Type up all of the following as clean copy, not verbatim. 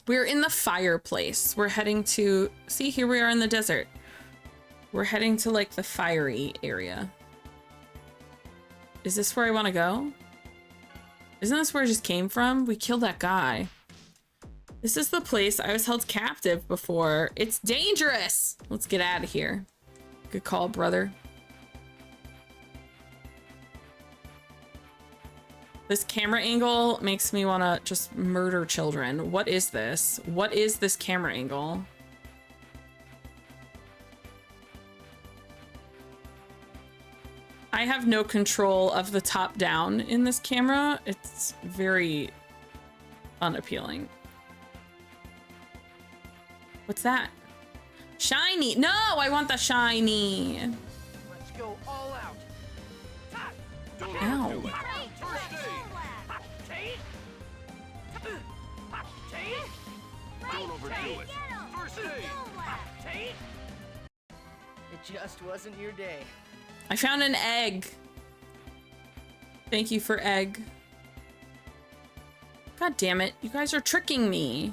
We're in the fireplace. We're heading to, see, here we are in the desert. We're heading to like the fiery area. Is this where I want to go? Isn't this where I just came from? We killed that guy. This is the place I was held captive before. It's dangerous. Let's get out of here. Good call, brother. This camera angle makes me want to just murder children. What is this? What is this camera angle? I have no control of the top down in this camera. It's very unappealing. What's that? Shiny. No, I want the shiny. Let's go all out. Ow. Don't overdo it. First aid. It just wasn't your day. I found an egg. Thank you for egg. God damn it. You guys are tricking me.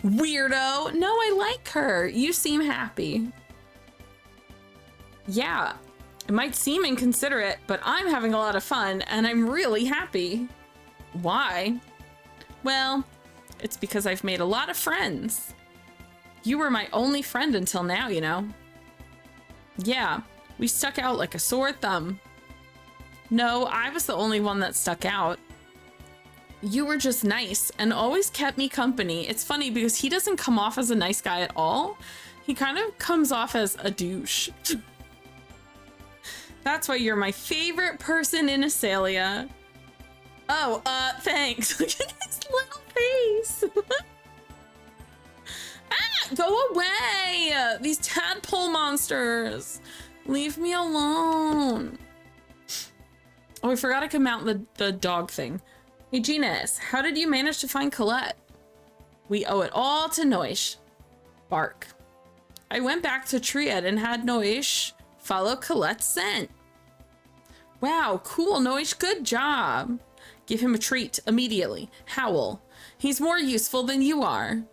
Weirdo. No, I like her. You seem happy. Yeah, it might seem inconsiderate, but I'm having a lot of fun and I'm really happy. Why? Well, it's because I've made a lot of friends. You were my only friend until now, you know. Yeah, we stuck out like a sore thumb. No, I was the only one that stuck out. You were just nice and always kept me company. It's funny because he doesn't come off as a nice guy at all. He kind of comes off as a douche. That's why you're my favorite person in Azalea. Oh, thanks. Look at his little face. Ah, go away. These tadpole monsters. Leave me alone. Oh, I forgot I could mount the dog thing. Hey, Genus, how did you manage to find Colette? We owe it all to Noish. Bark. I went back to Triet and had Noish follow Colette's scent. Wow, cool, Noish, good job. Give him a treat immediately. Howl. He's more useful than you are.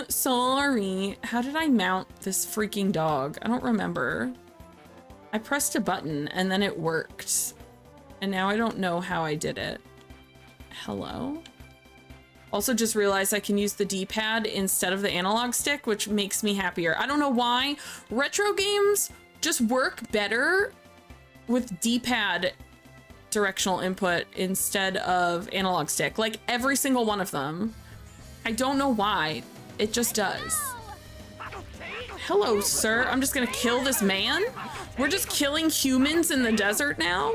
Sorry. How did I mount this freaking dog? I don't remember. I pressed a button and then it worked. And now I don't know how I did it. Hello? Also just realized I can use the D-pad instead of the analog stick, which makes me happier. I don't know why. Retro games just work better with D-pad directional input instead of analog stick. Like every single one of them. I don't know why. It just does. Hello, sir. I'm just gonna kill this man? We're just killing humans in the desert now?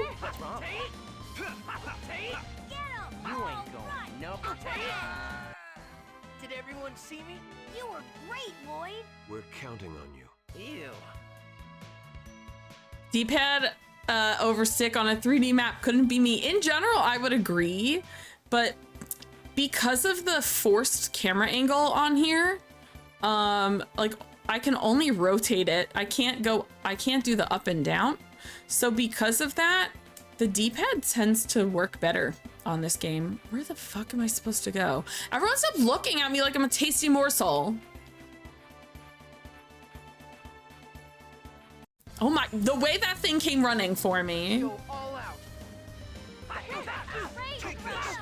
Did everyone see me? You were great, Lloyd. We're counting on you. Ew. D-pad over stick on a 3D map couldn't be me. In general, I would agree, but because of the forced camera angle on here, like I can only rotate it. I can't do the up and down. So because of that, the D-pad tends to work better on this game. Where the fuck am I supposed to go? Everyone stop looking at me like I'm a tasty morsel. Oh my, the way that thing came running for me. Go all out. Take this.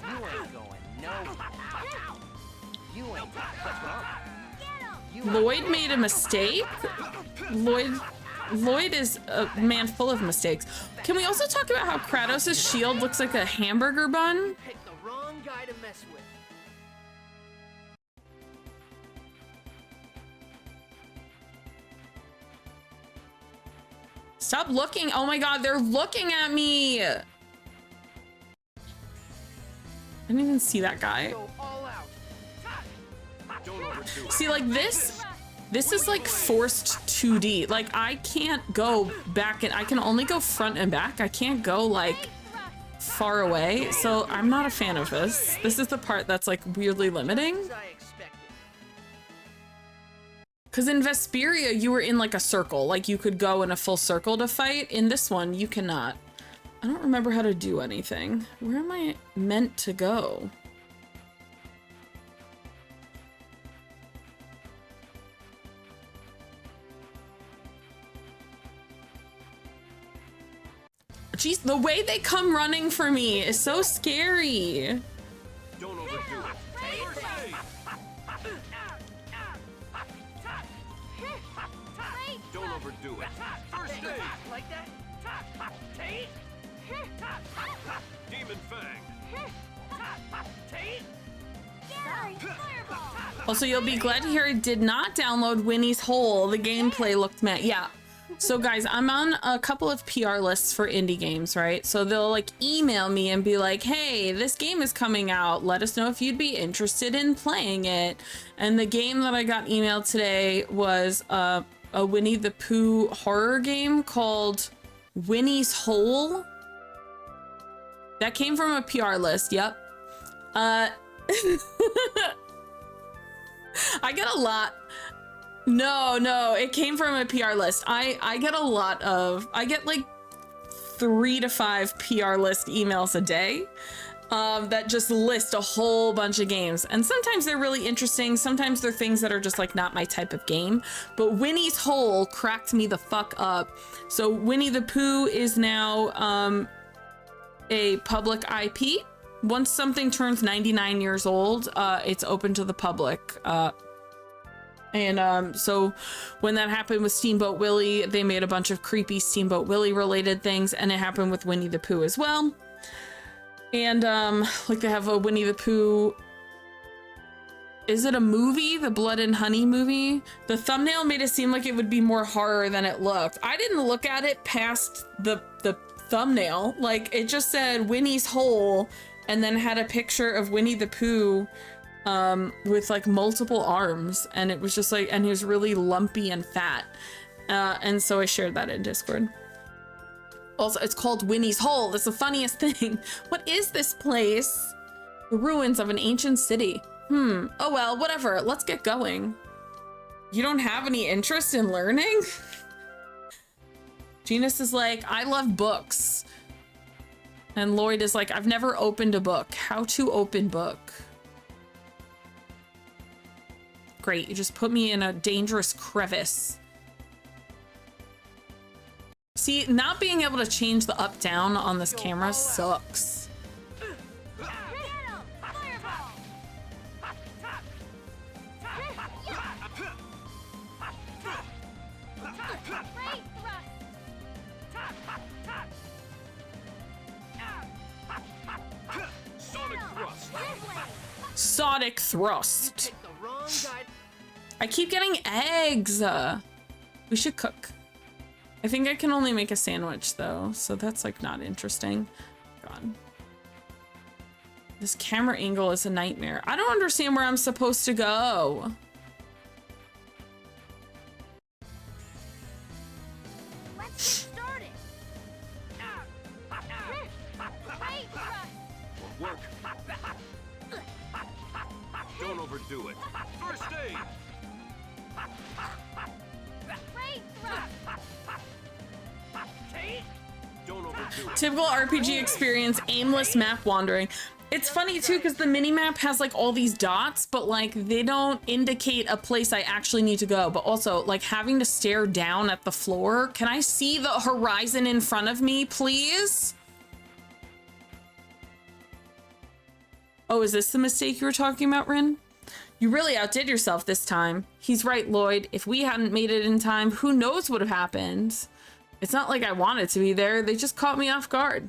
You ain't going no. You ain't. What's wrong? Lloyd made a mistake? Lloyd is a man full of mistakes. Can we also talk about how Kratos' shield looks like a hamburger bun? Pick the wrong guy to mess with. Stop looking. Oh my god, they're looking at me. I didn't even see that guy. Go all out. See, like this is like forced 2D. Like I can't go back and I can only go front and back. I can't go like far away. So I'm not a fan of this. This is the part that's like weirdly limiting. Because in Vesperia, you were in like a circle. Like you could go in a full circle to fight. In this one, you cannot. I don't remember how to do anything. Where am I meant to go? Jeez, the way they come running for me is so scary. Don't overdo it. First aid. Don't overdo it. First aid. Like that? Tate? Demon Fang. Tate? Sorry, fireball. Also, you'll be glad to hear I did not download Winnie's Hole. The gameplay looked meh. Yeah. So guys, I'm on a couple of PR lists for indie games, right? So they'll like email me and be like, hey, this game is coming out. Let us know if you'd be interested in playing it. And the game that I got emailed today was a Winnie the Pooh horror game called Winnie's Hole. That came from a PR list. Yep. I get a lot. No, it came from a PR list. I get a lot of, I get like 3 to 5 PR list emails a day that just list a whole bunch of games. And sometimes they're really interesting. Sometimes they're things that are just like not my type of game. But Winnie's Hole cracked me the fuck up. So Winnie the Pooh is now a public IP. Once something turns 99 years old, it's open to the public. So when that happened with Steamboat Willie, they made a bunch of creepy Steamboat Willie related things, and it happened with Winnie the Pooh as well. And like they have a Winnie the Pooh, is it a movie? The Blood and Honey movie? The thumbnail made it seem like it would be more horror than it looked. I didn't look at it past the thumbnail. Like it just said Winnie's Hole and then had a picture of Winnie the Pooh with like multiple arms, and it was just like, and he was really lumpy and fat, and so I shared that in Discord. Also, it's called Winnie's Hole. That's the funniest thing. What is this place? The ruins of an ancient city. Oh well, whatever, let's get going. You don't have any interest in learning? Genus is like, I love books, and Lloyd is like, I've never opened a book. How to open book? Great, you just put me in a dangerous crevice. See, not being able to change the up down on this camera sucks. Sonic thrust. I keep getting eggs. We should cook. I think I can only make a sandwich though, so that's like not interesting. God. This camera angle is a nightmare. I don't understand where I'm supposed to go. Let's get started. Work. Don't overdo it. First aid. Don't overdo it. Typical RPG experience, aimless map wandering. It's funny too because the mini map has like all these dots, but like they don't indicate a place I actually need to go. But also like having to stare down at the floor. Can I see the horizon in front of me, please? Oh, is this the mistake you were talking about, Rin? You really outdid yourself this time. He's right, Lloyd. If we hadn't made it in time, who knows what would have happened? It's not like I wanted to be there. They just caught me off guard.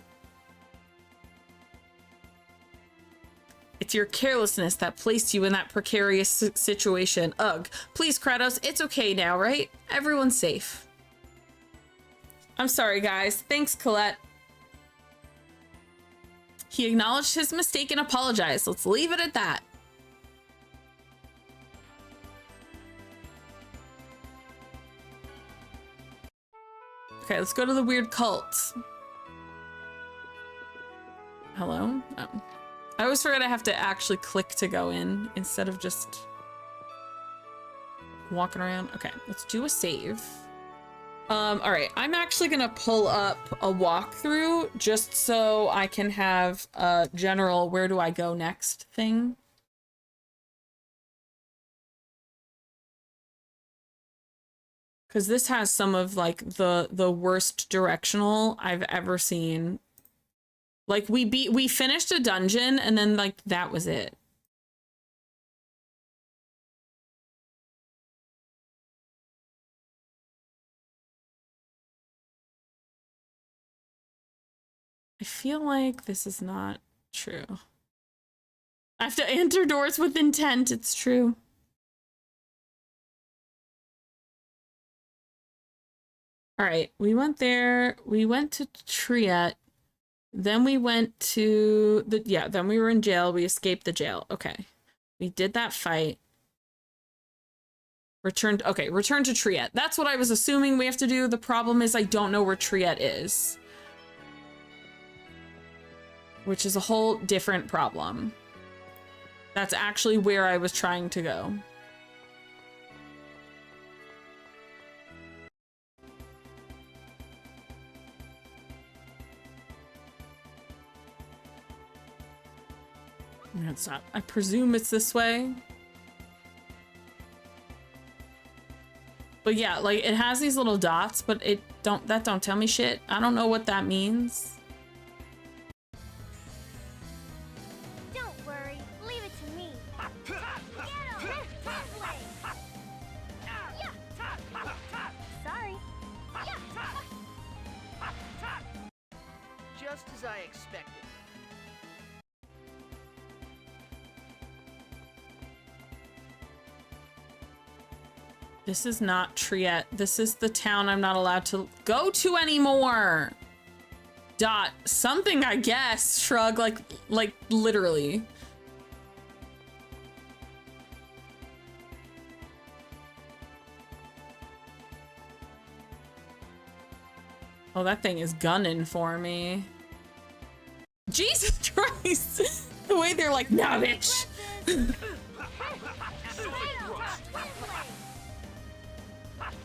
It's your carelessness that placed you in that precarious situation. Ugh. Please, Kratos, it's okay now, right? Everyone's safe. I'm sorry, guys. Thanks, Colette. He acknowledged his mistake and apologized. Let's leave it at that. Okay, let's go to the weird cult. Hello? Oh. I always forget I have to actually click to go in instead of just walking around. Okay, let's do a save. All right, I'm actually gonna pull up a walkthrough just so I can have a general where do I go next thing. Because this has some of like the worst directional I've ever seen. Like we finished a dungeon and then like that was it. I feel like this is not true. I have to enter doors with intent, it's true. All right, we went there. We went to Triet. Then we went to the, yeah, then we were in jail. We escaped the jail. Okay. We did that fight. Returned, okay, return to Triet. That's what I was assuming we have to do. The problem is I don't know where Triet is. Which is a whole different problem. That's actually where I was trying to go. It's not. I presume it's this way. But yeah, like it has these little dots, but that don't tell me shit. I don't know what that means. Don't worry, leave it to me. Get him! This way! Sorry. Just as I expected. This is not Triet. This is the town I'm not allowed to go to anymore. Dot something, I guess. Shrug, like literally. Oh, that thing is gunning for me. Jesus Christ! The way they're like, nah, bitch.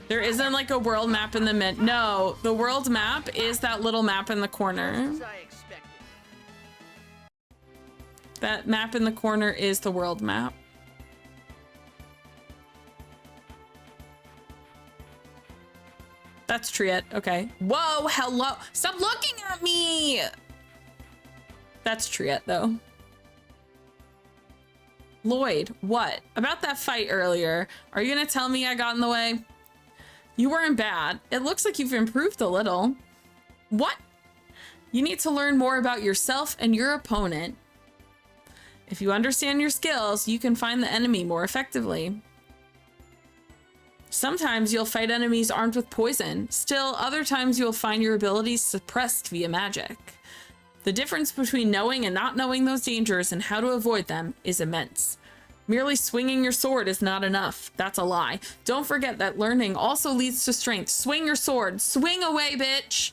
There isn't like a world map in the mid. No, the world map is that little map in the corner. That map in the corner is the world map. That's Triet. Okay. Whoa, hello. Stop looking at me. That's Triet though. Lloyd, what? About that fight earlier. Are you gonna tell me I got in the way? You weren't bad. It looks like you've improved a little. What? You need to learn more about yourself and your opponent. If you understand your skills, you can find the enemy more effectively. Sometimes you'll fight enemies armed with poison. Still, other times you'll find your abilities suppressed via magic. The difference between knowing and not knowing those dangers and how to avoid them is immense. Merely swinging your sword is not enough. That's a lie. Don't forget that learning also leads to strength. Swing your sword. Swing away, bitch.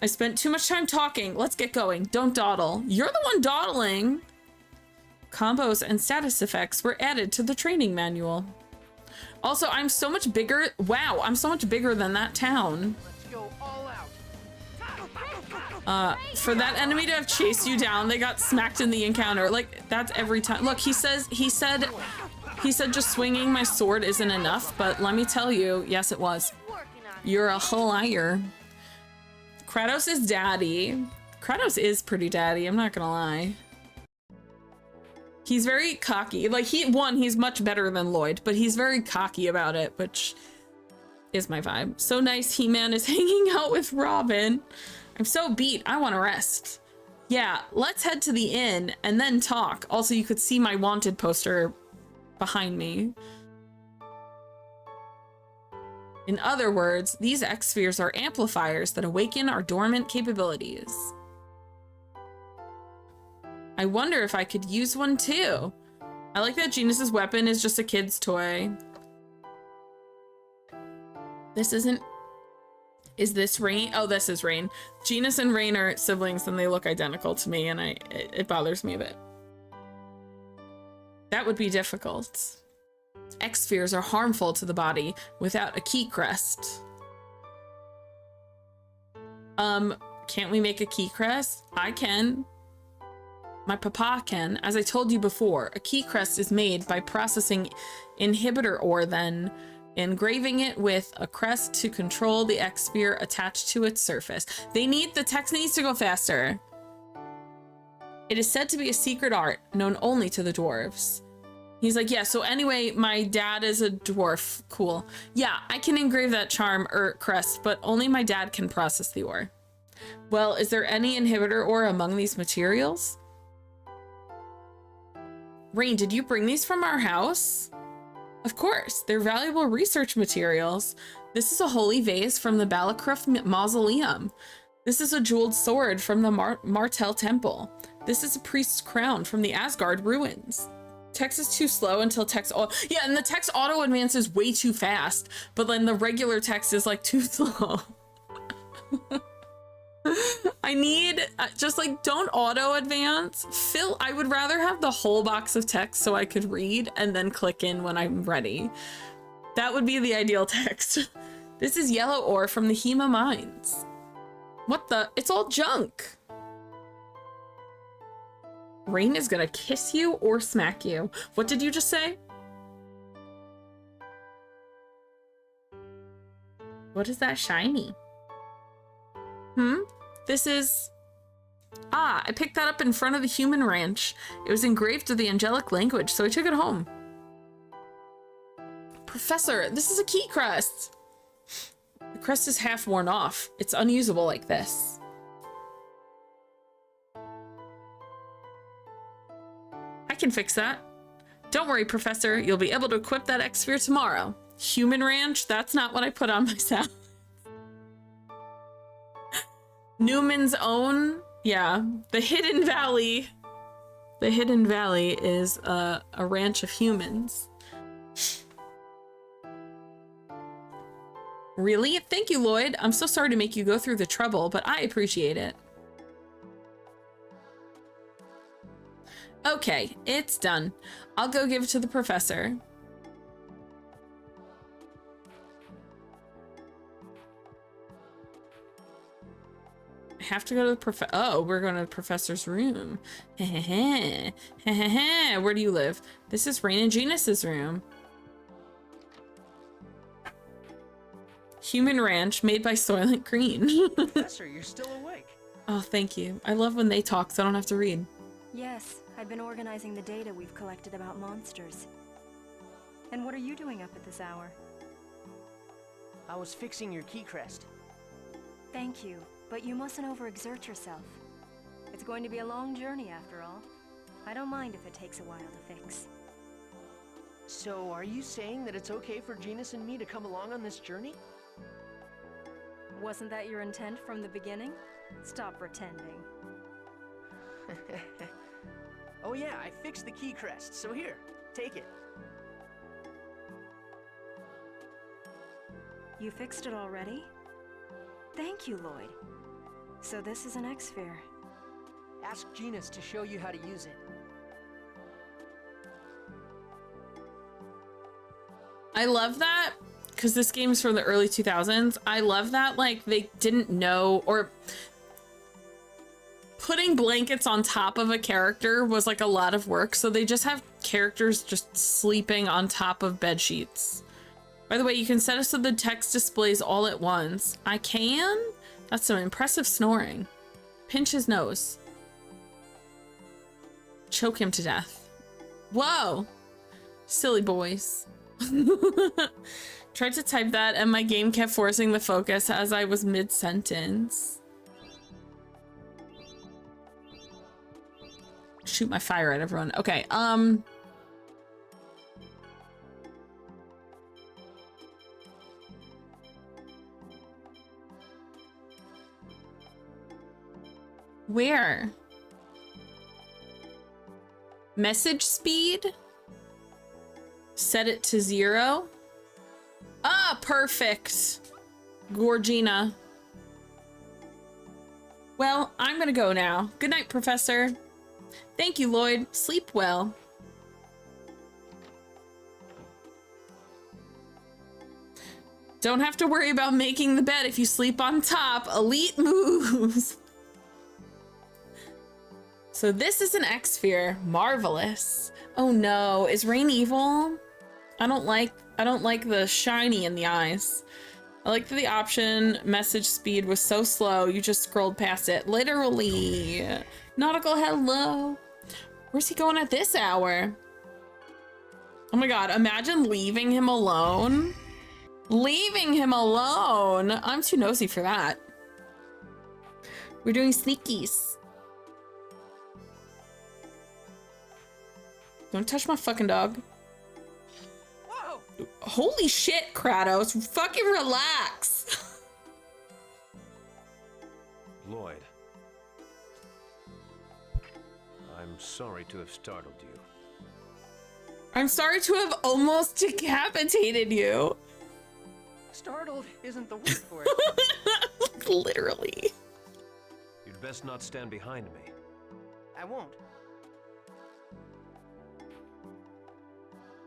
I spent too much time talking. Let's get going. Don't dawdle. You're the one dawdling. Combos and status effects were added to the training manual. Also, I'm so much bigger. Wow, I'm so much bigger than that town. Let's go all out. For that enemy to have chased you down, they got smacked in the encounter. Like, that's every time. Look, he said just swinging my sword isn't enough, but let me tell you, yes, it was. You're a liar. Kratos is daddy. Kratos is pretty daddy, I'm not gonna lie. He's very cocky. Like, he's much better than Lloyd, but he's very cocky about it, which is my vibe. So nice He-Man is hanging out with Robin. I'm so beat, I want to rest. Yeah, let's head to the inn and then talk. Also, you could see my wanted poster behind me. In other words, these X-spheres are amplifiers that awaken our dormant capabilities. I wonder if I could use one too. I like that Genus's weapon is just a kid's toy. This isn't... Is this Rain? Oh, this is Rain. Genus and Rain are siblings and they look identical to me, and it bothers me a bit. That would be difficult. X-spheres are harmful to the body without a key crest. Can't we make a key crest? I can. My papa can. As I told you before, a key crest is made by processing inhibitor ore, then engraving it with a crest to control the X sphere attached to its surface. The text needs to go faster. It is said to be a secret art known only to the dwarves. He's like, yeah, so anyway, my dad is a dwarf. Cool. Yeah, I can engrave that charm or crest, but only my dad can process the ore. Well, is there any inhibitor ore among these materials? Rain, did you bring these from our house? Of course, they're valuable research materials. This is a holy vase from the Balacruf Mausoleum. This is a jeweled sword from the Martel Temple. This is a priest's crown from the Asgard ruins. Text is too slow until text yeah, and the text auto advances way too fast, but then the regular text is like too slow. I need just like don't auto advance. I would rather have the whole box of text so I could read and then click in when I'm ready. That would be the ideal text. This is yellow ore from the Hema mines. What the? It's all junk. Rain is gonna kiss you or smack you. What did you just say? What is that shiny? This is... Ah, I picked that up in front of the human ranch. It was engraved with the angelic language, so I took it home. Professor, this is a key crest. The crest is half worn off. It's unusable like this. I can fix that. Don't worry, Professor. You'll be able to equip that X-Sphere tomorrow. Human ranch? That's not what I put on myself. Newman's Own? Yeah. The Hidden Valley. The Hidden Valley is a ranch of humans. Really? Thank you, Lloyd. I'm so sorry to make you go through the trouble, but I appreciate it. Okay, it's done. I'll go give it to the professor. I have to go to the professor. Oh, we're going to the professor's room. Where do you live? This is Rain and Genus's room. Human Ranch, made by Soylent Green. Professor, you're still awake. Oh, thank you. I love when they talk, so I don't have to read. Yes, I've been organizing the data we've collected about monsters. And what are you doing up at this hour? I was fixing your key crest. Thank you, but you mustn't overexert yourself. It's going to be a long journey after all. I don't mind if it takes a while to fix. So, are you saying that it's okay for Genus and me to come along on this journey? Wasn't that your intent from the beginning? Stop pretending. Oh yeah, I fixed the key crest, so here, take it. You fixed it already? Thank you, Lloyd. So this is an X-Sphere. Ask Genus to show you how to use it. I love that, because this game is from the early 2000s. I love that, like, they didn't know, or putting blankets on top of a character was like a lot of work, so they just have characters just sleeping on top of bed sheets. By the way, you can set it so the text displays all at once. I can? That's some impressive snoring. Pinch his nose. Choke him to death. Whoa! Silly boys. Tried to type that and my game kept forcing the focus as I was mid-sentence. Shoot my fire at everyone. Okay, where? Message speed? Set it to 0. Ah, perfect. Gorgina. Well, I'm gonna go now. Good night, Professor. Thank you, Lloyd. Sleep well. Don't have to worry about making the bed if you sleep on top. Elite moves. So this is an X-sphere. Marvelous. Oh no, is Rain evil? I don't like the shiny in the eyes. I like that the option message speed was so slow you just scrolled past it. Literally. Nautical, hello. Where's he going at this hour? Oh my god, imagine leaving him alone. Leaving him alone. I'm too nosy for that. We're doing sneakies. Don't touch my fucking dog. Whoa! Holy shit, Kratos. Fucking relax. Lloyd. I'm sorry to have startled you. I'm sorry to have almost decapitated you. Startled isn't the word for it. Literally. You'd best not stand behind me. I won't.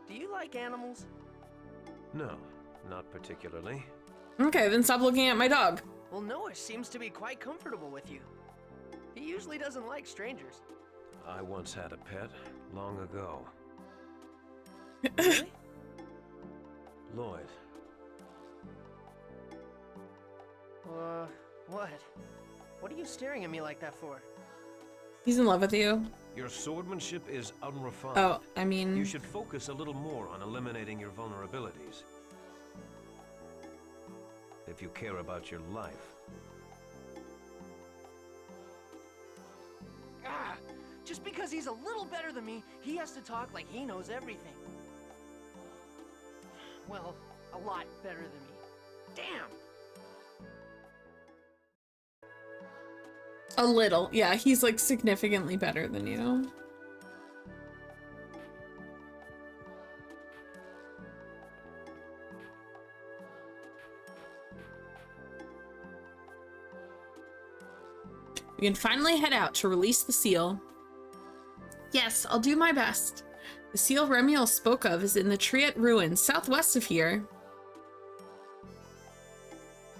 Do you like animals? No, not particularly. Okay, then stop looking at my dog. Well, Noah seems to be quite comfortable with you. He usually doesn't like strangers. I once had a pet, long ago. Really? Lloyd. What? What are you staring at me like that for? He's in love with you. Your swordsmanship is unrefined. Oh, I mean... You should focus a little more on eliminating your vulnerabilities. If you care about your life. Ah! Just because he's a little better than me, he has to talk like he knows everything. Well, a lot better than me. Damn! A little. Yeah, he's like significantly better than you. We can finally head out to release the seal. Yes, I'll do my best. The seal Remiel spoke of is in the Triet ruins, southwest of here.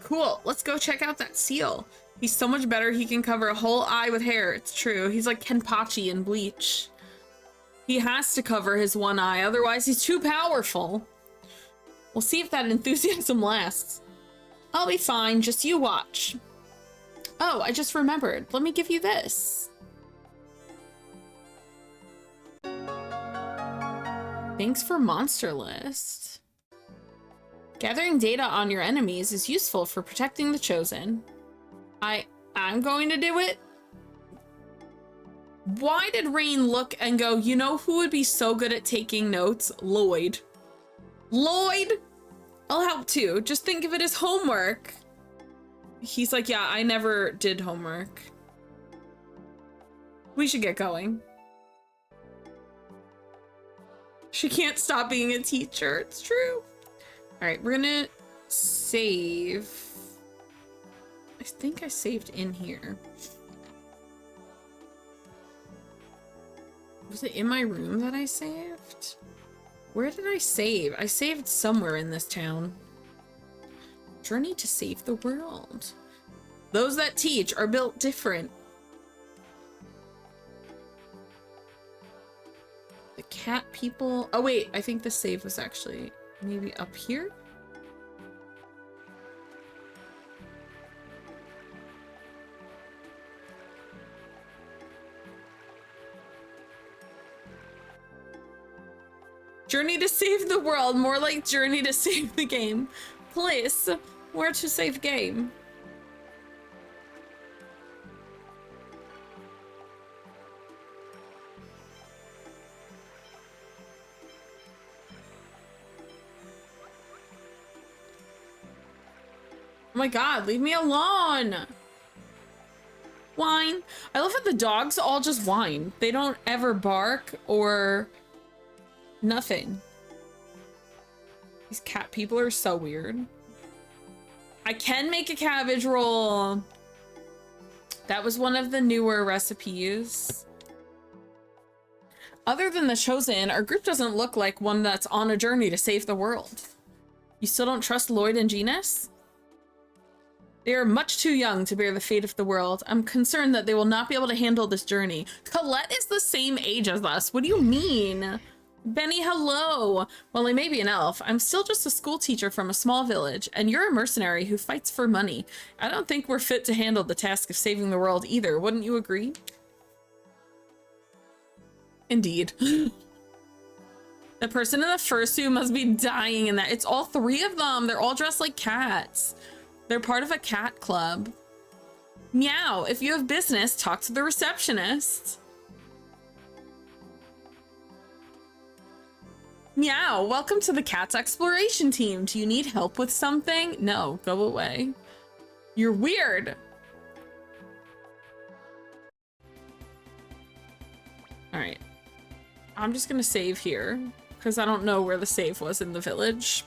Cool, let's go check out that seal. He's so much better, he can cover a whole eye with hair. It's true, he's like Kenpachi in Bleach. He has to cover his one eye, otherwise he's too powerful. We'll see if that enthusiasm lasts. I'll be fine, just you watch. Oh, I just remembered. Let me give you this. Thanks for Monster List. Gathering data on your enemies is useful for protecting the Chosen. I'm going to do it. Why did Rain look and go, you know who would be so good at taking notes? Lloyd. Lloyd! I'll help too. Just think of it as homework. He's like, yeah, I never did homework. We should get going. She can't stop being a teacher. It's true. All right, we're gonna save. I think I saved in here. Was it in my room that I saved? Where did I save? I saved somewhere in this town. Journey to save the world. Those that teach are built different. The cat people. Oh wait, I think the save was actually maybe up here. Journey to save the world, more like journey to save the game. Place where to save game. Oh my god, leave me alone. Whine. I love how the dogs all just whine. They don't ever bark or nothing. These cat people are so weird. I can make a cabbage roll. That was one of the newer recipes. Other than the Chosen, our group doesn't look like one that's on a journey to save the world. You still don't trust Lloyd and Genus? They are much too young to bear the fate of the world. I'm concerned that they will not be able to handle this journey. Colette is the same age as us. What do you mean? Benny, hello. Well, I may be an elf. I'm still just a school teacher from a small village, and you're a mercenary who fights for money. I don't think we're fit to handle the task of saving the world either. Wouldn't you agree? Indeed. The person in the fursuit must be dying in that. It's all three of them. They're all dressed like cats. They're part of a cat club. Meow, if you have business, talk to the receptionist. Meow, welcome to the cat's exploration team. Do you need help with something? No, go away. You're weird. All right. I'm just gonna save here because I don't know where the save was in the village.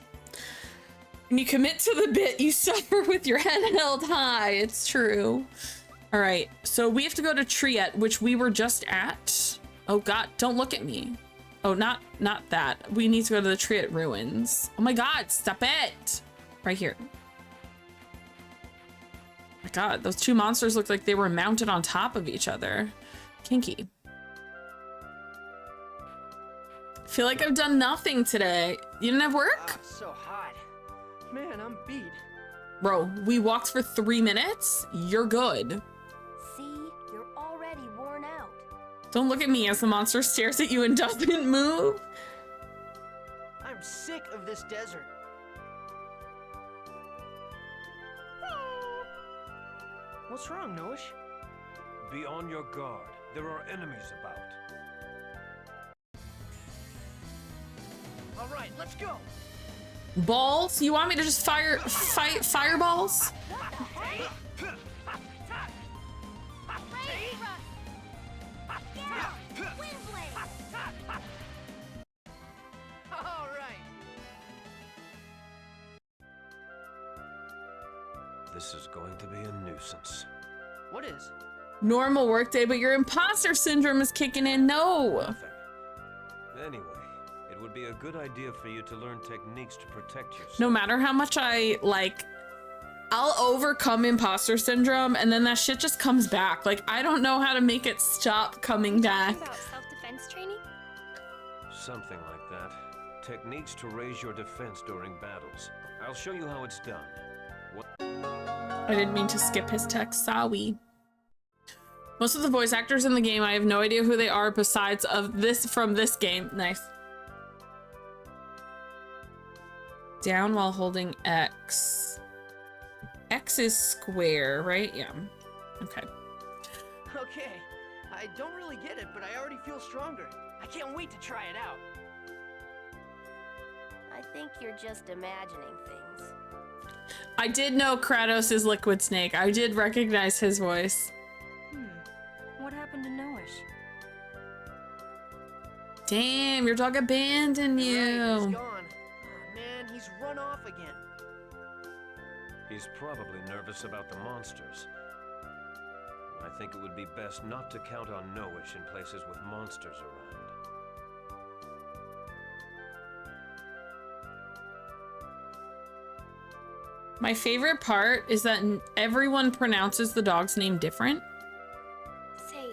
When you commit to the bit, you suffer with your head held high. It's true. All right, so we have to go to Triet, which we were just at. Oh God, don't look at me. Oh, not that. We need to go to the Triet ruins. Oh my God, stop it. Right here. Oh my God, those two monsters looked like they were mounted on top of each other. Kinky. Feel like I've done nothing today. You didn't have work? So hot. Man, I'm beat. Bro, we walked for 3 minutes. You're good. See, you're already worn out. Don't look at me as the monster stares at you and doesn't move. I'm sick of this desert. What's wrong, Noish? Be on your guard. There are enemies about. All right, let's go. Balls? You want me to just fight fireballs? All right. This is going to be a nuisance. What is? Normal workday, but your imposter syndrome is kicking in. No. Nothing. Anyway, it would be a good idea for you to learn techniques to protect yourself. No matter how much I'll overcome imposter syndrome and then that shit just comes back. Like, I don't know how to make it stop coming back. About self-defense training? Something like that. Techniques to raise your defense during battles. I'll show you how it's done. I didn't mean to skip his text, sorry. Most of the voice actors in the game, I have no idea who they are besides from this game. Nice. Down while holding X. X is square, right? Yeah. Okay. Okay. I don't really get it, but I already feel stronger. I can't wait to try it out. I think you're just imagining things. I did know Kratos is Liquid Snake. I did recognize his voice. What happened to Noish? Damn, your dog abandoned you. Right, he's gone. Oh, man, he's run off again. He's probably nervous about the monsters. I think it would be best not to count on Noish in places with monsters around. My favorite part is that everyone pronounces the dog's name different. Say,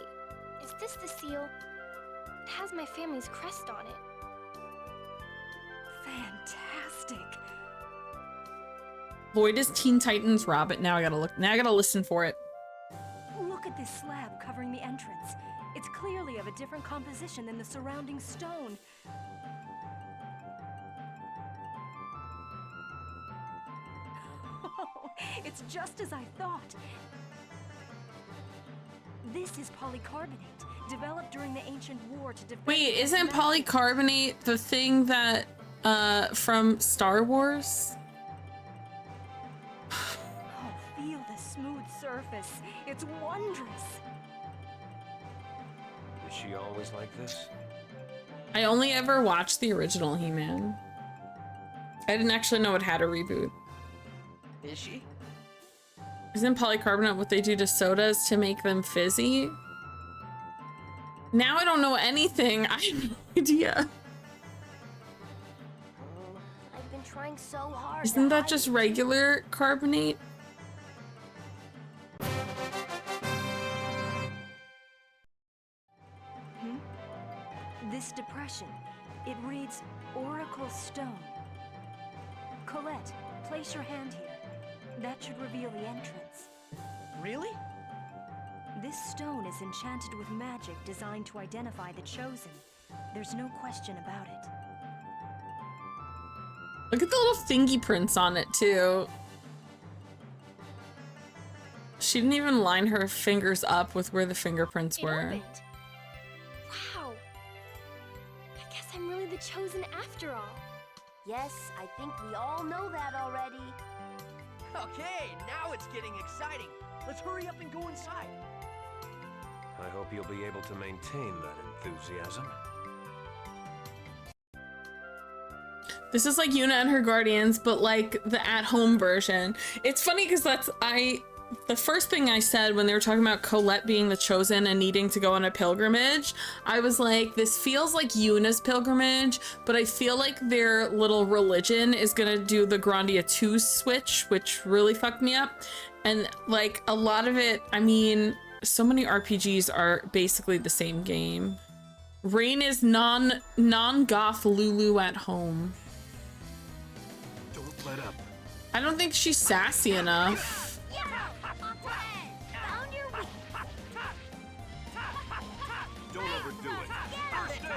is this the seal? It has my family's crest on it. Fantastic. Lloyd is Teen Titans Robin. Now I gotta listen for it. Look at this slab covering the entrance. It's clearly of a different composition than the surrounding stone. Oh, it's just as I thought. This is polycarbonate, developed during the ancient war to defend... Wait, isn't polycarbonate the thing that, from Star Wars? Oh, feel the smooth surface. It's wondrous. Is she always like this? I only ever watched the original He-Man. I didn't actually know it had a reboot. Is she? Isn't polycarbonate what they do to sodas to make them fizzy? Now I don't know anything. I have no idea. I've been trying trying so hard. Isn't that just regular carbonate? This depression, it reads Oracle Stone. Colette, place your hand here. That should reveal the entrance. Really? This stone is enchanted with magic designed to identify the chosen. There's no question about it. Look at the little thingy prints on it too. She didn't even line her fingers up with where the fingerprints were. Opened. Wow. I guess I'm really the chosen after all. Yes, I think we all know that already. Okay, now it's getting exciting. Let's hurry up and go inside. I hope you'll be able to maintain that enthusiasm. This is like Yuna and her guardians, but like the at-home version. It's funny because the first thing I said when they were talking about Colette being the chosen and needing to go on a pilgrimage, I was like, this feels like Yuna's pilgrimage, but I feel like their little religion is gonna do the Grandia 2 switch, which really fucked me up. And like a lot of it, I mean, so many RPGs are basically the same game. Rain is non-goth Lulu at home. Don't let up. I don't think she's sassy enough. Don't overdo it. First aid.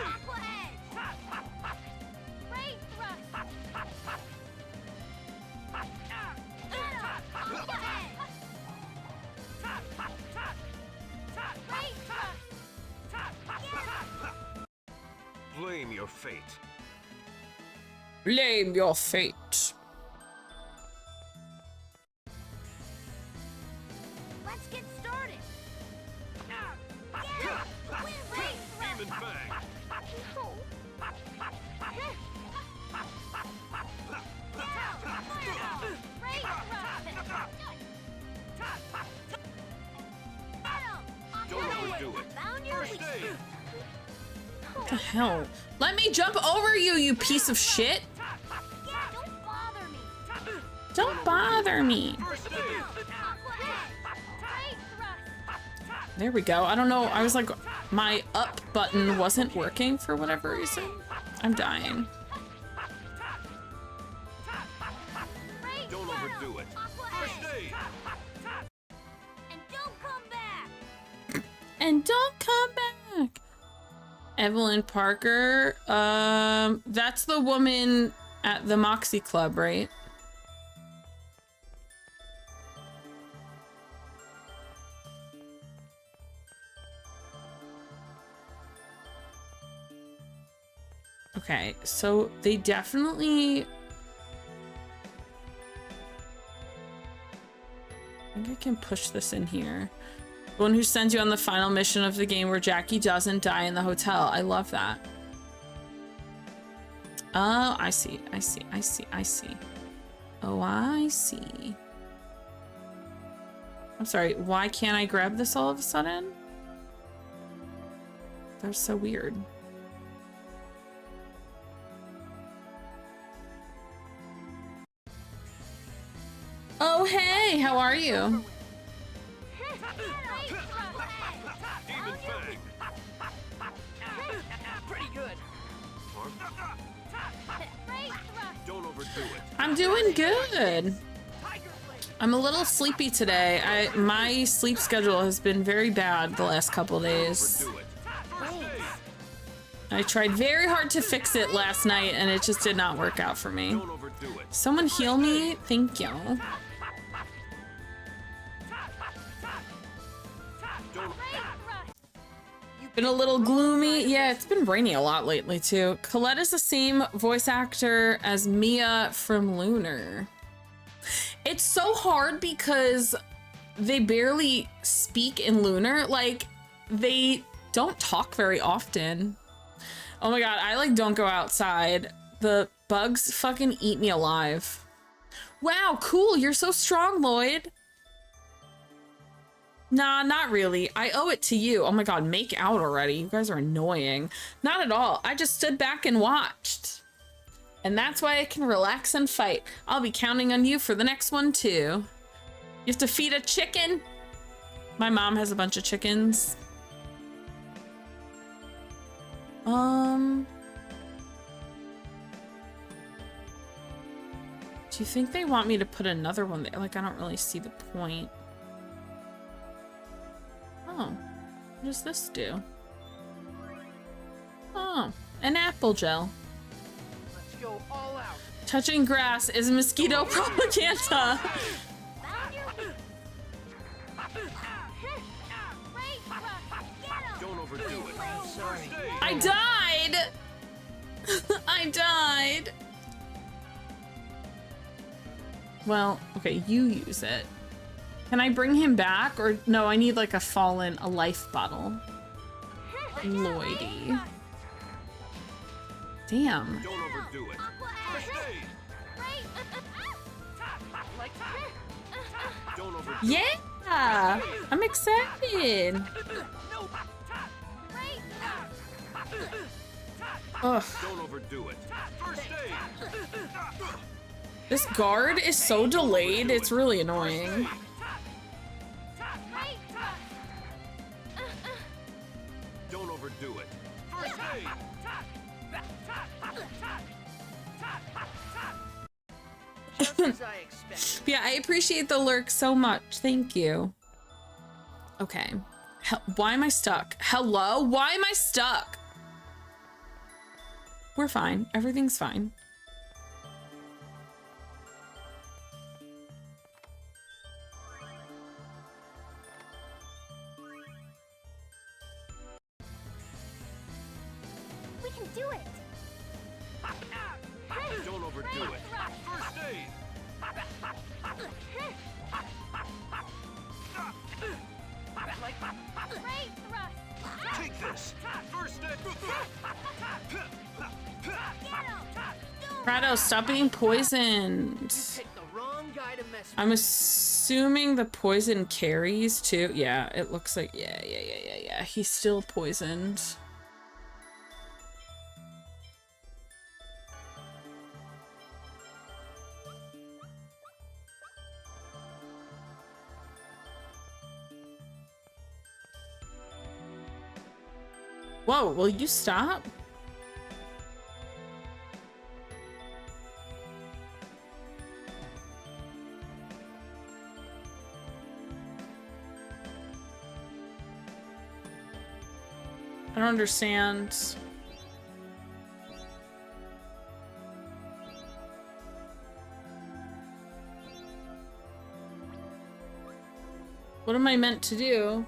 Blame your fate. Blame your fate. Let's get started. Demon Fang. Don't overdo it. First aid. What the hell? Let me jump over you, you piece of shit. Don't bother me. Don't bother me. First aid. There we go. I don't know. I was like, my up button wasn't working for whatever reason. I'm dying. Don't overdo it. First aid. And don't come back. And don't come back. Evelyn Parker. That's the woman at the Moxie Club, right? Okay, so they definitely... I think I can push this in here. The one who sends you on the final mission of the game where Jackie doesn't die in the hotel. I love that. Oh, I see. I see. I see. I see. Oh, I see. I'm sorry. Why can't I grab this all of a sudden? That's so weird. Oh, hey, how are you? Demon Fang. Pretty good. Don't overdo it. I'm doing good. I'm a little sleepy today. My sleep schedule has been very bad the last couple days. Overdo it. First aid. I tried very hard to fix it last night and it just did not work out for me. Don't overdo it. Someone heal me? Thank you. Been a little gloomy. Yeah, it's been rainy a lot lately too. Colette is the same voice actor as Mia from Lunar. It's so hard because they barely speak in Lunar. Like, they don't talk very often. Oh my god, I like don't go outside. The bugs fucking eat me alive. Wow, cool, you're so strong, Lloyd. Nah, not really. I owe it to you. Oh my god, make out already. You guys are annoying. Not at all. I just stood back and watched. And that's why I can relax and fight. I'll be counting on you for the next one too. You have to feed a chicken. My mom has a bunch of chickens. Do you think they want me to put another one there? Like, I don't really see the point. Oh, what does this do? Oh, an apple gel. Let's go all out. Touching grass is mosquito propaganda. Don't overdo it. Sorry. I died! I died! Well, okay, you use it. Can I bring him back? Or no, I need like a life bottle. Lloydie. Damn. Don't overdo it. Don't overdo it. Yeah! I'm excited. Ugh. Don't overdo it. First aid. This guard is so delayed, it's really annoying. Don't overdo it. First aid. Just as I expected. Yeah, I appreciate the lurk so much. Thank you. Okay. Why am I stuck? Hello? Why am I stuck? We're fine. Everything's fine. We can do it. Don't overdo it. First aid. Great thrust. Take this. First aid. Prato, stop being poisoned. Picked the wrong guy to mess with. I'm assuming the poison carries too. Yeah, it looks like, yeah. He's still poisoned. Whoa, will you stop? I don't understand. What am I meant to do?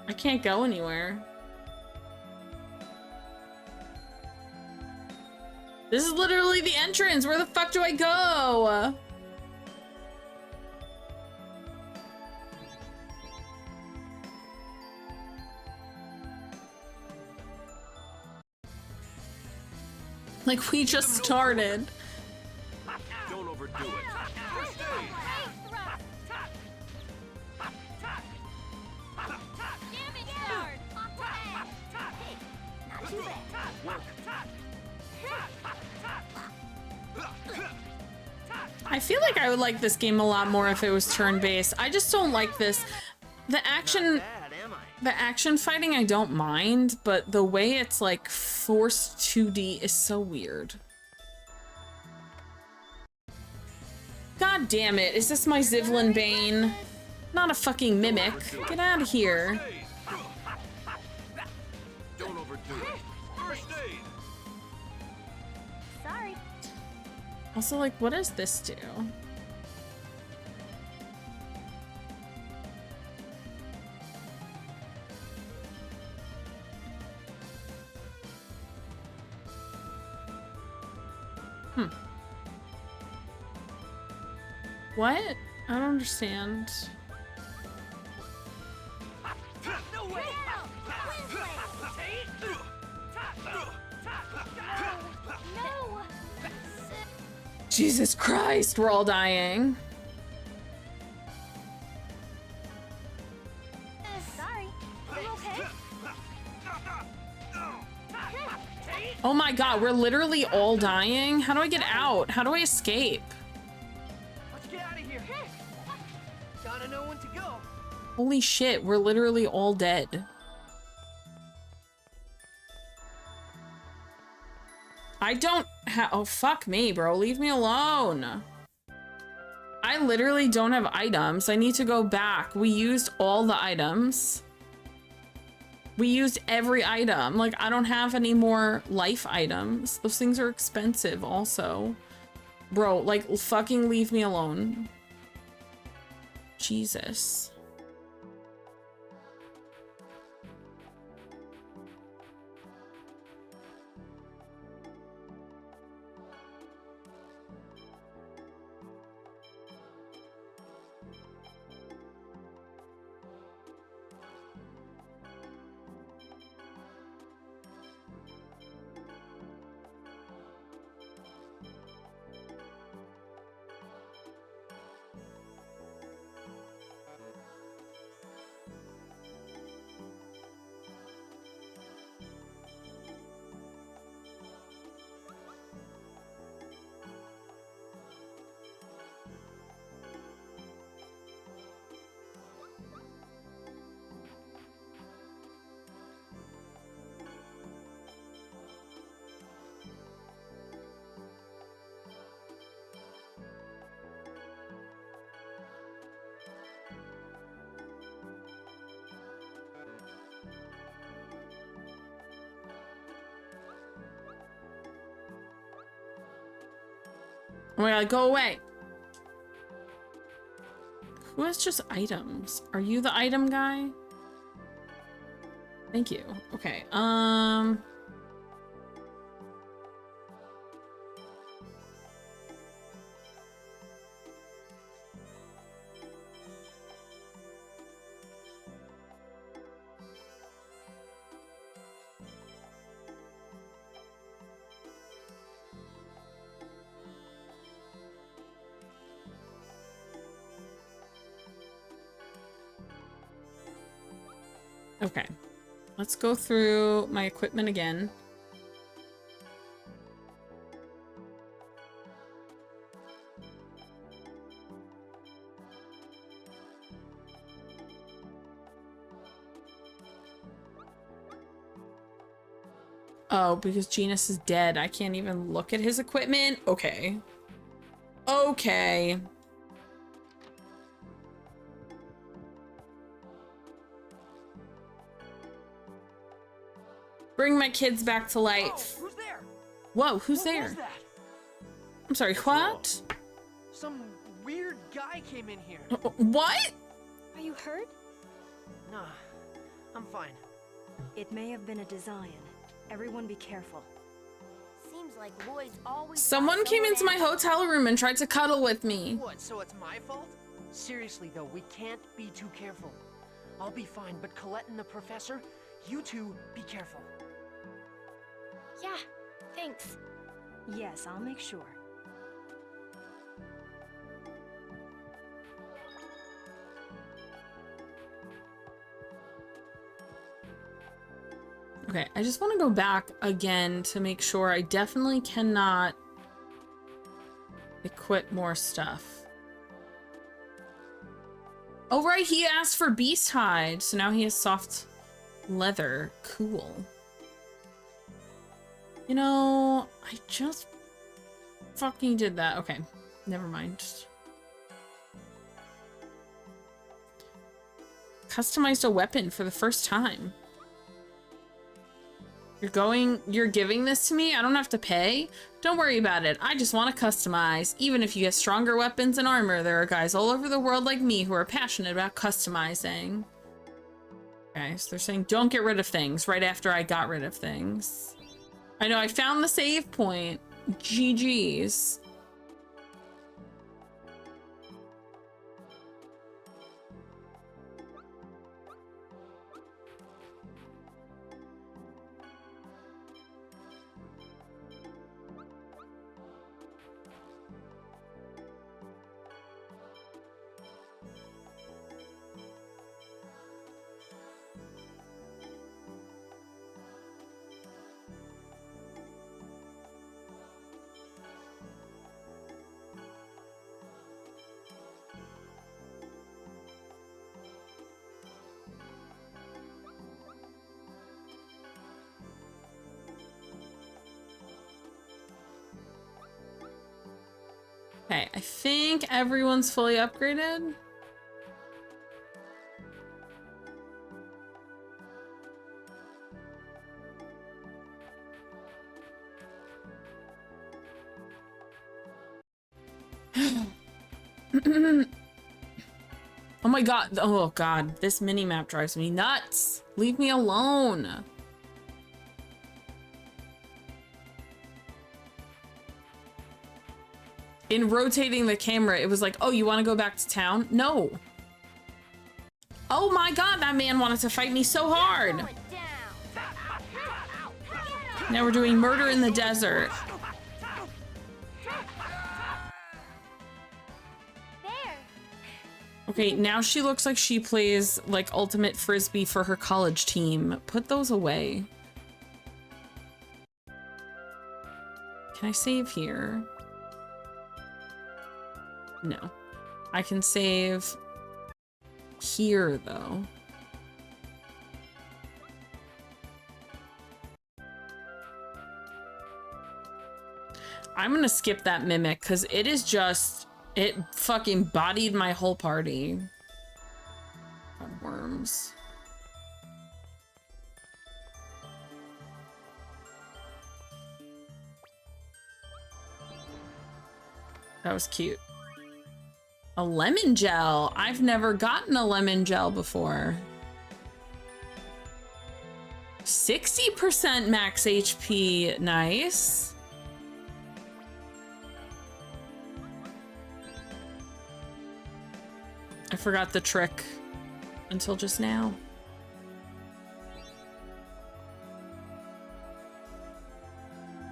I can't go anywhere. This is literally the entrance. Where the fuck do I go? Like, we just started. Don't overdo it. First aid. I feel like I would like this game a lot more if it was turn-based. I just don't like this. The action... Bad, am I? The action fighting I don't mind, but the way it's like forced 2D is so weird. God damn it, is this my Zivlin Bane? Not a fucking mimic. Get out of here. Don't overdo it. First aid. Sorry. Also, like, what does this do? What? I don't understand. No way. No. Jesus Christ, we're all dying. Oh my god, we're literally all dying. How do I get out? How do I escape? Let's get out of here. Gotta know when to go. Holy shit, we're literally all dead. I don't have— oh, fuck me, bro. Leave me alone. I literally don't have items. I need to go back. We used all the items. We used every item. Like, I don't have any more life items. Those things are expensive also. Bro, like, fucking leave me alone. Jesus. Oh my god, go away. Who has just items? Are you the item guy? Thank you. Okay, okay. Let's go through my equipment again. Oh, because Genus is dead. I can't even look at his equipment? Okay. Okay. Bring my kids back to life. Oh, who's there? Whoa, who's What there? was that? I'm sorry, what? Some weird guy came in here. What? Are you hurt? Nah, I'm fine. It may have been a design. Everyone be careful. Seems like Lloyd's always. Someone came into my hotel room and tried to cuddle with me. What, so it's my fault? Seriously though, we can't be too careful. I'll be fine, but Colette and the professor, you two be careful. Yeah, thanks. Yes, I'll make sure. Okay, I just want to go back again to make sure I definitely cannot equip more stuff. Oh, right, he asked for beast hide, so now he has soft leather. Cool. You know, I just fucking did that. Okay, never mind. Customized a weapon for the first time. You're giving this to me? I don't have to pay? Don't worry about it. I just want to customize. Even if you get stronger weapons and armor, there are guys all over the world like me who are passionate about customizing. Okay, so they're saying don't get rid of things right after I got rid of things. I know, I found the save point. GG's. Okay, I think everyone's fully upgraded. Oh my god. Oh god. This mini-map drives me nuts. Leave me alone. In rotating the camera, it was like, oh, you want to go back to town? No. Oh my god, that man wanted to fight me so hard. Now we're doing murder in the desert. Okay, now she looks like she plays like ultimate frisbee for her college team. Put those away. Can I save here? No. I can save here though. I'm gonna skip that mimic because it is just, it fucking bodied my whole party. God, worms. That was cute. A lemon gel. I've never gotten a lemon gel before. 60% max HP. Nice. I forgot the trick until just now.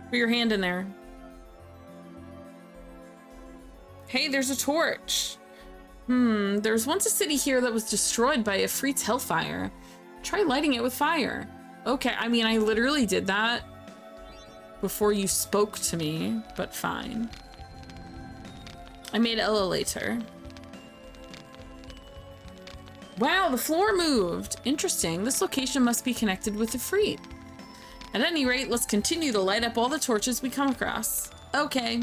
Put your hand in there. Hey, there's a torch. There's once a city here that was destroyed by a Freet's hellfire. Try lighting it with fire. Okay, I mean, I literally did that before you spoke to me, but fine. I made Ella later. Wow, the floor moved. Interesting. This location must be connected with the Freet. At any rate, let's continue to light up all the torches we come across. Okay.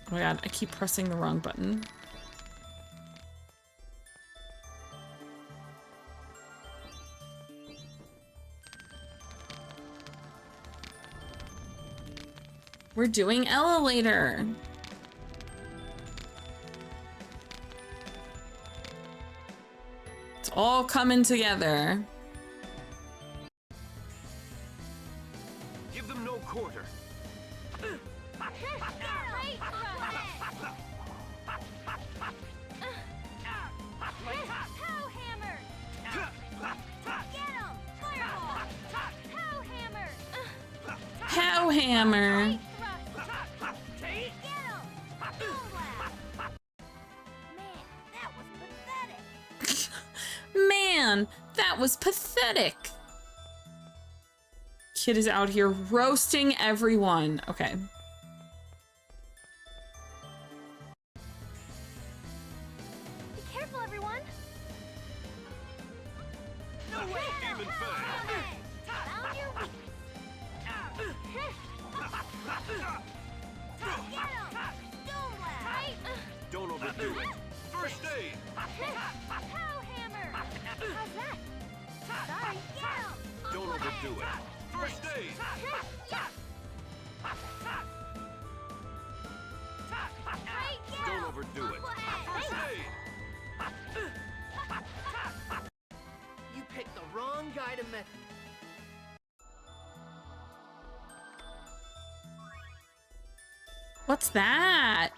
Oh my god, I keep pressing the wrong button. We're doing Ella later. It's all coming together. Give them no quarter. Pow hammer. Man, that was pathetic. Kid is out here roasting everyone. Okay. Be careful, everyone. No way, Demon Fang. Found your weakness. Get him! Stone blast! Don't overdo it. First aid. Pow hammer! How's that? Sorry, get him! Don't overdo it. First aid. Don't overdo it. First aid. You picked the wrong guy to mess. What's that?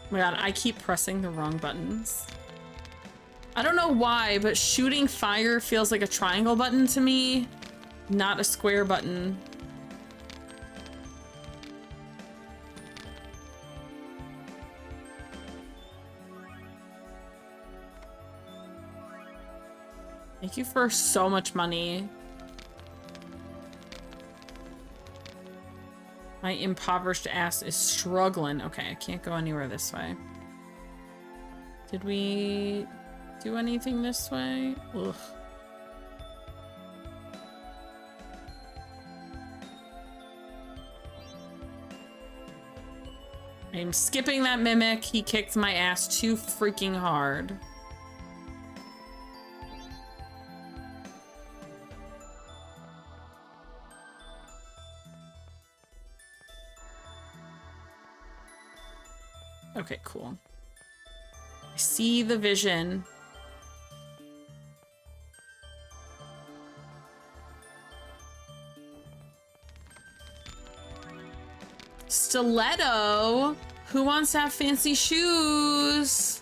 Oh my god, I keep pressing the wrong buttons. I don't know why, but shooting fire feels like a triangle button to me, not a square button. Thank you for so much money. My impoverished ass is struggling. Okay, I can't go anywhere this way. Did we do anything this way? Ugh. I'm skipping that mimic. He kicked my ass too freaking hard. Okay, cool. I see the vision. Stiletto? Who wants to have fancy shoes?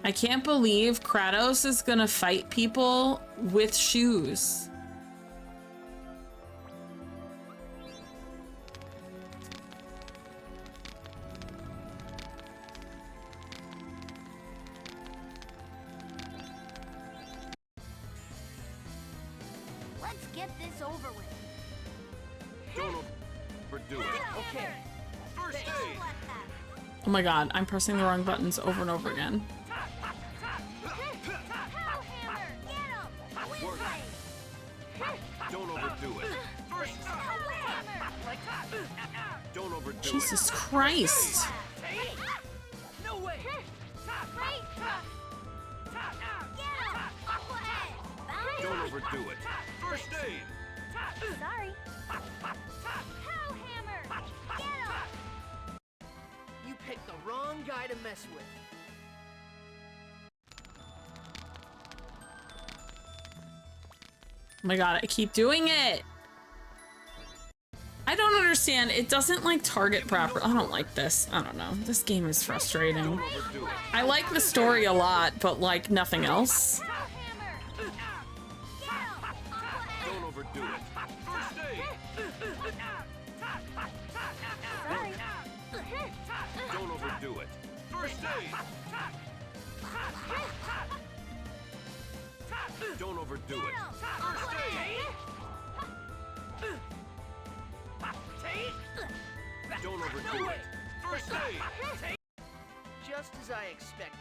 I can't believe Kratos is gonna fight people with shoes. Let's get this over with. Don't overdo it. Okay. First aid. Oh my god, I'm pressing the wrong buttons over and over again. Don't overdo it. First. Don't overdo it. Jesus Christ. No way. Don't overdo it. First aid. Sorry. Hellhammer! Get him! You picked the wrong guy to mess with. Oh my god, I keep doing it. I don't understand. It doesn't like target proper. I don't like this. I don't know. This game is frustrating. Don't overdo it. I like the story a lot, but like nothing else. Don't overdo it. First aid. Don't overdo it. First aid. Don't overdo it. First aid. Don't overdo it. First aid. Just as I expected.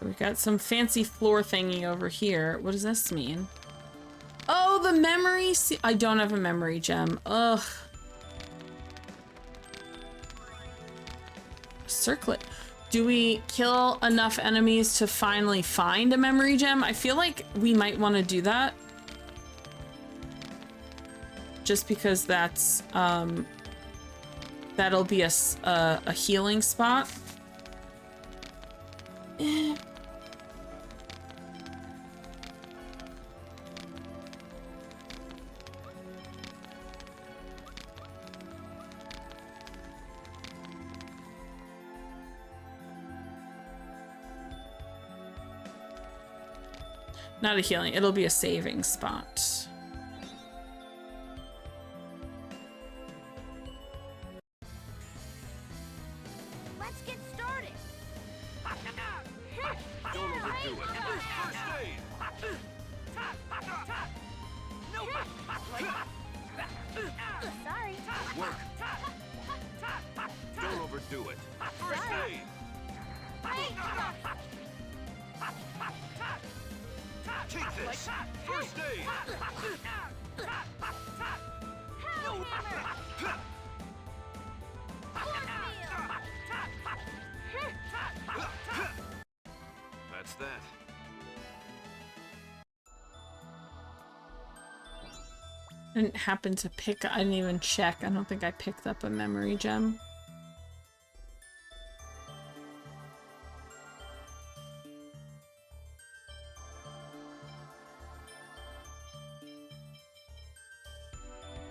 We got some fancy floor thingy over here. What does this mean? Oh, the memory. I don't have a memory gem. Ugh. Circlet. Do we kill enough enemies to finally find a memory gem? I feel like we might want to do that. Just because that's, that'll be a healing spot. Eh. Not a healing, it'll be a saving spot. Let's get started. Don't overdo it. First aid. Sorry. Work. Don't overdo it. First aid. Take this. First aid. That's that. I didn't happen to pick, I didn't even check. I don't think I picked up a memory gem.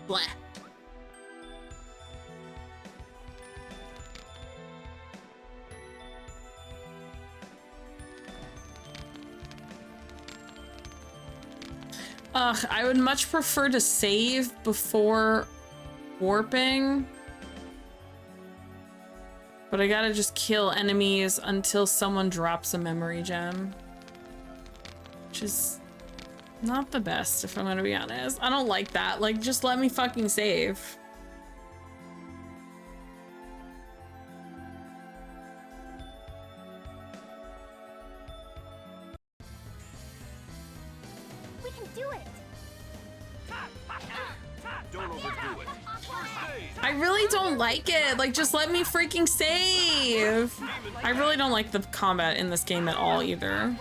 Blah. Ugh, I would much prefer to save before warping. But I gotta just kill enemies until someone drops a memory gem. Which is not the best, if I'm gonna be honest. I don't like that. Like, just let me fucking save. We can do it. Don't overdo it. I really don't like it. Like, just let me freaking save. I really don't like the combat in this game at all either.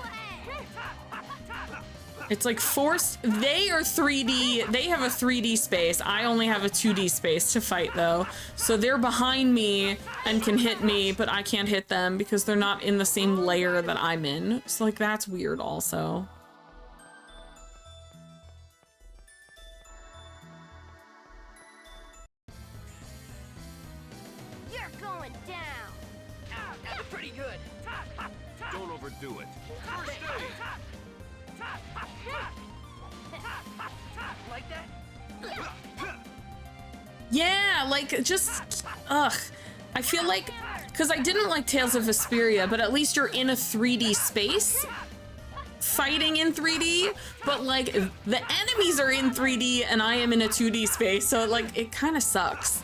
It's like forced. They are 3D. They have a 3D space. I only have a 2D space to fight though. So they're behind me and can hit me, but I can't hit them because they're not in the same layer that I'm in. So like, that's weird also. You're going down. That's pretty good. Don't overdo it. Like that? Yeah, like just, ugh. I feel like, because I didn't like Tales of Vesperia, but at least you're in a 3D space fighting in 3D, but like the enemies are in 3D and I am in a 2D space, so like it kind of sucks.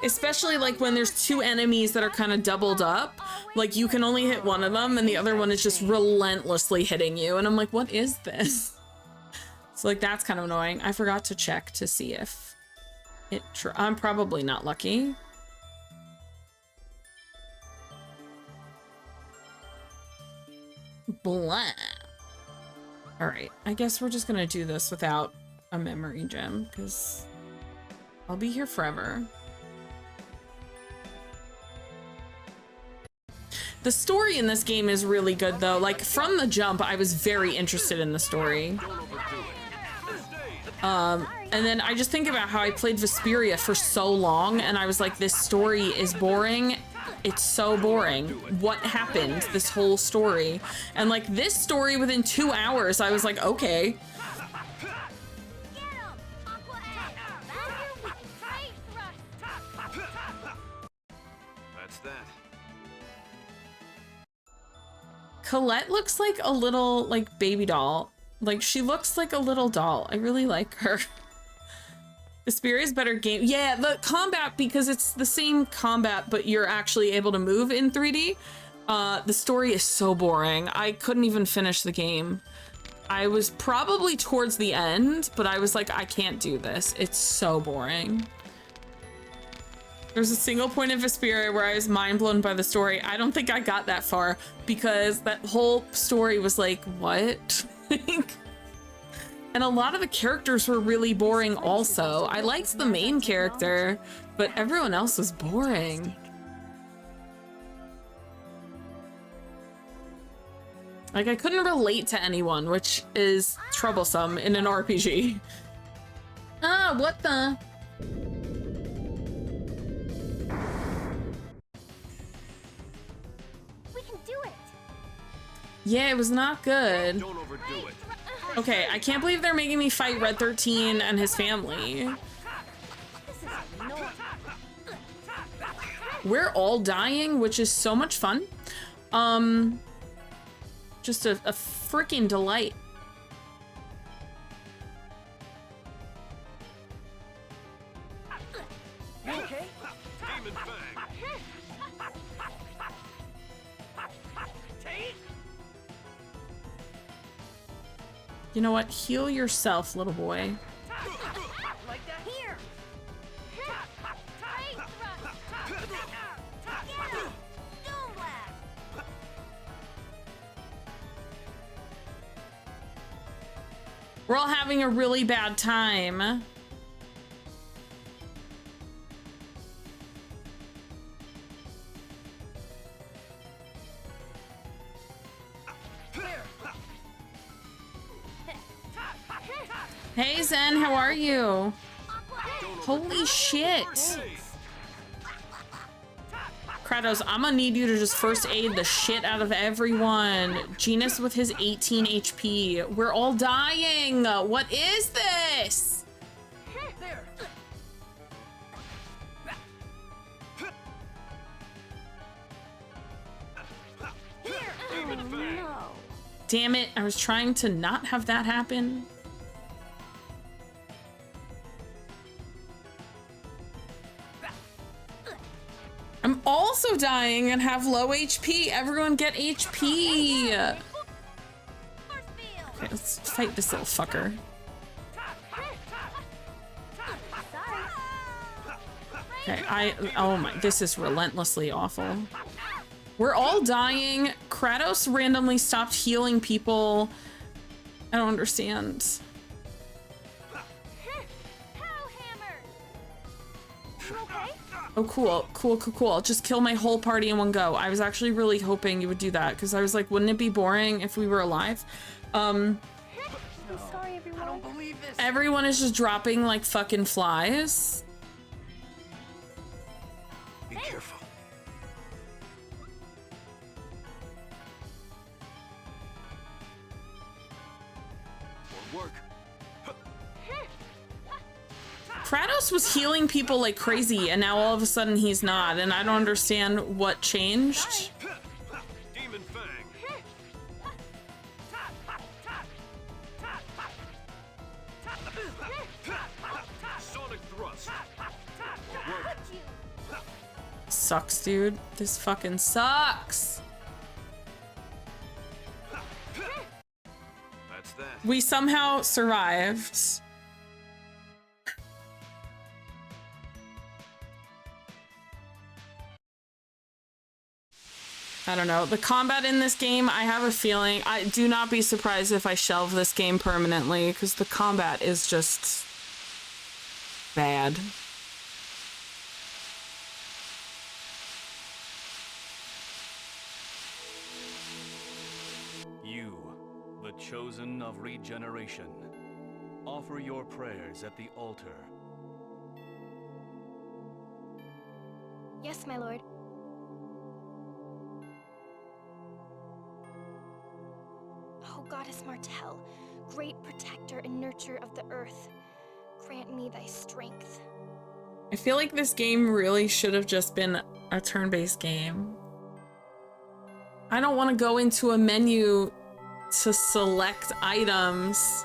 Especially like when there's two enemies that are kind of doubled up, like you can only hit one of them and the other one is just relentlessly hitting you, and I'm like, what is this? So like that's kind of annoying. I forgot to check to see if it I'm probably not lucky. Blah. All right, I guess we're just gonna do this without a memory gem because I'll be here forever. The story in this game is really good though. Like from the jump, I was very interested in the story. And then I just think about how I played Vesperia for so long and I was like, this story is boring. It's so boring. What happened? This whole story. And like this story within 2 hours, I was like, okay. That's that. Colette looks like a little like baby doll. Like she looks like a little doll. I really like her. Vesperia's better game. Yeah, the combat, because it's the same combat, but you're actually able to move in 3D. The story is so boring. I couldn't even finish the game. I was probably towards the end, but I was like, I can't do this. It's so boring. There's a single point in Vesperia where I was mind blown by the story. I don't think I got that far because that whole story was like, what? And a lot of the characters were really boring also. I liked the main character, but everyone else was boring. Like I couldn't relate to anyone, which is troublesome in an RPG. Ah, what the? We can do it. Yeah, it was not good. Don't overdo it. Okay, I can't believe they're making me fight Red 13 and his family. This is annoying. We're all dying, which is so much fun. Just a freaking delight. You okay? Demon Fang. Tate? You know what? Heal yourself, little boy. Like that? Here. We're all having a really bad time. Hey Zen, how are you? Holy shit. Kratos, I'm gonna need you to just first aid the shit out of everyone. Genus with his 18 HP. We're all dying. What is this? There. Oh, no. Damn it, I was trying to not have that happen. I'm also dying and have low HP. Everyone get HP. Okay, let's fight this little fucker. Okay, oh my, this is relentlessly awful. We're all dying. Kratos randomly stopped healing people. I don't understand. Oh, cool. Just kill my whole party in one go. I was actually really hoping you would do that because I was like, wouldn't it be boring if we were alive? I'm sorry, everyone. I don't believe this. Everyone is just dropping like fucking flies. Be careful. Won't work. Kratos was healing people like crazy and now all of a sudden he's not, and I don't understand what changed. Demon Fang. Sonic Thrust. Won't work. Sucks, dude. This fucking sucks. That's that. We somehow survived. I don't know. The combat in this game, I have a feeling, do not be surprised if I shelve this game permanently because the combat is just bad. You, the chosen of regeneration, offer your prayers at the altar. Yes, my lord. Oh, Goddess Martel, great protector and nurturer of the earth, grant me thy strength. I feel like this game really should have just been a turn-based game. I don't want to go into a menu to select items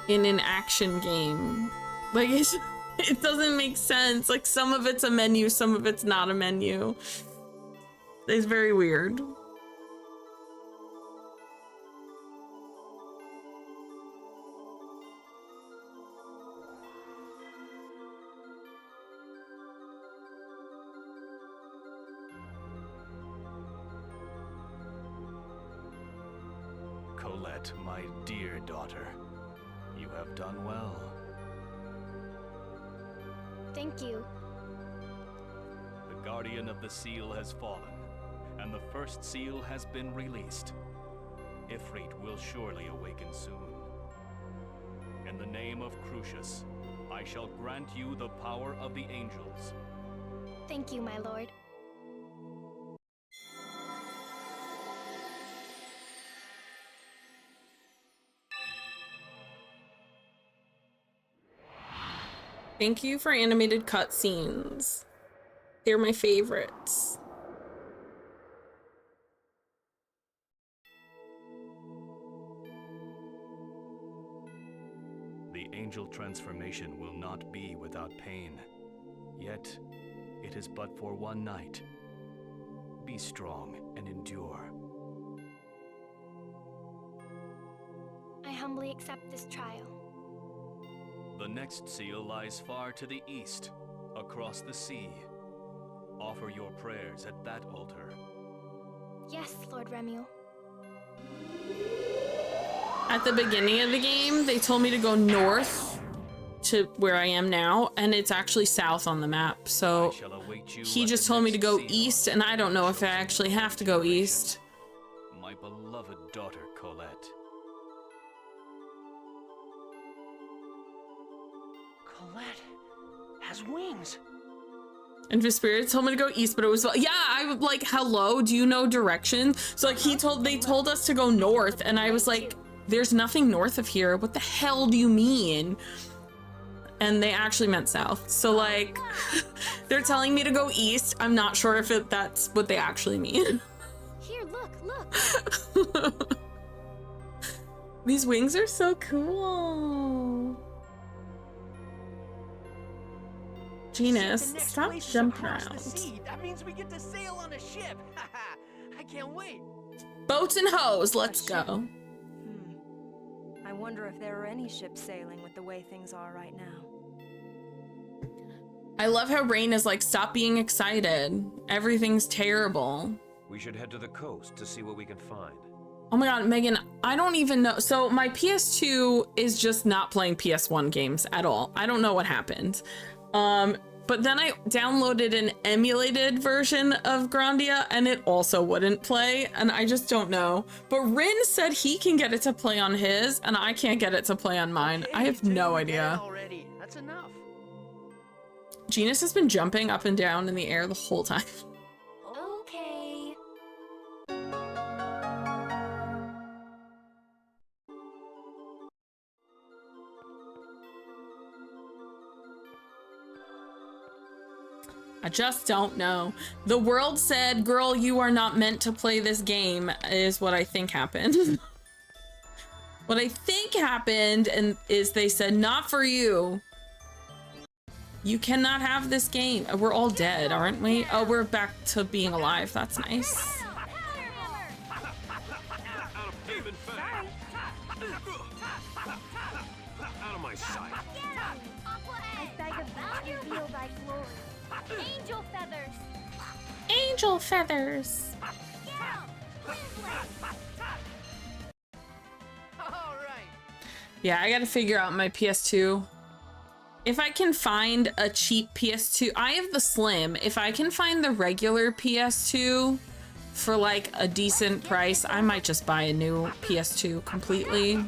in an action game. Like, it doesn't make sense. Like, some of it's a menu, some of it's not a menu. It's very weird. Colette, my dear daughter, you have done well. Thank you. The Guardian of the Seal has fallen, and the first seal has been released. Ifrit will surely awaken soon. In the name of Crucius, I shall grant you the power of the angels. Thank you, my lord. Thank you for animated cutscenes. They're my favorites. The angel transformation will not be without pain. Yet, it is but for one night. Be strong and endure. I humbly accept this trial. The next seal lies far to the east, across the sea. Offer your prayers at that altar. Yes, Lord Remuel. At the beginning of the game, they told me to go north to where I am now, and it's actually south on the map. So he just told me to go east, and I don't know if I actually have to go east. My beloved daughter, Colette. Colette has wings. And Vesperia told me to go east, but it was, yeah, I was like, hello, do you know directions? So like they told us to go north, and I was like, there's nothing north of here. What the hell do you mean? And they actually meant south. So like, they're telling me to go east. I'm not sure if that's what they actually mean. Here, look. These wings are so cool. Genus, stop jumping around. That means we get to sail on a ship. I can't wait. Boats and hoes, let's go. I wonder if there are any ships sailing with the way things are right now. I love how Rain is like, stop being excited. Everything's terrible. We should head to the coast to see what we can find. Oh my god, Megan, I don't even know. So my PS2 is just not playing PS1 games at all. I don't know what happened. But then I downloaded an emulated version of Grandia and it also wouldn't play, and I just don't know. But Rin said he can get it to play on his, and I can't get it to play on mine. Okay, I have no idea. already. That's enough. Genus has been jumping up and down in the air the whole time. Okay. I just don't know. The world said, girl, you are not meant to play this game, is what I think happened. What I think happened is they said, not for you. You cannot have this game. We're all dead, aren't we? Oh, we're back to being alive. That's nice. Out of my sight. I beg of you, reveal thy glory. Angel feathers. Angel feathers. All right. Yeah, I gotta figure out my PS2. If I can find a cheap PS2, I have the Slim. If I can find the regular PS2 for like a decent price, I might just buy a new PS2 completely.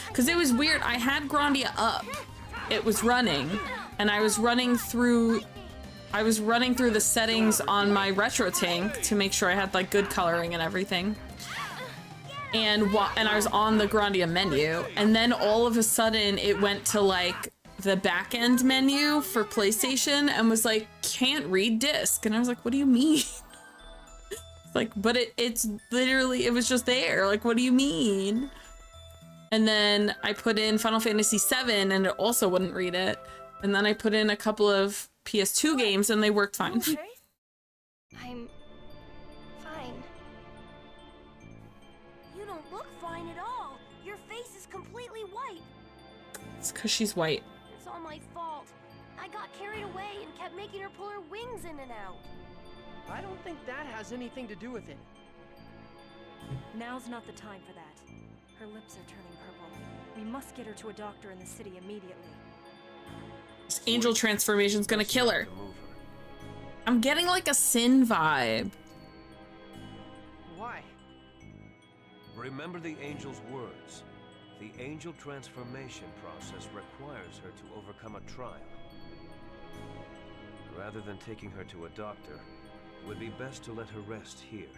Because it was weird, I had Grandia up. It was running, and I was running through the settings on my retro tank to make sure I had like good coloring and everything. And I was on the Grandia menu, and then all of a sudden it went to like the back end menu for PlayStation and was like, can't read disc. And I was like, what do you mean? Like, but it's literally, it was just there. Like, what do you mean? And then I put in Final Fantasy VII and it also wouldn't read it. And then I put in a couple of PS2 games and they worked fine. Okay. I'm fine. You don't look fine at all. Your face is completely white. It's because she's white. It's all my fault. I got carried away and kept making her pull her wings in and out. I don't think that has anything to do with it. Now's not the time for that. Her lips are turning purple. We must get her to a doctor in the city immediately. This angel transformation's gonna kill her. I'm getting like a Sin vibe. Why? Remember the angel's words. The angel transformation process requires her to overcome a trial. Rather than taking her to a doctor, it would be best to let her rest here.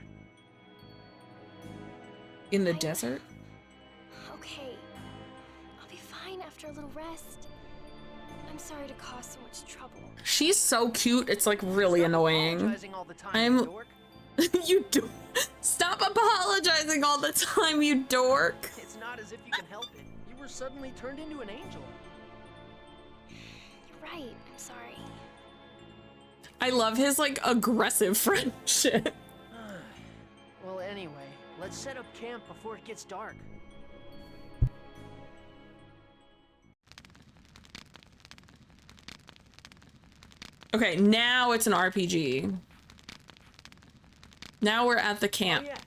In the desert? Okay. I'll be fine after a little rest. I'm sorry to cause so much trouble. She's so cute, it's like really annoying. Apologizing all the time, I'm- you dork. You do. Stop apologizing all the time, you dork. It's not as if you can help it. You were suddenly turned into an angel. You're right. I'm sorry. I love his like aggressive friendship. Well, anyway, let's set up camp before it gets dark. Okay, now it's an RPG. Now we're at the camp. Oh, yeah.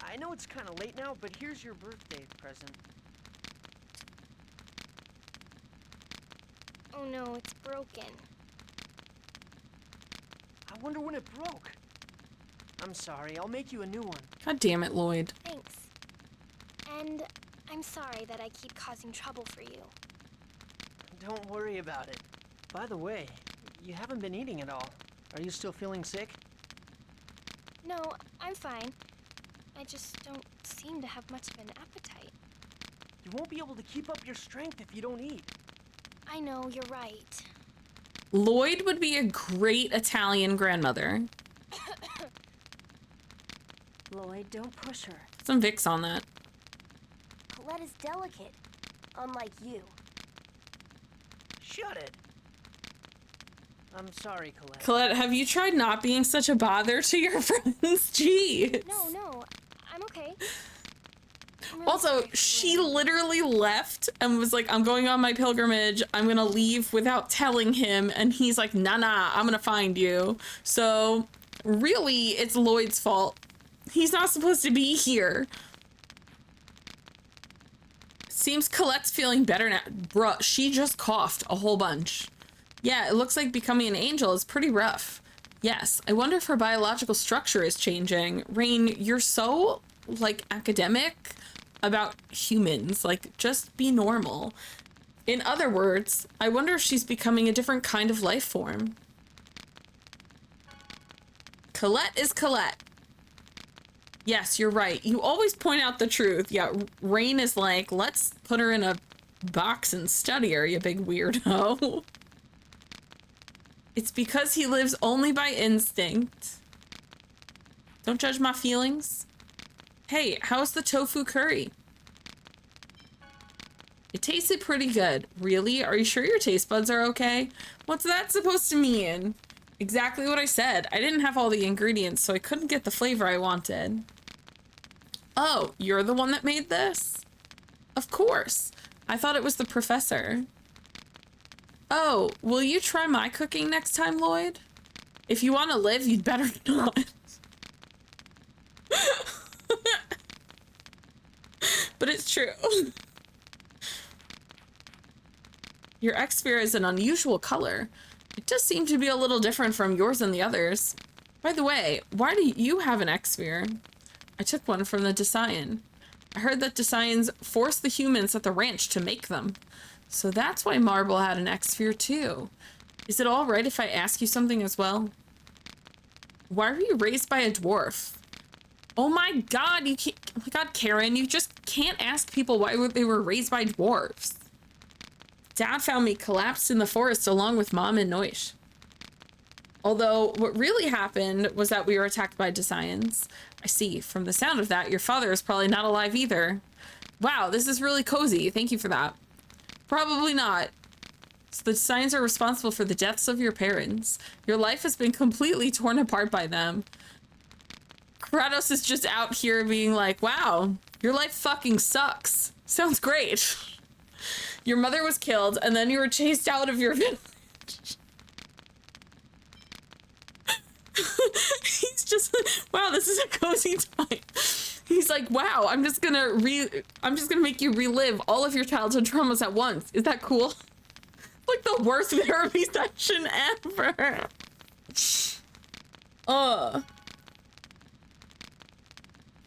I know it's kind of late now, but here's your birthday present. Oh no, it's broken. I wonder when it broke. I'm sorry, I'll make you a new one. God damn it, Lloyd. Thanks. And I'm sorry that I keep causing trouble for you. Don't worry about it. By the way, you haven't been eating at all. Are you still feeling sick? No, I'm fine. I just don't seem to have much of an appetite. You won't be able to keep up your strength if you don't eat. I know, you're right. Lloyd would be a great Italian grandmother. Lloyd, don't push her. Some Vicks on that. Colette is delicate, unlike you. Shut it. I'm sorry, Colette. Colette, have you tried not being such a bother to your friends? Jeez. No, I'm okay. I'm really Also, sorry for she ruining- literally left and was like, I'm going on my pilgrimage. I'm going to leave without telling him. And he's like, nah, I'm going to find you. So really, it's Lloyd's fault. He's not supposed to be here. Seems Colette's feeling better now. Bruh, she just coughed a whole bunch. Yeah, it looks like becoming an angel is pretty rough. Yes, I wonder if her biological structure is changing. Rain, you're so, like, academic about humans. Like, just be normal. In other words, I wonder if she's becoming a different kind of life form. Colette is Colette. Yes, you're right. You always point out the truth. Yeah, Rain is like, let's put her in a box and study her, you big weirdo. It's because he lives only by instinct. Don't judge my feelings. Hey, how's the tofu curry? It tasted pretty good. Really? Are you sure your taste buds are okay? What's that supposed to mean? Exactly what I said. I didn't have all the ingredients, so I couldn't get the flavor I wanted. Oh, you're the one that made this? Of course. I thought it was the professor. Oh, will you try my cooking next time, Lloyd? If you want to live, you'd better not. But it's true. Your X-Sphere is an unusual color. It does seem to be a little different from yours and the others. By the way, why do you have an X-Sphere? I took one from the Desian. I heard that Desians forced the humans at the ranch to make them. So that's why Marble had an X-Sphere too. Is it all right if I ask you something as well? Why were you raised by a dwarf? Oh my god, you can't, oh my god, Karen, you just can't ask people why they were raised by dwarves. Dad found me collapsed in the forest along with Mom and Noish. Although what really happened was that we were attacked by Desians. I see, from the sound of that, your father is probably not alive either. Wow, this is really cozy. Thank you for that. Probably not. So the Desians are responsible for the deaths of your parents. Your life has been completely torn apart by them. Kratos is just out here being like, wow, your life fucking sucks. Sounds great. Your mother was killed, and then you were chased out of your village. He's just, wow, this is a cozy time. He's like, wow, I'm just gonna make you relive all of your childhood traumas at once. Is that cool? Like the worst therapy session ever.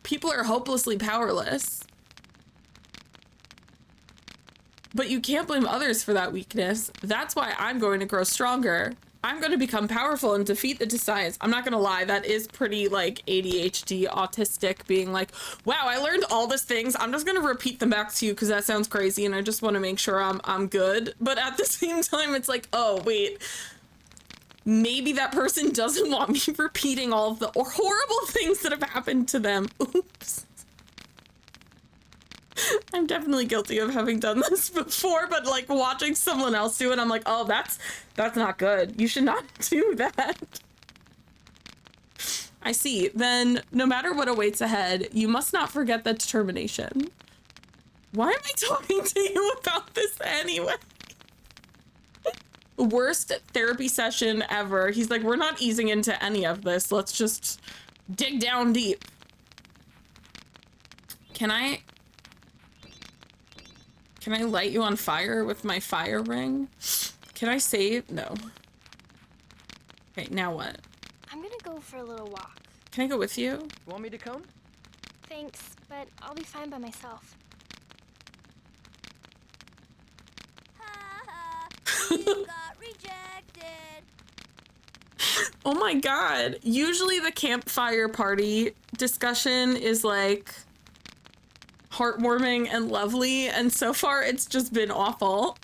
People are hopelessly powerless. But you can't blame others for that weakness. That's why I'm going to grow stronger. I'm going to become powerful and defeat the Desians. I'm not going to lie, that is pretty like ADHD, autistic, being like, wow, I learned all these things. I'm just going to repeat them back to you because that sounds crazy and I just want to make sure I'm good. But at the same time, it's like, oh, wait. Maybe that person doesn't want me repeating all of the horrible things that have happened to them. Oops. I'm definitely guilty of having done this before, but like watching someone else do it, I'm like, oh, that's not good. You should not do that. I see. Then, no matter what awaits ahead, you must not forget that determination. Why am I talking to you about this anyway? Worst therapy session ever. He's like, we're not easing into any of this. Let's just dig down deep. Can I light you on fire with my fire ring? Can I save? No. Okay, now what? I'm gonna go for a little walk. Can I go with you? Want me to come? Thanks, but I'll be fine by myself. Ha ha! You got rejected. Oh my god. Usually the campfire party discussion is like heartwarming and lovely, and so far it's just been awful.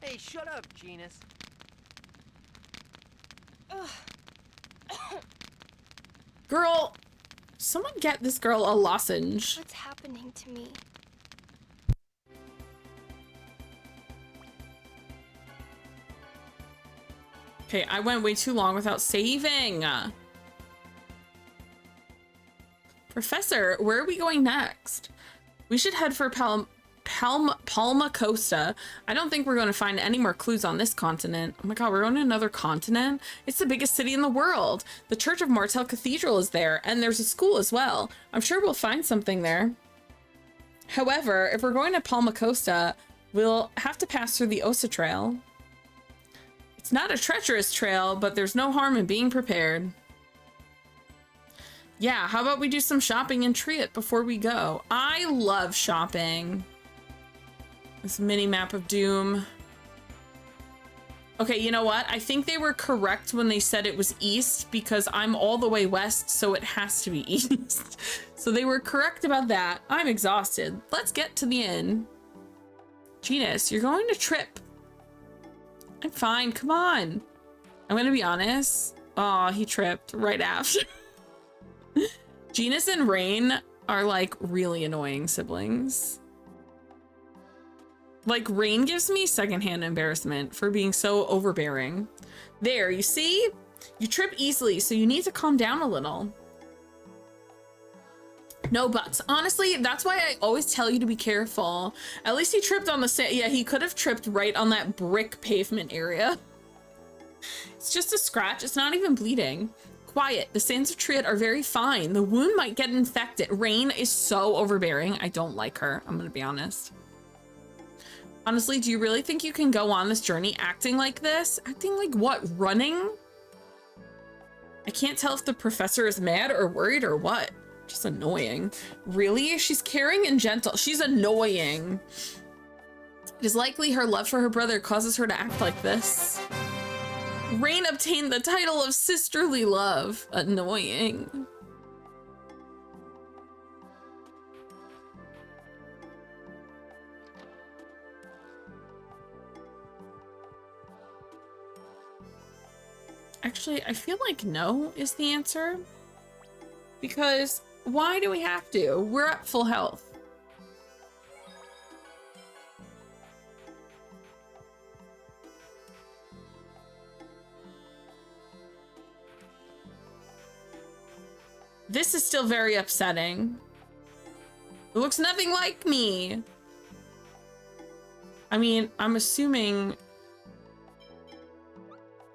Hey, shut up, Genus. Girl, someone get this girl a lozenge. What's happening to me? Okay, I went way too long without saving. Professor, where are we going next? We should head for Palmacosta. I don't think we're going to find any more clues on this continent. Oh my god, we're going to another continent? It's the biggest city in the world. The Church of Martel Cathedral is there, and there's a school as well. I'm sure we'll find something there. However, if we're going to Palmacosta, we'll have to pass through the Ossa Trail. It's not a treacherous trail, but there's no harm in being prepared. Yeah, how about we do some shopping in Triet before we go? I love shopping. This mini map of doom. Okay, you know what? I think they were correct when they said it was east because I'm all the way west, so it has to be east. So they were correct about that. I'm exhausted. Let's get to the inn. Genus, you're going to trip. I'm fine, come on. I'm gonna be honest. Oh, he tripped right after. Genus and Rain are like really annoying siblings. Like Rain gives me secondhand embarrassment for being so overbearing. There, you see? You trip easily, so you need to calm down a little. No buts. Honestly, that's why I always tell you to be careful. At least he tripped on the sand. Yeah, he could have tripped right on that brick pavement area. It's just a scratch. It's not even bleeding. Quiet. The sands of Triet are very fine. The wound might get infected. Rain is so overbearing. I don't like her. I'm gonna be honest. Honestly, do you really think you can go on this journey acting like this? Acting like what? Running? I can't tell if the professor is mad or worried or what. Just annoying. Really? She's caring and gentle. She's annoying. It is likely her love for her brother causes her to act like this. Rain obtained the title of sisterly love. Annoying. Actually, I feel like no is the answer. Because why do we have to? We're at full health. This is still very upsetting. It looks nothing like me. I mean, I'm assuming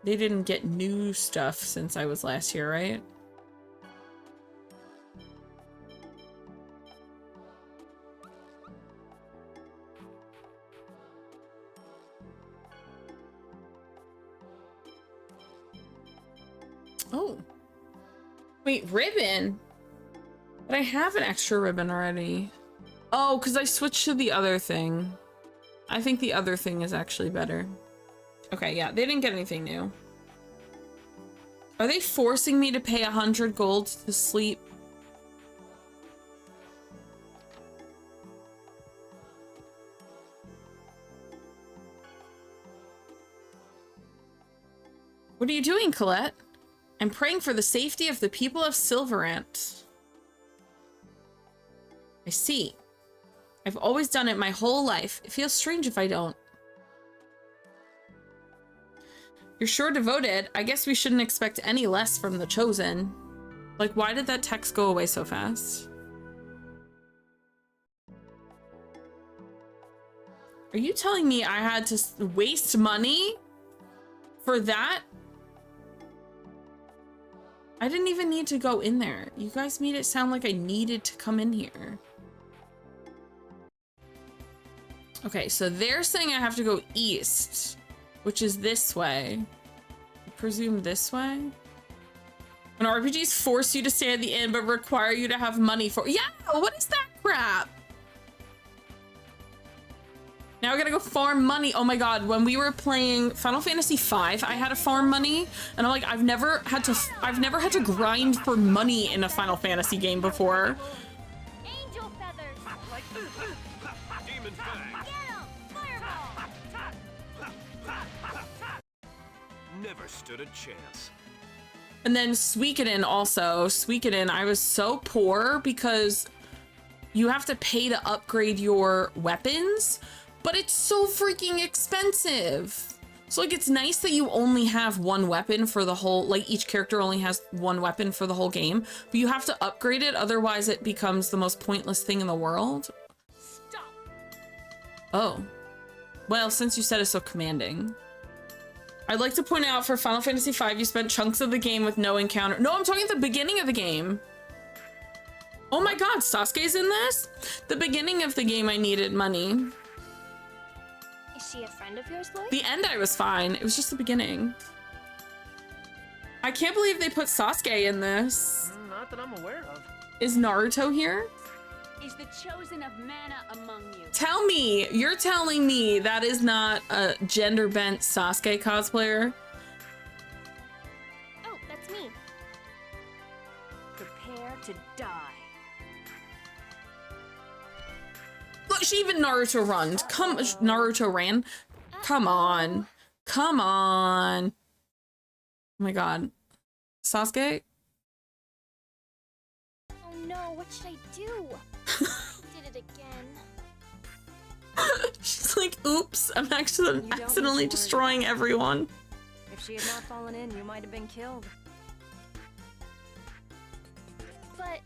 they didn't get new stuff since I was last here, right? Oh. Wait, ribbon? But I have an extra ribbon already. Oh, because I switched to the other thing. I think the other thing is actually better. Okay, yeah, they didn't get anything new. Are they forcing me to pay 100 gold to sleep? What are you doing, Colette? I'm praying for the safety of the people of Silverant. I see. I've always done it my whole life. It feels strange if I don't. You're sure devoted. I guess we shouldn't expect any less from the Chosen. Like, why did that text go away so fast? Are you telling me I had to waste money for that? I didn't even need to go in there. You guys made it sound like I needed to come in here. Okay, so they're saying I have to go east, which is this way. I presume this way? When RPGs force you to stay at the inn but require you to have money for— yeah, what is that crap? Now I gotta go farm money. Oh my god, when we were playing Final Fantasy V, I had to farm money, and I'm like, I've never had to grind for money in a Final Fantasy game before. Angel feathers. Demon Fang! Get 'em! Fireball. Never stood a chance. And then Suikoden also. Suikoden, I was so poor because you have to pay to upgrade your weapons, but it's so freaking expensive. So like, it's nice that you only have one weapon for the whole, like each character only has one weapon for the whole game, but you have to upgrade it, otherwise it becomes the most pointless thing in the world. Stop. Oh. Well, since you said it's so commanding. I'd like to point out for Final Fantasy V, you spent chunks of the game with no encounter. No, I'm talking at the beginning of the game. Oh my god, Sasuke's in this? The beginning of the game, I needed money. Is she a friend of yours, Lloyd? The end, I was fine. It was just the beginning. I can't believe they put Sasuke in this. Not that I'm aware of. Is Naruto here? Is the chosen of mana among you? Tell me, you're telling me that is not a gender-bent Sasuke cosplayer? Oh, that's me. Prepare to die. Look, she even Naruto runs. Naruto ran. Come on. Come on. Oh my god. Sasuke? Oh no, what should I do? I did it again. She's like, oops, I'm actually accidentally destroying everyone. If she had not fallen in, you might have been killed. But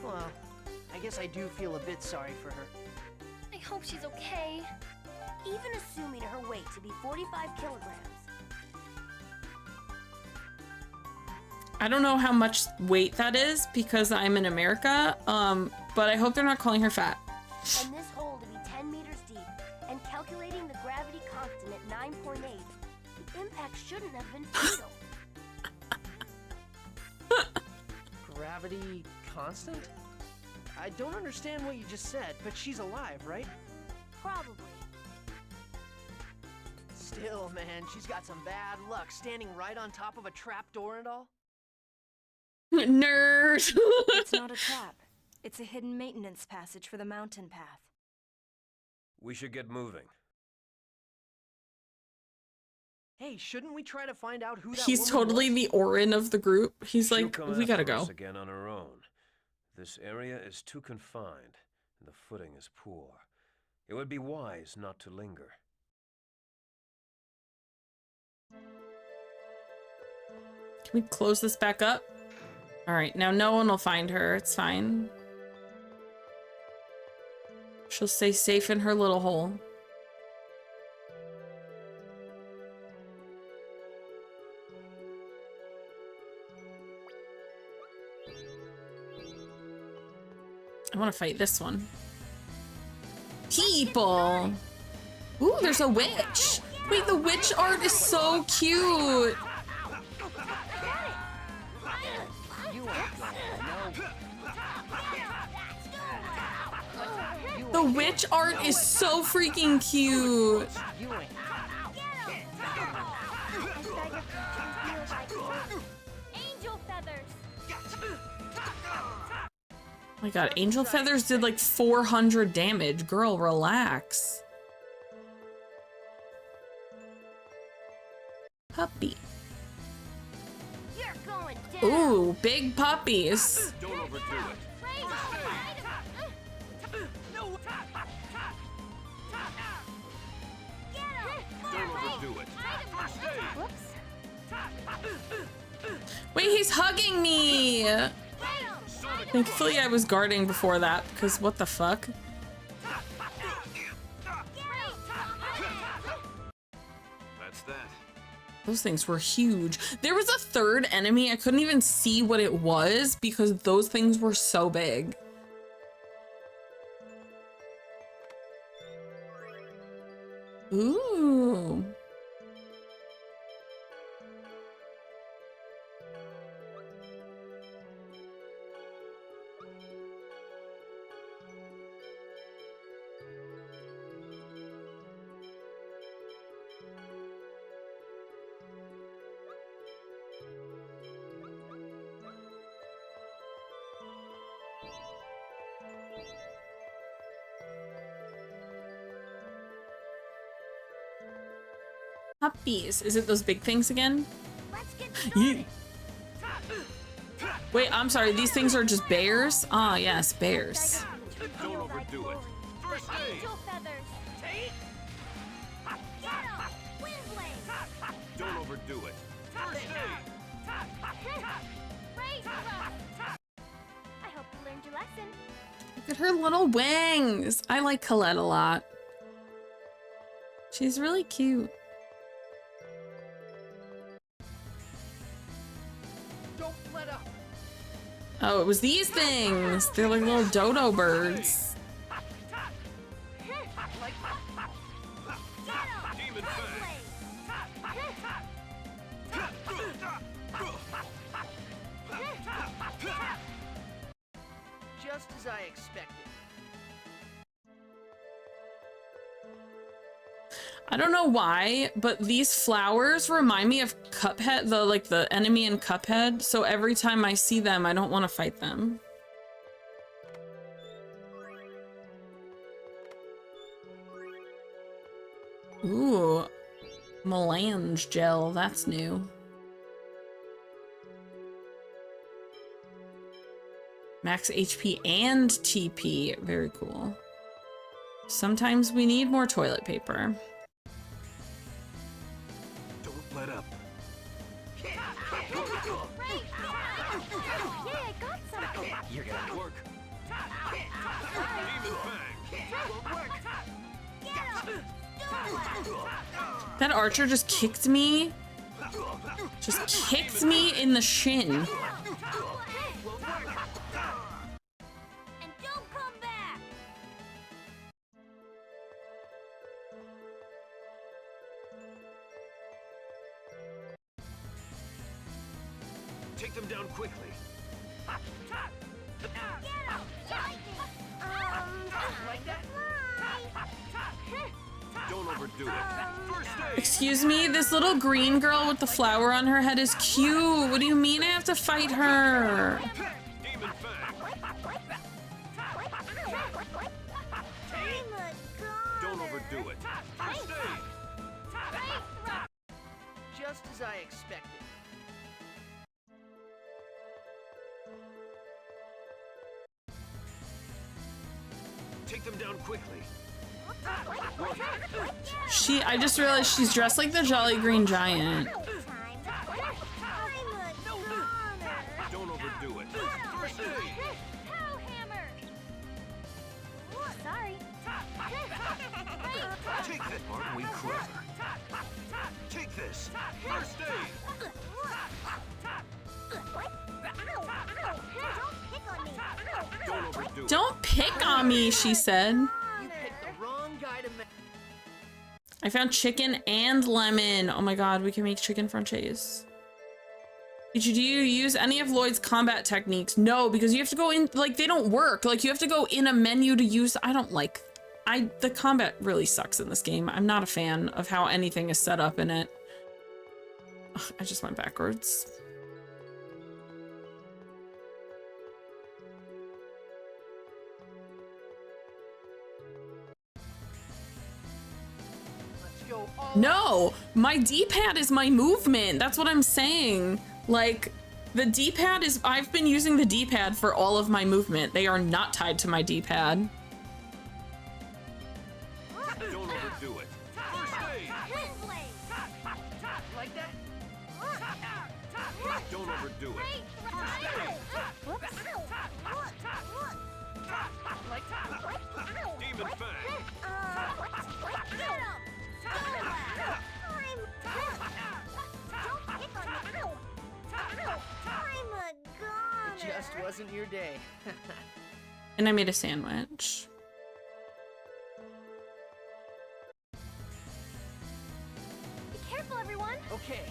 Well, I guess I do feel a bit sorry for her. I hope she's okay. Even assuming her weight to be 45 kilograms. I don't know how much weight that is because I'm in America, but I hope they're not calling her fat. And this hole to be 10 meters deep, and calculating the gravity constant at 9.8, the impact shouldn't have been fatal. Gravity constant? I don't understand what you just said, but she's alive, right? Probably. Still, man, she's got some bad luck standing right on top of a trapdoor and all. Nerd! It's not a trap. It's a hidden maintenance passage for the mountain path. We should get moving. Hey, shouldn't we try to find out who that He's woman totally was? the Orin of the group. He's She'll like, come we gotta after go. us again on her own. This area is too confined, and the footing is poor. It would be wise not to linger. Can we close this back up? All right, now no one will find her. It's fine. She'll stay safe in her little hole. I want to fight this one. People! Ooh, there's a witch! Wait, the witch art is so cute! The witch art is so freaking cute! You ain't. Angel feathers. Oh my god, Angel Feathers did like 400 damage. Girl, relax. Puppy. You're going down. Ooh, big puppies. Don't overdo it. Don't overdo it. Whoops. Wait, he's hugging me. Thankfully, I was guarding before that, because what the fuck? That's that. Those things were huge. There was a third enemy. I couldn't even see what it was because those things were so big. Ooh. Puppies. Is it those big things again? Let's get started. Wait, I'm sorry. These things are just bears? Ah, yes, bears. Don't overdo it. First aid. Angel feathers. Get 'em. Wind blade. Don't overdo it. First aid. Raise them. I hope you learned your lesson. Look at her little wings. I like Colette a lot. She's really cute. Don't let up. Oh, it was these things. They're like little dodo birds. Demon Fang. Just as I expected. I don't know why, but these flowers remind me of Cuphead, the enemy in Cuphead. So every time I see them, I don't want to fight them. Ooh, melange gel, that's new. Max HP and TP, very cool. Sometimes we need more toilet paper. Don't let up. Yeah, I got something. You're gonna work. Demon Fang. That archer just kicked me. Just kicked me in the shin. And don't come back. Take them down quickly. Get 'em. Like that? Don't overdo it. First aid. Excuse me, this little green girl with the flower on her head is cute. What do you mean I have to fight her? Demon Fang. Don't overdo it. First aid. Just as I expected. Take them down quickly. I just realized she's dressed like the Jolly Green Giant. Don't overdo it. First aid. Sorry. Take that. Aren't we clever? Take this. First aid. Don't overdo it. Don't pick on me, she said. You picked the wrong guy to make. I found chicken and lemon. Oh my god, we can make chicken franchise. Do you use any of Lloyd's combat techniques? No, because you have to go in, like, they don't work. Like, you have to go in a menu to use. The combat really sucks in this game. I'm not a fan of how anything is set up in it. Ugh, I just went backwards. Let's go all No, my D-pad is my movement. That's what I'm saying. Like, the D-pad is, I've been using the D-pad for all of my movement. They are not tied to my D-pad. Don't overdo it. First aid. like that? Don't overdo it. Like that? Demon Fang. It just wasn't your day. And I made a sandwich. Be careful, everyone. Okay.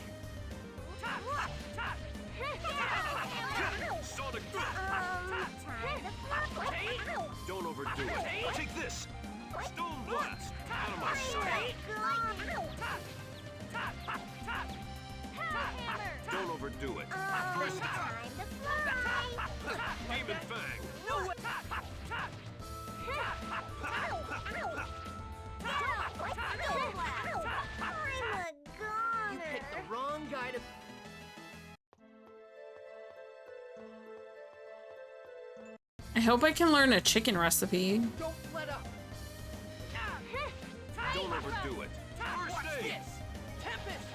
Sonic. Time to fly. Don't overdo it. Take this. Stone Blast. Out of my sight. Don't overdo it. First Time to fly. Demon Fang. No way. I'm a I hope I can learn a chicken recipe. Don't let up. Don't overdo it. First aid. Tempest.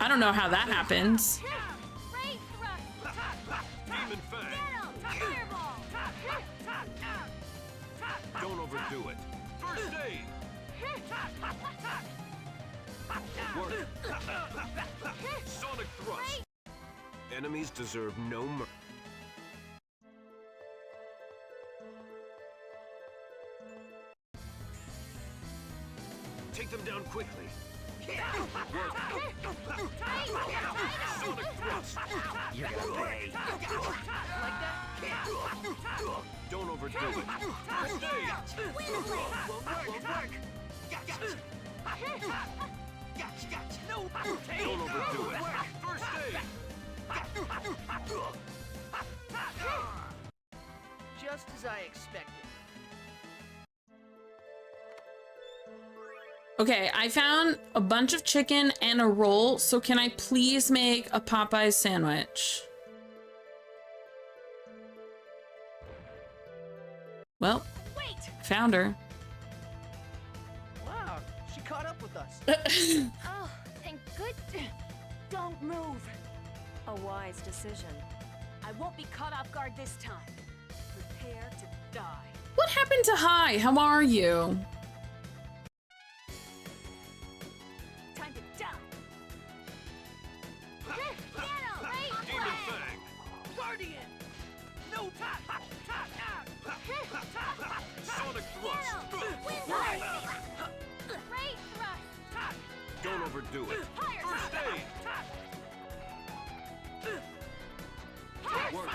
I don't know how that happens. Ray thrust. Demon Fang. Fireball. Don't overdo it. First aid. Work. Sonic thrust. Enemies deserve no mercy. Take them down quickly. Work. Sonic thrust. You're gonna pay. Like that? Don't overdo it. First aid. Won't work. No. Don't overdo it. First aid. Just as I expected. Okay, I found a bunch of chicken and a roll, so can I please make a Popeyes sandwich? Well, Wait! found her. Wow, she caught up with us. Oh, thank goodness. Don't move. A wise decision. I won't be caught off guard this time. Prepare to die. What happened to Hi? How are you? Time to die. Demon Fang. Guardian. No time. Sonic thrust. Ray thrust. Don't overdo it. First aid. Work.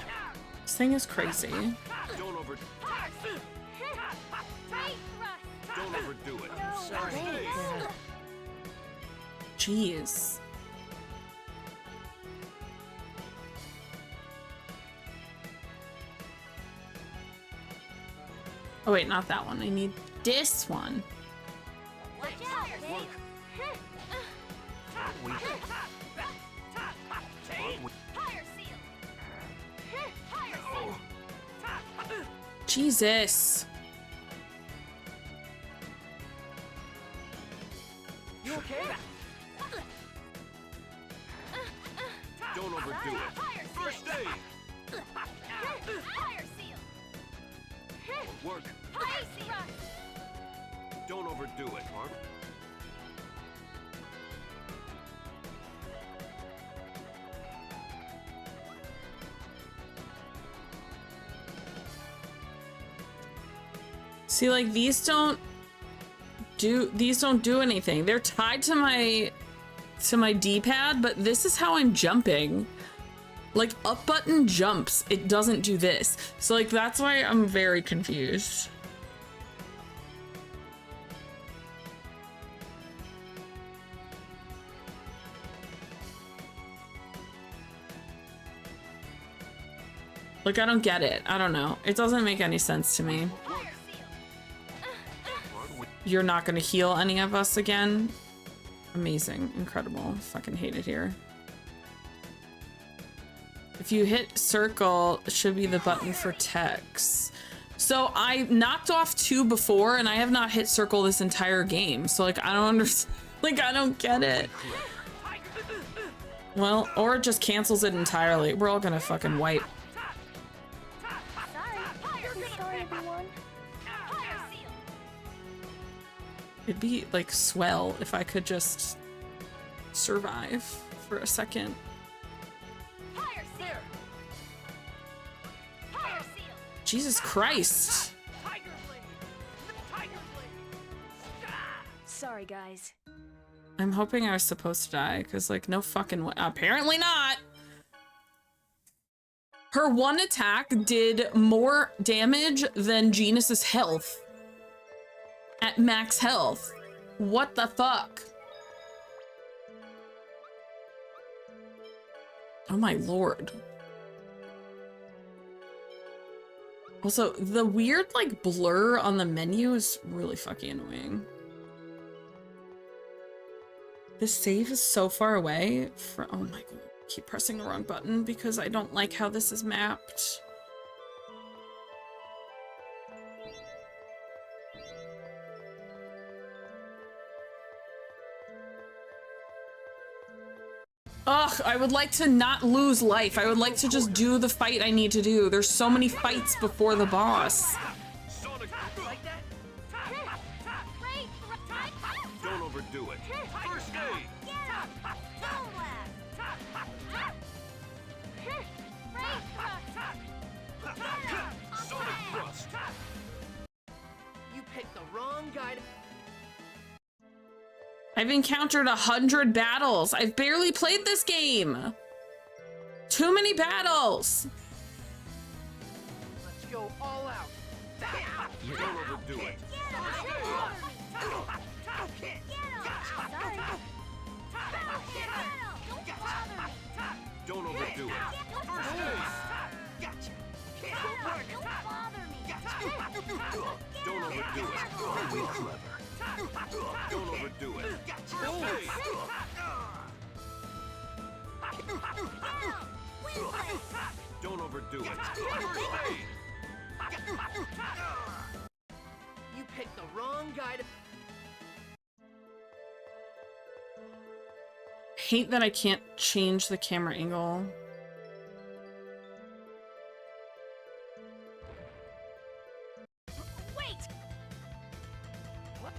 This thing is crazy. Don't over. Ray thrust. Don't overdo it. Sorry. First aid. Jeez. Oh wait, not that one. I need this one. Watch out, Work. Aren't we? Aren't we? Fire seal. Fire seal. Jesus. You okay? Don't overdo it. Fire seal. First aid. Fire seal. Work. Fire seal. Don't overdo it, Mark. See, like these don't do anything. They're tied to my D-pad, but this is how I'm jumping. Like up button jumps, it doesn't do this. So like that's why I'm very confused. Like I don't get it. I don't know. It doesn't make any sense to me. Fire seal. Aren't we? You're not gonna heal any of us again? Amazing. Incredible. Fucking hate it here. If you hit circle, it should be the button for text. So I knocked off 2 before and I have not hit circle this entire game. So like I don't understand. Like I don't get it. Well, or it just cancels it entirely. We're all gonna fucking wipe. Sorry, everyone. Fire seal. It'd be like swell if I could just survive for a second. Fire seal. Fire seal. Jesus Christ. Tiger blade. Tiger blade. Sorry, guys. I'm hoping I was supposed to die because like no fucking way. Apparently not. Her one attack did more damage than Genus's health at max health. What the fuck? Oh my lord. Also, the weird like blur on the menu is really fucking annoying. This save is so far away from, oh my god, I keep pressing the wrong button because I don't like how this is mapped. Ugh, I would like to not lose life. I would like to just do the fight I need to do. There's so many fights before the boss. Don't overdo it. First aid. Sonic thrust. You picked the wrong guy to... I've encountered 100 battles. I've barely played this game. Too many battles. Let's go all out. Don't overdo it. Don't overdo it. First aid. Don't overdo it. Be clever. Don't overdo it. First aid. Don't overdo it. First aid. You picked the wrong guy to... Hate that I can't change the camera angle. Wait! What?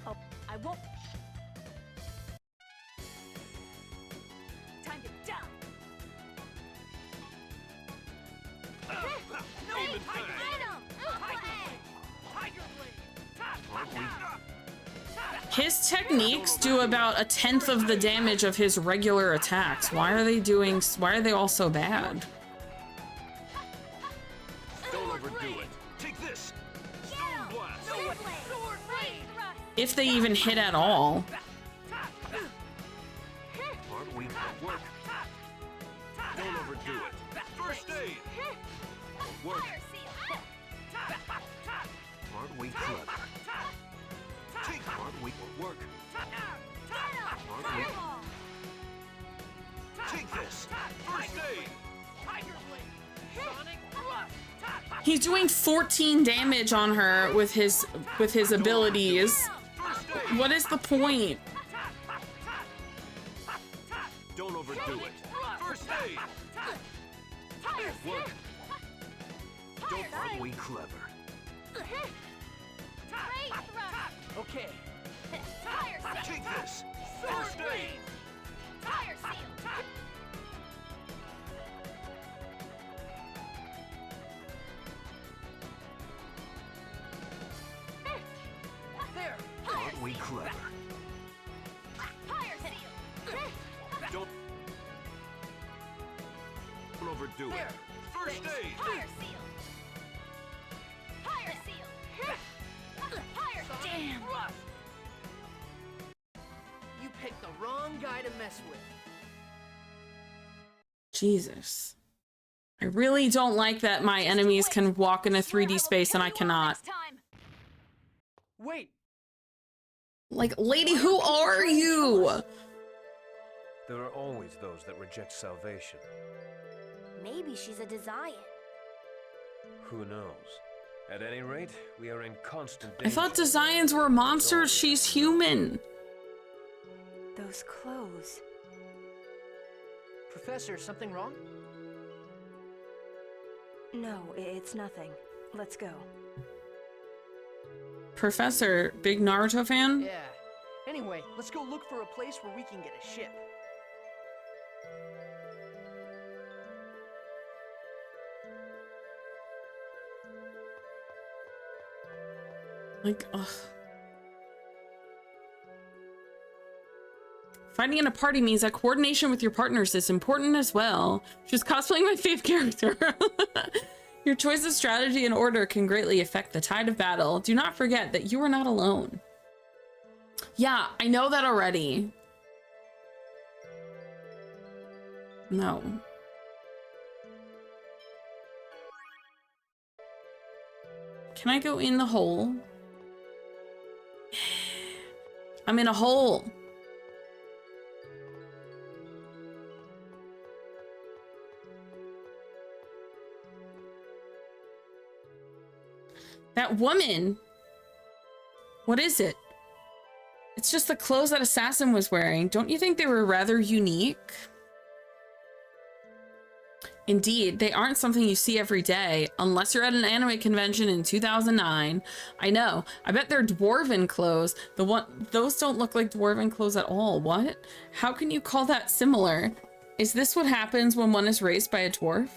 Oh, I won't. Time to die. His techniques do about 1/10 of the damage of his regular attacks. Why are they all so bad? Don't overdo it. Take this. Stone blast. If they even hit at all. Aren't we at work? Don't overdo it. First aid. Work. Aren't we clever? Aren't we work? Aren't we? Take this. First aid. He's doing 14 damage on her with his abilities. What is the point? Don't overdo it. First aid. Work. Aren't we clever? Okay. Take this. First aid. There. Aren't we clever? Don't overdo it. First aid. Damn. You picked the wrong guy to mess with. Jesus. I really don't like that my enemies can walk in a 3D space and I cannot. Wait. Like, lady, who are you? There are always those that reject salvation. Maybe she's a Design. Who knows? At any rate, we are in constant danger. I thought Designs were monsters. She's human. Those clothes. Professor, something wrong? No, it's nothing. Let's go. Professor, big Naruto fan? Yeah. Anyway, let's go look for a place where we can get a ship. Like, ugh. Fighting in a party means that coordination with your partners is important as well. She's cosplaying my fave character. Your choice of strategy and order can greatly affect the tide of battle. Do not forget that you are not alone. Yeah, I know that already. No. Can I go in the hole? I'm in a hole. That woman. What is it? It's just the clothes that Assassin was wearing. Don't you think they were rather unique? Indeed, they aren't something you see every day, unless you're at an anime convention in 2009. I know. I bet they're dwarven clothes. Those don't look like dwarven clothes at all. What? How can you call that similar? Is this what happens when one is raised by a dwarf?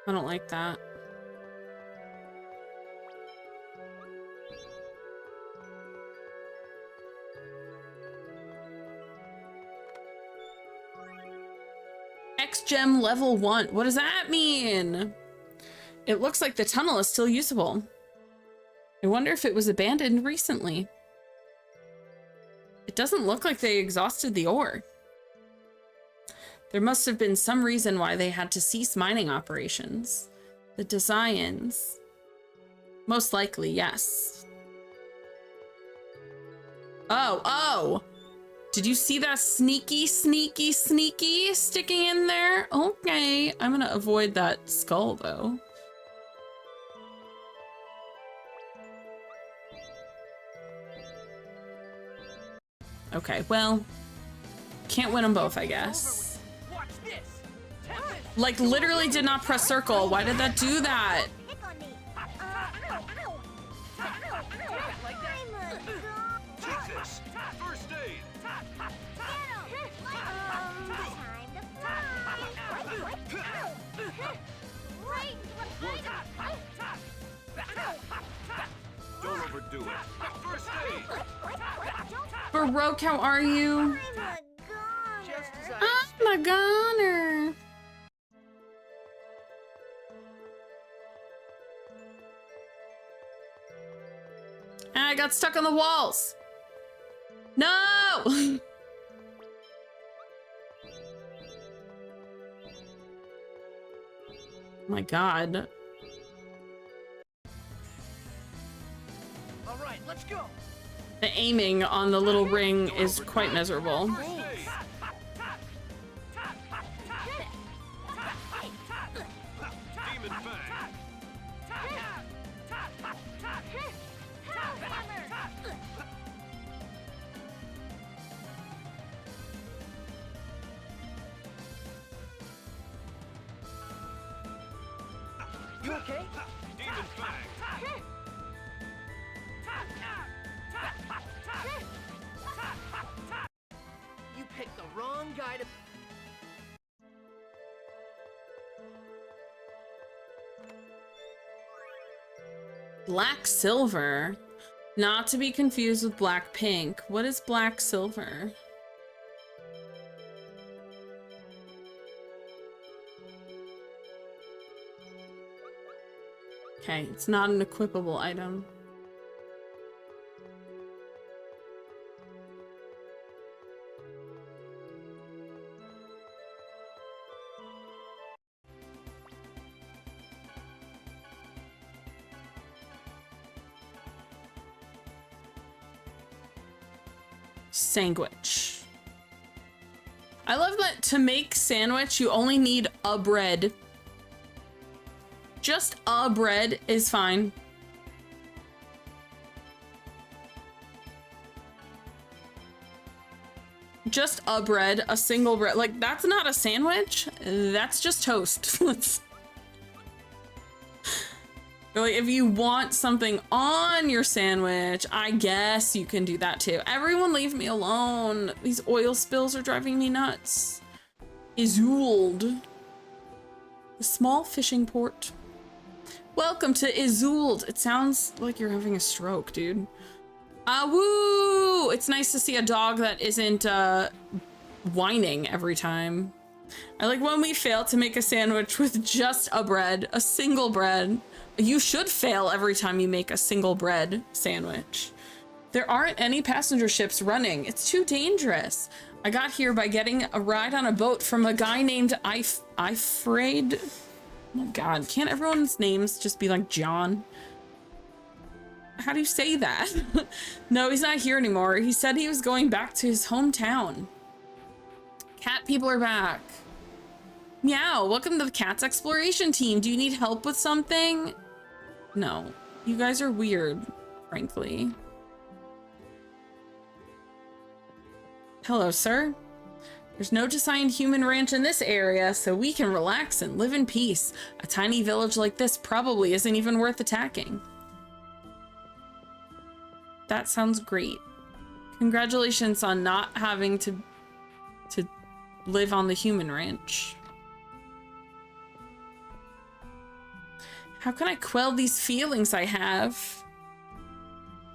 I don't like that. X-Gem level 1. What does that mean? It looks like the tunnel is still usable. I wonder if it was abandoned recently. It doesn't look like they exhausted the ore. There must have been some reason why they had to cease mining operations. The designs. Most likely, yes. Oh! Did you see that sneaky sticking in there? Okay, I'm gonna avoid that skull though. Okay, well, can't win them both, I guess. Like, literally did not press circle. Why did that do that? Take this. First aid. Don't overdo it. First aid. Baroque, how are you? I'm a goner. I got stuck on the walls. No! Oh my god. All right, let's go. The aiming on the little ring is quite miserable. You okay? Demon Fang. You picked the wrong guy to... Black silver. Not to be confused with black pink. What is black silver? Okay, it's not an equipable item. Sandwich. I love that to make sandwich, you only need a bread. Just a bread is fine. Just a bread, a single bread. Like, that's not a sandwich. That's just toast. Like, if you want something on your sandwich, I guess you can do that too. Everyone leave me alone. These oil spills are driving me nuts. Izoold. A small fishing port. Welcome to Izoold. It sounds like you're having a stroke, dude. Ah, woo! It's nice to see a dog that isn't whining every time. I like when we fail to make a sandwich with just a single bread. You should fail every time you make a single bread sandwich. There aren't any passenger ships running. It's too dangerous. I got here by getting a ride on a boat from a guy named Ifraid. Oh my God, can't everyone's names just be like John? How do you say that? No, he's not here anymore. He said he was going back to his hometown. Cat people are back. Meow, welcome to the Cat's exploration team. Do you need help with something? No, you guys are weird, frankly. Hello, sir. There's no designed human ranch in this area, so we can relax and live in peace. A tiny village like this probably isn't even worth attacking. That sounds great. Congratulations on not having to live on the human ranch. How can I quell these feelings I have?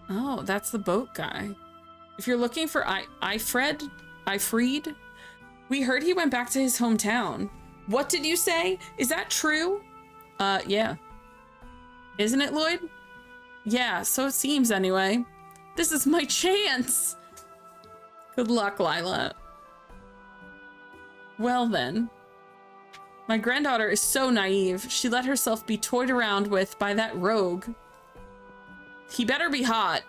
Oh, that's the boat guy. If you're looking for Ifraid, we heard he went back to his hometown. What did you say? Is that true? Yeah. Isn't it, Lloyd? Yeah, so it seems anyway. This is my chance. Good luck, Lila. Well then. My granddaughter is so naive. She let herself be toyed around with by that rogue. He better be hot.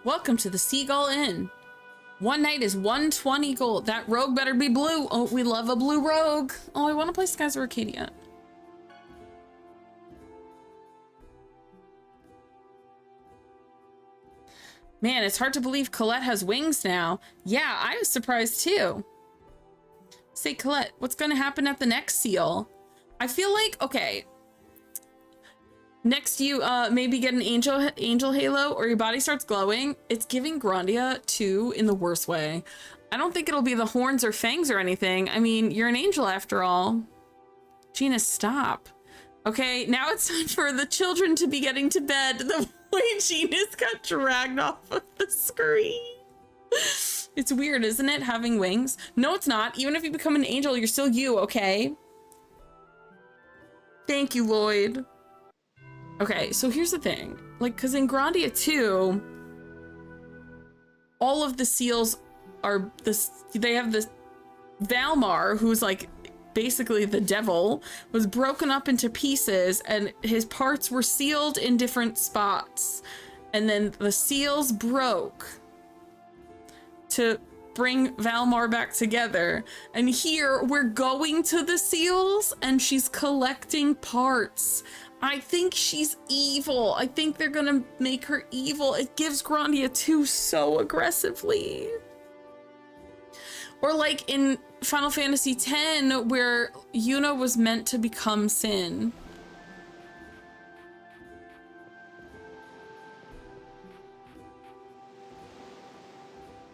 Welcome to the Seagull Inn. One night is 120 gold. That rogue better be blue. Oh, we love a blue rogue. Oh, I want to play Skies of Arcadia. Man, it's hard to believe Colette has wings now. Yeah, I was surprised too. Say, Colette, what's going to happen at the next seal? I feel like, okay. Next you maybe get an angel halo or your body starts glowing. It's giving Grandia 2 in the worst way. I don't think it'll be the horns or fangs or anything. I mean, you're an angel after all. Gina, stop. Okay, now it's time for the children to be getting to bed. The way Gina's got dragged off of the screen. It's weird, isn't it, having wings? No, it's not. Even if you become an angel, you're still you, okay? Thank you, Lloyd. Okay, so here's the thing. Like, because in Grandia 2, all of the seals are this. They have this Valmar, who's like basically the devil, was broken up into pieces, and his parts were sealed in different spots. And then the seals broke to bring Valmar back together. And here we're going to the seals, and she's collecting parts. I think she's evil. I think they're gonna make her evil. It gives Grandia 2 so aggressively. Or like in Final Fantasy X, where Yuna was meant to become Sin.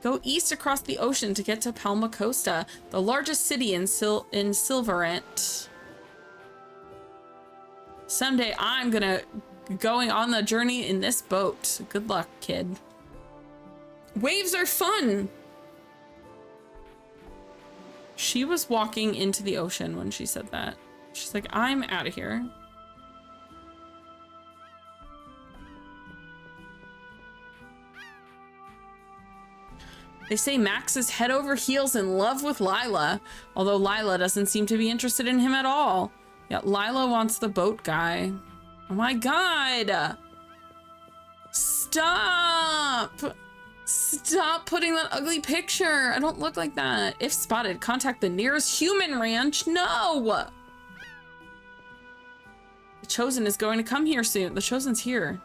Go east across the ocean to get to Palmacosta, the largest city in Silverant. Someday I'm going on the journey in this boat. Good luck, kid. Waves are fun. She was walking into the ocean when she said that. She's like, I'm out of here. They say Max is head over heels in love with Lila, although Lila doesn't seem to be interested in him at all. Yeah, Lila wants the boat guy. Oh my god! Stop! Stop putting that ugly picture! I don't look like that. If spotted, contact the nearest human ranch. No! The Chosen is going to come here soon. The Chosen's here.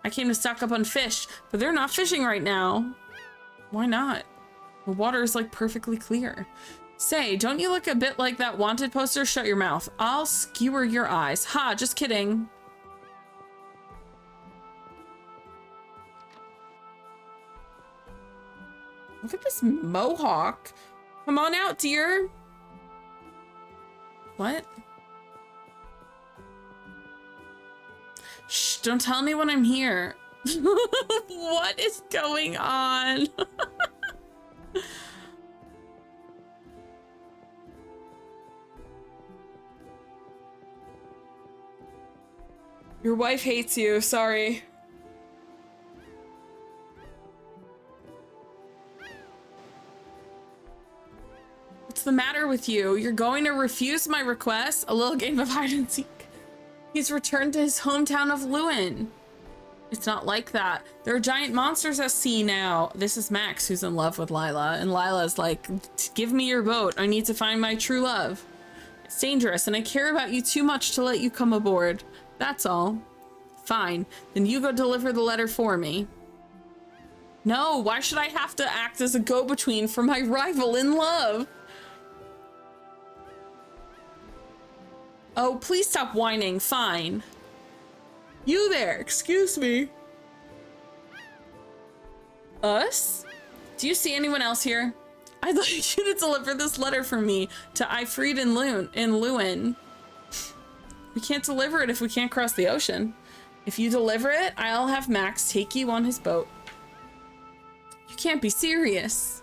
I came to stock up on fish, but they're not fishing right now. Why not? The water is like perfectly clear. Say, don't you look a bit like that wanted poster? Shut your mouth. I'll skewer your eyes. Ha, just kidding. Look at this mohawk. Come on out, dear. What? Shh, don't tell anyone I'm here. What is going on? Your wife hates you, sorry. What's the matter with you? You're going to refuse my request? A little game of hide and seek. He's returned to his hometown of Lewin. It's not like that. There are giant monsters at sea now. This is Max, who's in love with Lila, and Lila's like, give me your boat. I need to find my true love. It's dangerous, and I care about you too much to let you come aboard. That's all. Fine, then you go deliver the letter for me. No, why should I have to act as a go-between for my rival in love? Oh, please stop whining. Fine. You there, excuse me. Us? Do you see anyone else here? I'd like you to deliver this letter for me to Ifrid in Lewin. We can't deliver it if we can't cross the ocean. If you deliver it, I'll have Max take you on his boat. You can't be serious.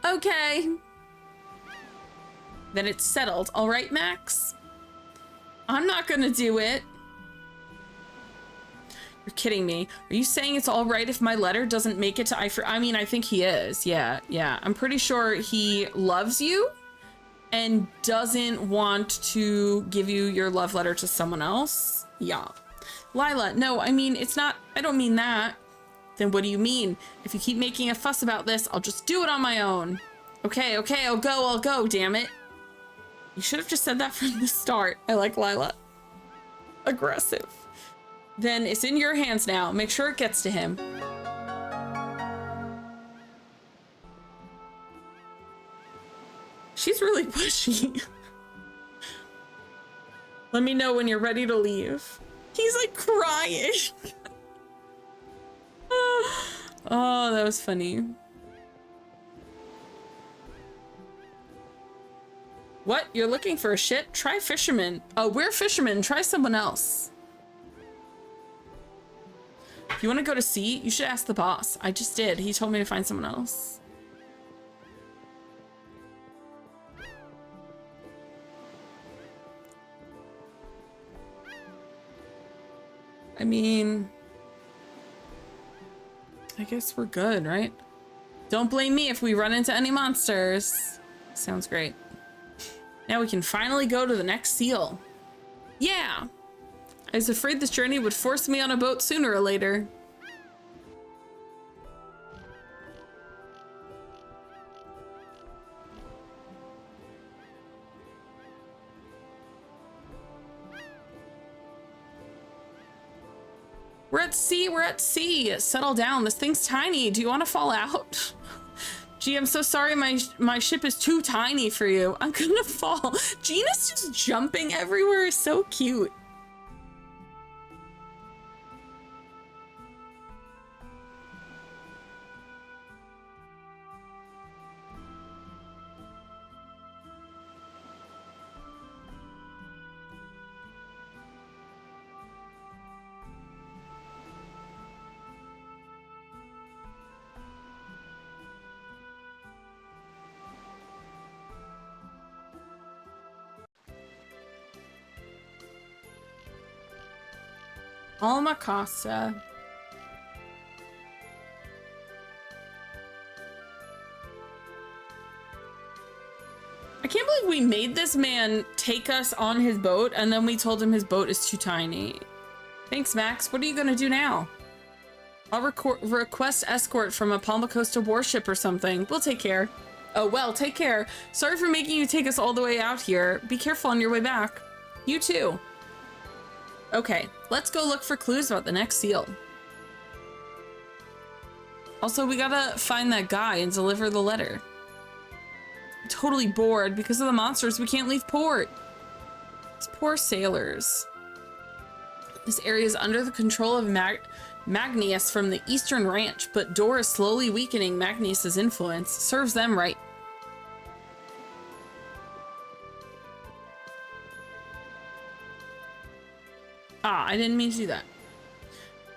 Okay. Then it's settled, all right, Max? I'm not gonna do it. You're kidding me. Are you saying it's all right if my letter doesn't make it to Ifrid? I mean, I think he is. Yeah. I'm pretty sure he loves you and doesn't want to give you your love letter to someone else. Yeah. Lila, no, I mean, it's not, I don't mean that. Then what do you mean? If you keep making a fuss about this, I'll just do it on my own. Okay, I'll go, damn it. You should have just said that from the start. I like Lila. Aggressive. Then it's in your hands now. Make sure it gets to him. She's really pushy. Let me know when you're ready to leave. He's like crying. Oh, that was funny. What? You're looking for a shit? Try fisherman. Oh, we're fishermen. Try someone else. If you want to go to sea, you should ask the boss. I just did. He told me to find someone else. I mean, I guess we're good, right? Don't blame me if we run into any monsters. Sounds great. Now we can finally go to the next seal. Yeah! I was afraid this journey would force me on a boat sooner or later. We're at sea. Settle down. This thing's tiny. Do you want to fall out? Gee, I'm so sorry my ship is too tiny for you. I'm gonna fall. Gina's just jumping everywhere. So cute. Palmacosta. I can't believe we made this man take us on his boat and then we told him his boat is too tiny. Thanks, Max. What are you gonna do now? I'll request escort from a Palmacosta warship or something. We'll take care. Oh, well, take care. Sorry for making you take us all the way out here. Be careful on your way back. You too. Okay, let's go look for clues about the next seal. Also, we gotta find that guy and deliver the letter. I'm totally bored. Because of the monsters, we can't leave port. These poor sailors. This area is under the control of Magnius from the Eastern Ranch, but Dora's slowly weakening Magnius's influence. Serves them right. Ah, I didn't mean to do that.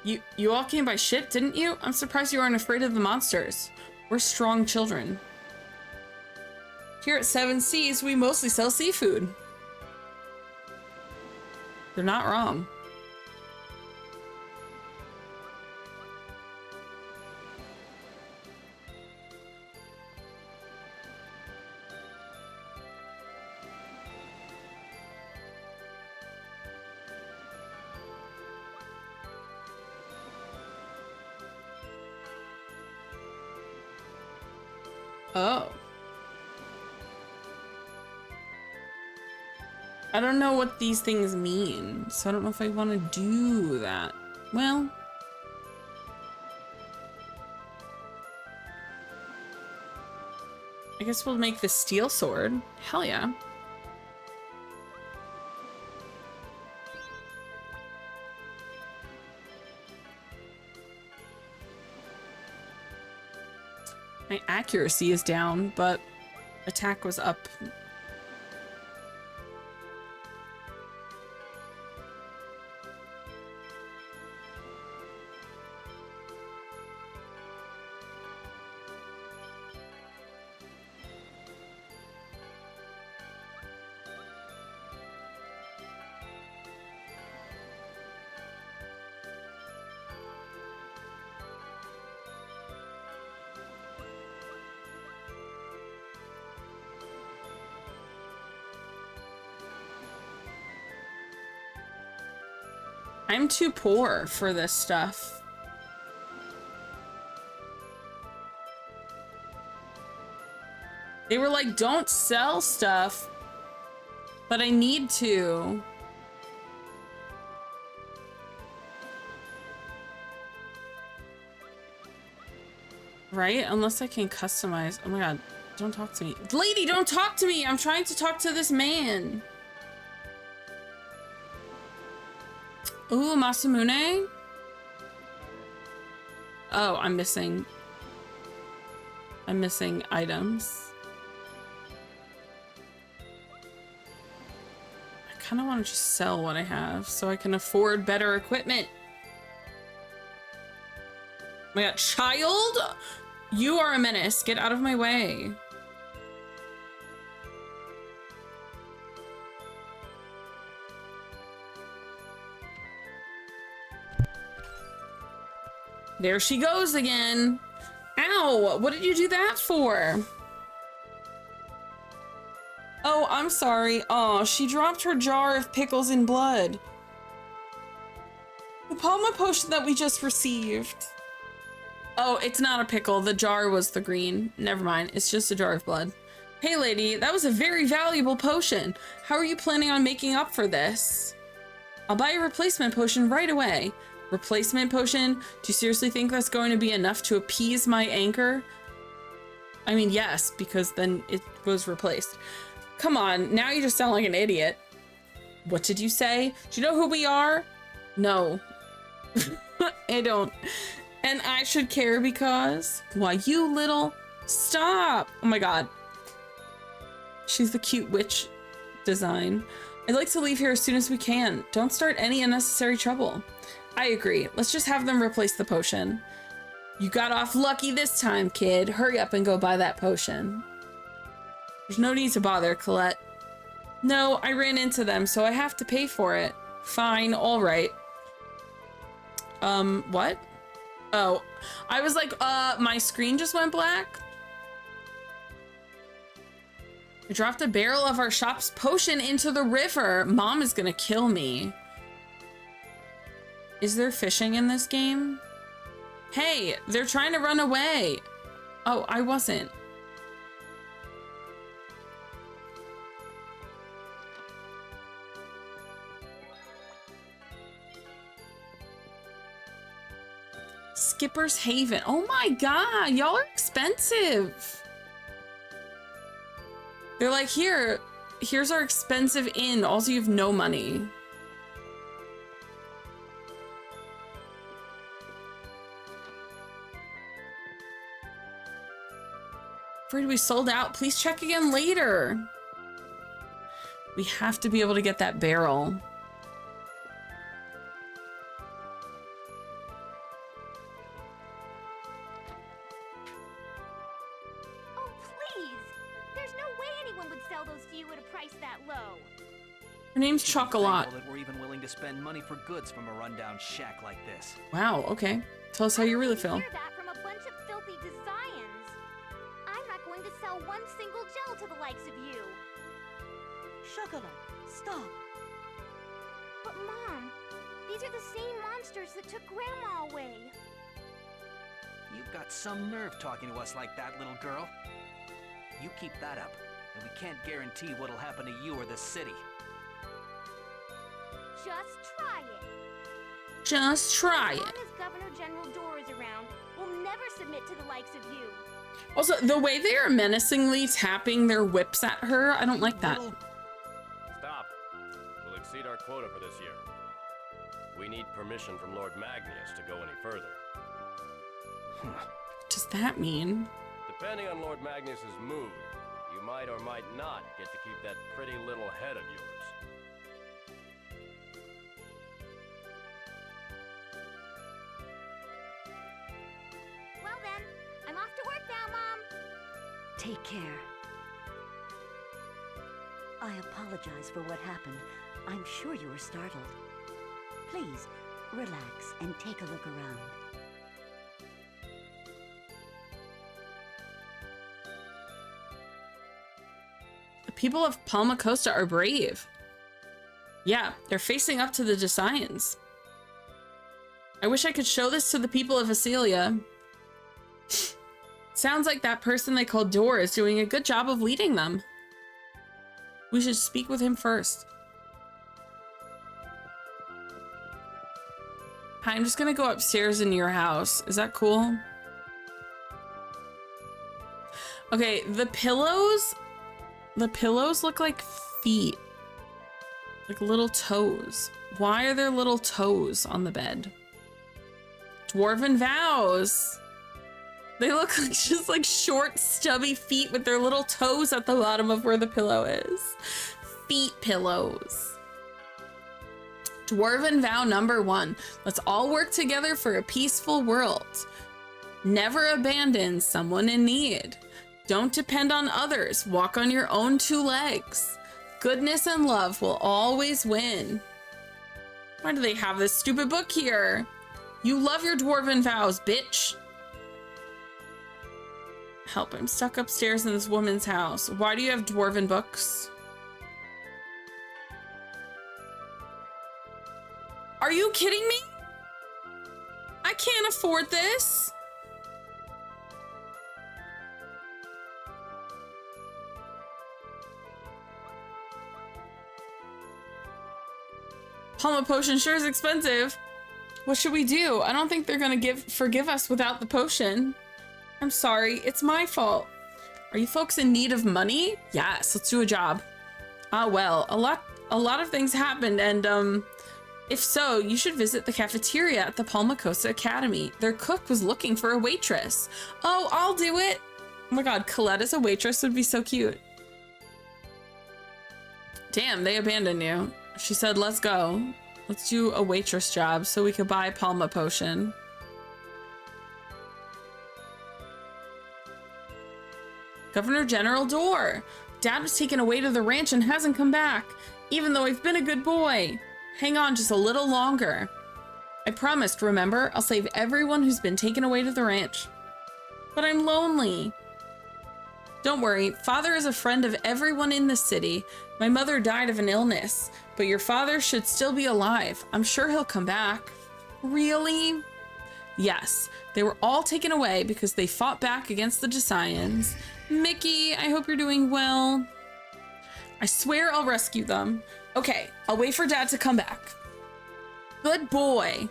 You all came by ship, didn't you? I'm surprised you aren't afraid of the monsters. We're strong children. Here at Seven Seas, we mostly sell seafood. They're not wrong. Oh. I don't know what these things mean, so I don't know if I want to do that. Well, I guess we'll make the steel sword. Hell yeah. My accuracy is down, but attack was up. I'm too poor for this stuff. They were like, don't sell stuff, but I need to. Right? Unless I can customize. Oh my god, don't talk to me. Lady, don't talk to me! I'm trying to talk to this man. Ooh, Masamune? Oh, I'm missing items. I kind of want to just sell what I have so I can afford better equipment. Oh my god, child! You are a menace. Get out of my way. There she goes again. Ow, what did you do that for? Oh, I'm sorry. Oh, she dropped her jar of pickles in blood. The Palma potion that we just received. Oh, it's not a pickle. The jar was the green. Never mind. It's just a jar of blood. Hey, lady, that was a very valuable potion. How are you planning on making up for this? I'll buy a replacement potion right away. Replacement potion? Do you seriously think that's going to be enough to appease my anger? I mean, yes, because then it was replaced. Come on, now you just sound like an idiot. What did you say? Do you know who we are? No. I don't. And I should care because... Why, you little... Stop! Oh my god. She's the cute witch design. I'd like to leave here as soon as we can. Don't start any unnecessary trouble. I agree. Let's just have them replace the potion. You got off lucky this time, kid. Hurry up and go buy that potion. There's no need to bother, Colette. No, I ran into them, so I have to pay for it. Fine, all right. What? Oh, I was like, my screen just went black. I dropped a barrel of our shop's potion into the river. Mom is gonna kill me. Is there fishing in this game? Hey, they're trying to run away. Oh, I wasn't. Skipper's Haven. Oh my god, y'all are expensive. They're like, here's our expensive inn. Also, you have no money. Afraid we sold out. Please check again later. We have to be able to get that barrel. Oh, please! There's no way anyone would sell those to you at a price that low. Her name's You should be Chocolat. thankful that we're even willing to spend money for goods from a rundown shack like this. Wow, okay. Tell us how you really feel. I hear that from a bunch of filthy Desayans. I'm not going to sell one single gel to the likes of you. Chocolat, stop. But Mom, these are the same monsters that took Grandma away. You've got some nerve talking to us like that, little girl. You keep that up, and we can't guarantee what'll happen to you or the city. Just try it. Just try As long it. as Governor General Door is around, we'll never submit to the likes of you. Also, the way they are menacingly tapping their whips at her, I don't like that. Stop. We'll exceed our quota for this year. We need permission from Lord Magnus to go any further. What does that mean? Depending on Lord Magnus's mood, you might or might not get to keep that pretty little head of yours. Well then, I'm off to work now, Mom. Take care. I apologize for what happened. I'm sure you were startled. Please, relax and take a look around. The people of Palmacosta are brave. Yeah, they're facing up to the Desayans. I wish I could show this to the people of Asilia. Sounds like that person they call Door is doing a good job of leading them. We should speak with him first. Hi, I'm just gonna go upstairs into your house. Is that cool? Okay, the pillows look like feet. Like little toes. Why are there little toes on the bed? Dwarven vows. They look like just like short, stubby feet with their little toes at the bottom of where the pillow is. Feet pillows. Dwarven vow number 1. Let's all work together for a peaceful world. Never abandon someone in need. Don't depend on others. Walk on your own 2 legs. Goodness and love will always win. Why do they have this stupid book here? You love your dwarven vows, bitch. Help, I'm stuck upstairs in this woman's house. Why do you have dwarven books? Are you kidding me? I can't afford this. Palma potion sure is expensive. What should we do? I don't think they're gonna forgive us without the potion. I'm sorry, it's my fault. Are you folks in need of money? Yes, let's do a job. Ah, well, a lot of things happened, and if so, you should visit the cafeteria at the Palmacosta Academy. Their cook was looking for a waitress. Oh, I'll do it. Oh my god, Colette as a waitress would be so cute. Damn, they abandoned you. She said, let's go. Let's do a waitress job so we could buy Palma potion. Governor General Door. Dad was taken away to the ranch and hasn't come back, even though I've been a good boy. Hang on just a little longer. I promised, remember? I'll save everyone who's been taken away to the ranch. But I'm lonely. Don't worry, Father is a friend of everyone in the city. My mother died of an illness, but your father should still be alive. I'm sure he'll come back. Really? Yes, they were all taken away because they fought back against the Desayans. Mickey, I hope you're doing well. I swear I'll rescue them. Okay, I'll wait for Dad to come back. Good boy.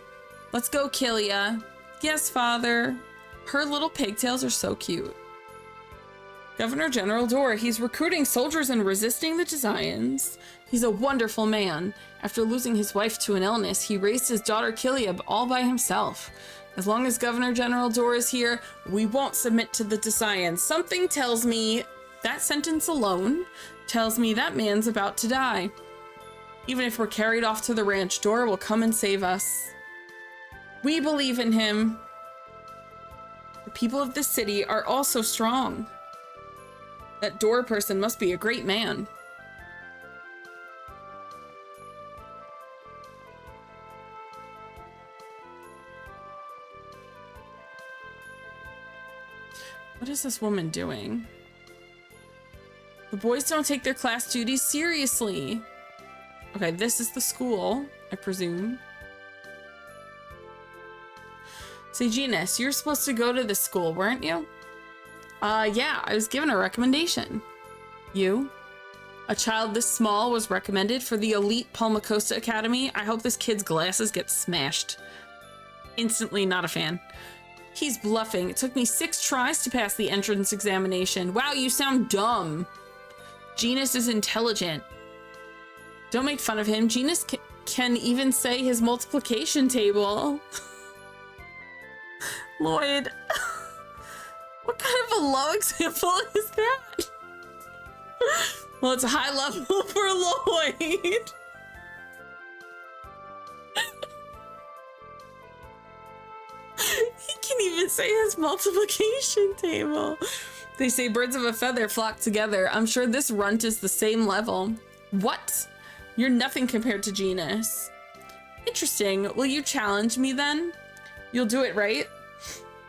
Let's go, Killia. Yes, Father. Her little pigtails are so cute. Governor General Door, he's recruiting soldiers and resisting the Desayans. He's a wonderful man. After losing his wife to an illness, he raised his daughter Killia all by himself. As long as Governor General Dor is here, we won't submit to the Desians. Something tells me that sentence alone tells me that man's about to die. Even if we're carried off to the ranch, Dor will come and save us. We believe in him. The people of this city are also strong. That Dor person must be a great man. What is this woman doing? The boys don't take their class duties seriously. Okay, this is the school, I presume. Say, Genus, you're supposed to go to this school, weren't you? Yeah, I was given a recommendation. You? A child this small was recommended for the elite Palmacosta Academy. I hope this kid's glasses get smashed. Instantly not a fan. He's bluffing. It took me 6 tries to pass the entrance examination. Wow, you sound dumb. Genus is intelligent. Don't make fun of him. Genus can even say his multiplication table. Lloyd. What kind of a low example is that? Well, it's a high level for Lloyd. He can even say his multiplication table. They say birds of a feather flock together. I'm sure this runt is the same level. What? You're nothing compared to Genus. Interesting. Will you challenge me then? You'll do it, right?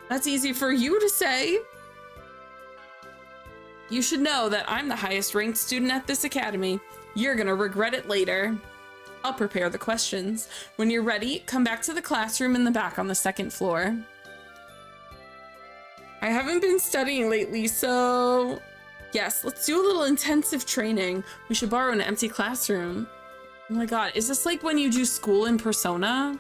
That's easy for you to say. You should know that I'm the highest ranked student at this academy. You're gonna regret it later. I'll prepare the questions. When you're ready, come back to the classroom in the back on the 2nd floor. I haven't been studying lately, so... Yes, let's do a little intensive training. We should borrow an empty classroom. Oh my god, is this like when you do school in Persona?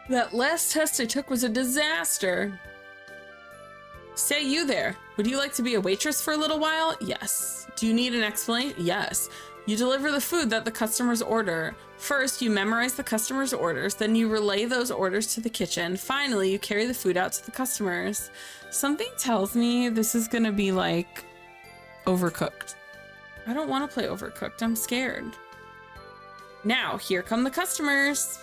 That last test I took was a disaster. Say you there. Would you like to be a waitress for a little while? Yes. Do you need an explanation? Yes. You deliver the food that the customers order. First, you memorize the customers' orders, then you relay those orders to the kitchen. Finally, you carry the food out to the customers. Something tells me this is gonna be like Overcooked. I don't want to play Overcooked. I'm scared. Now, here come the customers.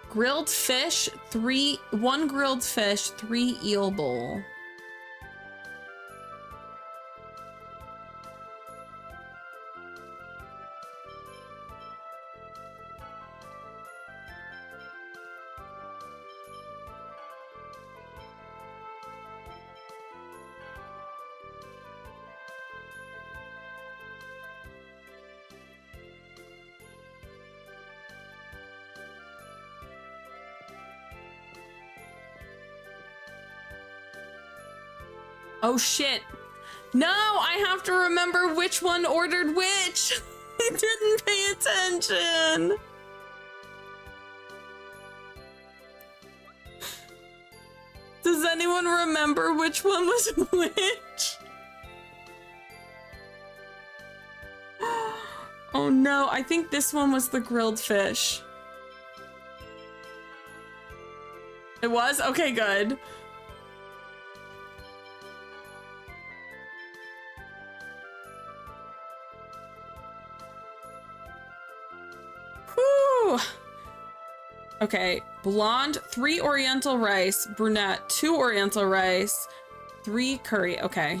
Grilled fish, 1 grilled fish, 3 eel bowl. Oh shit. No, I have to remember which one ordered which. I didn't pay attention. Does anyone remember which one was which? Oh no, I think this one was the grilled fish. It was? Okay, good. Whew. Okay, blonde, 3 oriental rice, brunette, 2 oriental rice, 3 curry. Okay.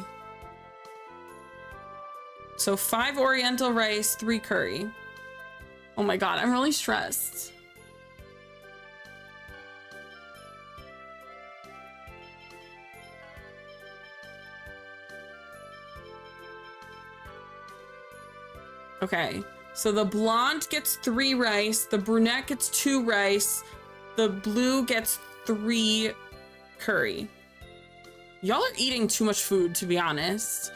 So 5 oriental rice, 3 curry. Oh my god, I'm really stressed. Okay, So the blonde gets 3 rice, the brunette gets 2 rice, the blue gets 3 curry. Y'all are eating too much food, to be honest.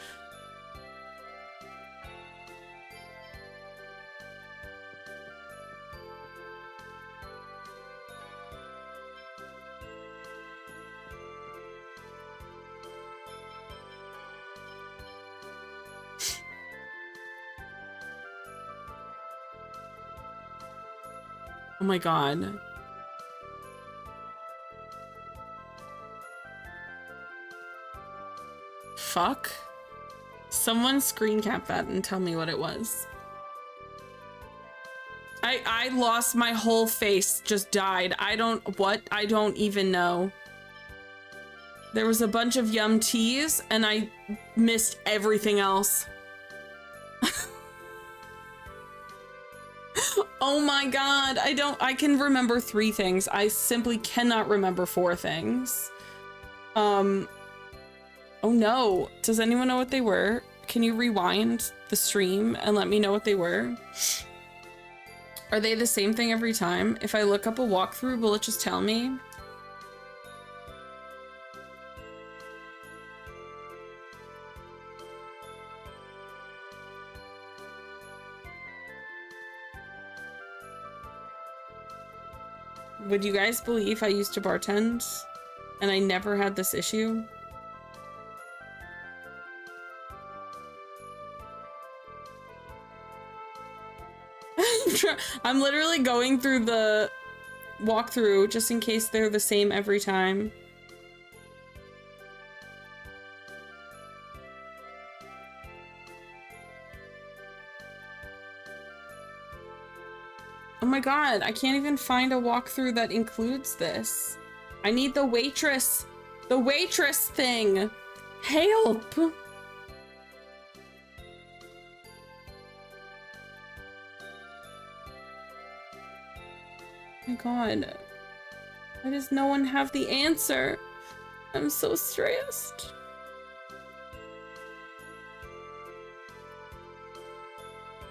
Oh my god. Fuck. Someone screen cap that and tell me what it was. I lost my whole face, just died. I don't even know. There was a bunch of yum teas and I missed everything else. Oh my god, I can remember 3 things. I simply cannot remember 4 things. Oh no, does anyone know what they were? Can you rewind the stream and let me know what they were? Are they the same thing every time? If I look up a walkthrough, will it just tell me? Would you guys believe I used to bartend and I never had this issue? I'm literally going through the walkthrough just in case they're the same every time. Oh my god, I can't even find a walkthrough that includes this. I need the waitress thing. Help! Oh my god. Why does no one have the answer? I'm so stressed.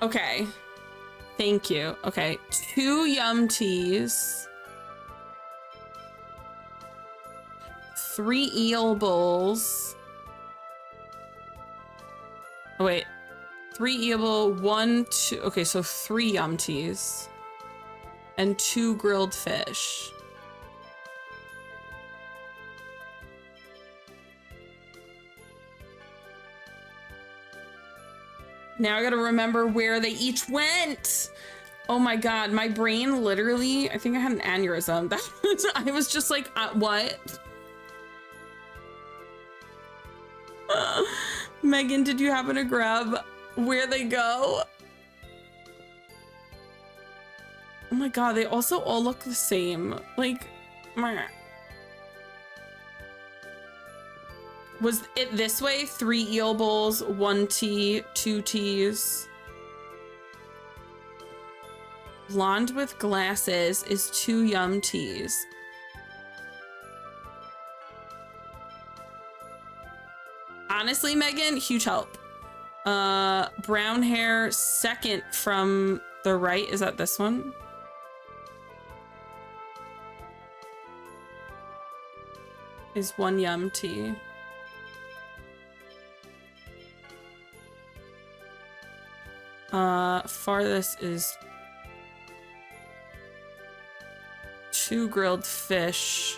Okay. Thank you. Okay, 2 yum teas, 3 eel bowls. Oh wait, 3 eel bowl, 1, 2. Okay, so 3 yum teas and 2 grilled fish. Now I gotta remember where they each went. Oh my god, my brain literally, I think I had an aneurysm. I was just like, what? Megan, did you happen to grab where they go? Oh my god, they also all look the same. Like, meh. Was it this way? 3 eel bowls, 1 tea, 2 teas. Blonde with glasses is 2 yum teas. Honestly, Megan, huge help. Brown hair, second from the right. Is that this one? Is 1 yum tea. Farthest is 2 grilled fish.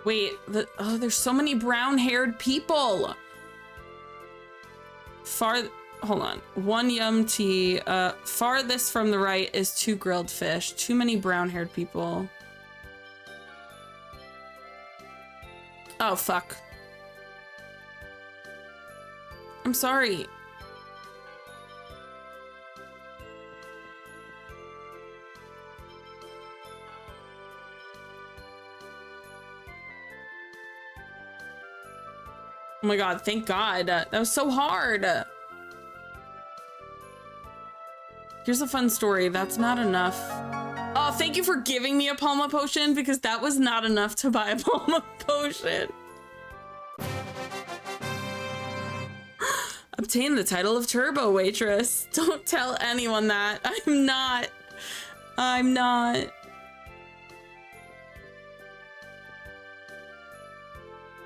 Wait, there's so many brown-haired people. Hold on. 1 yum tea. Farthest from the right is 2 grilled fish. Too many brown-haired people. Oh, fuck. I'm sorry. Oh my god, thank god. That was so hard. Here's a fun story. That's not enough. Oh, thank you for giving me a Palma potion because that was not enough to buy a Palma potion. Obtain the title of Turbo Waitress. Don't tell anyone that. I'm not. I'm not.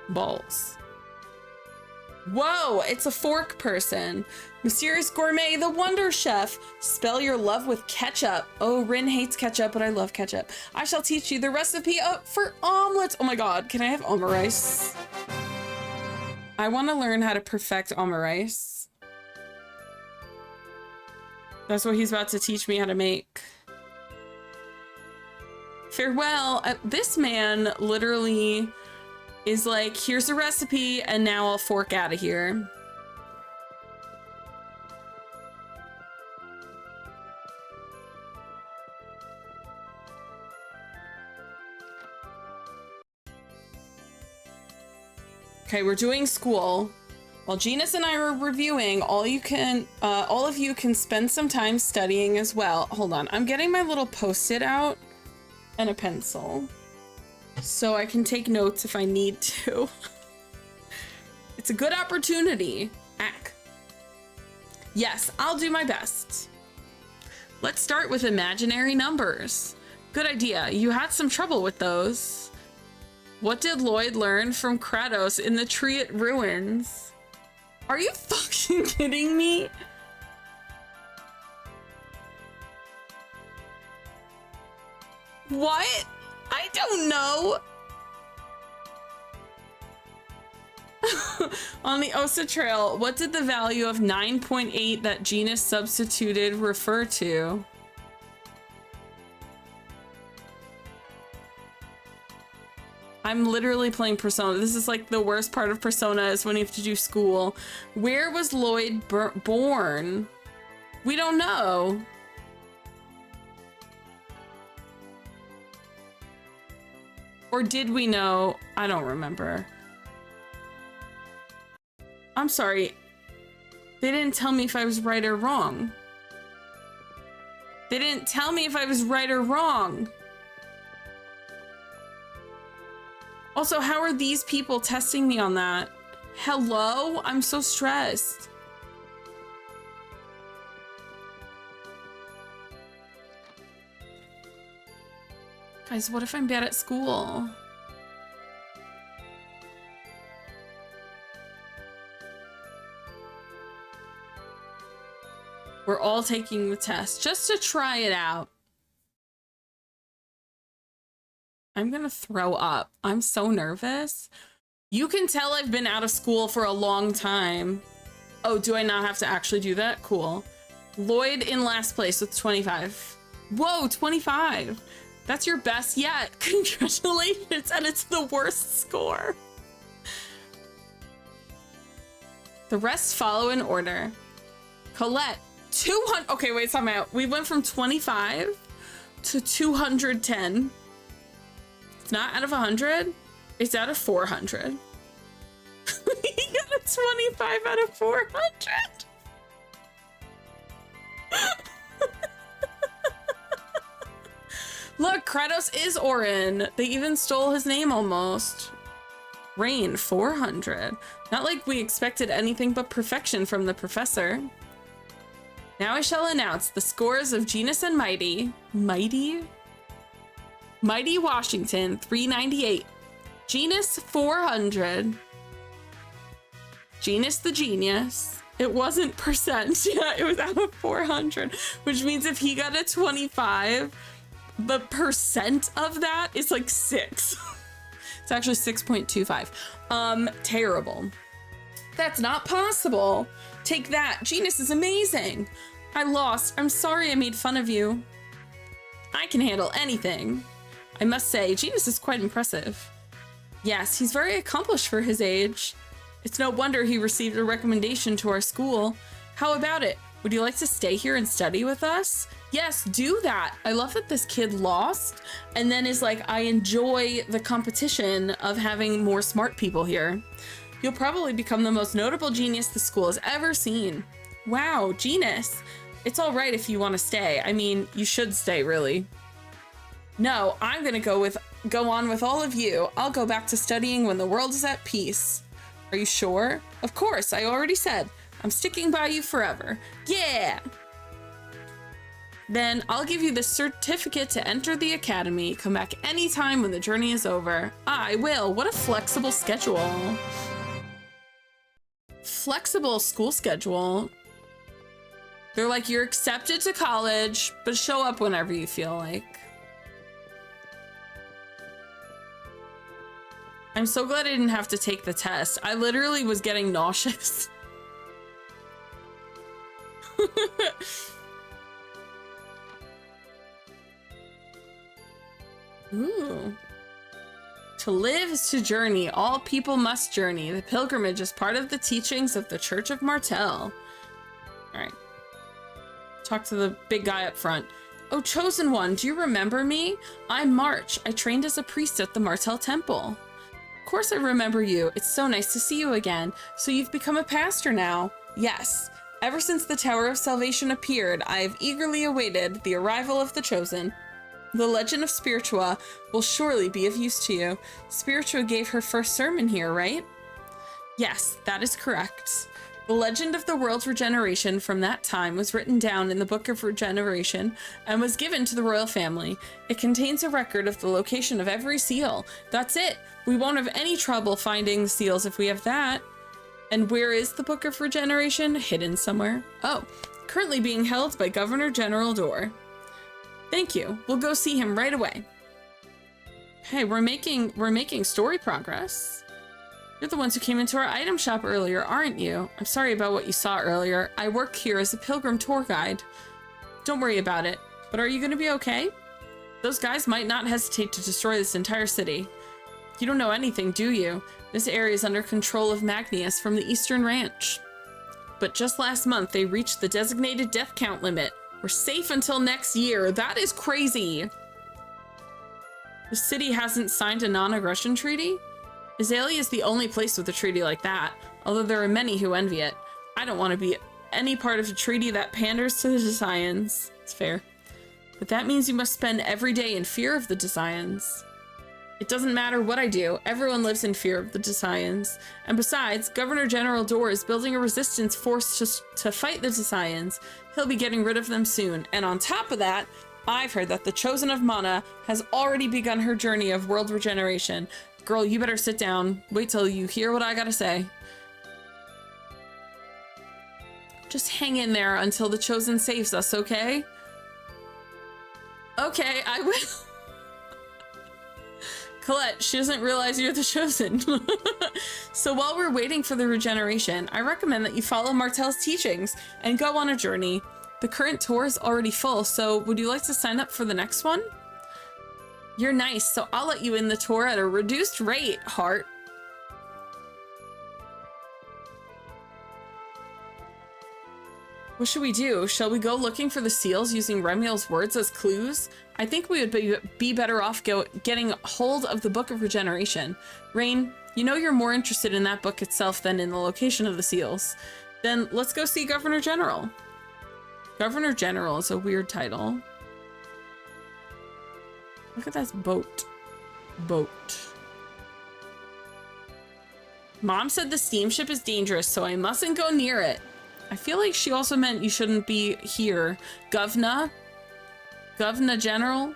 Balls. Whoa, it's a fork person. Mysterious Gourmet, the Wonder Chef. Spell your love with ketchup. Oh, Rin hates ketchup, but I love ketchup. I shall teach you the recipe for omelets. Oh my god, can I have omurice? I want to learn how to perfect omurice. That's what he's about to teach me how to make. Farewell. This man literally is like, here's a recipe, and now I'll fork out of here. Okay, we're doing school. While Genus and I are reviewing, all of you can spend some time studying as well. Hold on, I'm getting my little post-it out and a pencil so I can take notes if I need to. It's a good opportunity. Ack. Yes, I'll do my best. Let's start with imaginary numbers. Good idea. You had some trouble with those. What did Lloyd learn from Kratos in the Triet ruins? Are you fucking kidding me? What? I don't know. On the Ossa Trail, what did the value of 9.8 that Genus substituted refer to? I'm literally playing Persona. This is like the worst part of Persona is when you have to do school. Where was Lloyd born? We don't know. Or did we know? I don't remember. I'm sorry. They didn't tell me if I was right or wrong. They didn't tell me if I was right or wrong. Also, how are these people testing me on that? Hello? I'm so stressed. Guys, what if I'm bad at school? We're all taking the test just to try it out. I'm gonna throw up. I'm so nervous. You can tell I've been out of school for a long time. Oh, do I not have to actually do that? Cool. Lloyd in last place with 25. Whoa, 25. That's your best yet. Congratulations. And it's the worst score. The rest follow in order. Colette, 200. Okay, wait, time out. We went from 25 to 210. It's not out of 100. It's out of 400. He got a 25 out of 400. Look, Kratos is Orin. They even stole his name almost. Rain, 400. Not like we expected anything but perfection from the professor. Now I shall announce the scores of Genus and Mighty. Mighty Washington, 398. Genus, 400. Genus the genius. It wasn't percent. Yeah, it was out of 400, which means if he got a 25, the percent of that is like 6. It's actually 6.25. Terrible. That's not possible. Take that. Genus is amazing. I lost. I'm sorry I made fun of you. I can handle anything. I must say, Genus is quite impressive. Yes, he's very accomplished for his age. It's no wonder he received a recommendation to our school. How about it? Would you like to stay here and study with us? Yes, do that. I love that this kid lost and then is like, I enjoy the competition of having more smart people here. You'll probably become the most notable genius the school has ever seen. Wow, Genus. It's all right if you want to stay. I mean, you should stay, really. No, I'm gonna go on with all of you. I'll go back to studying when the world is at peace. Are you sure? Of course, I already said. I'm sticking by you forever. Yeah! Then I'll give you the certificate to enter the academy. Come back anytime when the journey is over. I will. What a flexible schedule. Flexible school schedule. They're like, you're accepted to college, but show up whenever you feel like. I'm so glad I didn't have to take the test. I literally was getting nauseous. Ooh. To live is to journey. All people must journey. The pilgrimage is part of the teachings of the Church of Martel. All right. Talk to the big guy up front. Oh, chosen one, do you remember me? I'm March. I trained as a priest at the Martel Temple. Of course I remember you. It's so nice to see you again. So you've become a pastor now? Yes. Ever since the Tower of Salvation appeared, I have eagerly awaited the arrival of the chosen. The legend of Spiritua will surely be of use to you. Spiritua gave her first sermon here, right? Yes, that is correct. The legend of the world's regeneration from that time was written down in the Book of Regeneration and was given to the royal family. It contains a record of the location of every seal. That's it. We won't have any trouble finding the seals if we have that. And where is the Book of Regeneration? Hidden somewhere. Oh, currently being held by Governor General Dorr. Thank you. We'll go see him right away. Hey, we're making story progress. You're the ones who came into our item shop earlier, aren't you? I'm sorry about what you saw earlier. I work here as a pilgrim tour guide. Don't worry about it. But are you going to be okay? Those guys might not hesitate to destroy this entire city. You don't know anything, do you? This area is under control of Magnius from the Eastern Ranch. But just last month, they reached the designated death count limit. We're safe until next year. That is crazy. The city hasn't signed a non-aggression treaty? Azalea is the only place with a treaty like that, although there are many who envy it. I don't want to be any part of a treaty that panders to the Desians. It's fair. But that means you must spend every day in fear of the Desians. It doesn't matter what I do, everyone lives in fear of the Desians. And besides, Governor General Dorr is building a resistance force to fight the Desians. He'll be getting rid of them soon. And on top of that, I've heard that the Chosen of Mana has already begun her journey of world regeneration. Girl, you better sit down. Wait till you hear what I gotta say. Just hang in there until the Chosen saves us, okay? Okay, I will. Colette, she doesn't realize you're the Chosen. So while we're waiting for the regeneration, I recommend that you follow Martel's teachings and go on a journey. The current tour is already full, so would you like to sign up for the next one? You're nice, so I'll let you in the tour at a reduced rate, heart. What should we do? Shall we go looking for the seals using Remiel's words as clues? I think we would be better off getting hold of the Book of Regeneration. Rain, you know you're more interested in that book itself than in the location of the seals. Then let's go see Governor General. Governor General is a weird title. Look at that boat. Boat. Mom said the steamship is dangerous, so I mustn't go near it. I feel like she also meant you shouldn't be here. Governor General?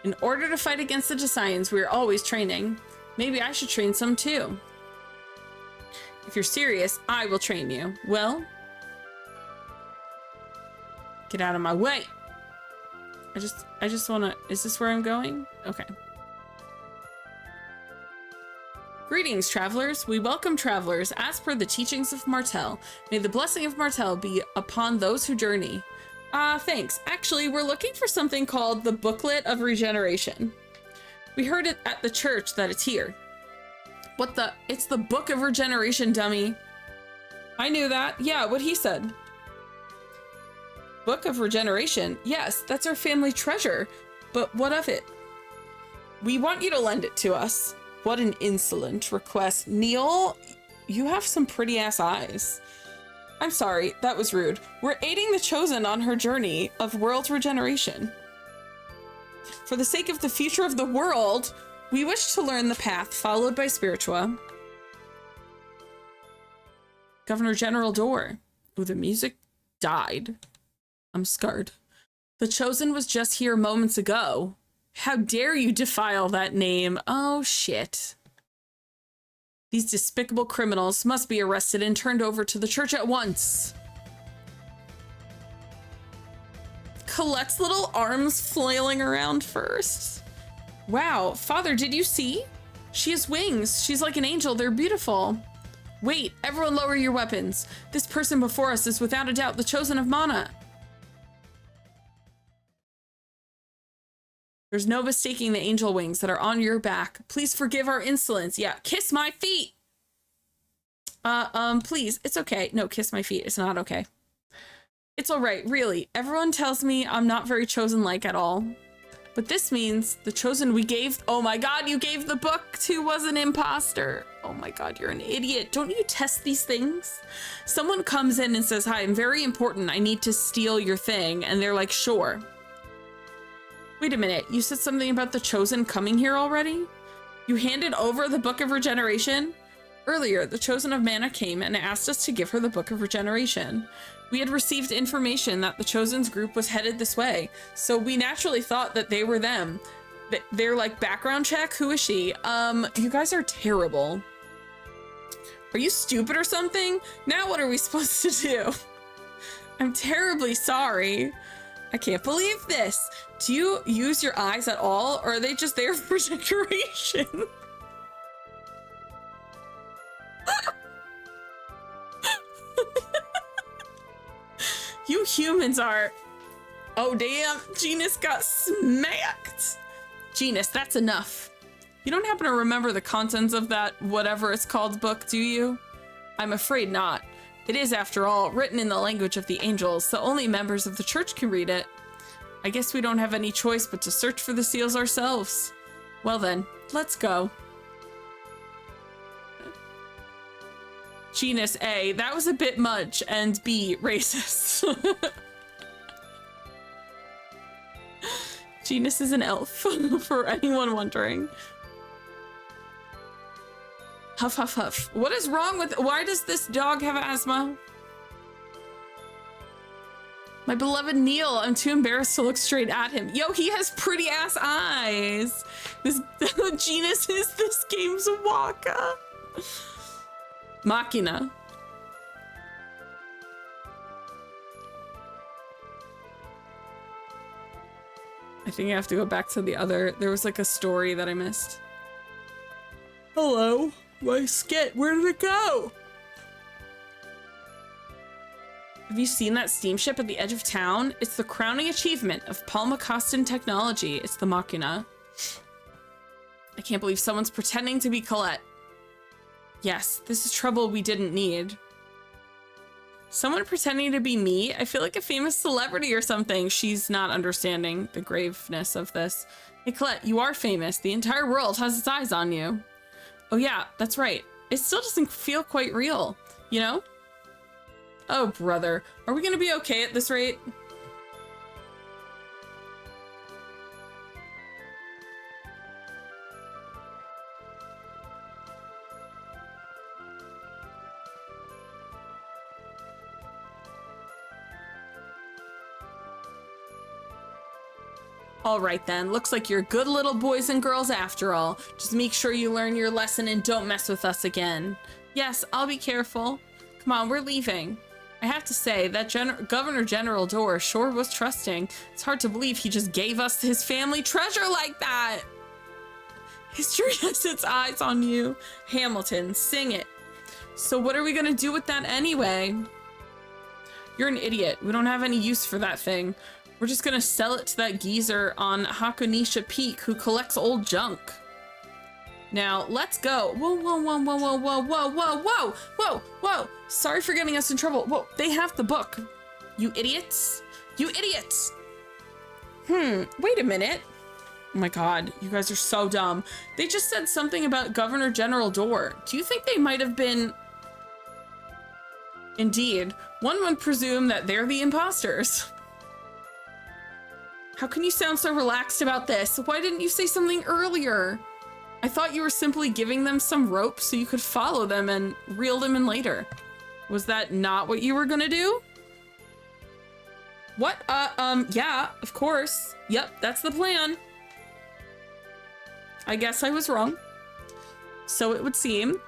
In order to fight against the Desians, we are always training. Maybe I should train some too. If you're serious, I will train you. Well, get out of my way. I just wanna, is this where I'm going? Okay. Greetings, travelers. We welcome travelers as per the teachings of Martel. May the blessing of Martel be upon those who journey. Thanks. Actually, we're looking for something called the Booklet of Regeneration. We heard it at the church that it's here. What the? It's the Book of Regeneration, dummy. I knew that. Yeah, what he said. Book of Regeneration? Yes, that's our family treasure. But what of it? We want you to lend it to us. What an insolent request. Neil, you have some pretty ass eyes. I'm sorry, that was rude. We're aiding the Chosen on her journey of world regeneration. For the sake of the future of the world, we wish to learn the path followed by Spiritua. Governor General Door. Ooh, the music died. I'm scarred. The Chosen was just here moments ago. How dare you defile that name? Oh, shit. These despicable criminals must be arrested and turned over to the church at once. Colette's little arms flailing around first. Wow, Father, did you see? She has wings. She's like an angel. They're beautiful. Wait, everyone lower your weapons. This person before us is without a doubt the Chosen of Mana. There's no mistaking the angel wings that are on your back. Please forgive our insolence. Yeah, kiss my feet. Please, it's okay. No, kiss my feet. It's not okay. It's all right, really. Everyone tells me I'm not very Chosen-like at all. But this means the Chosen we gave... Oh my god, you gave the book to was an imposter. Oh my god, you're an idiot. Don't you test these things? Someone comes in and says, hi, I'm very important. I need to steal your thing. And they're like, sure. Wait a minute, you said something about the Chosen coming here already? You handed over the Book of Regeneration? Earlier, the Chosen of Mana came and asked us to give her the Book of Regeneration. We had received information that the Chosen's group was headed this way, so we naturally thought that they were them. They're like, background check? Who is she? You guys are terrible. Are you stupid or something? Now what are we supposed to do? I'm terribly sorry. I can't believe this. Do you use your eyes at all, or are they just there for decoration? You humans are... Oh, damn. Genus got smacked. Genus, that's enough. You don't happen to remember the contents of that whatever it's called book, do you? I'm afraid not. It is, after all, written in the language of the angels, so only members of the church can read it. I guess we don't have any choice but to search for the seals ourselves. Well then, let's go. Genus A, that was a bit much, and B, racist. Genus is an elf, for anyone wondering. Huff, huff, huff. What is wrong with... Why does this dog have asthma? My beloved Neil, I'm too embarrassed to look straight at him. Yo, he has pretty ass eyes. This Genus is this game's Waka. Machina. I think I have to go back to the other. There was like a story that I missed. Hello, my skit. Where did it go? Have you seen that steamship at the edge of town? It's the crowning achievement of Palmacostan technology. It's the Machina. I can't believe someone's pretending to be Colette. Yes, this is trouble we didn't need. Someone pretending to be me? I feel like a famous celebrity or something. She's not understanding the graveness of this. Hey, Colette, you are famous. The entire world has its eyes on you. Oh yeah, that's right. It still doesn't feel quite real, you know? Oh, brother. Are we gonna be okay at this rate? All right then, looks like you're good little boys and girls after all. Just make sure you learn your lesson and don't mess with us again. Yes, I'll be careful. Come on, we're leaving. I have to say, that Governor General Door sure was trusting. It's hard to believe he just gave us his family treasure like that. History has its eyes on you. Hamilton, sing it. So what are we gonna do with that anyway? You're an idiot. We don't have any use for that thing. We're just gonna sell it to that geezer on Hakunisha Peak who collects old junk. Now, let's go. Whoa, whoa, whoa, whoa, whoa, whoa, whoa, whoa, whoa, whoa, whoa. Sorry for getting us in trouble. Whoa, they have the book. You idiots. You idiots. Wait a minute. Oh my god, you guys are so dumb. They just said something about Governor General Door. Do you think they might have been... Indeed, one would presume that they're the imposters. How can you sound so relaxed about this? Why didn't you say something earlier? I thought you were simply giving them some rope so you could follow them and reel them in later. Was that not what you were gonna do? What? Yeah, of course. Yep, that's the plan. I guess I was wrong. So it would seem.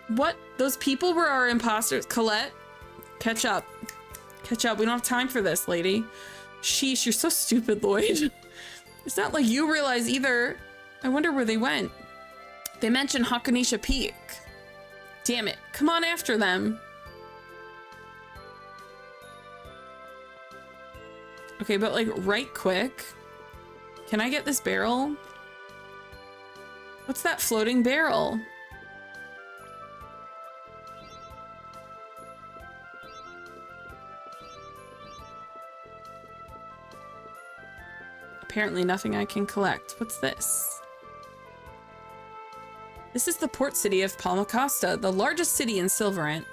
What? Those people were our imposters. Colette, catch up. Catch up. We don't have time for this, lady. Sheesh, you're so stupid, Lloyd. It's not like you realize either. I wonder where they went. They mentioned Hakanisha Peak. Damn it. Come on after them. Okay, but like right quick. Can I get this barrel? What's that floating barrel? Apparently nothing I can collect. What's this? This is the port city of Palmacosta, the largest city in Silverant.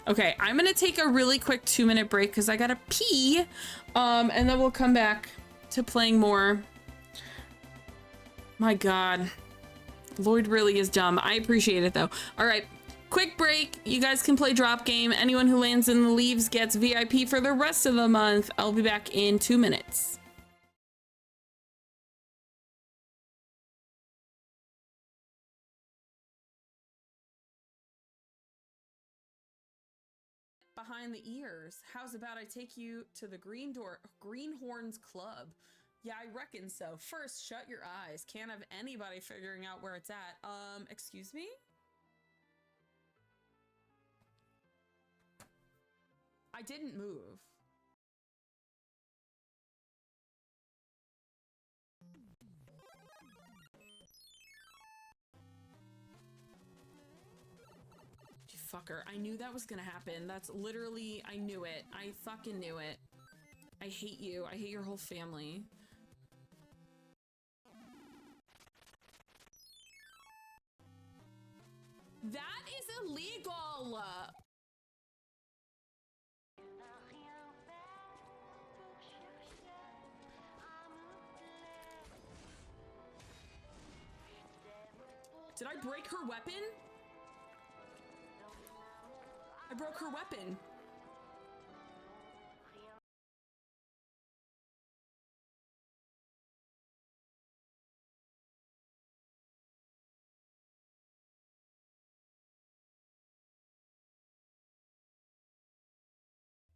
Okay, I'm gonna take a really quick 2-minute break because I gotta pee, and then we'll come back to playing more. My God, Lloyd really is dumb. I appreciate it though. All right, quick break. You guys can play drop game. Anyone who lands in the leaves gets VIP for the rest of the month. I'll be back in 2 minutes. Behind the ears. How's about I take you to the Greenhorns Club? Yeah, I reckon so. First, shut your eyes. Can't have anybody figuring out where it's at. Excuse me? I didn't move. You fucker. I knew that was gonna happen. That's literally, I knew it. I fucking knew it. I hate you. I hate your whole family. That is illegal! Did I break her weapon? I broke her weapon.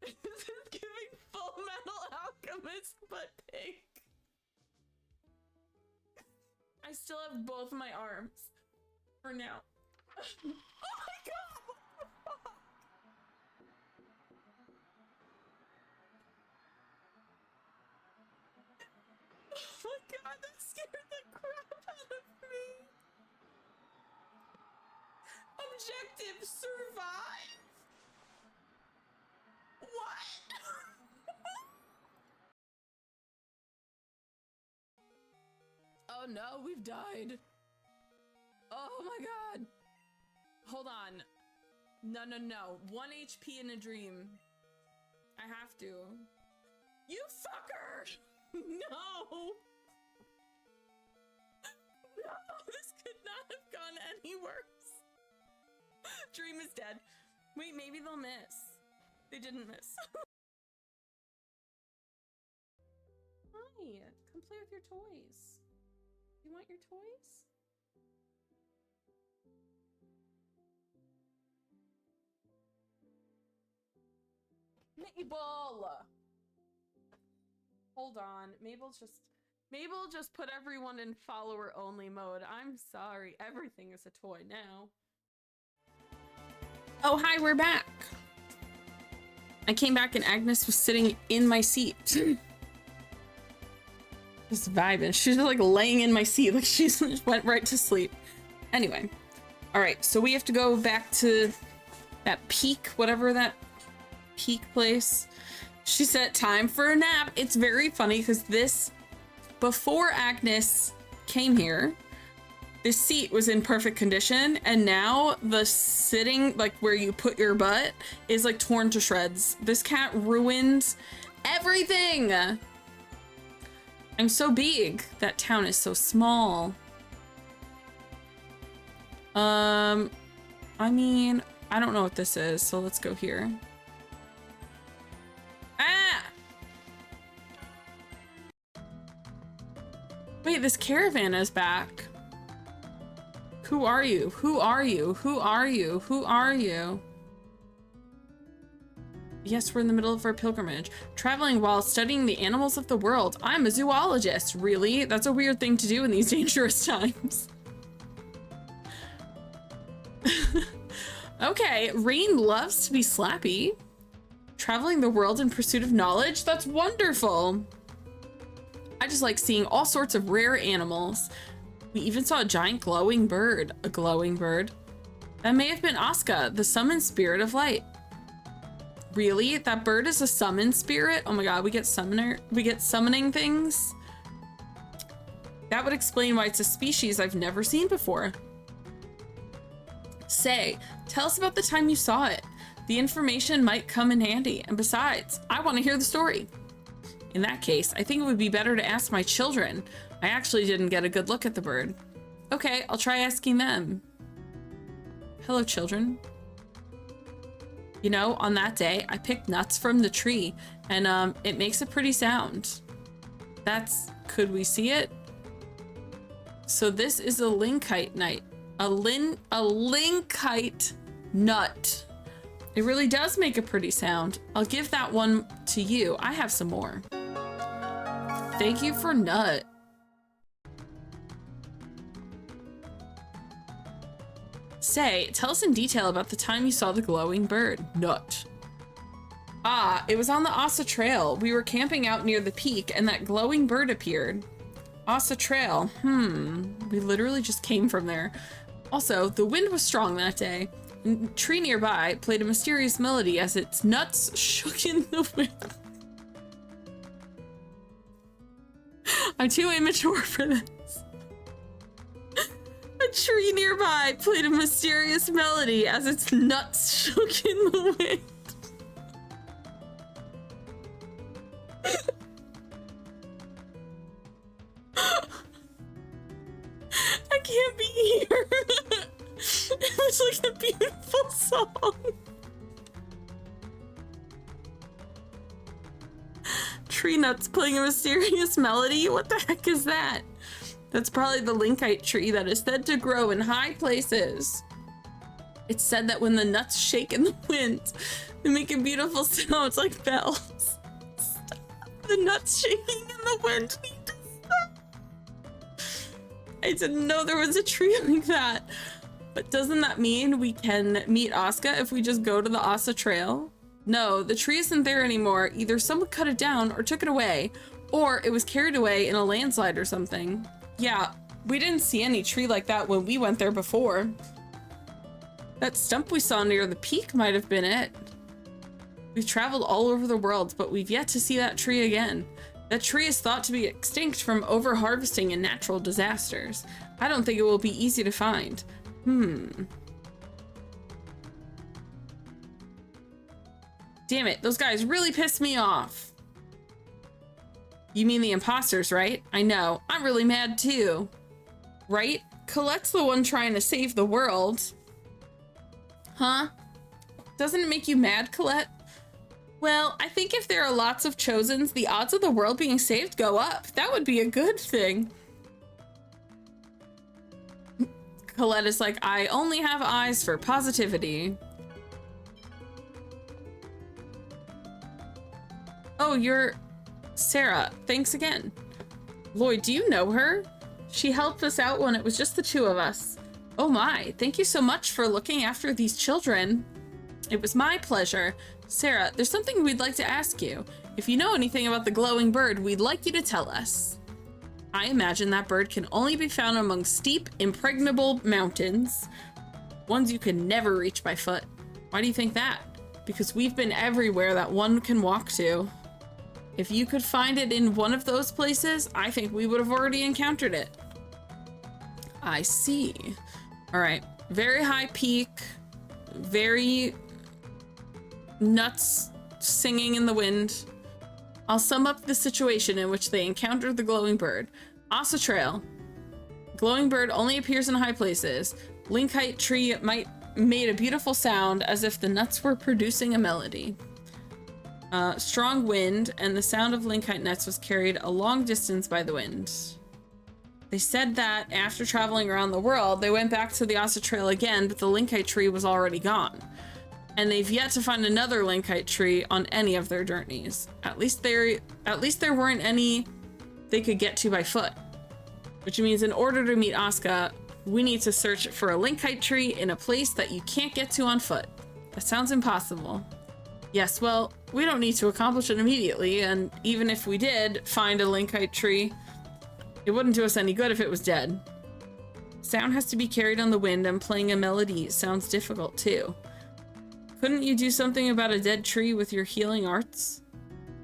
This is giving Full Metal Alchemist, but pink. I still have both my arms. For now. Oh my God! What the fuck? Oh my God, that scared the crap out of me. Objective, survive. What? Oh no, we've died. Oh my God. Hold on. No, no, no. 1 HP in a dream. I have to. You fucker! No! No, this could not have gone any worse. Dream is dead. Wait, maybe they'll miss. They didn't miss. Hi, come play with your toys. You want your toys? Mabel! Hold on. Mabel just put everyone in follower only mode. I'm sorry. Everything is a toy now. Oh, hi, we're back. I came back and Agnes was sitting in my seat. Just vibing. She's like laying in my seat like she went right to sleep. Anyway. All right, so we have to go back to that peak, whatever that peak place. She said time for a nap. It's very funny because this, before Agnes came here, this seat was in perfect condition, and now the sitting, like where you put your butt, is like torn to shreds. This cat ruined everything. I'm so big. That town is so small. I mean, I don't know what this is, so let's go here. Ah! Wait, this caravan is back. Who are you? Who are you? Who are you? Who are you? Yes, we're in the middle of our pilgrimage. Traveling while studying the animals of the world. I'm a zoologist. Really? That's a weird thing to do in these dangerous times. Okay, Rain loves to be slappy. Traveling the world in pursuit of knowledge? That's wonderful. I just like seeing all sorts of rare animals. We even saw a giant glowing bird. A glowing bird? That may have been Ossa, the summoned spirit of light. Really? That bird is a summoned spirit? Oh my god, we get summoning things? That would explain why it's a species I've never seen before. Say, tell us about the time you saw it. The information might come in handy, and besides, I want to hear the story. In that case, I think it would be better to ask my children. I actually didn't get a good look at the bird. Okay, I'll try asking them. Hello, children. You know, on that day, I picked nuts from the tree, and it makes a pretty sound. Could we see it? So this is a linkite nut. A linkite nut. It really does make a pretty sound. I'll give that one to you. I have some more. Thank you for nut. Say, tell us in detail about the time you saw the glowing bird. Nut. Ah, it was on the Ossa Trail. We were camping out near the peak and that glowing bird appeared. Ossa Trail. We literally just came from there. Also, the wind was strong that day. A tree nearby played a mysterious melody as its nuts shook in the wind. I'm too immature for this. A tree nearby played a mysterious melody as its nuts shook in the wind. I can't be here. It was like a beautiful song. Tree nuts playing a mysterious melody? What the heck is that? That's probably the linkite tree that is said to grow in high places. It's said that when the nuts shake in the wind, they make a beautiful sound like bells. Stop. The nuts shaking in the wind need to stop. I didn't know there was a tree like that. But doesn't that mean we can meet Ossa if we just go to the Ossa Trail? No, the tree isn't there anymore. Either someone cut it down or took it away, or it was carried away in a landslide or something. Yeah, we didn't see any tree like that when we went there before. That stump we saw near the peak might have been it. We've traveled all over the world, but we've yet to see that tree again. That tree is thought to be extinct from over-harvesting and natural disasters. I don't think it will be easy to find. Damn it, those guys really pissed me off. You mean the imposters, right? I know. I'm really mad too. Right? Colette's the one trying to save the world. Huh? Doesn't it make you mad, Colette? Well, I think if there are lots of Chosens, the odds of the world being saved go up. That would be a good thing. Colette is like, I only have eyes for positivity. Oh, you're Sarah. Thanks again. Lloyd, do you know her? She helped us out when it was just the two of us. Oh my, thank you so much for looking after these children. It was my pleasure. Sarah, there's something we'd like to ask you. If you know anything about the glowing bird, we'd like you to tell us. I imagine that bird can only be found among steep, impregnable mountains. Ones you can never reach by foot. Why do you think that? Because we've been everywhere that one can walk to. If you could find it in one of those places, I think we would have already encountered it. I see. All right. Very high peak. Very nuts singing in the wind. I'll sum up the situation in which they encountered the glowing bird. Ossa Trail. Glowing bird only appears in high places. Linkite tree made a beautiful sound as if the nuts were producing a melody. Strong wind, and the sound of linkite nuts was carried a long distance by the wind. They said that after traveling around the world, they went back to the Ossa Trail again, but the linkite tree was already gone. And they've yet to find another linkite tree on any of their journeys. At least there weren't any they could get to by foot. Which means in order to meet Ossa, we need to search for a linkite tree in a place that you can't get to on foot. That sounds impossible. Yes, well, we don't need to accomplish it immediately, and even if we did find a linkite tree, it wouldn't do us any good if it was dead. Sound has to be carried on the wind, and playing a melody sounds difficult too. Couldn't you do something about a dead tree with your healing arts?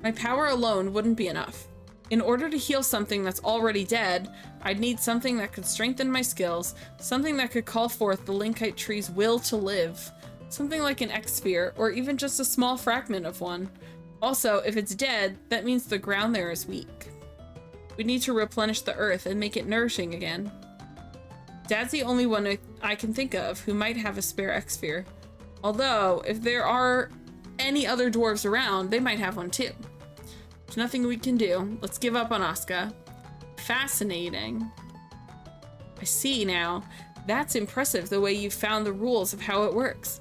My power alone wouldn't be enough. In order to heal something that's already dead, I'd need something that could strengthen my skills, something that could call forth the linkite tree's will to live. Something like an X-sphere, or even just a small fragment of one. Also, if it's dead, that means the ground there is weak. We need to replenish the earth and make it nourishing again. Dad's the only one I can think of who might have a spare X-sphere. Although, if there are any other dwarves around, they might have one too. There's nothing we can do. Let's give up on Ossa. Fascinating. I see now. That's impressive, the way you found the rules of how it works.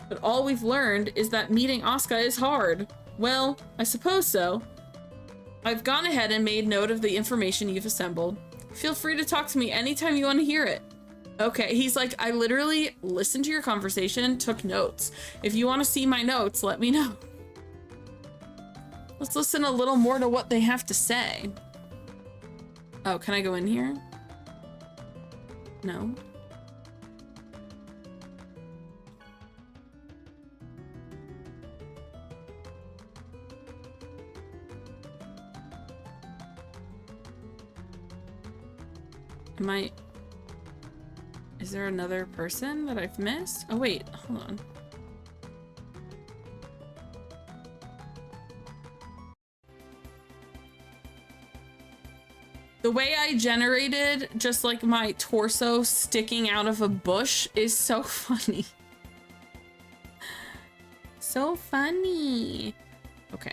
But all we've learned is that meeting Ossa is hard. Well, I suppose so. I've gone ahead and made note of the information you've assembled. Feel free to talk to me anytime you want to hear it. Okay, he's like, I literally listened to your conversation, took notes. If you want to see my notes, let me know. Let's listen a little more to what they have to say. Oh, can I go in here? No. Is there another person that I've missed? Oh wait, hold on. The way I generated just like my torso sticking out of a bush is so funny. So funny. Okay.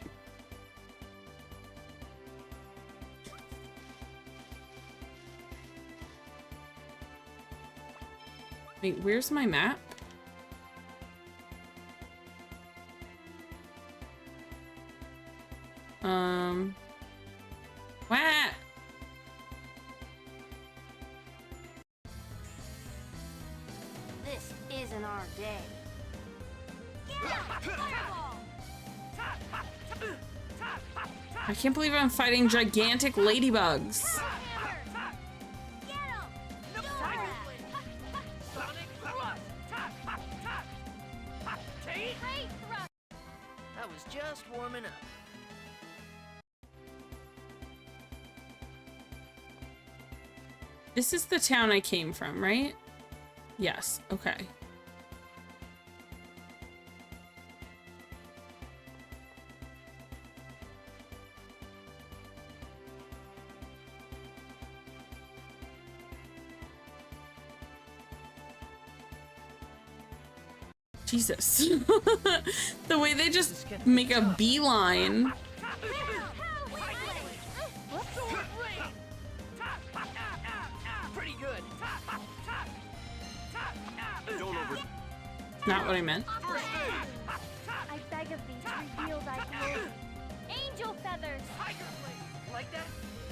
Wait, where's my map? What? This isn't our day. I can't believe I'm fighting gigantic ladybugs. I was just warming up. This is the town I came from, right? Yes, okay. Jesus. The way they just make a beeline. Pretty good. Not what I meant. I beg of thee to reveal thy glory. Angel feathers! Tiger blade. Like that?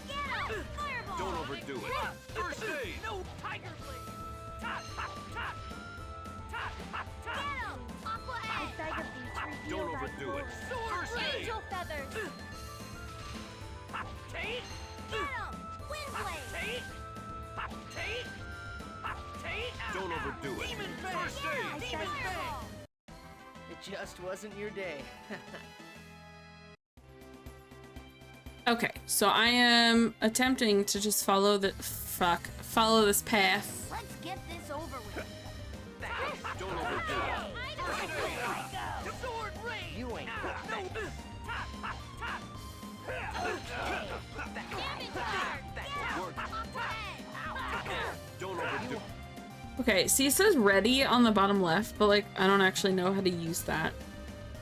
Get him! Fireball! Don't overdo it. First aid! No, tiger blade. Get him! Aqua egg! I beg of thee to reveal Don't thy overdo glory. it. First aid. Angel feathers! Tate. Get him! Wind blade! Tate. Tate. Tate. Don't overdo it. Demon Fang. First I aid! beg Demon of Fang. It just wasn't your day. Okay, so I am attempting to just follow the follow this path. Let's get this over with. Don't overdo it. You ain't. Don't overdo it. Okay, see, it says ready on the bottom left, but like I don't actually know how to use that.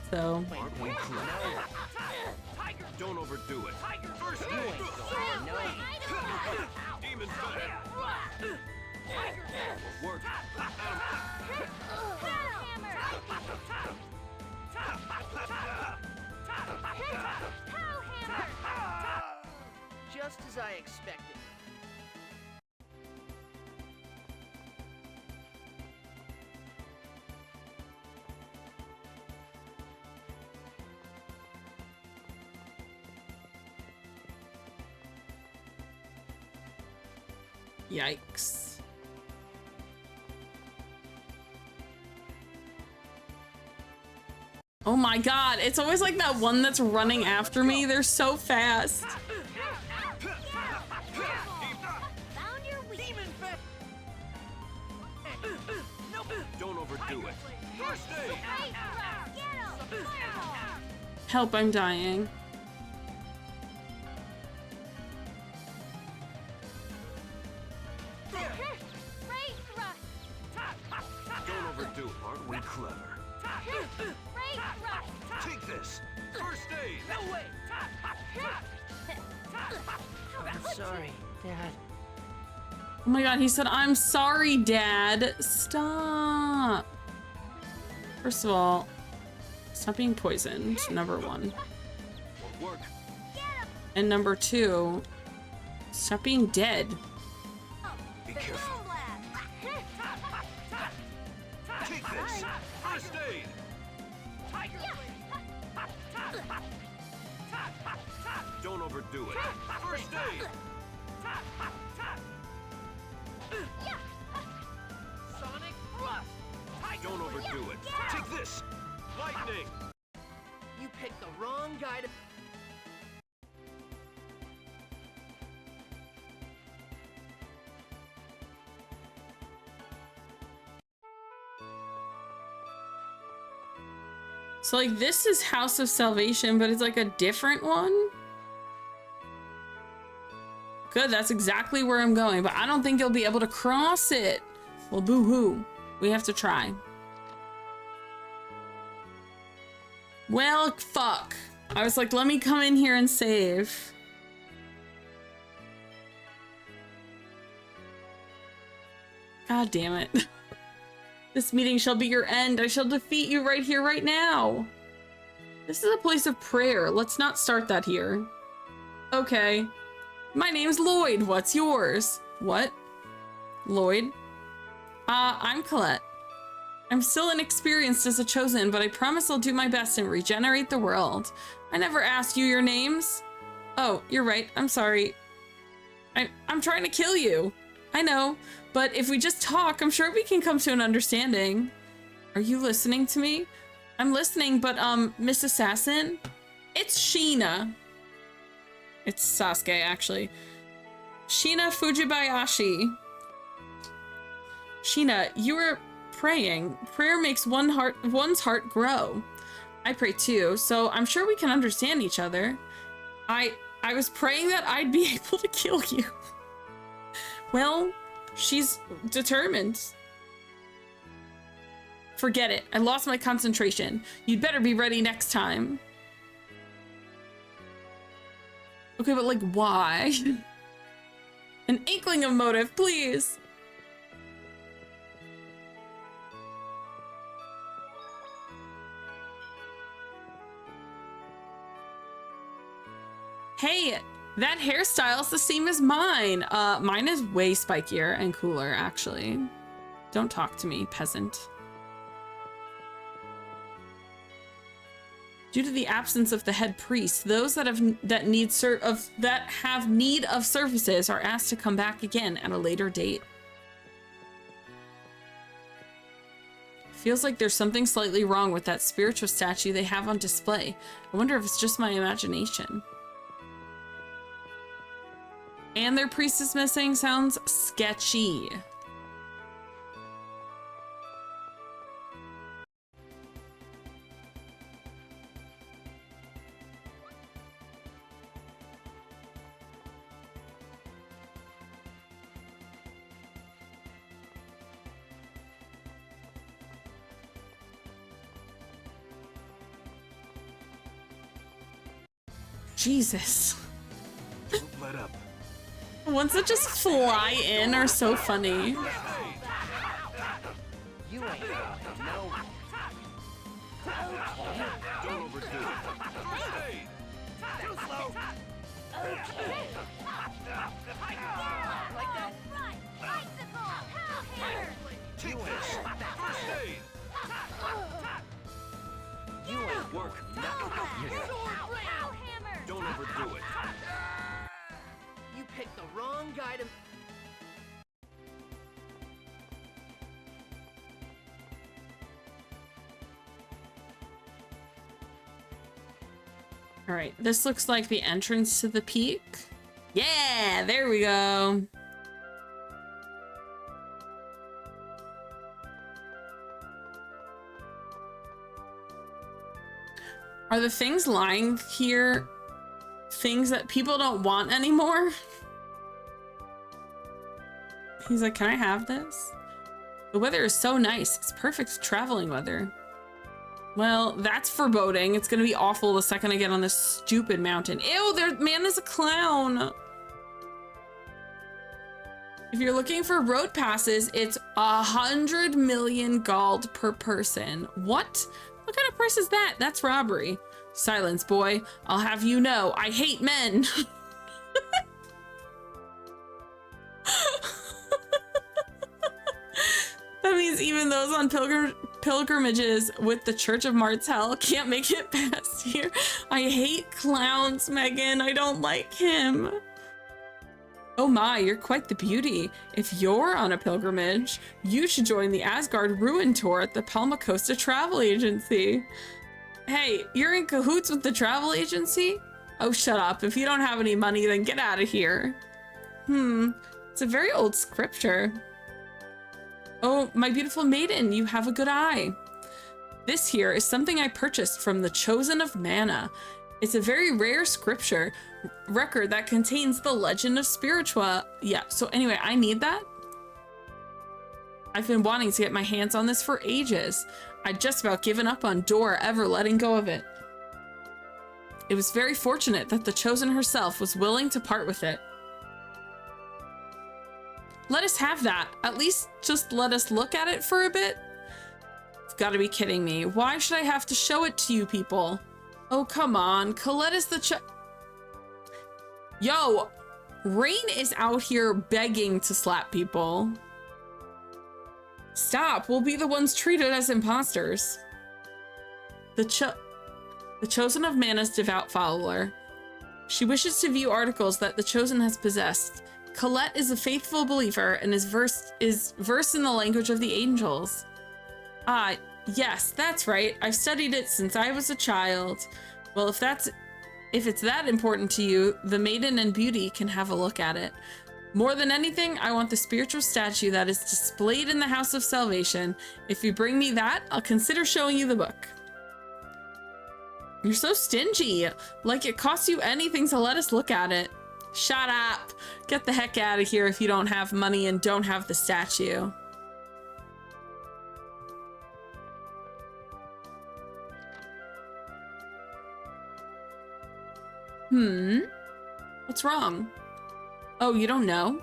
So Aren't we clever? Don't overdo it. First You ain't going nowhere. demon fire. Work. Just as I expected. yikes. Oh my god, it's always like that one that's running after me. They're so fast. Found your weak. Don't overdo it. First aid. Help, I'm dying. Don't overdo it. Aren't we clever? Take this. First aid. No way. I'm sorry, Dad. Oh my god, he said, I'm sorry, Dad. Stop. First of all, stop being poisoned, number one. Work. And number two, stop being dead. Be careful. Take this. First aid. Don't overdo it. First aid. Sonic thrust. Don't overdo it. Take this. Lightning. You picked the wrong guy to. So like this is House of Salvation, but it's like a different one. Good, that's exactly where I'm going, but I don't think you'll be able to cross it. Well, boo-hoo. We have to try. Well, fuck. I was like, let me come in here and save. God damn it. This meeting shall be your end. I shall defeat you right here, right now. This is a place of prayer. Let's not start that here. Okay. My name's Lloyd. What's yours? What? Lloyd? I'm Colette. I'm still inexperienced as a chosen, but I promise I'll do my best and regenerate the world. I never asked you your names. Oh, you're right. I'm sorry. I'm trying to kill you. I know, but if we just talk, I'm sure we can come to an understanding. Are you listening to me? I'm listening, but Miss Assassin? It's Sheena. It's Sasuke, actually. Sheena Fujibayashi. Sheena, you were praying. Prayer makes one's heart grow. I pray too, so I'm sure we can understand each other. I was praying that I'd be able to kill you. Well, she's determined. Forget it. I lost my concentration. You'd better be ready next time. Okay, but like, why? An inkling of motive, please. Hey, that hairstyle's the same as mine. Mine is way spikier and cooler, actually. Don't talk to me, peasant. Due to the absence of the head priest, those that have need of services are asked to come back again at a later date. Feels like there's something slightly wrong with that spiritual statue they have on display. I wonder if it's just my imagination. and their priest is missing sounds sketchy. Jesus. Don't let up. Ones that just fly in are so funny. You ain't no. Don't overdo it. Hey! Too slow! You ain't. Hey! You ain't Work. Don't overdo it. You picked the wrong guy to. All right, this looks like the entrance to the peak. Yeah, there we go. Are the things lying here things that people don't want anymore? He's like, can I have this? The weather is so nice. It's perfect traveling weather. Well, that's foreboding. It's gonna be awful the second I get on this stupid mountain. Ew, there, man is a clown. If you're looking for road passes, it's 100 million gold per person. What? What kind of price is that? That's robbery. Silence, boy. I'll have you know, I hate men. That means even those on pilgrimages with the Church of Martel can't make it past here. I hate clowns, Megan. I don't like him. Oh my, you're quite the beauty. If you're on a pilgrimage, you should join the Asgard Ruin Tour at the Palmacosta Travel Agency. Hey, you're in cahoots with the travel agency? Oh, shut up. If you don't have any money, then get out of here. It's a very old scripture. Oh, my beautiful maiden, you have a good eye. This here is something I purchased from the Chosen of Mana. It's a very rare scripture record that contains the legend of Spiritua. Yeah, so anyway, I need that. I've been wanting to get my hands on this for ages. I'd just about given up on Dora ever letting go of it. It was very fortunate that the Chosen herself was willing to part with it. Let us have that. At least just let us look at it for a bit. You've got to be kidding me. Why should I have to show it to you people? Oh, come on. Colette is the Yo, Rain is out here begging to slap people. Stop. We'll be the ones treated as imposters. The Chosen of Mana's devout follower. She wishes to view articles that the Chosen has possessed. Colette is a faithful believer and is versed in the language of the angels. Ah, yes, that's right. I've studied it since I was a child. Well, if it's that important to you, the Maiden and Beauty can have a look at it. More than anything, I want the spiritual statue that is displayed in the House of Salvation. If you bring me that, I'll consider showing you the book. You're so stingy. Like it costs you anything to let us look at it. Shut up. Get the heck out of here if you don't have money and don't have the statue. What's wrong? Oh, you don't know?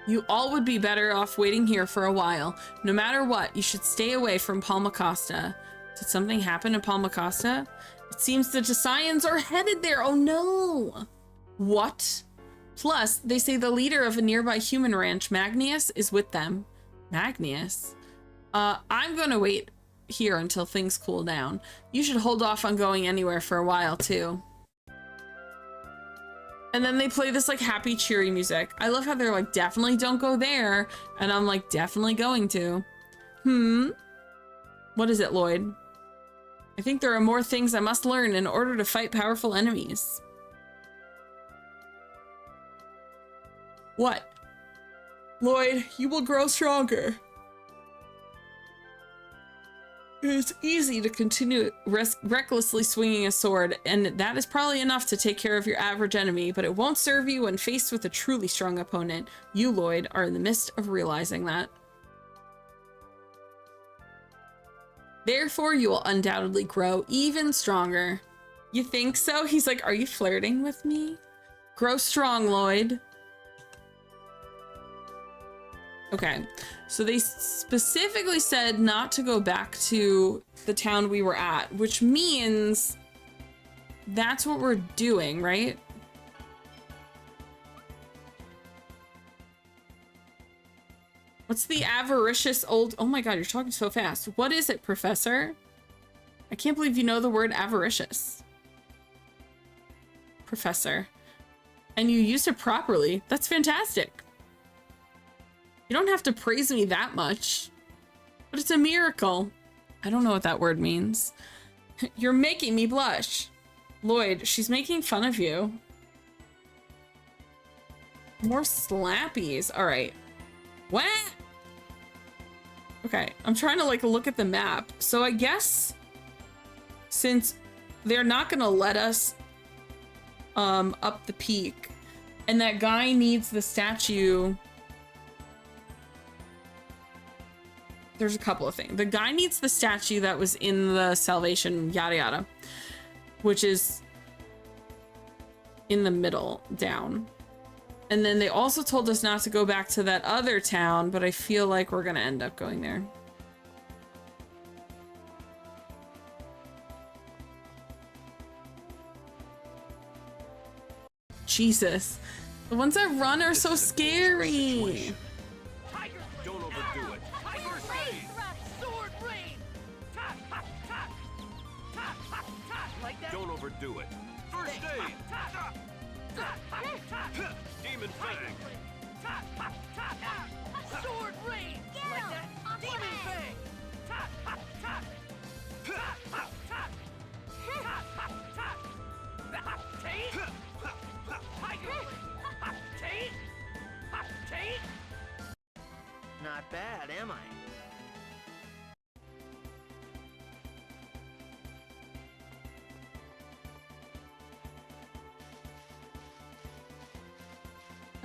You all would be better off waiting here for a while. No matter what, you should stay away from Palmacosta. Did something happen in Palmacosta? It seems the Desians are headed there. Oh no! What? Plus, they say the leader of a nearby human ranch, Magnius, is with them. Magnius? I'm gonna wait here until things cool down. You should hold off on going anywhere for a while, too. And then they play this like happy, cheery music. I love how they're like, definitely don't go there. And I'm like, definitely going to. What is it, Lloyd? I think there are more things I must learn in order to fight powerful enemies. What? Lloyd, you will grow stronger. It's easy to continue recklessly swinging a sword, and that is probably enough to take care of your average enemy, but it won't serve you when faced with a truly strong opponent. You, Lloyd, are in the midst of realizing that. Therefore, you will undoubtedly grow even stronger. You think so? He's like, are you flirting with me? Grow strong, Lloyd. Okay, so they specifically said not to go back to the town we were at, which means that's what we're doing, right? What's the avaricious old... Oh my god, you're talking so fast. What is it, Professor? I can't believe you know the word avaricious. Professor. And you used it properly. That's fantastic. You don't have to praise me that much, but it's a miracle. I don't know what that word means. You're making me blush. Lloyd, she's making fun of you. More slappies. All right. What? Okay, I'm trying to like look at the map. So I guess since they're not gonna let us up the peak, and that guy needs the statue. There's a couple of things. The guy needs the statue that was in the Salvation yada yada, which is in the middle down. And then they also told us not to go back to that other town, but I feel like we're gonna end up going there. Jesus. The ones that run are so scary. Don't overdo it. Don't overdo it. First aid. Demon Fang. Sword rain. Like that. Demon Fang. Not bad, am I?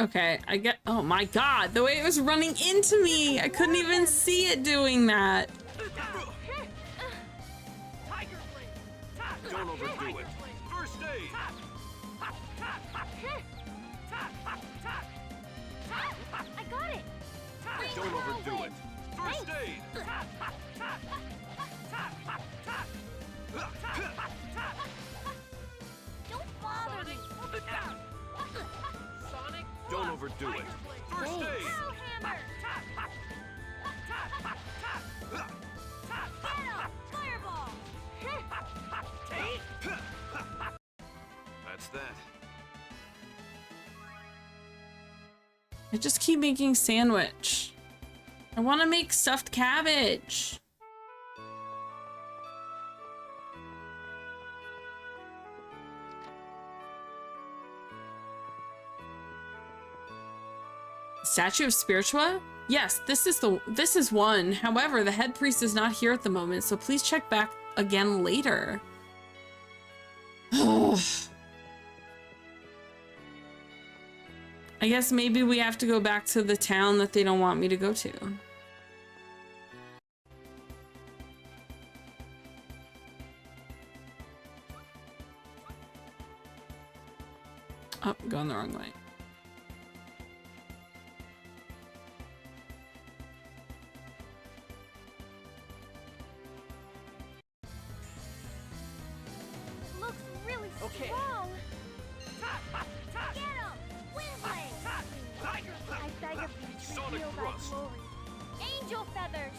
Okay, I get... Oh my god, the way it was running into me! I couldn't even see it doing that. Don't overdo it. First aid. I got it. Don't overdo it. First aid. Don't bother me. Sonic. Don't overdo it. First aid. Hammer. Get him. Fireball. That's that. I just keep making sandwich. I want to make stuffed cabbage. Statue of Spiritua? Yes, this is one. However, the head priest is not here at the moment, so please check back again later. I guess maybe we have to go back to the town that they don't want me to go to. Oh, going the wrong way. Looks really strong. Get him. Windblade. I beg of you to Sonic reveal thy thrust. glory. Angel feathers.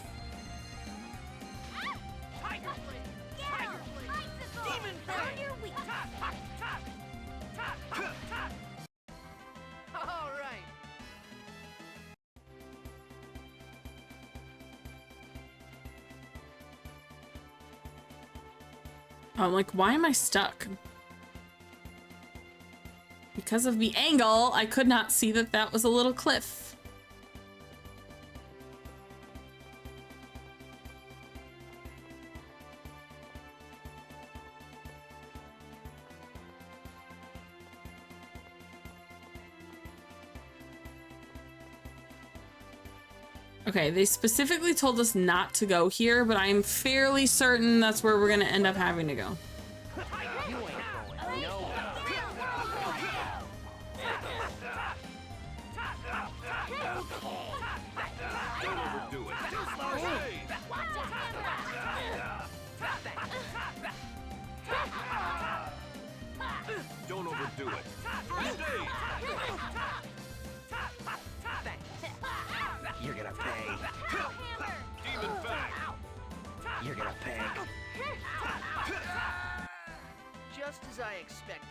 Tiger blade. Get him. Icicle. Demon Found Fang. your weakness. All right. I'm like, why am I stuck? because of the angle, I could not see that that was a little cliff. Okay, they specifically told us not to go here, but I'm fairly certain that's where we're gonna end up having to go. Don't overdo it. Stay. You're gonna pay. Demon back. You're gonna pay. Just as I expected.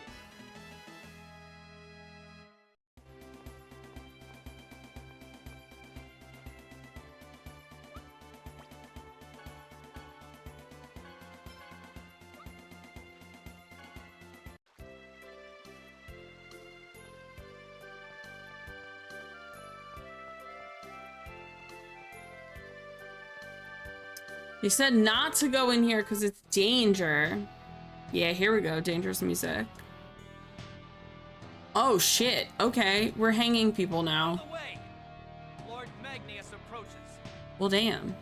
You said not to go in here because it's danger. Yeah, here we go. Dangerous music. Oh shit. Okay, we're hanging people now. Lord Magnius approaches. Well, damn.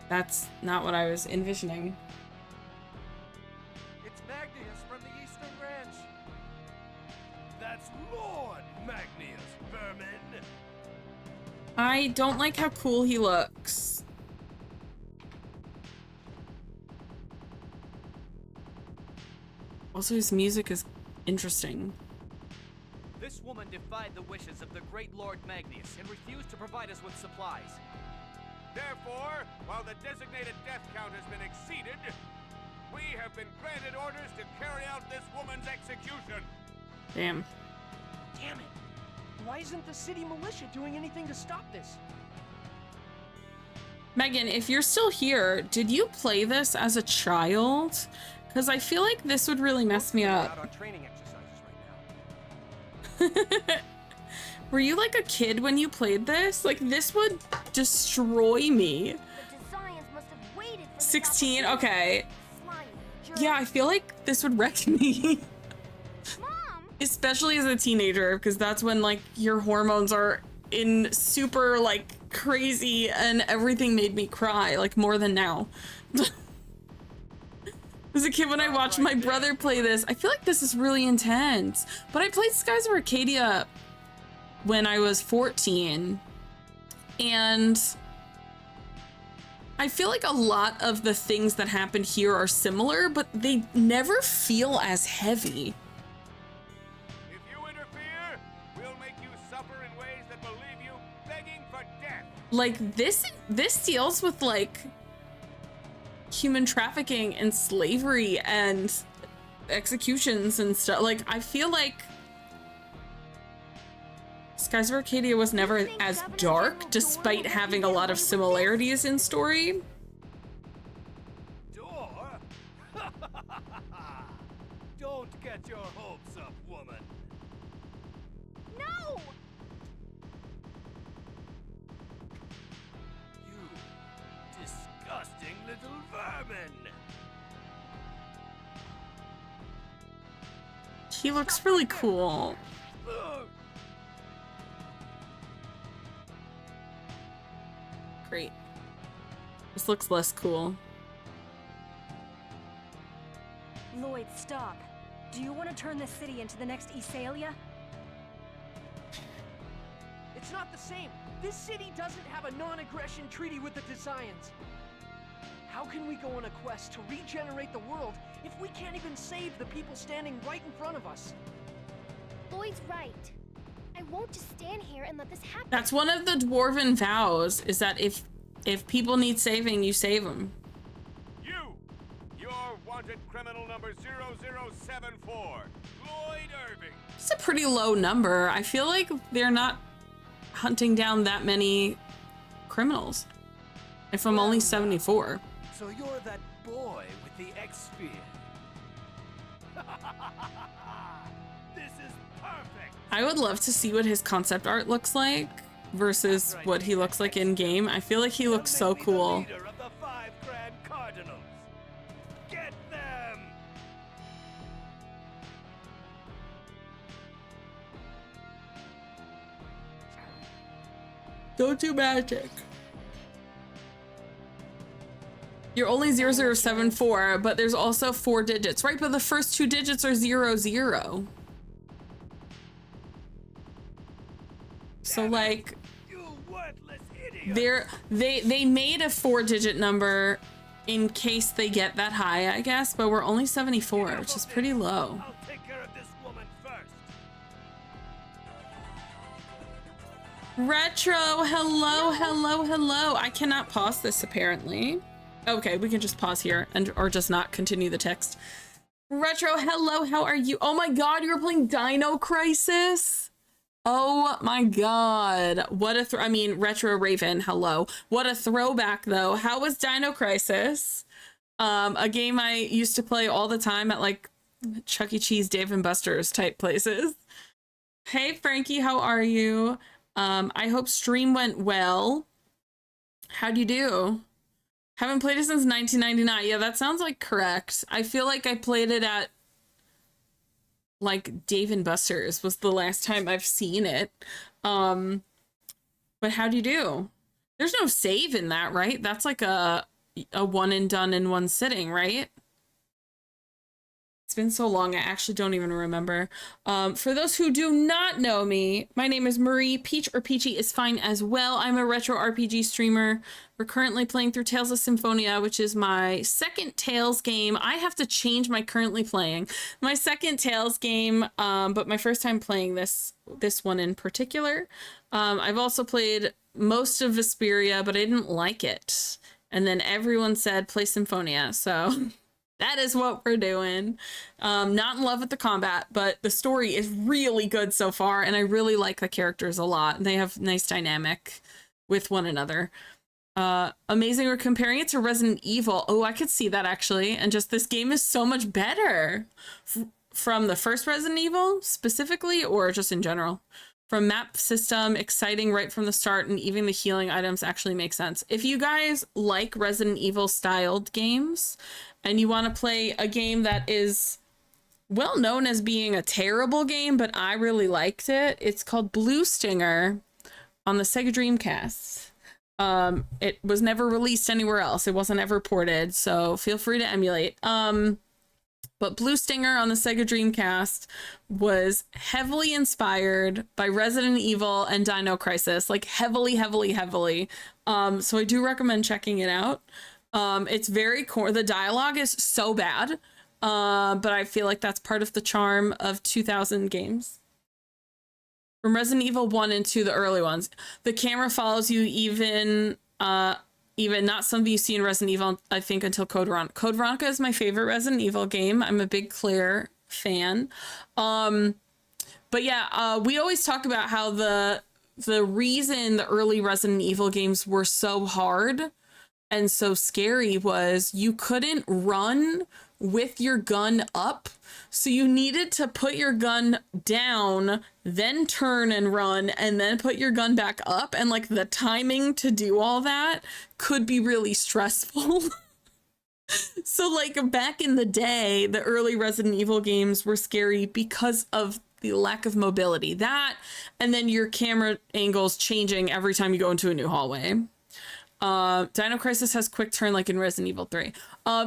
That's not what I was envisioning. It's Magnius from the Eastern Branch. That's Lord Magnius, vermin. I don't like how cool he looks. Also, his music is interesting. This woman defied the wishes of the great Lord Magnius and refused to provide us with supplies. Therefore, while the designated death count has been exceeded, we have been granted orders to carry out this woman's execution. Damn. Damn it. Why isn't the city militia doing anything to stop this? Megan, if you're still here, did you play this as a child? Because I feel like this would really mess me up. Out on training exercises right now. Were you like a kid when you played this? Like, this would destroy me. The Desians must have waited for 16? Okay. Slimy, Yeah, I feel like this would wreck me. Mom! Especially as a teenager, because that's when, like, your hormones are in super, like, crazy, and everything made me cry, like, more than now. As a kid, when I watched my brother play this, I feel like this is really intense. But I played Skies of Arcadia when I was 14, and I feel like a lot of the things that happened here are similar, but they never feel as heavy. If you interfere, we'll make you suffer in ways that will leave you begging for death. Like, this deals with, like, human trafficking and slavery and executions and stuff. Like, I feel like Skies of Arcadia was never as dark, despite having a lot of similarities in story. Door? Don't get your hopes up, woman. No! You disgusting little vermin. He looks really cool. Great. This looks less cool. Lloyd, stop. Do you want to turn this city into the next Isalia? It's not the same. This city doesn't have a non-aggression treaty with the Desians. How can we go on a quest to regenerate the world if we can't even save the people standing right in front of us? Lloyd's right. I won't just stand here and let this happen. That's one of the dwarven vows, is that if people need saving, you save them. You're wanted criminal number 0074, Lloyd Irving. It's a pretty low number. I feel like they're not hunting down that many criminals. If I'm only 74. So you're that boy with the X-Spear. I would love to see what his concept art looks like versus what he looks like in game. I feel like he looks so cool. Leader of the 5 Grand Cardinals. Get them! Don't do magic. You're only 0074, but there's also 4 digits, right? But the first 2 digits are 00. So like, You worthless idiot! they made a 4-digit number in case they get that high, I guess, but we're only 74, which is pretty low. I'll take care of this woman first. Retro, hello, hello, hello. I cannot pause this apparently. Okay, we can just pause here and or just not continue the text. Retro, hello, how are you? Oh my god, you were playing Dino Crisis? Oh my god. What a I mean, Retro Raven, hello. What a throwback though. How was Dino Crisis? A game I used to play all the time at like Chuck E. Cheese, Dave and Buster's type places. Hey Frankie, how are you? I hope stream went well. How'd you do? Haven't played it since 1999. Yeah, that sounds like correct. I feel like I played it at like Dave and Buster's was the last time I've seen it. But how'd you do? There's no save in that, right? That's like a one and done in one sitting, right? It's been so long, I actually don't even remember. For those who do not know me, my name is Marie. Peach or Peachy is fine as well. I'm a retro RPG streamer. We're currently playing through Tales of Symphonia, which is my second Tales game. I have to change my currently playing. My second Tales game, but my first time playing this one in particular. I've also played most of Vesperia, but I didn't like it. And then everyone said play Symphonia, so... That is what we're doing. Not in love with the combat, but the story is really good so far, and I really like the characters a lot. They have nice dynamic with one another. Amazing, we're comparing it to Resident Evil. Oh, I could see that actually. And just this game is so much better from the first Resident Evil specifically, or just in general. From map system, exciting right from the start, and even the healing items actually make sense. If you guys like Resident Evil styled games, and you want to play a game that is well known as being a terrible game, but I really liked it. It's called Blue Stinger on the Sega Dreamcast. It was never released anywhere else. It wasn't ever ported, so feel free to emulate. But Blue Stinger on the Sega Dreamcast was heavily inspired by Resident Evil and Dino Crisis, like heavily. So I do recommend checking it out. It's very core. The dialogue is so bad, but I feel like that's part of the charm of 2000 games. From Resident Evil 1 and 2, the early ones, the camera follows you even not something you see in Resident Evil, I think, until Code Veronica. Code Veronica is my favorite Resident Evil game. I'm a big Claire fan. But yeah, we always talk about how the reason the early Resident Evil games were so hard and so scary was you couldn't run with your gun up. So you needed to put your gun down, then turn and run, and then put your gun back up. And like the timing to do all that could be really stressful. So like back in the day, the early Resident Evil games were scary because of the lack of mobility. That, and then your camera angles changing every time you go into a new hallway. Dino Crisis has quick turn like in Resident Evil 3.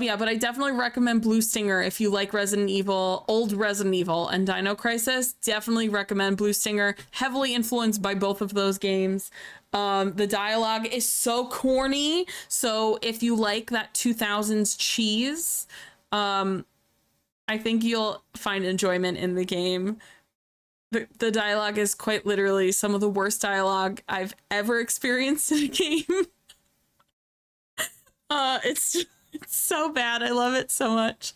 Yeah, but I definitely recommend Blue Stinger if you like Resident Evil, old Resident Evil and Dino Crisis. Definitely recommend Blue Stinger. Heavily influenced by both of those games. The dialogue is so corny. So if you like that 2000s cheese, I think you'll find enjoyment in the game. The dialogue is quite literally some of the worst dialogue I've ever experienced in a game. It's so bad. I love it so much.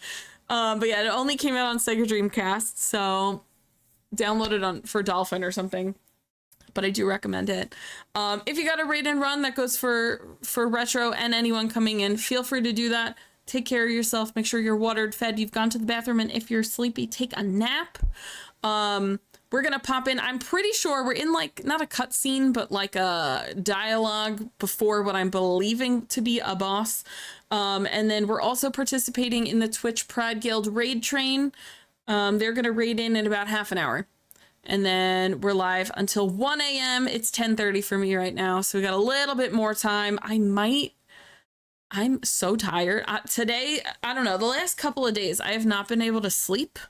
But yeah, it only came out on Sega Dreamcast, so download it for Dolphin or something. But I do recommend it. If you got a raid and run that goes for Retro and anyone coming in, feel free to do that. Take care of yourself. Make sure you're watered, fed, you've gone to the bathroom, and if you're sleepy, take a nap. we're gonna pop in. I'm pretty sure we're in like, not a cutscene, but like a dialogue before what I'm believing to be a boss. And then we're also participating in the Twitch Pride Guild raid train. They're gonna raid in about half an hour. And then we're live until 1 a.m. It's 10:30 for me right now. So we got a little bit more time. I'm so tired. Today, I don't know, the last couple of days, I have not been able to sleep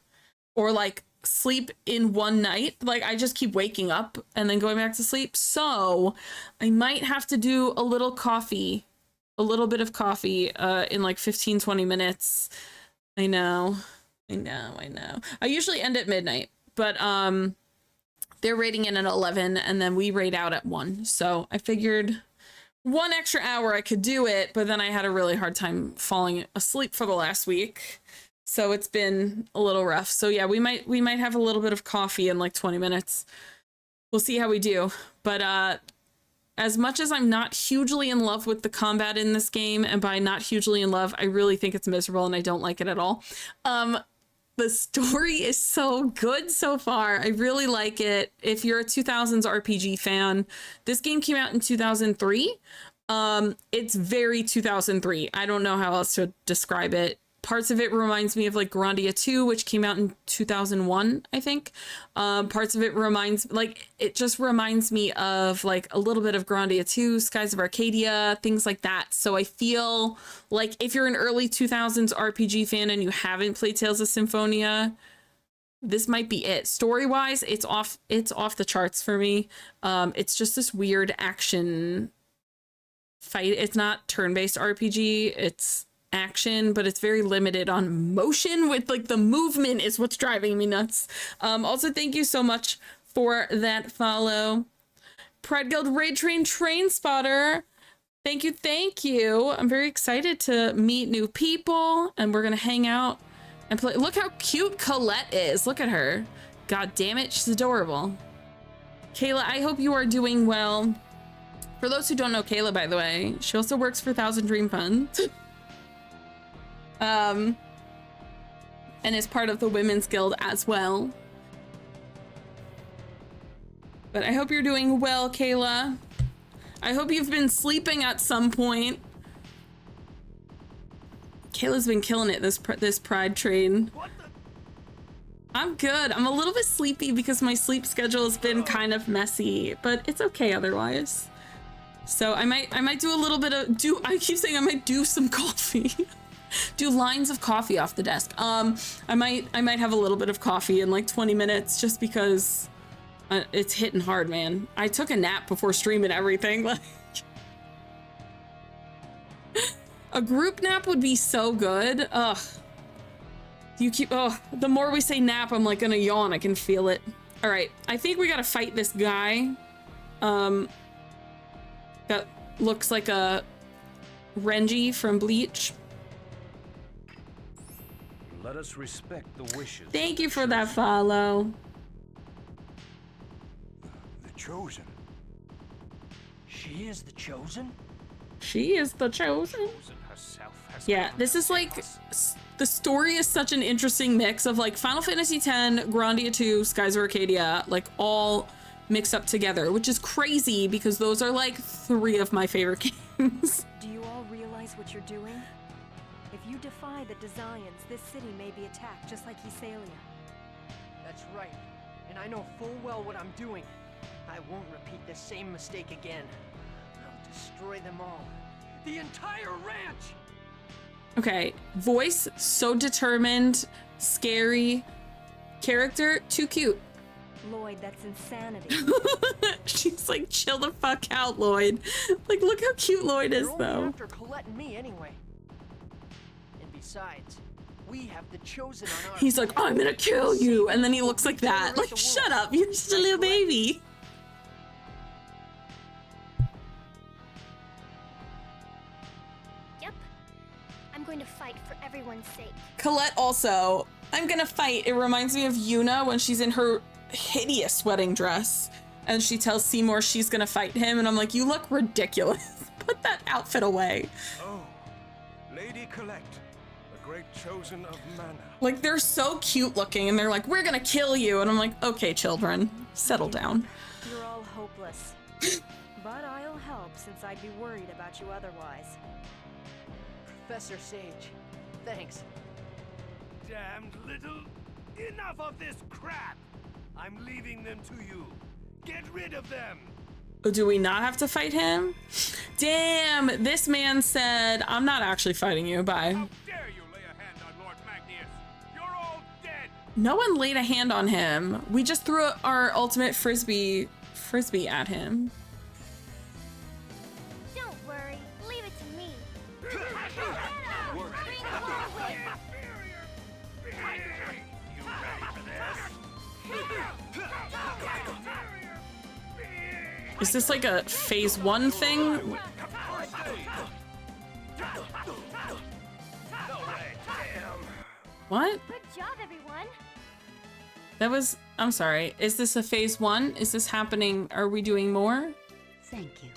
or like sleep in one night. Like I just keep waking up and then going back to sleep. So I might have to do a little bit of coffee in like 15, 20 minutes. I know. I usually end at midnight, but they're raiding in at 11 and then we raid out at 1. So I figured 1 extra hour I could do it, but then I had a really hard time falling asleep for the last week. So it's been a little rough. So yeah, we might have a little bit of coffee in like 20 minutes. We'll see how we do. But as much as I'm not hugely in love with the combat in this game, and by not hugely in love, I really think it's miserable and I don't like it at all. The story is so good so far. I really like it. If you're a 2000s RPG fan, this game came out in 2003. It's very 2003. I don't know how else to describe it. Parts of it reminds me of like Grandia 2, which came out in 2001, I think. Parts of it it just reminds me of like a little bit of Grandia 2, Skies of Arcadia, things like that. So I feel like if you're an early 2000s RPG fan and you haven't played Tales of Symphonia, this might be it. Story-wise, it's off the charts for me. It's just this weird action fight. It's not turn-based RPG. It's action, but it's very limited on motion with like the movement is what's driving me nuts. Also, thank you so much for that follow. Pride Guild Raid Train Spotter. Thank you. I'm very excited to meet new people and we're gonna hang out and play. Look how cute Colette is. Look at her. God damn it, she's adorable. Kayla, I hope you are doing well. For those who don't know Kayla, by the way, she also works for Thousand Dream Fund. And is part of the Women's Guild as well. But I hope you're doing well, Kayla. I hope you've been sleeping at some point. Kayla's been killing it this Pride train. I'm good. I'm a little bit sleepy because my sleep schedule has been kind of messy, but it's okay otherwise. So I might do a little bit of I keep saying I might do some coffee. Do lines of coffee off the desk. I might have a little bit of coffee in like 20 minutes just because it's hitting hard, man. I took a nap before streaming everything. Like a group nap would be so good. Ugh. The more we say nap, I'm like gonna yawn. I can feel it. All right, I think we gotta fight this guy. That looks like a Renji from Bleach. Let us respect the wishes. Thank you for that follow. The Chosen. She is the Chosen? She is the Chosen. Yeah, this is like, the story is such an interesting mix of like Final Fantasy X, Grandia 2, Skies of Arcadia, like all mixed up together, which is crazy because those are like 3 of my favorite games. Do you all realize what you're doing? If you defy the Desians, this city may be attacked just like Hysalia. That's right, and I know full well what I'm doing. I won't repeat the same mistake again. I'll destroy them all. The entire ranch! Okay, voice, so determined, scary, character, too cute. Lloyd, that's insanity. She's like, chill the fuck out, Lloyd. Like, look how cute Lloyd is, They're though. only after Colette and me anyway. And besides, we have the Chosen on our He's like, I'm gonna kill you, and then he looks like that. Like, shut up, you're just a little baby. Yep. I'm going to fight for everyone's sake. Colette also, I'm gonna fight. It reminds me of Yuna when she's in her hideous wedding dress and she tells Seymour she's gonna fight him, and I'm like, you look ridiculous. Put that outfit away. Oh, Lady Colette. The great chosen of mana. Like, they're so cute looking, and they're like, we're gonna kill you. And I'm like, okay, children, settle down. You're all hopeless. But I'll help, since I'd be worried about you otherwise. Professor Sage, thanks. Damned little. Enough of this crap. I'm leaving them to you. Get rid of them. Do we not have to fight him? Damn, this man said, I'm not actually fighting you, bye. How dare you lay a hand on Lord Magnius? You're all dead. No one laid a hand on him. We just threw our ultimate frisbee at him. Don't worry, leave it to me. You ready for this? Is this like a phase 1 thing? What? Good job, everyone. That was, I'm sorry. Is this a phase 1? Is this happening? Are we doing more? Thank you.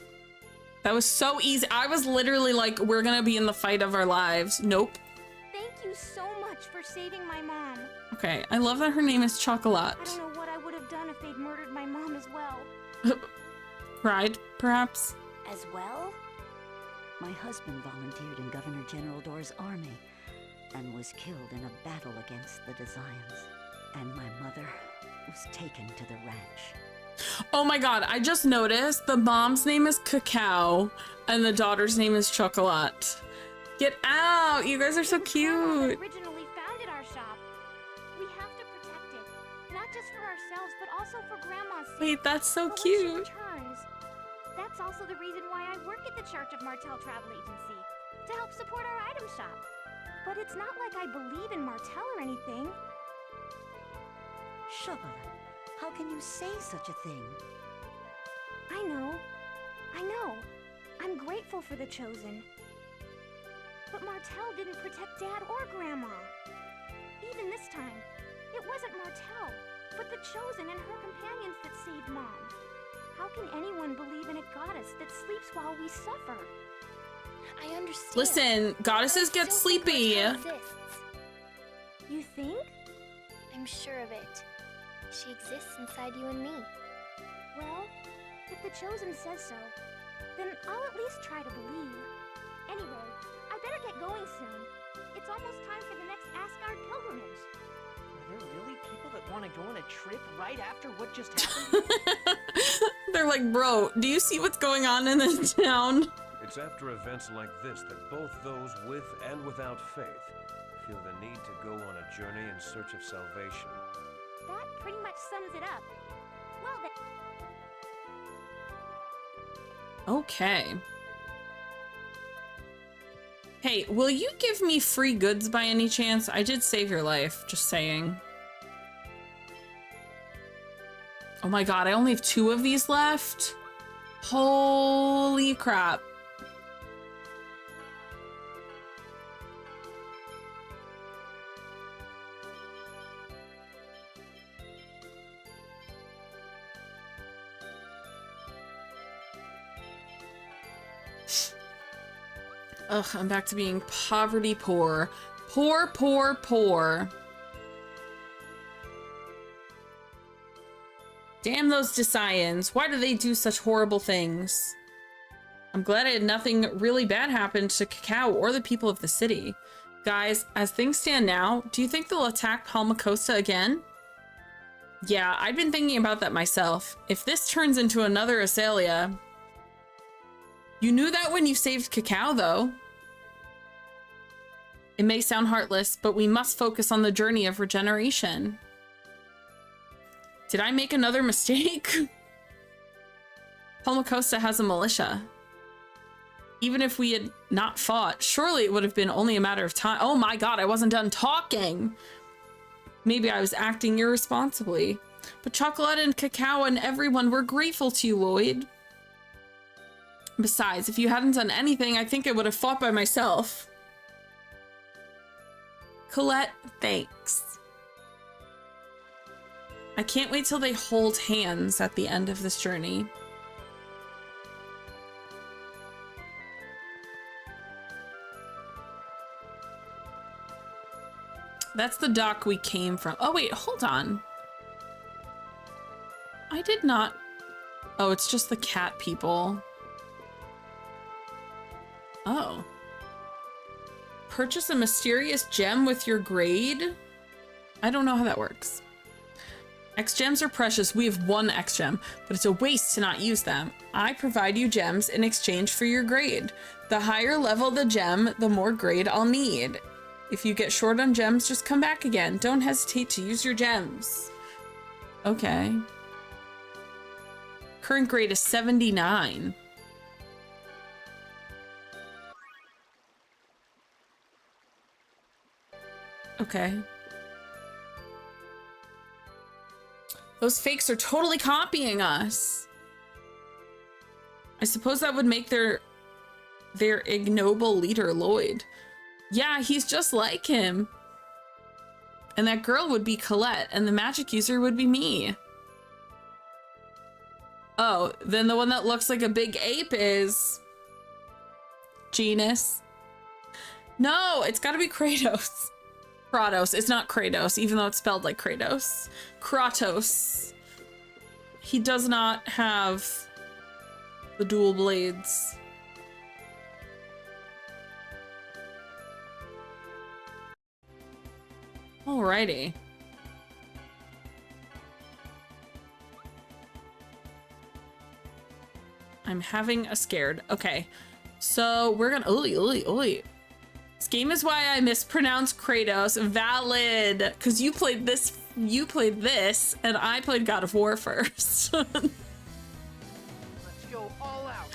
That was so easy. I was literally like, we're gonna be in the fight of our lives. Nope. Thank you so much for saving my mom. Okay, I love that her name is Chocolat. I don't know what I would have done if they'd murdered my mom as well. Pride, perhaps? As well? My husband volunteered in Governor General Dor's army and was killed in a battle against the Designs. And my mother was taken to the ranch. Oh my god, I just noticed the mom's name is Cacao and the daughter's name is Chocolat. Get out! You guys are so cute! Originally founded our shop. We have to protect it, not just for ourselves, but also for Grandma's sake. Wait, that's so But when she cute. returns, that's also the reason why I work at the Church of Martel Travel Agency, to help support our item shop. But it's not like I believe in Martel or anything. Chocolat, how can you say such a thing? I know. I'm grateful for the Chosen. But Martel didn't protect Dad or Grandma. Even this time, it wasn't Martel, but the Chosen and her companions that saved Mom. How can anyone believe in a goddess that sleeps while we suffer? I understand. Listen, goddesses but I get still think sleepy. Martel exists. You think? I'm sure of it. She exists inside you and me. Well, if the Chosen says so, then I'll at least try to believe. Anyway, I better get going soon. It's almost time for the next Asgard pilgrimage. Are there really people that want to go on a trip right after what just happened? They're like, bro, do you see what's going on in this town? It's after events like this that both those with and without faith feel the need to go on a journey in search of salvation. That pretty much sums it up. Well then. Okay. Hey, will you give me free goods by any chance? I did save your life, just saying. Oh my god, I only have 2 of these left? Holy crap. Ugh, I'm back to being poverty poor. Poor. Damn those Desians. Why do they do such horrible things? I'm glad I had nothing really bad happen to Cacao or the people of the city. Guys, as things stand now, do you think they'll attack Palmacosta again? Yeah, I've been thinking about that myself. If this turns into another Azalea... You knew that when you saved Cacao, though. It may sound heartless, but we must focus on the journey of regeneration. Did I make another mistake? Palmacosta has a militia. Even if we had not fought, surely it would have been only a matter of time. Oh my god, I wasn't done talking. Maybe I was acting irresponsibly. But Chocolat and Cacao and everyone were grateful to you, Lloyd. Besides, if you hadn't done anything, I think I would have fought by myself. Colette, thanks. I can't wait till they hold hands at the end of this journey. That's the dock we came from. Oh, wait, hold on. I did not... Oh, it's just the cat people. Oh. Purchase a mysterious gem with your grade? I don't know how that works. X gems are precious. We have 1 X gem, but it's a waste to not use them. I provide you gems in exchange for your grade. The higher level the gem, the more grade I'll need. If you get short on gems, just come back again. Don't hesitate to use your gems. Okay. Current grade is 79. Okay. Those fakes are totally copying us. I suppose that would make their ignoble leader Lloyd. Yeah, he's just like him. And that girl would be Colette, and the magic user would be me. Oh, then the one that looks like a big ape is... Genus. No, it's gotta be Kratos. Kratos. It's not Kratos, even though it's spelled like Kratos. Kratos. He does not have the dual blades. Alrighty. I'm having a scared. Okay. So we're gonna... This game is why I mispronounced Kratos. Valid. Because you played this, and I played God of War first. Let's go all out.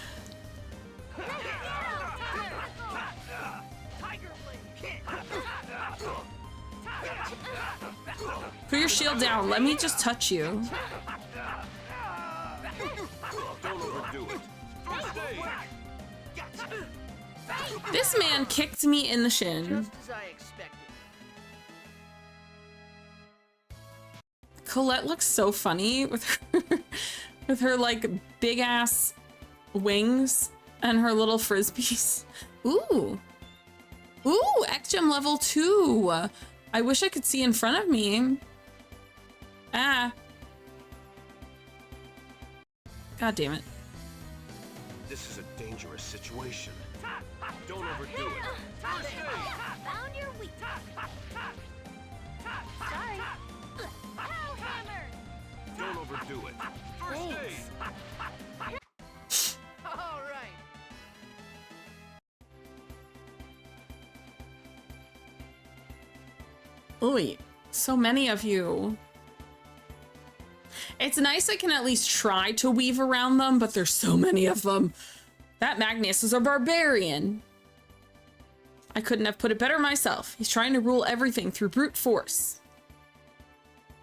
Put your shield down. Let me just touch you. Don't overdo it. This man kicked me in the shin. Just as I expected. Colette looks so funny with her like big ass wings and her little frisbees. Ooh. Ooh, X-Gem level 2. I wish I could see in front of me. Ah. God damn it. This is a dangerous situation. Don't overdo it. Found your weak. Sorry. Hellhammer. Don't overdo it. First aid. All right. Ooh, so many of you. It's nice I can at least try to weave around them, but there's so many of them. That Magnus is a barbarian. I couldn't have put it better myself. He's trying to rule everything through brute force.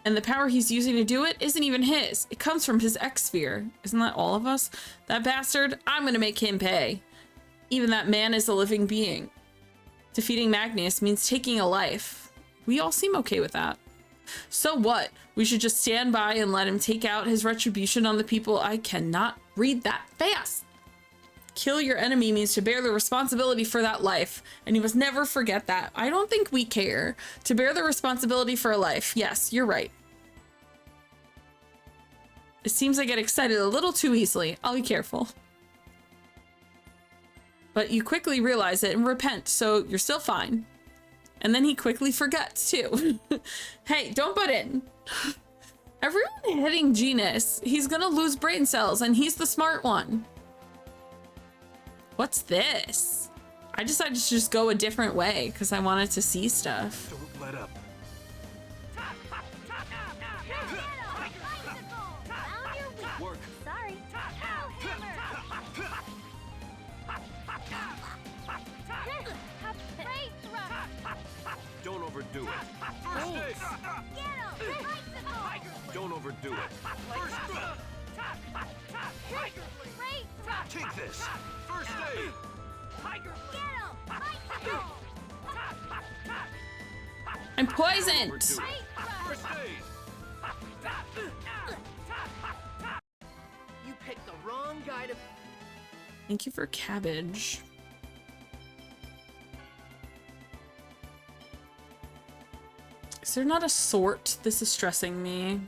And the power he's using to do it isn't even his. It comes from his X-Sphere. Isn't that all of us? That bastard, I'm gonna make him pay. Even that man is a living being. Defeating Magnus means taking a life. We all seem okay with that. So what? We should just stand by and let him take out his retribution on the people. I cannot read that fast. Kill your enemy means to bear the responsibility for that life, and you must never forget that. I don't think we care. To bear the responsibility for a life. Yes, you're right. It seems I get excited a little too easily. I'll be careful. But you quickly realize it and repent, so you're still fine. And then he quickly forgets too. Hey, don't butt in. Everyone hitting Genus. He's gonna lose brain cells, and he's the smart one. What's this? I decided to just go a different way because I wanted to see stuff. Don't let up. Work. Sorry. Don't overdo it. First aid. Don't overdo it. First Take this. First aid. I'm poisoned. First aid. You picked the wrong guy to... Thank you for cabbage. Is there not a sort? This is stressing me.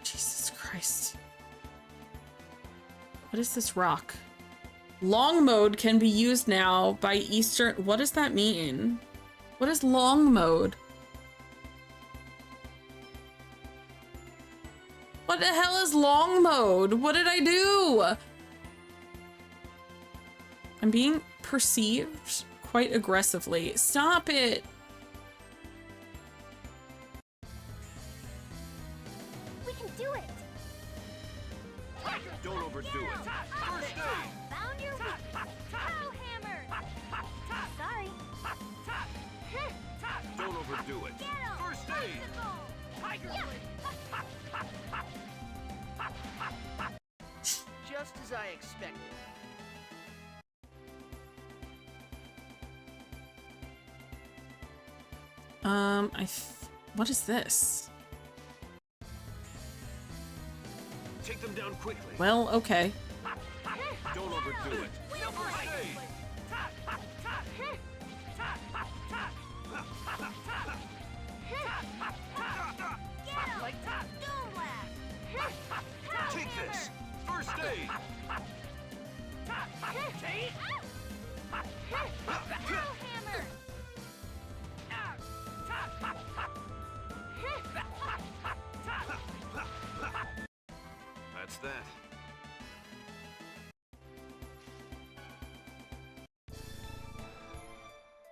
Jesus Christ. What is this rock? Long mode can be used now by Eastern... What does that mean? What is long mode? What the hell is long mode? What did I do? I'm being perceived quite aggressively. Stop it. We can do it. Don't overdo it. First aid. Found your weak. Pearl hammer. Sorry. Don't overdo it. First aid. Tiger Just as I expected. What is this? Take them down quickly. Well, okay. Don't overdo it. Take this. First aid. Pearl hammer. That's that.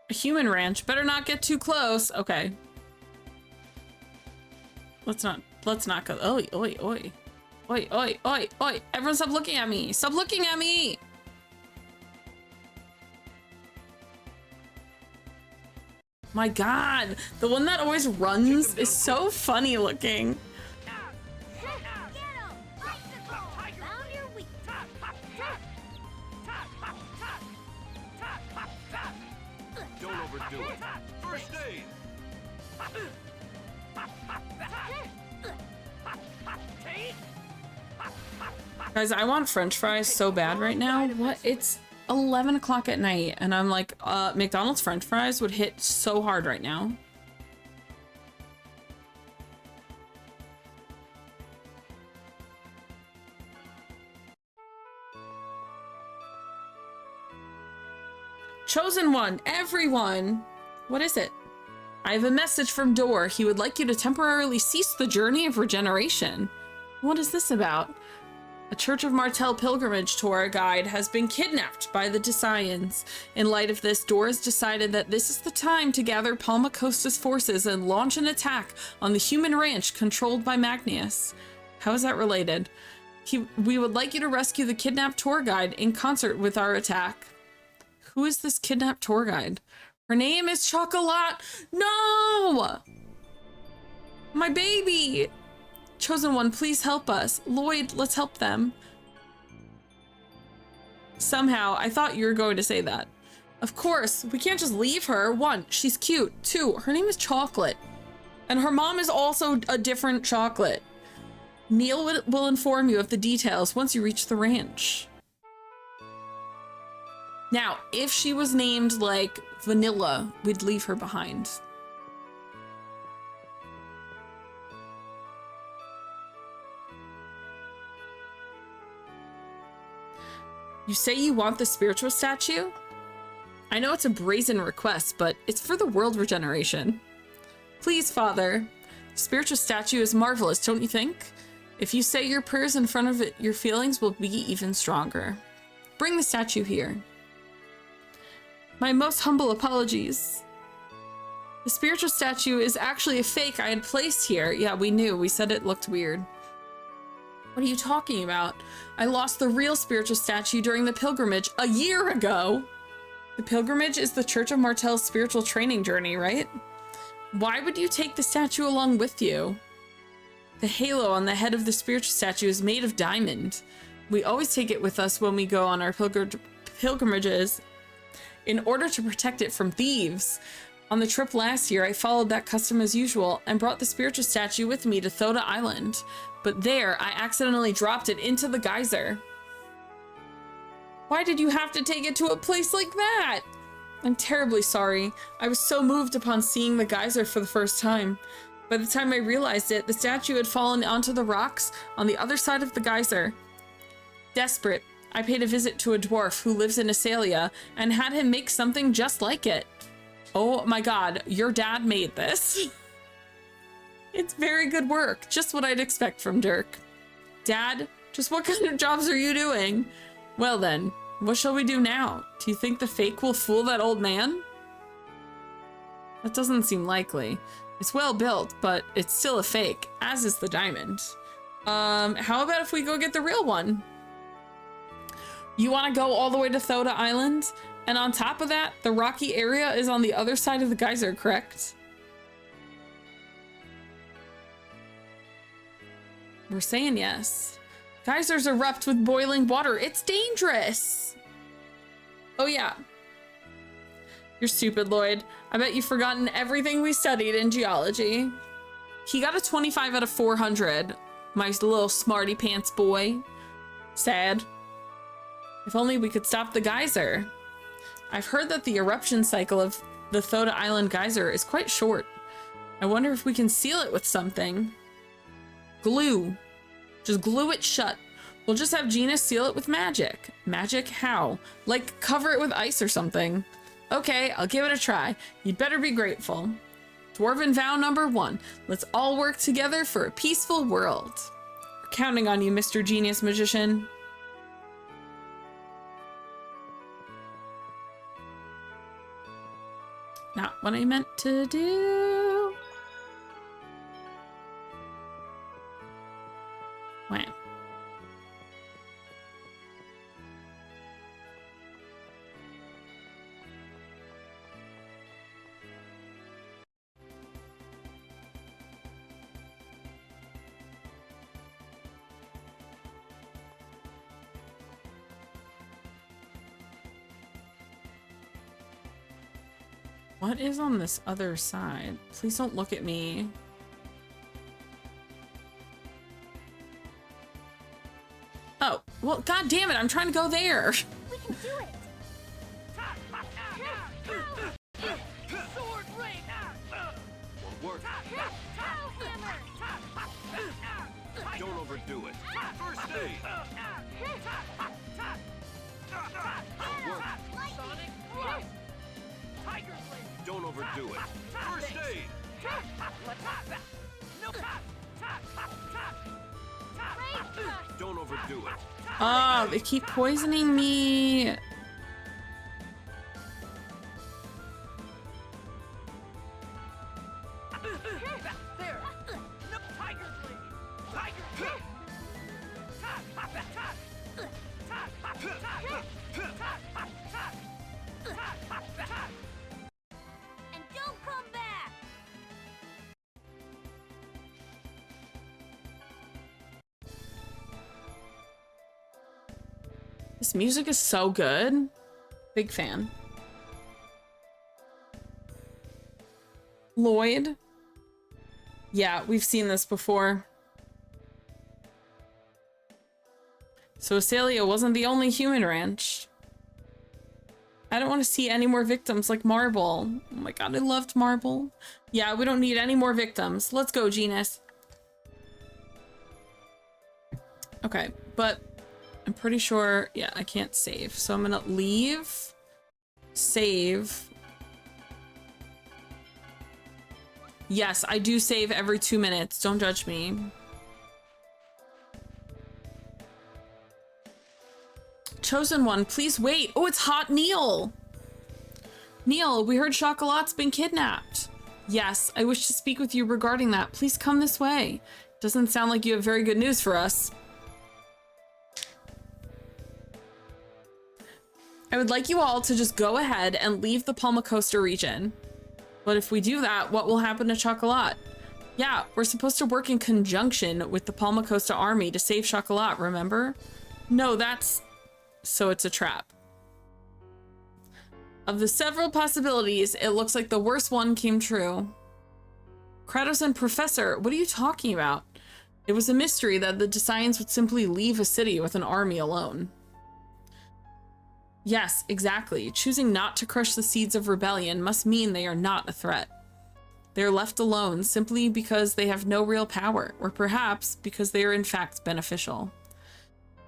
A human ranch. Better not get too close. Okay. Let's not go. Oi, oi, oi. Oi, oi, oi, oi. Everyone stop looking at me. Stop looking at me. My God. The one that always runs is so funny looking. Don't overdo it. First aid. Guys, I want French fries so bad right now. What? It's 11 o'clock at night and I'm like, McDonald's French fries would hit so hard right now. Chosen one, everyone. What is it? I have a message from Dor. He would like you to temporarily cease the journey of regeneration. What is this about? A Church of Martel pilgrimage tour guide has been kidnapped by the Desians. In light of this, Dor has decided that this is the time to gather Palmacosta's forces and launch an attack on the human ranch controlled by Magnius. How is that related? We would like you to rescue the kidnapped tour guide in concert with our attack. Who is this kidnapped tour guide? Her name is Chocolat. No! My baby! Chosen one, please help us. Lloyd, let's help them. Somehow, I thought you were going to say that. Of course, we can't just leave her. 1, she's cute. 2, her name is Chocolate. And her mom is also a different Chocolate. Neil will inform you of the details once you reach the ranch. Now, if she was named like Vanilla, we'd leave her behind. You say you want the spiritual statue? I know it's a brazen request, but it's for the world regeneration. Please, Father. The spiritual statue is marvelous, don't you think? If you say your prayers in front of it, your feelings will be even stronger. Bring the statue here. My most humble apologies. The spiritual statue is actually a fake I had placed here. Yeah, we knew. We said it looked weird. What are you talking about? I lost the real spiritual statue during the pilgrimage a year ago. The pilgrimage is the Church of Martel's spiritual training journey, right? Why would you take the statue along with you? The halo on the head of the spiritual statue is made of diamond. We always take it with us when we go on our pilgrimages in order to protect it from thieves. On the trip last year, I followed that custom as usual and brought the spiritual statue with me to Thoda Island. but there, I accidentally dropped it into the geyser. Why did you have to take it to a place like that? I'm terribly sorry. I was so moved upon seeing the geyser for the first time. By the time I realized it, the statue had fallen onto the rocks on the other side of the geyser. Desperate, I paid a visit to a dwarf who lives in Assalia and had him make something just like it. Oh my god, your dad made this. It's very good work, just what I'd expect from Dirk. Dad, just what kind of jobs are you doing? Well then, what shall we do now? Do you think the fake will fool that old man? That doesn't seem likely. It's well built, but it's still a fake, as is the diamond. How about if we go get the real one? You want to go all the way to Thoda Island? And on top of that, the rocky area is on the other side of the geyser, correct? We're saying yes. Geysers erupt with boiling water. It's dangerous. Oh yeah. You're stupid, Lloyd. I bet you've forgotten everything we studied in geology. He got a 25 out of 400. My little smarty pants boy. Sad. If only we could stop the geyser. I've heard that the eruption cycle of the Thoda Island geyser is quite short. I wonder if we can seal it with something. Glue. Just glue it shut. We'll just have Gina seal it with magic. Magic how? Like cover it with ice or something. Okay, I'll give it a try. You'd better be grateful. Dwarven vow number 1. Let's all work together for a peaceful world. We're counting on you, Mr. Genius Magician. Not what I meant to do. Wow. What is on this other side? Please don't look at me. Oh, well, god damn it, I'm trying to go there. We can do it! Sword rain! Won't work. Don't overdo it. First aid. Won't work. Sonic Rush! Tiger Blade! Don't overdo it. First aid. No! Don't overdo it. Oh, they keep poisoning me. There! No! Tiger Blade! Tiger Blade! And don't come back! This music is so good. Big fan. Lloyd. Yeah, we've seen this before. So Assalia wasn't the only human ranch. I don't want to see any more victims like Marble. Oh my god, I loved Marble. Yeah, we don't need any more victims. Let's go, Genus. Okay, but I'm pretty sure, yeah, I can't save. So I'm gonna leave, save. Yes, I do save every 2 minutes. Don't judge me. Chosen one, please wait. Oh, it's Hot Neil. Neil, we heard Chocolatte's been kidnapped. Yes, I wish to speak with you regarding that. Please come this way. Doesn't sound like you have very good news for us. I would like you all to just go ahead and leave the Palmacosta region. But if we do that, what will happen to Chocolat? Yeah, we're supposed to work in conjunction with the Palmacosta army to save Chocolat, remember? No, that's... So it's a trap. Of the several possibilities, it looks like the worst one came true. Kratos and Professor, what are you talking about? It was a mystery that the Desians would simply leave a city with an army alone. Yes, exactly. Choosing not to crush the seeds of rebellion must mean they are not a threat. They're left alone simply because they have no real power, or perhaps because they are in fact beneficial.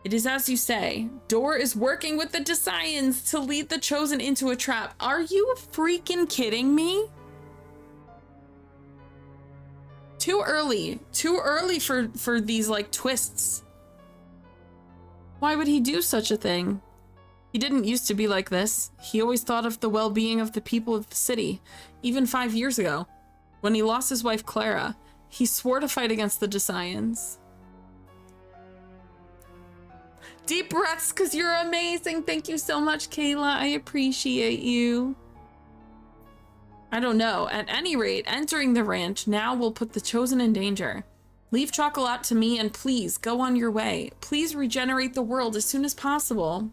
It is as you say, Door is working with the Desians to lead the Chosen into a trap. Are you freaking kidding me? Too early for these like twists. Why would he do such a thing? He didn't used to be like this. He always thought of the well-being of the people of the city. Even 5 years ago, when he lost his wife Clara, he swore to fight against the Desians. Deep breaths, because you're amazing. Thank you so much, Kayla. I appreciate you. I don't know. At any rate, entering the ranch now will put the Chosen in danger. Leave Chocolat to me and please go on your way. Please regenerate the world as soon as possible.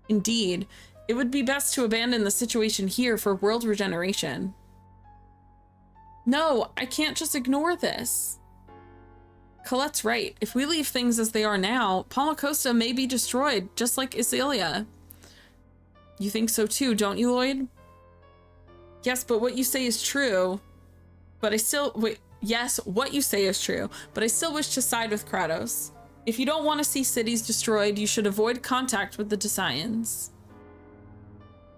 Indeed, it would be best to abandon the situation here for world regeneration. No, I can't just ignore this. Colette's right. If we leave things as they are now, Palmacosta may be destroyed, just like Izoold. You think so too, don't you, Lloyd? Yes, but what you say is true. But I still... Wait, yes, what you say is true, but I still wish to side with Kratos. If you don't want to see cities destroyed, you should avoid contact with the Desians.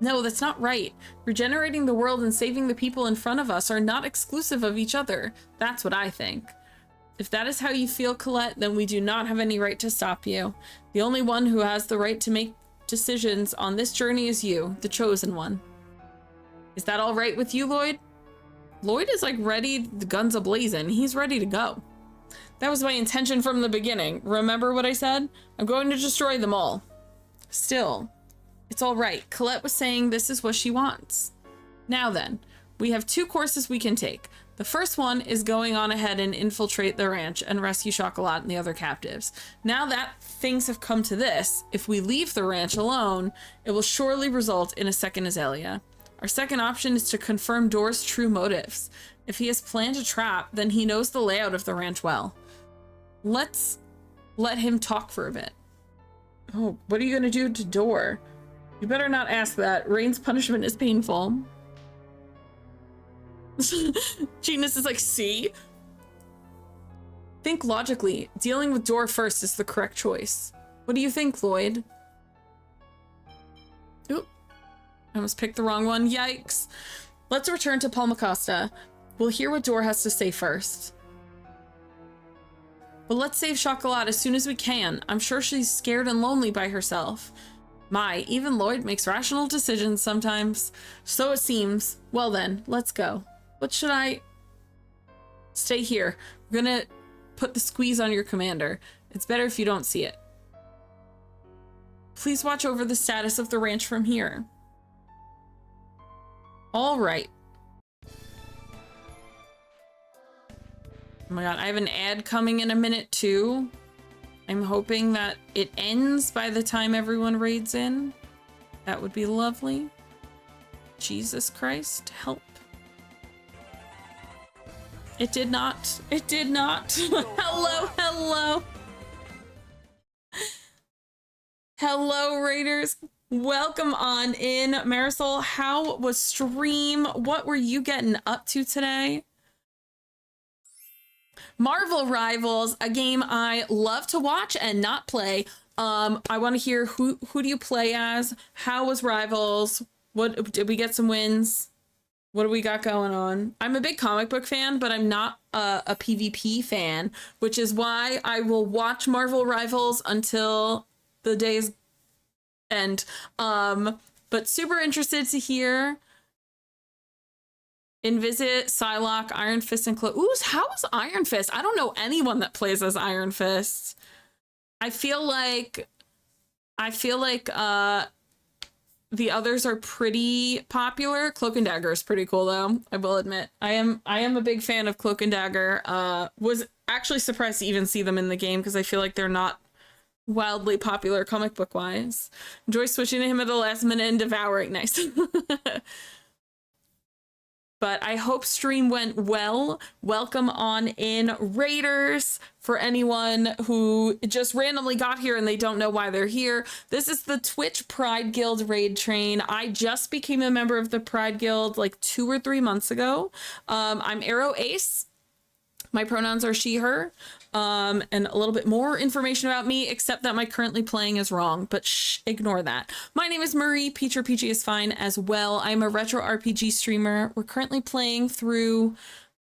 No, that's not right. Regenerating the world and saving the people in front of us are not exclusive of each other. That's what I think. If that is how you feel, Colette, then we do not have any right to stop you. The only one who has the right to make decisions on this journey is you, the Chosen One. Is that all right with you, Lloyd? Lloyd is like ready, the guns a-blazing. He's ready to go. That was my intention from the beginning. Remember what I said? I'm going to destroy them all. Still, it's all right. Colette was saying this is what she wants. Now then, we have 2 courses we can take. The first one is going on ahead and infiltrate the ranch and rescue Chocolat and the other captives. Now that things have come to this, if we leave the ranch alone, it will surely result in a second Azalea. Our second option is to confirm Door's true motives. If he has planned a trap, then he knows the layout of the ranch well. Let's let him talk for a bit. Oh, what are you gonna do to Door? You better not ask that. Rain's punishment is painful. Genius is like, see? Think logically. Dealing with Door first is the correct choice. What do you think, Lloyd? Oop. I almost picked the wrong one. Yikes. Let's return to Palmacosta. We'll hear what Door has to say first. But let's save Chocolat as soon as we can. I'm sure she's scared and lonely by herself. My, even Lloyd makes rational decisions sometimes. So it seems. Well then, let's go. What should I... Stay here. We're gonna put the squeeze on your commander. It's better if you don't see it. Please watch over the status of the ranch from here. All right. Oh my god, I have an ad coming in a minute too. I'm hoping that it ends by the time everyone raids in. That would be lovely. Jesus Christ, help. It did not. It did not. Hello, hello. Hello, Raiders. Welcome on in. Marisol, how was stream? What were you getting up to today? Marvel Rivals, a game I love to watch and not play. I want to hear who do you play as? How was Rivals? What did we get some wins? What do we got going on? I'm a big comic book fan, but I'm not a PvP fan, which is why I will watch Marvel Rivals until the day's end. But super interested to hear. Invisit, Psylocke, Iron Fist, and Ooh, how is Iron Fist? I don't know anyone that plays as Iron Fist. I feel like the others are pretty popular. Cloak and Dagger is pretty cool though, I will admit. I am a big fan of Cloak and Dagger. Was actually surprised to even see them in the game because I feel like they're not wildly popular comic book wise. Enjoy switching to him at the last minute and devouring. Nice. But I hope stream went well. Welcome on in, Raiders. For anyone who just randomly got here and they don't know why they're here, this is the Twitch Pride Guild raid train. I just became a member of the Pride Guild like 2 or 3 months ago. I'm Arrow Ace. My pronouns are she, her. And a little bit more information about me, except that my currently playing is wrong, but shh, ignore that. My name is Marie. Peach or Peachy is fine as well. I'm a retro RPG streamer. We're currently playing through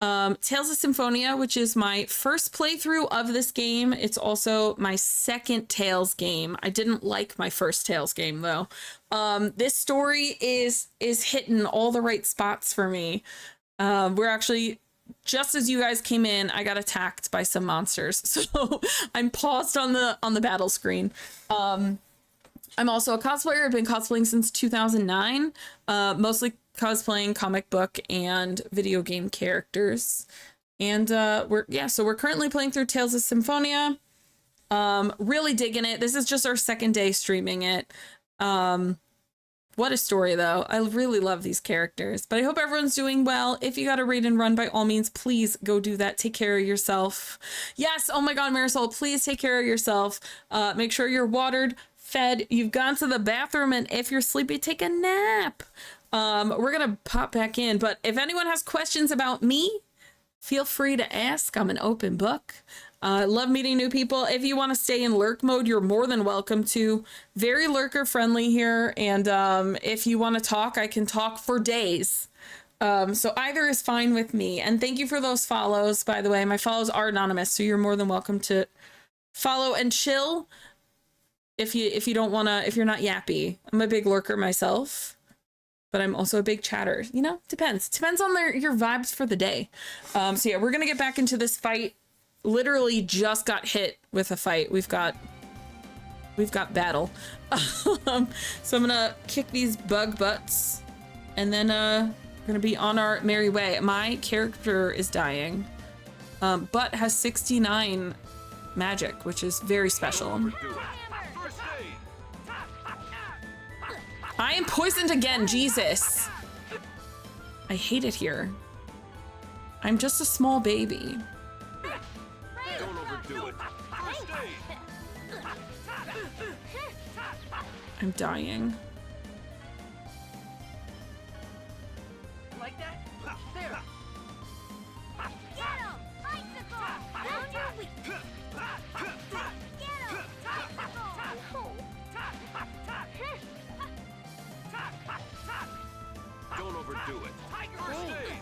Tales of Symphonia, which is my first playthrough of this game. It's also my second Tales game. I didn't like my first Tales game though. This story is hitting all the right spots for me. We're actually, just as you guys came in, I got attacked by some monsters. So I'm paused on the battle screen. I'm also a cosplayer. I've been cosplaying since 2009, mostly cosplaying comic book and video game characters. And we're currently playing through Tales of Symphonia. Really digging it. This is just our second day streaming it. What a story, though. I really love these characters, but I hope everyone's doing well. If you got a raid and run, by all means, please go do that. Take care of yourself. Yes. Oh my God, Marisol, please take care of yourself. Make sure you're watered, fed, you've gone to the bathroom, and if you're sleepy, take a nap. We're going to pop back in, but if anyone has questions about me, feel free to ask. I'm an open book. I love meeting new people. If you want to stay in lurk mode, you're more than welcome to. Very lurker friendly here. And if you want to talk, I can talk for days. So either is fine with me. And thank you for those follows, by the way. My follows are anonymous, so you're more than welcome to follow and chill if you don't want to, if you're not yappy. I'm a big lurker myself, but I'm also a big chatter. You know, depends on your vibes for the day. So yeah, we're going to get back into this fight. Literally just got hit with a fight. We've got battle. So I'm gonna kick these bug butts and then we're gonna be on our merry way. My character is dying, but has 69 magic, which is very special. I am poisoned again. Jesus, I hate it here. I'm just a small baby. Don't overdo it. First aid. I'm dying. Like that? There. Get him! Icicle! Down your weak. Get him! Icicle! Don't overdo it. First aid.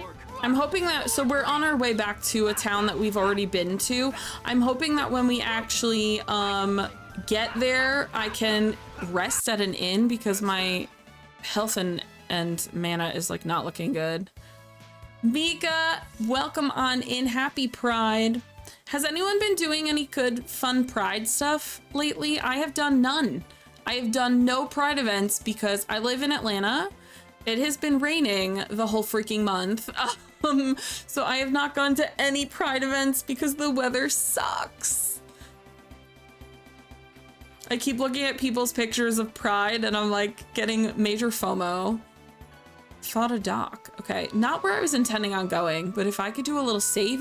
Work. I'm hoping that, so we're on our way back to a town that we've already been to. I'm hoping that when we actually get there, I can rest at an inn because my health and mana is like not looking good. Mika, welcome on in. Happy Pride. Has anyone been doing any good fun Pride stuff lately? I have done none. I have done no Pride events because I live in Atlanta. It has been raining the whole freaking month. So I have not gone to any Pride events because the weather sucks. I keep looking at people's pictures of Pride and I'm like getting major FOMO. Thoda dock. Okay, not where I was intending on going, but if I could do a little save,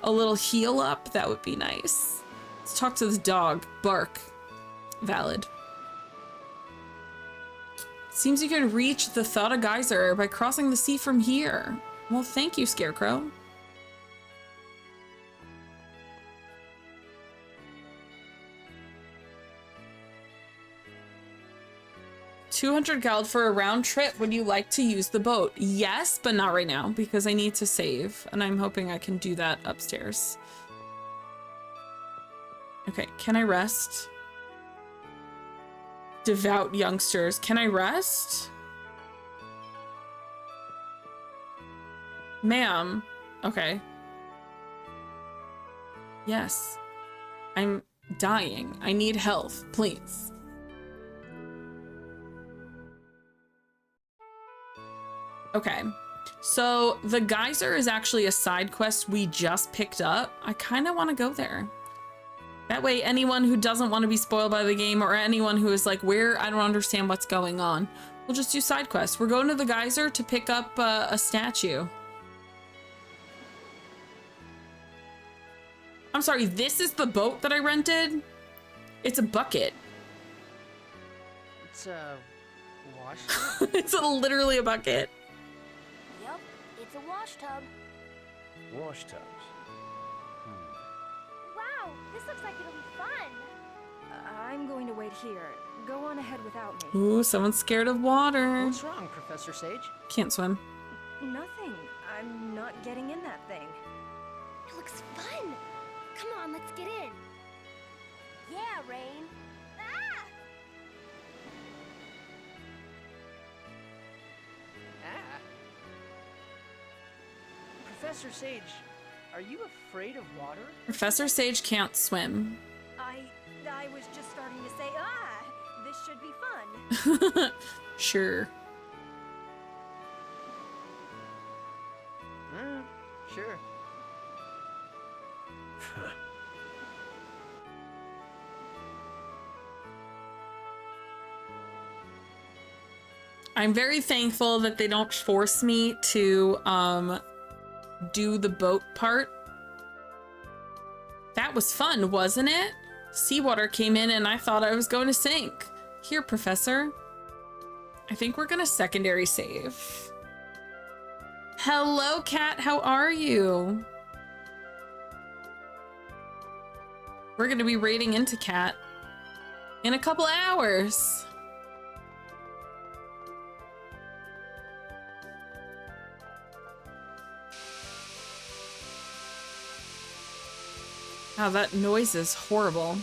a little heal up, that would be nice. Let's talk to the dog. Bark. Valid. Seems you can reach the Thoda Geyser by crossing the sea from here. Well, thank you, Scarecrow. $200 gold for a round trip. Would you like to use the boat? Yes, but not right now because I need to save, and I'm hoping I can do that upstairs. Okay, can I rest? Devout youngsters, can I rest? Ma'am. Okay. Yes. I'm dying. I need health, please. Okay. So the geyser is actually a side quest we just picked up. I kind of want to go there. That way, anyone who doesn't want to be spoiled by the game or anyone who is like, where I don't understand what's going on, We'll just do side quests. We're going to the geyser to pick up a statue. I'm sorry, this is the boat that I rented? It's a bucket. It's a wash. It's literally a bucket. Yep, it's a wash tub. Wash tubs. Wow, this looks like it'll be fun. I'm going to wait here. Go on ahead without me. Ooh, someone's scared of water. What's wrong, Professor Sage? Can't swim. Nothing. I'm not getting in that thing. It looks fun. Come on, let's get in. Yeah, Rain. Ah! Ah. Professor Sage, are you afraid of water? Professor Sage can't swim. I was just starting to say, this should be fun. Sure. Sure. I'm very thankful that they don't force me to do the boat part. That was fun, wasn't it? Seawater came in and I thought I was going to sink. Here, Professor. I think we're gonna secondary save. Hello, Cat. How are you? We're gonna be raiding into Cat in a couple hours. Wow, that noise is horrible.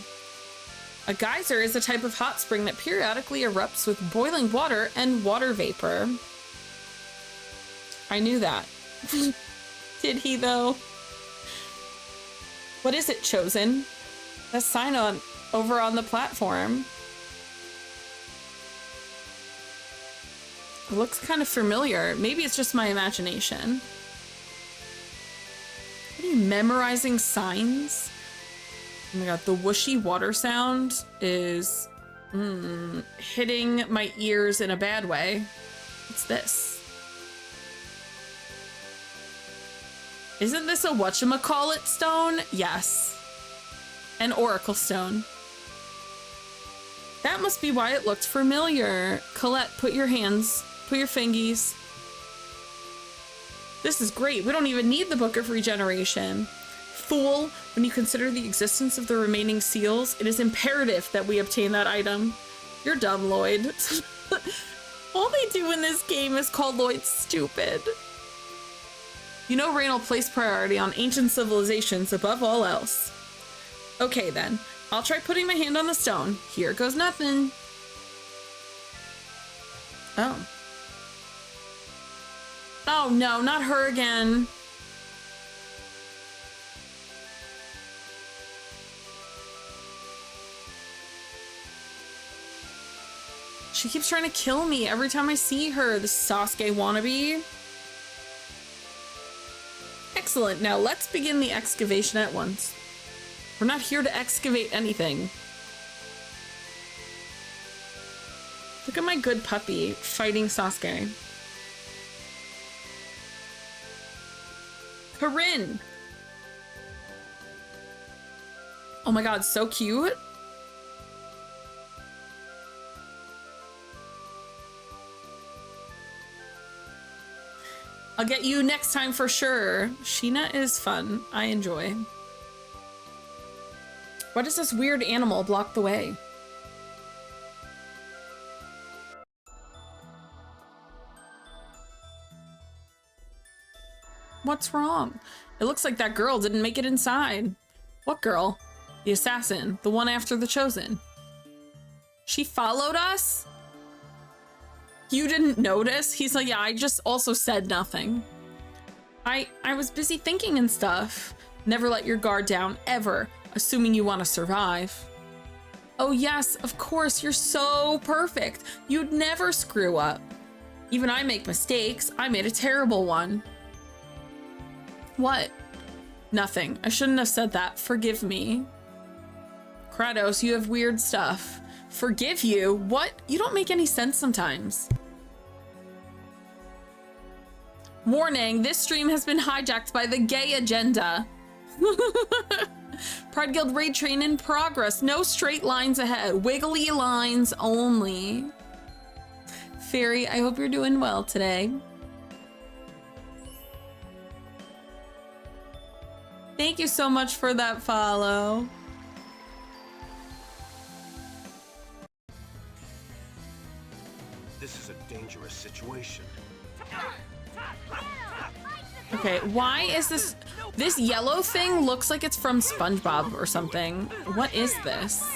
A geyser is a type of hot spring that periodically erupts with boiling water and water vapor. I knew that. Did he, though? What is it, Chosen? That sign over on the platform. It looks kind of familiar. Maybe it's just my imagination. What are you memorizing signs? Oh my god, the whooshy water sound is hitting my ears in a bad way. What's this? Isn't this a whatchamacallit stone? Yes. An oracle stone. That must be why it looked familiar. Colette, put your fingies. This is great. We don't even need the Book of Regeneration. Fool, when you consider the existence of the remaining seals, it is imperative that we obtain that item. You're dumb, Lloyd. All they do in this game is call Lloyd stupid. You know Rain will place priority on ancient civilizations above all else. Okay then, I'll try putting my hand on the stone. Here goes nothing. Oh. Oh no, not her again. She keeps trying to kill me every time I see her, the Sasuke wannabe. Excellent, now let's begin the excavation at once. We're not here to excavate anything. Look at my good puppy fighting Sasuke. Corinne! Oh my god, so cute. I'll get you next time for sure. Sheena is fun. I enjoy. Why does this weird animal block the way? What's wrong? It looks like that girl didn't make it inside. What girl? The assassin, the one after the Chosen. She followed us? You didn't notice? He's like, yeah, I just also said nothing. I was busy thinking and stuff. Never let your guard down, ever, assuming you want to survive. Oh yes, of course, you're so perfect. You'd never screw up. Even I make mistakes. I made a terrible one. What? Nothing. I shouldn't have said that. Forgive me. Kratos, you have weird stuff. Forgive you? What? You don't make any sense sometimes. Warning, this stream has been hijacked by the gay agenda. Pride Guild raid train in progress. No straight lines ahead. Wiggly lines only. Fairy, I hope you're doing well today. Thank you so much for that follow. This is a dangerous situation. Okay, why is this yellow thing looks like it's from SpongeBob or something. What is this?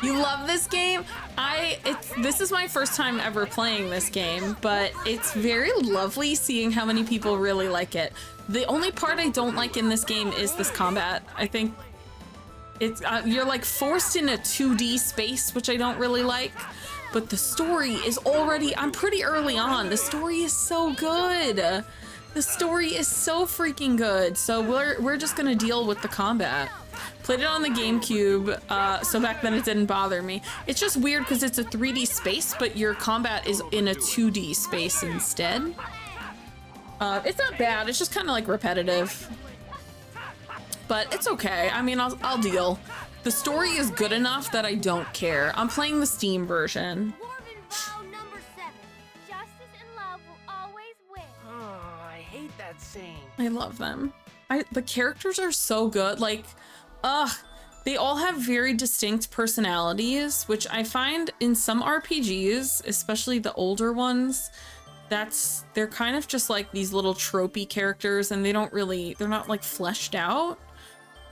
You love this game? This is my first time ever playing this game, but it's very lovely seeing how many people really like it. The only part I don't like in this game is this combat. I think it's you're like forced in a 2D space, which I don't really like. But the story is already, I'm pretty early on. The story is so good. The story is so freaking good. So we're just gonna deal with the combat. Played it on the GameCube, so back then it didn't bother me. It's just weird because it's a 3D space, but your combat is in a 2D space instead. It's not bad, it's just kind of like repetitive. But it's okay, I mean, I'll deal. The story is good enough that I don't care. I'm playing the Steam version. Oh, I hate that saying. I love them. The characters are so good. Like, they all have very distinct personalities, which I find in some RPGs, especially the older ones, they're kind of just like these little tropey characters and they're not like fleshed out.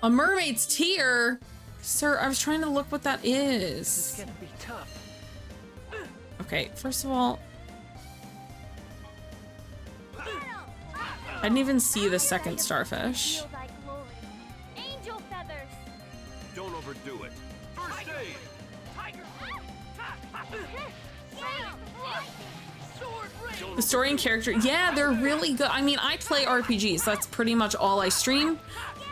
A mermaid's tear? Sir, I was trying to look what that is. This is gonna be tough. Okay, first of all, I didn't even see the second starfish. Don't overdo it. First aid. The story and character, yeah, they're really good. I mean, I play RPGs. That's pretty much all I stream.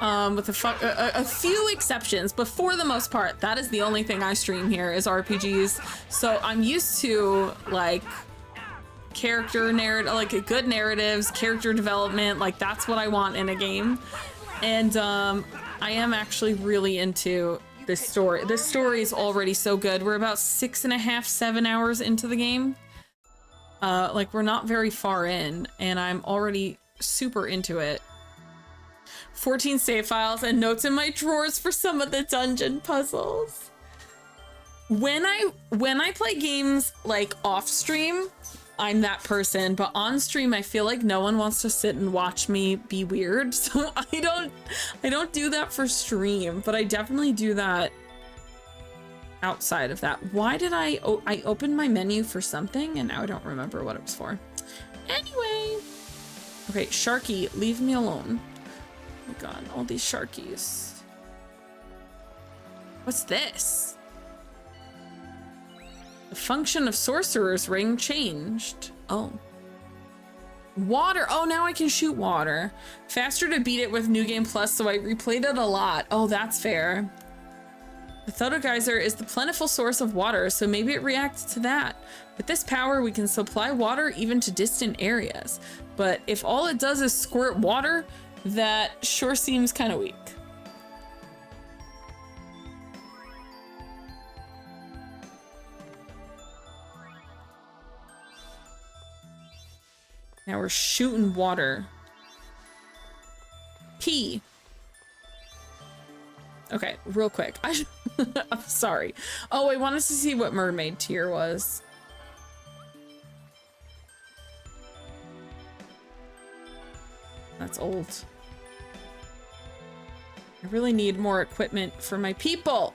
With a few exceptions, but for the most part, that is the only thing I stream here is RPGs. So I'm used to like character narrative, like good narratives, character development, like that's what I want in a game. And I am actually really into this story. This story is already so good. We're about 6.5, 7 hours into the game. Like we're not very far in, and I'm already super into it. 14 save files and notes in my drawers for some of the dungeon puzzles. When I play games like off stream, I'm that person, but on stream I feel like no one wants to sit and watch me be weird, so I don't do that for stream, but I definitely do that outside of that. Why did I opened my menu for something and now I don't remember what it was for. Anyway, okay, Sharky, leave me alone. Oh my god, all these Sharkies. What's this? The function of Sorcerer's Ring changed. Oh. Water. Oh, now I can shoot water. Faster to beat it with New Game Plus, so I replayed it a lot. Oh, that's fair. The Thoda Geyser is the plentiful source of water, so maybe it reacts to that. With this power, we can supply water even to distant areas. But if all it does is squirt water, that sure seems kind of weak. Now we're shooting water. P. Okay, real quick. I'm sorry. Oh, I wanted to see what mermaid tier was. That's old. I really need more equipment for my people.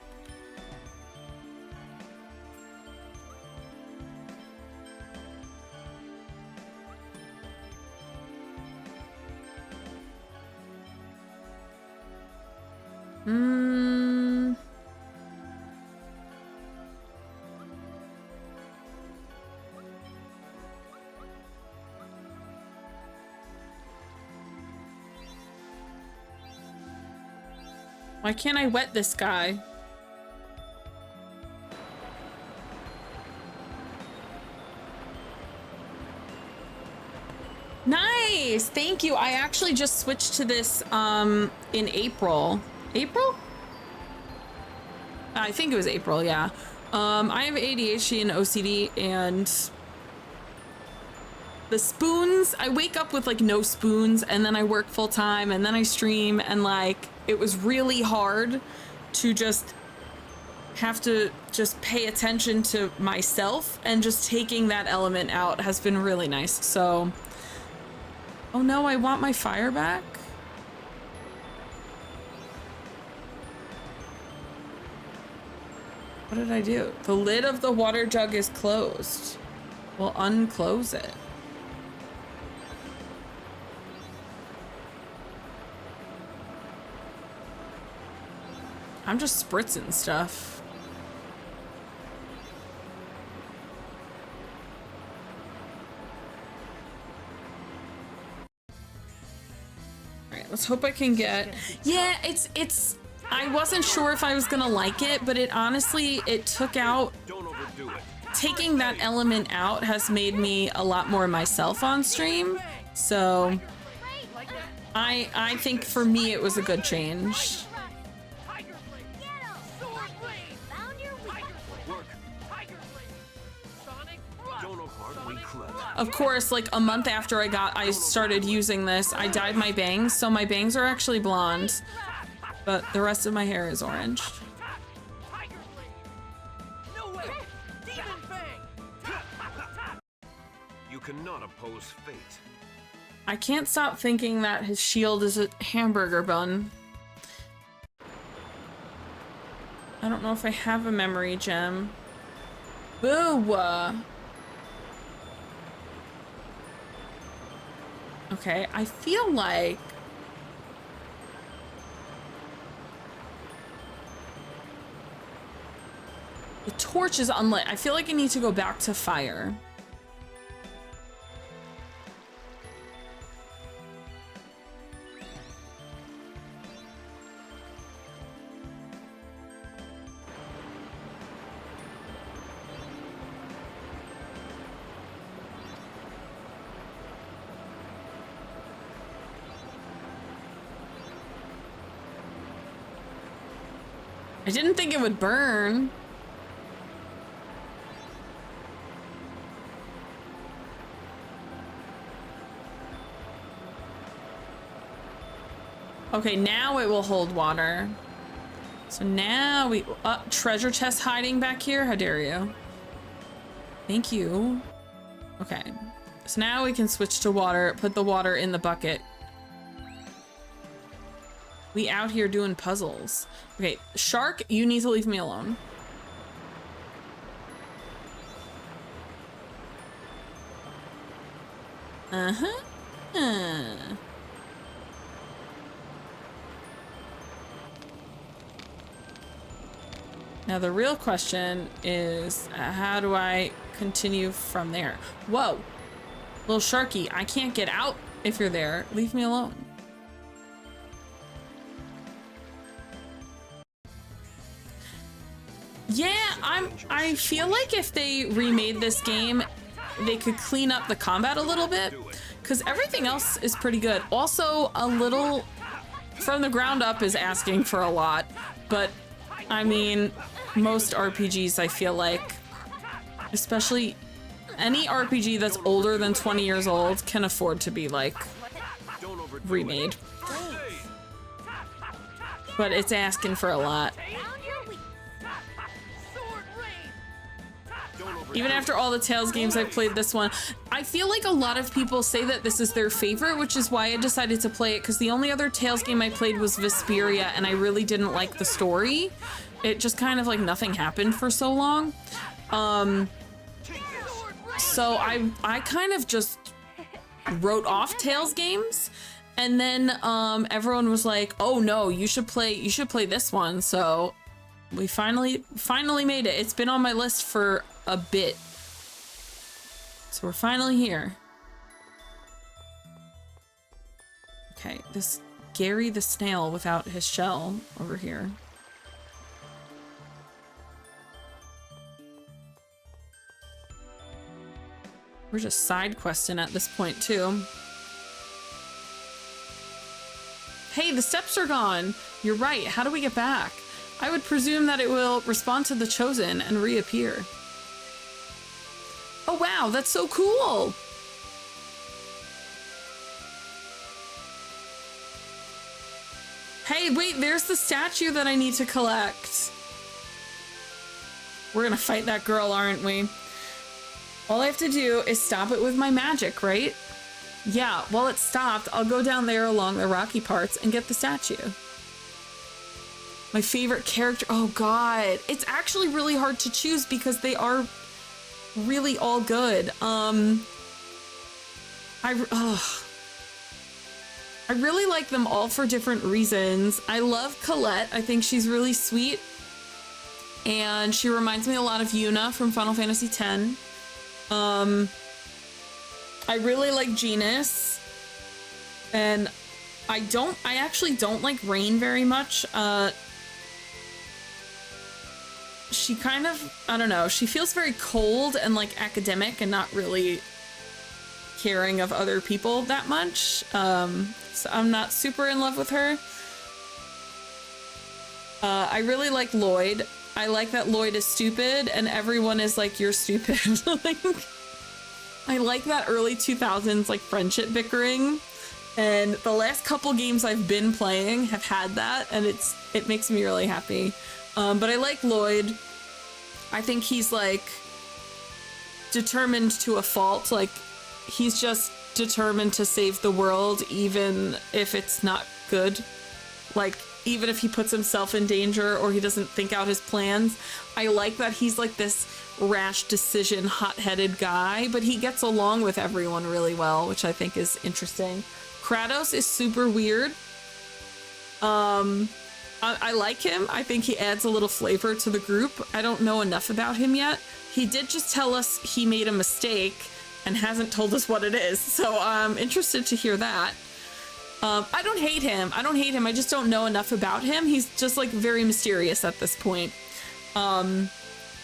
Why can't I wet this guy? nice. Thank you. I actually just switched to this in April. April? I think it was April, yeah. I have ADHD and OCD, and the spoons, I wake up with like no spoons, and then I work full time, and then I stream, and like it was really hard to just have to just pay attention to myself, and just taking that element out has been really nice. So, oh no, I want my fire back. What did I do? The lid of the water jug is closed. Well, unclose it. I'm just spritzing stuff. All right, let's hope I can get... Yeah, it's... I wasn't sure if I was gonna like it, but it honestly, it took out... Don't overdo it. Taking that element out has made me a lot more myself on stream. So I think for me it was a good change. Of course, like a month after I started using this, I dyed my bangs, so my bangs are actually blonde, but the rest of my hair is orange. You cannot oppose fate. I can't stop thinking that his shield is a hamburger bun. I don't know if I have a memory gem. Boo! Okay, I feel like... the torch is unlit. I feel like I need to go back to fire. I didn't think it would burn. Okay, now it will hold water. So now we... treasure chest hiding back here? How dare you? Thank you. Okay. So now we can switch to water, put the water in the bucket. We out here doing puzzles. Okay, shark, you need to leave me alone. Now the real question is, how do I continue from there? Whoa, little sharky, I can't get out if you're there. Leave me alone. Yeah, I feel like if they remade this game, they could clean up the combat a little bit, because everything else is pretty good. Also, a little from the ground up is asking for a lot, but I mean, most RPGs, I feel like, especially any RPG that's older than 20 years old, can afford to be like remade. But it's asking for a lot. Even after all the Tales games I've played, this one, I feel like a lot of people say that this is their favorite, which is why I decided to play it, because the only other Tales game I played was Vesperia, and I really didn't like the story. It just kind of like nothing happened for so long. So I kind of just wrote off Tales games, and then everyone was like, "Oh no, you should play this one." So we finally made it. It's been on my list for a bit. So we're finally here. Okay, this Gary the snail without his shell over here. We're just side questing at this point too. Hey, the steps are gone. You're right. How do we get back? I would presume that it will respond to the chosen and reappear. Oh, wow. That's so cool. Hey, wait, there's the statue that I need to collect. We're gonna fight that girl, aren't we? All I have to do is stop it with my magic, right? Yeah, while it's stopped, I'll go down there along the rocky parts and get the statue. My favorite character, oh God. It's actually really hard to choose because they are really all good. I really like them all for different reasons. I love Colette. I think she's really sweet. And she reminds me a lot of Yuna from Final Fantasy X. I really like Genus. And I actually don't like Rain very much. She kind of, I don't know, she feels very cold and like academic and not really caring of other people that much. So I'm not super in love with her. I really like Lloyd. I like that Lloyd is stupid and everyone is like, you're stupid. Like, I like that early 2000s like friendship bickering, and the last couple games I've been playing have had that, and it makes me really happy. But I like Lloyd. I think he's like determined to a fault. Like, he's just determined to save the world even if it's not good. Like, even if he puts himself in danger or he doesn't think out his plans. I like that he's like this rash decision, hot-headed guy, but he gets along with everyone really well, which I think is interesting. Kratos is super weird. I like him. I think he adds a little flavor to the group. I don't know enough about him yet. He did just tell us he made a mistake and hasn't told us what it is, so I'm interested to hear that. I don't hate him. I just don't know enough about him. He's just like very mysterious at this point.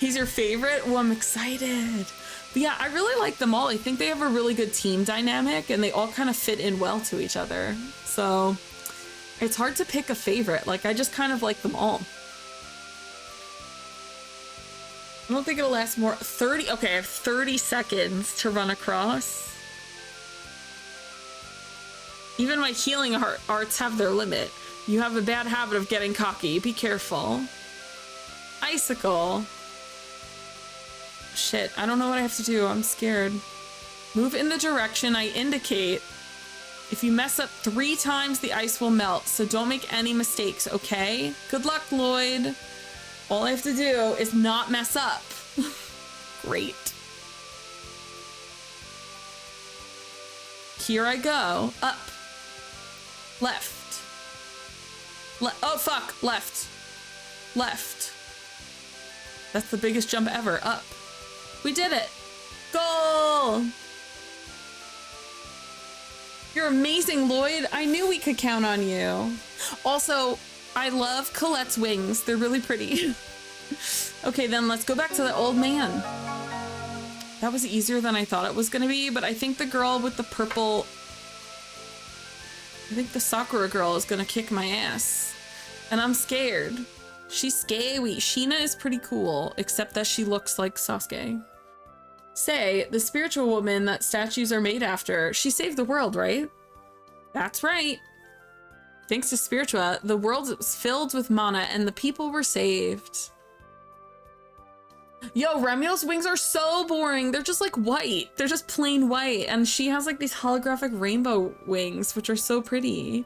He's your favorite? Well, I'm excited. But yeah, I really like them all. I think they have a really good team dynamic and they all kind of fit in well to each other. So it's hard to pick a favorite. Like, I just kind of like them all. I don't think it'll last more. 30. Okay, I have 30 seconds to run across. Even my healing arts have their limit. You have a bad habit of getting cocky. Be careful. Icicle. Shit, I don't know what I have to do. I'm scared. Move in the direction I indicate. If you mess up 3 times, the ice will melt, so don't make any mistakes, okay? Good luck, Lloyd. All I have to do is not mess up. Great. Here I go. Up. Left. Oh, fuck. Left. Left. That's the biggest jump ever. Up. We did it. Goal. You're amazing, Lloyd. I knew we could count on you. Also, I love Colette's wings. They're really pretty. Okay, then let's go back to the old man. That was easier than I thought it was gonna be, but I think the girl with the purple... I think the Sakura girl is gonna kick my ass. And I'm scared. She's scary. Sheena is pretty cool, except that she looks like Sasuke. Say, the spiritual woman that statues are made after, she saved the world, right? That's right. Thanks to Spiritua, the world was filled with mana and the people were saved. Yo, Remiel's wings are so boring. They're just like white. They're just plain white. And she has like these holographic rainbow wings, which are so pretty.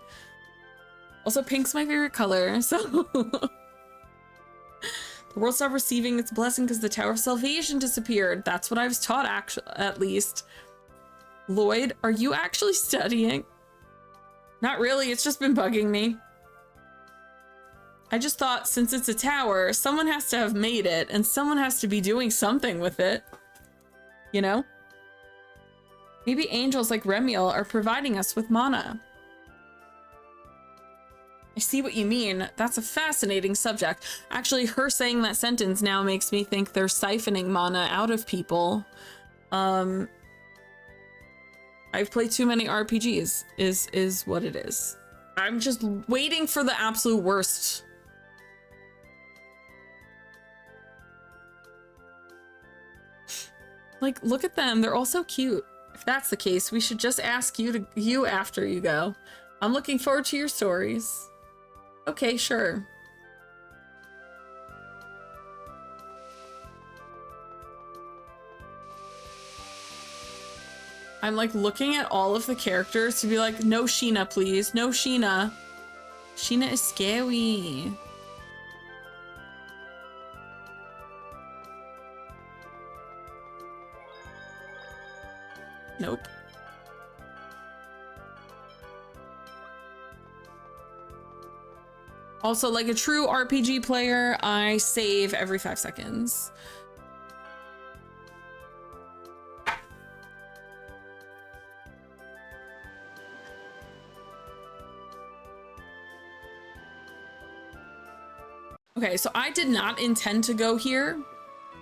Also, pink's my favorite color, so... The world stopped receiving its blessing because the Tower of Salvation disappeared. That's what I was taught, at least. Lloyd, are you actually studying? Not really, it's just been bugging me. I just thought since it's a tower, someone has to have made it, and someone has to be doing something with it. You know? Maybe angels like Remiel are providing us with mana. I see what you mean. That's a fascinating subject. Actually, her saying that sentence now makes me think they're siphoning mana out of people. I've played too many RPGs, is what it is. I'm just waiting for the absolute worst. Like, look at them. They're all so cute. If that's the case, we should just ask you after you go. I'm looking forward to your stories. Okay, sure. I'm like looking at all of the characters to be like, no Sheena, please. No Sheena. Sheena is scary. Nope. Also, like a true RPG player, I save every 5 seconds. Okay, so I did not intend to go here.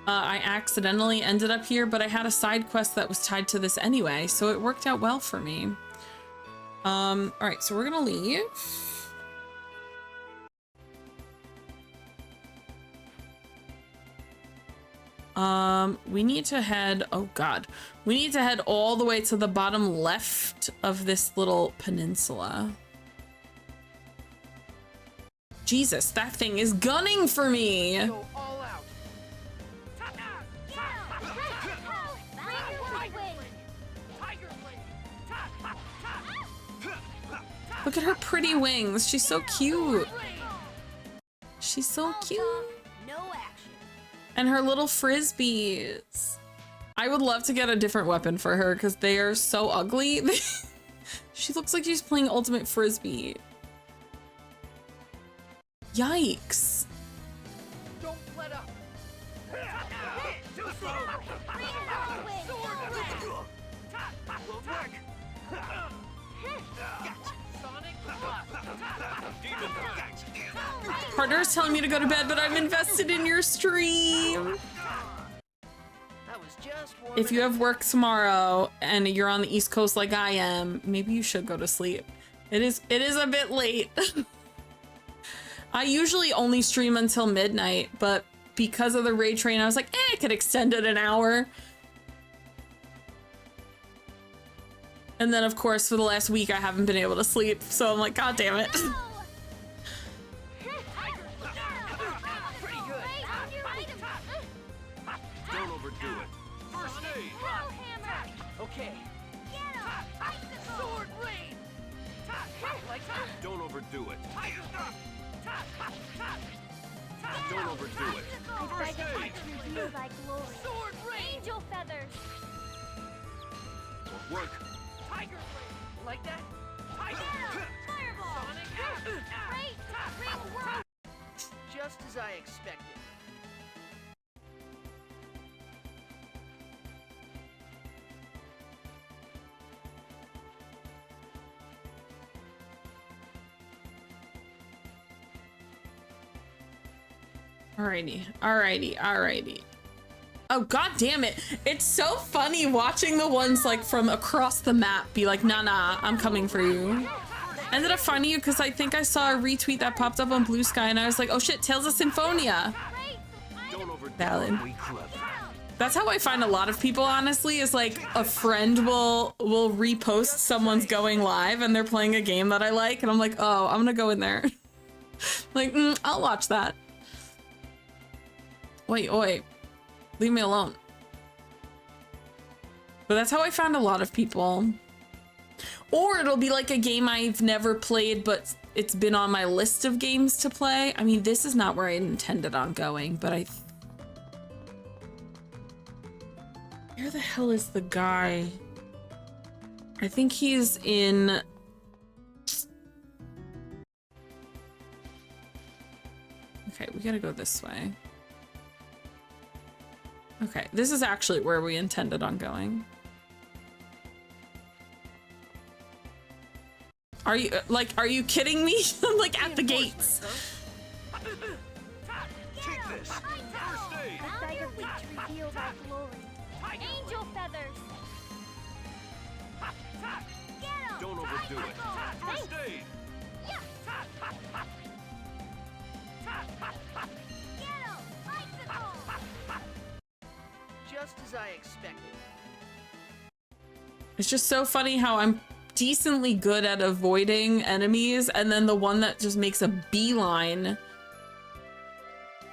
I accidentally ended up here, but I had a side quest that was tied to this anyway, so it worked out well for me. All right, so we're gonna leave. We need to head, oh God, we need to head all the way to the bottom left of this little peninsula. Jesus, that thing is gunning for me. Go all out. Look at her pretty wings. She's so cute. She's so cute. And her little frisbees. I would love to get a different weapon for her because they are so ugly. She looks like she's playing Ultimate Frisbee. Yikes. Don't let up. Partner is telling me to go to bed, but I'm invested in your stream. If you have work tomorrow and you're on the East Coast like I am, maybe you should go to sleep. It is a bit late. I usually only stream until midnight, but because of the raid train, I was like, I could extend it an hour. And then, of course, for the last week, I haven't been able to sleep, so I'm like, God damn it. Don't overdo it. First aid. Okay. Sword rain. Don't overdo it. Don't overdo it. First aid. Sword rain. Angel feathers. Work. Tiger rain. Like that? Tiger. Fireball. Sonic. Great. Just as I expected. Alrighty. Oh, God damn it. It's so funny watching the ones like from across the map be like, nah, I'm coming for you. Ended up finding you because I think I saw a retweet that popped up on Blue Sky and I was like, oh shit, Tales of Symphonia. Valid. That's how I find a lot of people, honestly, is like a friend will repost someone's going live and they're playing a game that I like and I'm like, oh, I'm gonna go in there. Like, I'll watch that. Oi. Leave me alone. But that's how I found a lot of people. Or it'll be like a game I've never played, but it's been on my list of games to play. I mean, this is not where I intended on going, but where the hell is the guy? I think he's in... Okay, we gotta go this way. Okay, this is actually where we intended on going. Are you kidding me? I'm like at the gates. Take this. First aid. The Geyser reach reveals our glory. Angel feathers. Don't overdo it. First aid. Just as I expected. It's just so funny how I'm decently good at avoiding enemies, and then the one that just makes a beeline.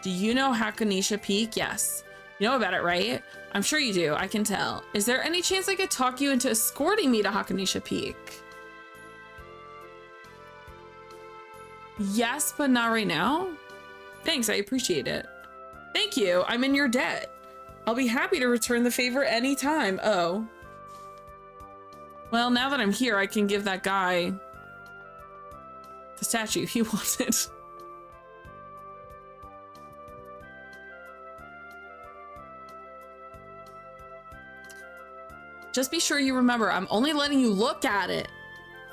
Do you know Hakunisha Peak? Yes. You know about it, right? I'm sure you do. I can tell. Is there any chance I could talk you into escorting me to Hakunisha Peak? Yes, but not right now. Thanks, I appreciate it. Thank you. I'm in your debt. I'll be happy to return the favor anytime. Oh. Well, now that I'm here, I can give that guy the statue he wanted. Just be sure you remember, I'm only letting you look at it.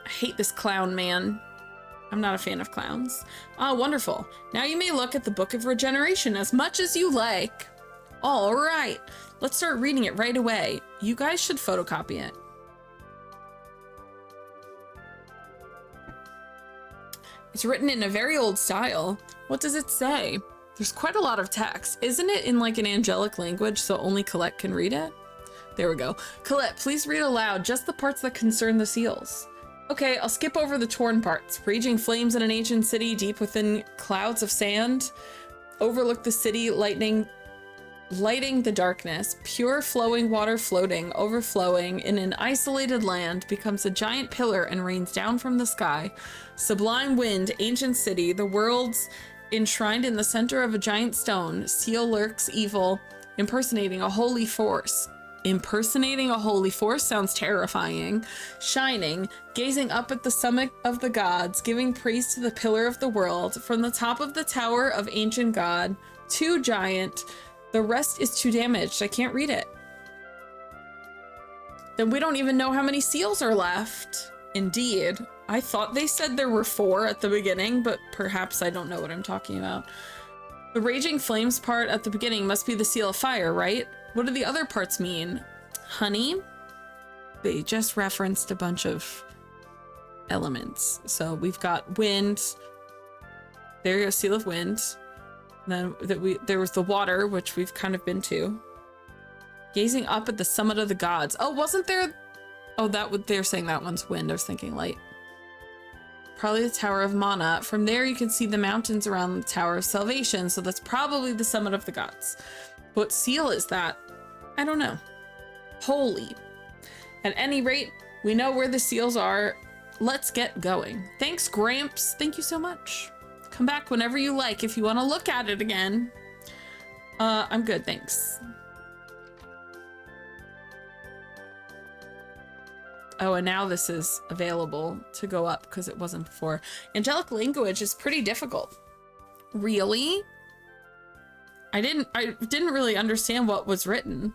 I hate this clown, man. I'm not a fan of clowns. Oh, wonderful. Now you may look at the Book of Regeneration as much as you like. All right, let's start reading it right away. You guys should photocopy it. It's written in a very old style. What does it say? There's quite a lot of text. Isn't it in like an angelic language so only Colette can read it? There we go. Colette, please read aloud just the parts that concern the seals. Okay, I'll skip over the torn parts. Raging flames in an ancient city deep within clouds of sand. Overlook the city, lighting the darkness. Pure flowing water floating, overflowing in an isolated land becomes a giant pillar and rains down from the sky. Sublime wind, ancient city, the world's enshrined in the center of a giant stone. Seal lurks evil, impersonating a holy force. Impersonating a holy force sounds terrifying. Shining, gazing up at the summit of the gods, giving praise to the pillar of the world. From the top of the tower of ancient god, too giant. The rest is too damaged. I can't read it. Then we don't even know how many seals are left. Indeed. I thought they said there were 4 at the beginning, but perhaps I don't know what I'm talking about. The raging flames part at the beginning must be the seal of fire, right? What do the other parts mean? Honey? They just referenced a bunch of elements. So we've got wind. There you go, seal of wind. And then there was the water, which we've kind of been to. Gazing up at the summit of the gods. Oh, wasn't there? Oh, they're saying that one's wind. I was thinking light. Probably the Tower of Mana. From there, you can see the mountains around the Tower of Salvation. So that's probably the summit of the gods. What seal is that? I don't know. Holy. At any rate, we know where the seals are. Let's get going. Thanks, Gramps. Thank you so much. Come back whenever you like if you want to look at it again. I'm good, thanks. Oh, and now this is available to go up because it wasn't before. Angelic language is pretty difficult. Really? I didn't really understand what was written.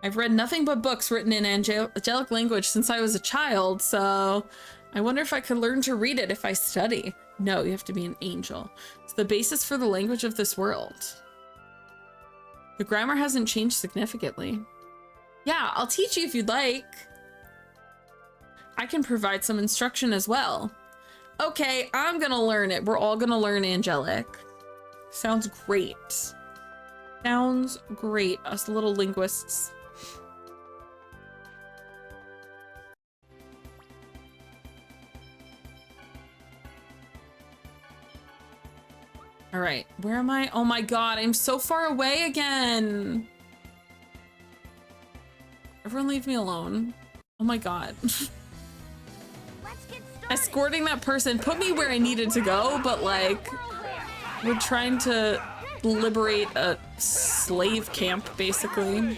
I've read nothing but books written in angelic language since I was a child, so I wonder if I could learn to read it if I study. No, you have to be an angel. It's the basis for the language of this world. The grammar hasn't changed significantly. Yeah, I'll teach you if you'd like. I can provide some instruction as well. Okay, I'm gonna learn it. We're all gonna learn angelic. Sounds great. Sounds great, us little linguists. All right, where am I? Oh my God, I'm so far away again. Everyone leave me alone. Oh my God. Escorting that person put me where I needed to go, but like, we're trying to liberate a slave camp, basically.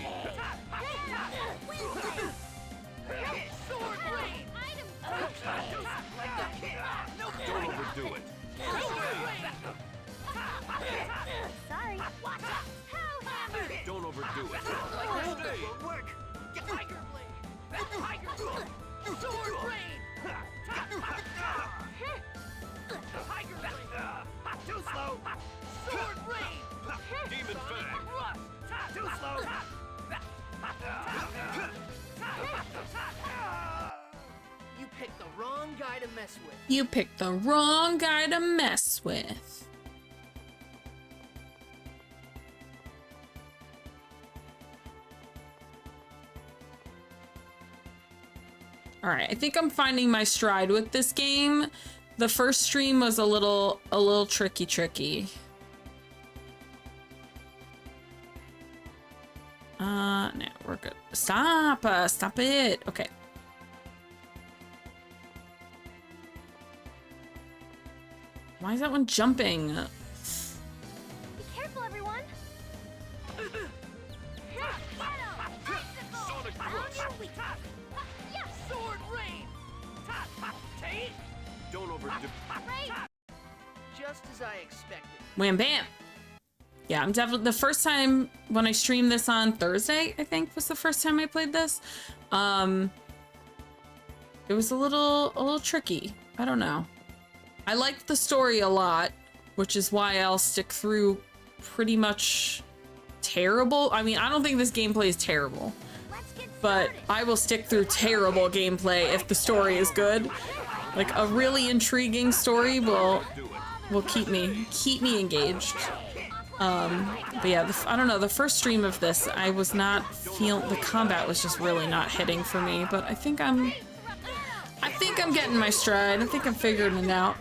mess with. You picked the wrong guy to mess with. All right, I think I'm finding my stride with this game. The first stream was a little tricky. No, we're good. Stop it. Okay. Why is that one jumping? Be careful, everyone. Sword rain. Don't overdo. Just as I expected. Wham bam. Yeah, I'm definitely the first time when I streamed this on Thursday, I think was the first time I played this. It was a little tricky. I don't know. I liked the story a lot, which is why I'll stick through pretty much terrible. I mean, I don't think this gameplay is terrible, but I will stick through terrible gameplay if the story is good. Like a really intriguing story will keep me engaged. But yeah, I don't know, the first stream of this, I was not feeling, the combat was just really not hitting for me, but I think I'm getting my stride. I think I'm figuring it out.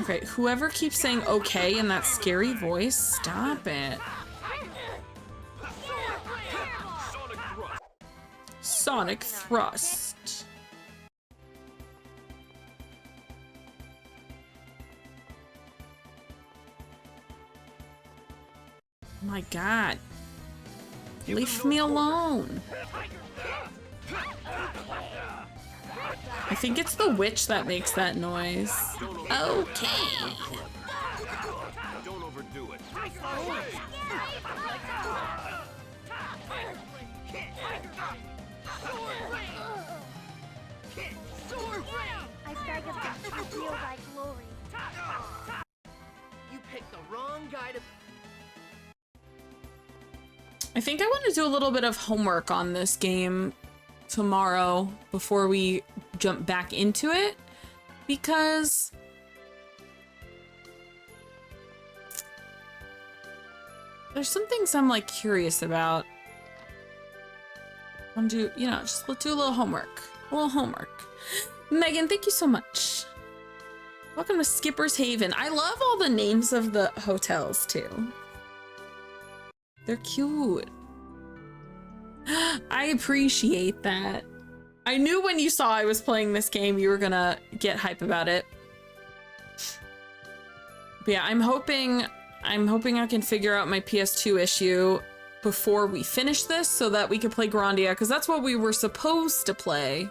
Okay, whoever keeps saying okay in that scary voice, stop it. Sonic Thrust. Oh my god. Leave me alone. I think it's the witch that makes that noise. Okay. Don't overdo it. I beg of you, I feel thy glory. You picked the wrong guy to. I think I want to do a little bit of homework on this game tomorrow before we jump back into it, because there's some things I'm like curious about. I want to do, you know, just let's do a little homework. Megan, thank you so much. Welcome to Skipper's Haven. I love all the names of the hotels too. They're cute. I appreciate that. I knew when you saw I was playing this game, you were gonna get hype about it. But yeah, I'm hoping I can figure out my PS2 issue before we finish this so that we can play Grandia, because that's what we were supposed to play.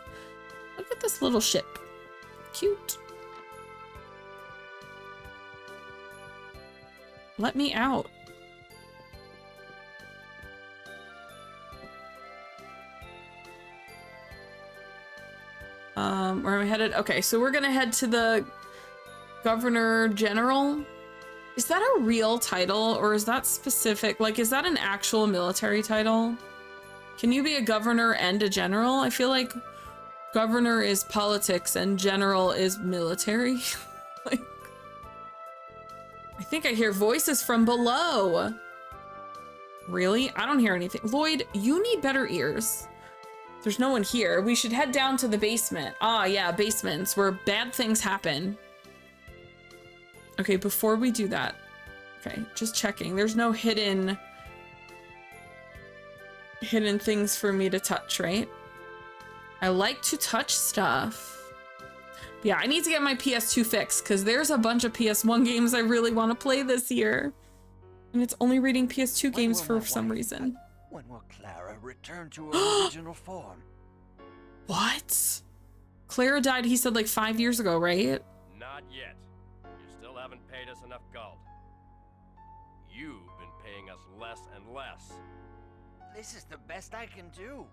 Look at this little ship. Cute. Let me out. Where am I headed? Okay, so we're gonna head to the Governor General. Is that a real title, or is that specific? Like, is that an actual military title? Can you be a governor and a general? I feel like governor is politics and general is military. Like, I think I hear voices from below. Really? I don't hear anything. Lloyd, you need better ears. There's no one here. We should head down to the basement. Ah, yeah, basements where bad things happen. Okay, before we do that. Okay, just checking. There's no hidden things for me to touch, right? I like to touch stuff. But yeah, I need to get my PS2 fixed because there's a bunch of PS1 games I really want to play this year. And it's only reading PS2 games for some reason. When will Clara return to her original form? What? Clara died, he said, like 5 years ago, right? Not yet. You still haven't paid us enough gold. You've been paying us less and less. This is the best I can do.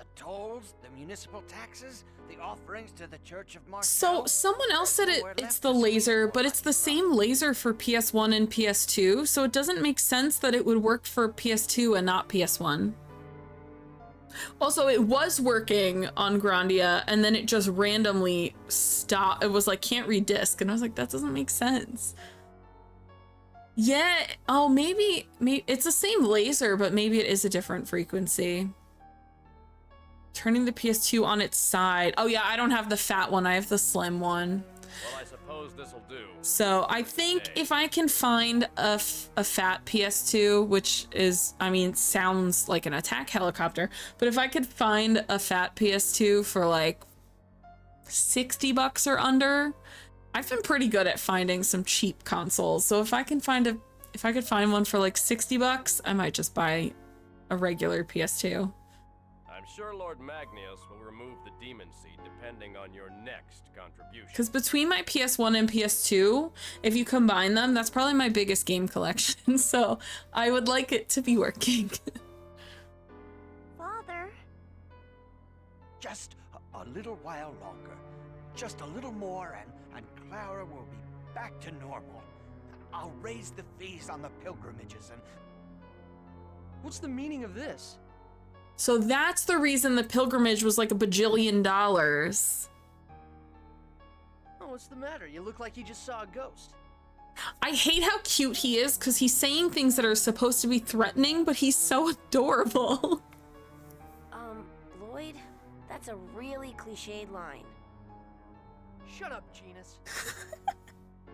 The tolls, the municipal taxes, the offerings to the Church of Martel. So someone else said it's the laser, but it's the same laser for PS1 and PS2, so it doesn't make sense that it would work for PS2 and not PS1. Also, it was working on Grandia, and then it just randomly stopped. It was like, can't read disc, and I was like, that doesn't make sense. Yeah, oh, maybe it's the same laser, but maybe it is a different frequency. Turning the PS2 on its side. Oh yeah, I don't have the fat one, I have the slim one. Well, I suppose this'll do. So I think if I can find a fat PS2, which is, I mean, sounds like an attack helicopter, but if I could find a fat PS2 for like $60 or under, I've been pretty good at finding some cheap consoles. So if I could find one for like $60, I might just buy a regular PS2. I'm sure Lord Magnius will remove the demon seed depending on your next contribution. Because between my PS1 and PS2, if you combine them, that's probably my biggest game collection. So I would like it to be working. Father? Just a little while longer. Just a little more and Clara will be back to normal. I'll raise the fees on the pilgrimages and... What's the meaning of this? So that's the reason the pilgrimage was like $1 bajillion. Oh, what's the matter? You look like you just saw a ghost. I hate how cute he is because he's saying things that are supposed to be threatening, but he's so adorable. Lloyd, that's a really cliched line. Shut up, Genus.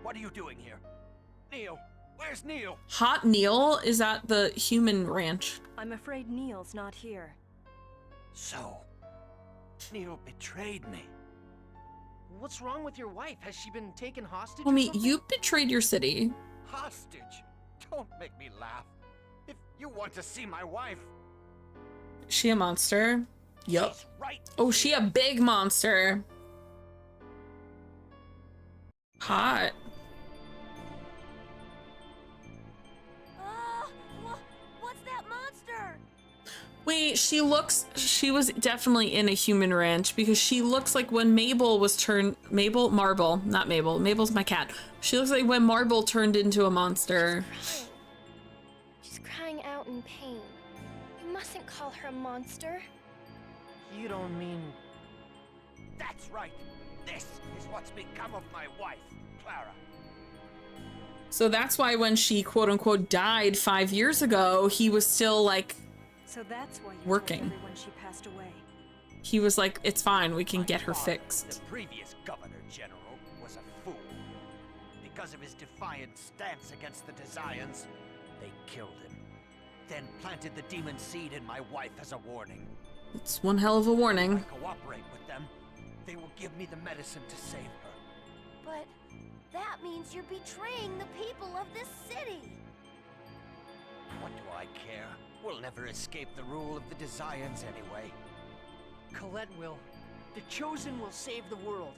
What are you doing here? Neil, where's Neil? Hot Neil is at the human ranch. I'm afraid Neil's not here. So, Neil betrayed me. What's wrong with your wife? Has she been taken hostage? Homie, you betrayed your city. Hostage? Don't make me laugh. If you want to see my wife... She a monster? Yup. She's right. Oh, she a big monster. Hot. What's that monster? Wait, she was definitely in a human ranch because she looks like when Marble, not Mabel, Mabel's my cat. She looks like when Marble turned into a monster. She's crying out in pain. You mustn't call her a monster. You don't mean... That's right. This is what's become of my wife, Clara. So that's why when she quote unquote died 5 years ago, he was still like So that's why you working. told everyone she passed away. He was like, it's fine, we can get her father, fixed. The previous Governor General was a fool. Because of his defiant stance against the Desians, they killed him. Then planted the demon seed in my wife as a warning. It's one hell of a warning. If I cooperate with them, they will give me the medicine to save her. But that means you're betraying the people of this city. What do I care? We'll never escape the rule of the Desians anyway. Colette will. The Chosen will save the world.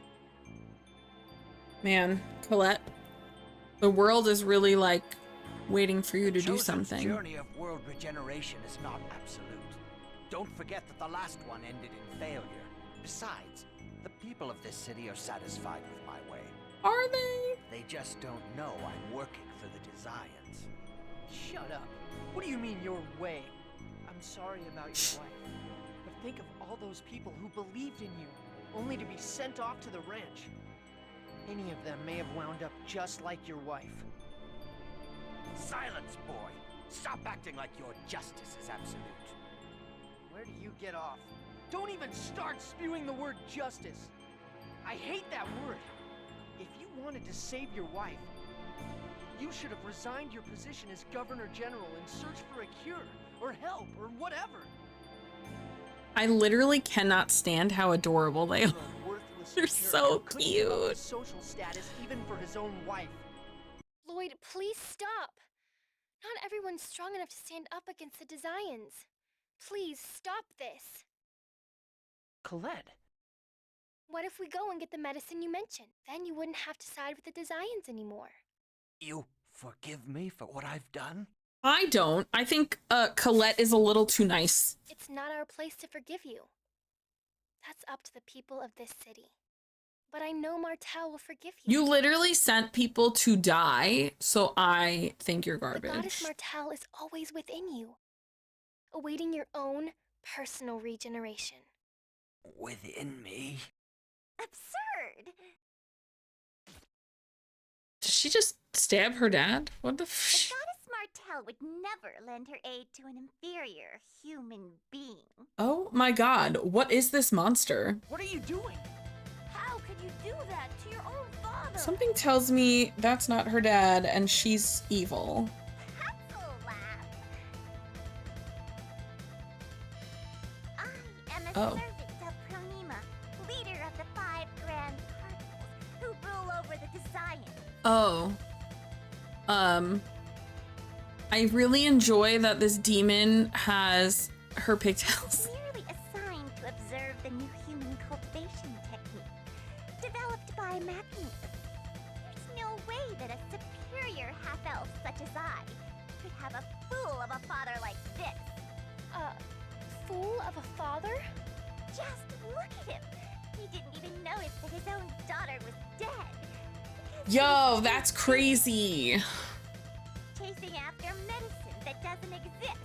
Man, Colette, the world is really like waiting for you to do Chosen's something. journey of world regeneration is not absolute. Don't forget that the last one ended in failure. Besides, the people of this city are satisfied with my way. Are they? They just don't know I'm working for the Desians. Shut up. What do you mean, your way? I'm sorry about your wife. But think of all those people who believed in you, only to be sent off to the ranch. Any of them may have wound up just like your wife. Silence, boy! Stop acting like your justice is absolute. Where do you get off? Don't even start spewing the word justice. I hate that word. If you wanted to save your wife, you should have resigned your position as Governor General and searched for a cure, or help, or whatever. I literally cannot stand how adorable they are. They're so Couldn't give up cute. his social status even for his own wife. Lloyd, please stop. Not everyone's strong enough to stand up against the Desians. Please stop this. Colette. What if we go and get the medicine you mentioned? Then you wouldn't have to side with the Desians anymore. You forgive me for what I've done? I don't. I think Colette is a little too nice. It's not our place to forgive you. That's up to the people of this city. But I know Martel will forgive you. You literally sent people to die, so I think you're The garbage. goddess Martel is always within you, awaiting your own personal regeneration. Within me? Absurd! Did she just stab her dad? What the The f- goddess Martel would never lend her aid to an inferior human being. Oh my god, what is this monster? What are you doing? How could you do that to your own father? Something tells me that's not her dad and she's evil. That's a laugh. I am a servant of Pronema, leader of the 5 Grand Cardinals, who rule over the Dezions. Oh. I really enjoy that this demon has her pigtails. Merely assigned to observe the new human cultivation technique, developed by Magnus. There's no way that a superior half-elf such as I could have a fool of a father like this. Fool of a father? Just look at him. He didn't even notice that his own daughter was dead. Yo, that's crazy. Chasing after medicine that doesn't exist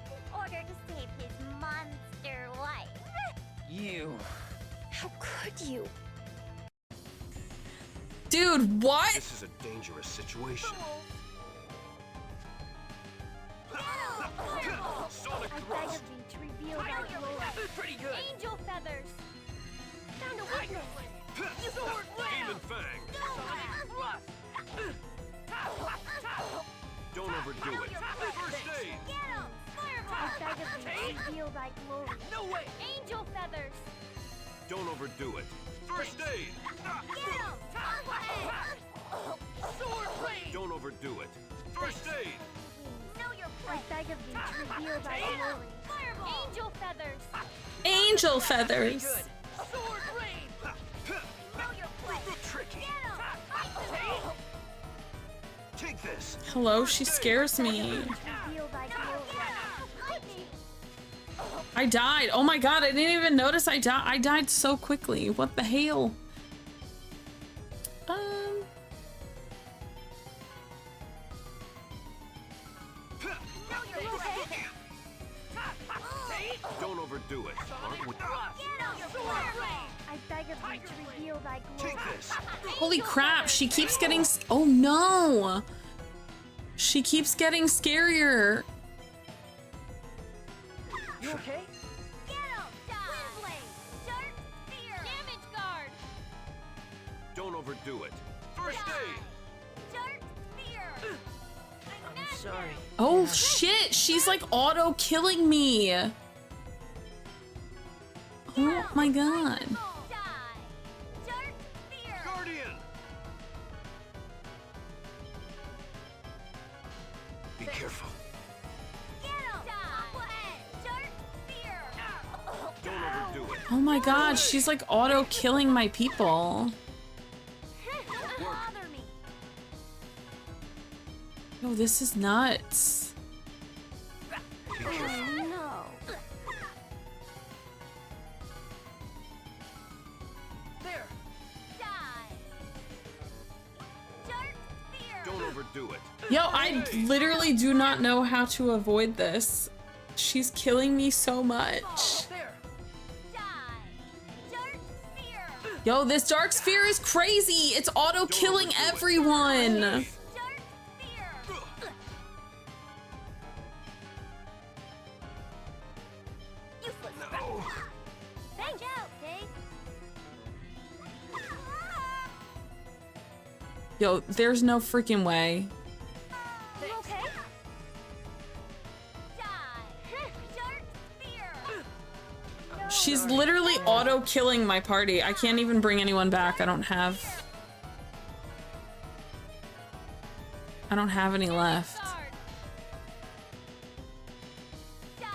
in order to save his monster wife. You. How could you? Dude, what? This is a dangerous situation. Sonic I beg thrust. of thee to reveal thy glory. Pretty good. Angel feathers. Found a weakness. Sword Demon Fang. Don't overdo it. First aid. Get him! Fireball! I beg of thee to reveal thy glory. No way. Angel feathers. Don't overdo it. First aid. Get him! Sword rain. Don't overdo it. First aid. Know your place. I beg of thee to reveal thy glory. Fireball! Angel feathers. Angel feathers. Good. Sword rain. Know your place. Tricky. Get him! Take this. Hello, she scares me. Reveal thy glory. Lightning! I died. Oh my god, I didn't even notice I died. I died so quickly. What the hell? Don't overdo it. I beg of thee to reveal thy glory. Take this. Holy crap, she keeps getting oh no. She keeps getting scarier. You okay? Get him! Windblade! Dirt! Spear! Damage guard! Don't overdo it. First aid. Dirt! Spear! I'm sorry. Oh shit, she's like auto killing me. Oh my god. Die! Dirt! Spear! Guardian. Be careful. Get him! Die! Dirt! Spear! Don't overdo it. Oh my god, she's like auto killing my people. Bother me! Oh, this is nuts. Be careful. Oh no! There. Die! Dirt! Spear! Don't overdo it. Yo, I literally do not know how to avoid this. She's killing me so much. There. Die! Dirt! Spear! Yo, this dark sphere is crazy. It's auto killing everyone. Dirt! Spear! Useless! No. Thank out, Dave! Yo, there's no freaking way. You okay? Die! Dirt! Spear! She's literally auto killing my party. I can't even bring anyone back. I don't have any left. Guard! Die!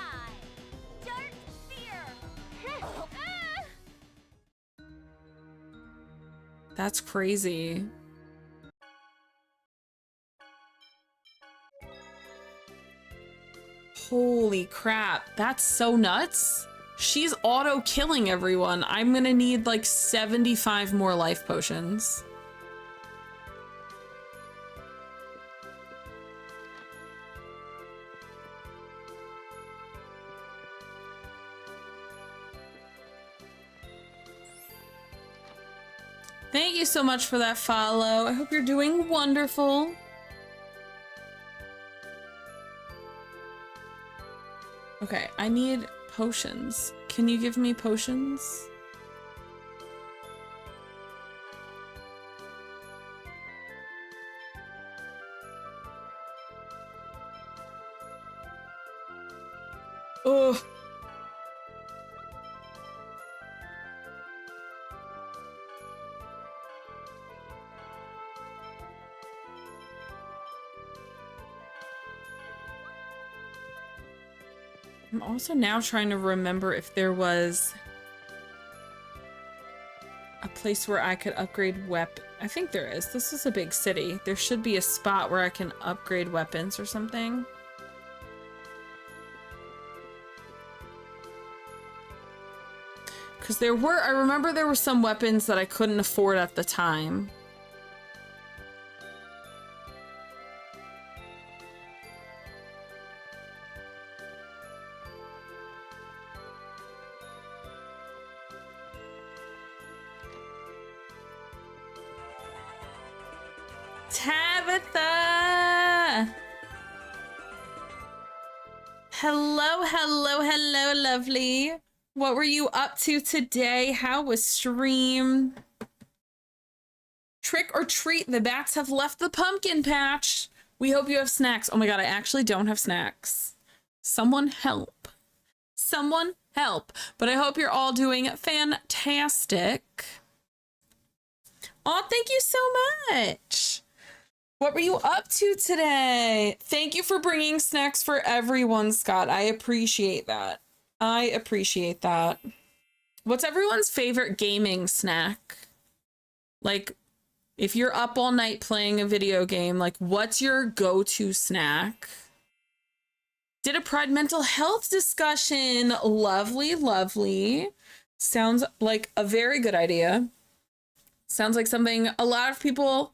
Dirt! Spear! That's crazy. Holy crap. That's so nuts. She's auto-killing everyone. I'm gonna need like 75 more life potions. Thank you so much for that follow. I hope you're doing wonderful. Okay, I need potions. Can you give me potions? Ugh. I'm also now trying to remember if there was a place where I could upgrade weapons. I think there is. This is a big city. There should be a spot where I can upgrade weapons or something. Because I remember there were some weapons that I couldn't afford at the time. Tabitha! Hello, hello, hello, lovely. What were you up to today? How was stream? Trick or treat, the bats have left the pumpkin patch. We hope you have snacks. Oh my god, I actually don't have snacks. Someone help. Someone help. But I hope you're all doing fantastic. Oh, thank you so much. What were you up to today? Thank you for bringing snacks for everyone, Scott. I appreciate that. I appreciate that. What's everyone's favorite gaming snack? Like, if you're up all night playing a video game, like, what's your go-to snack? Did a Pride mental health discussion. Lovely, lovely. Sounds like a very good idea. Sounds like something a lot of people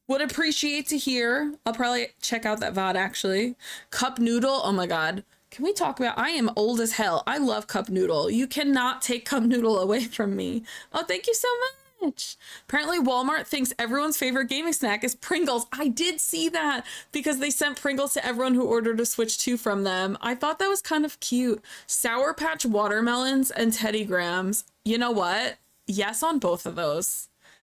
would appreciate to hear. I'll probably check out that VOD, actually. Cup noodle. Oh my god. Can we talk about... I am old as hell. I love cup noodle. You cannot take cup noodle away from me. Oh, thank you so much. Apparently Walmart thinks everyone's favorite gaming snack is Pringles. I did see that because they sent Pringles to everyone who ordered a Switch 2 from them. I thought that was kind of cute. Sour Patch watermelons and Teddy Grahams. You know what? Yes on both of those.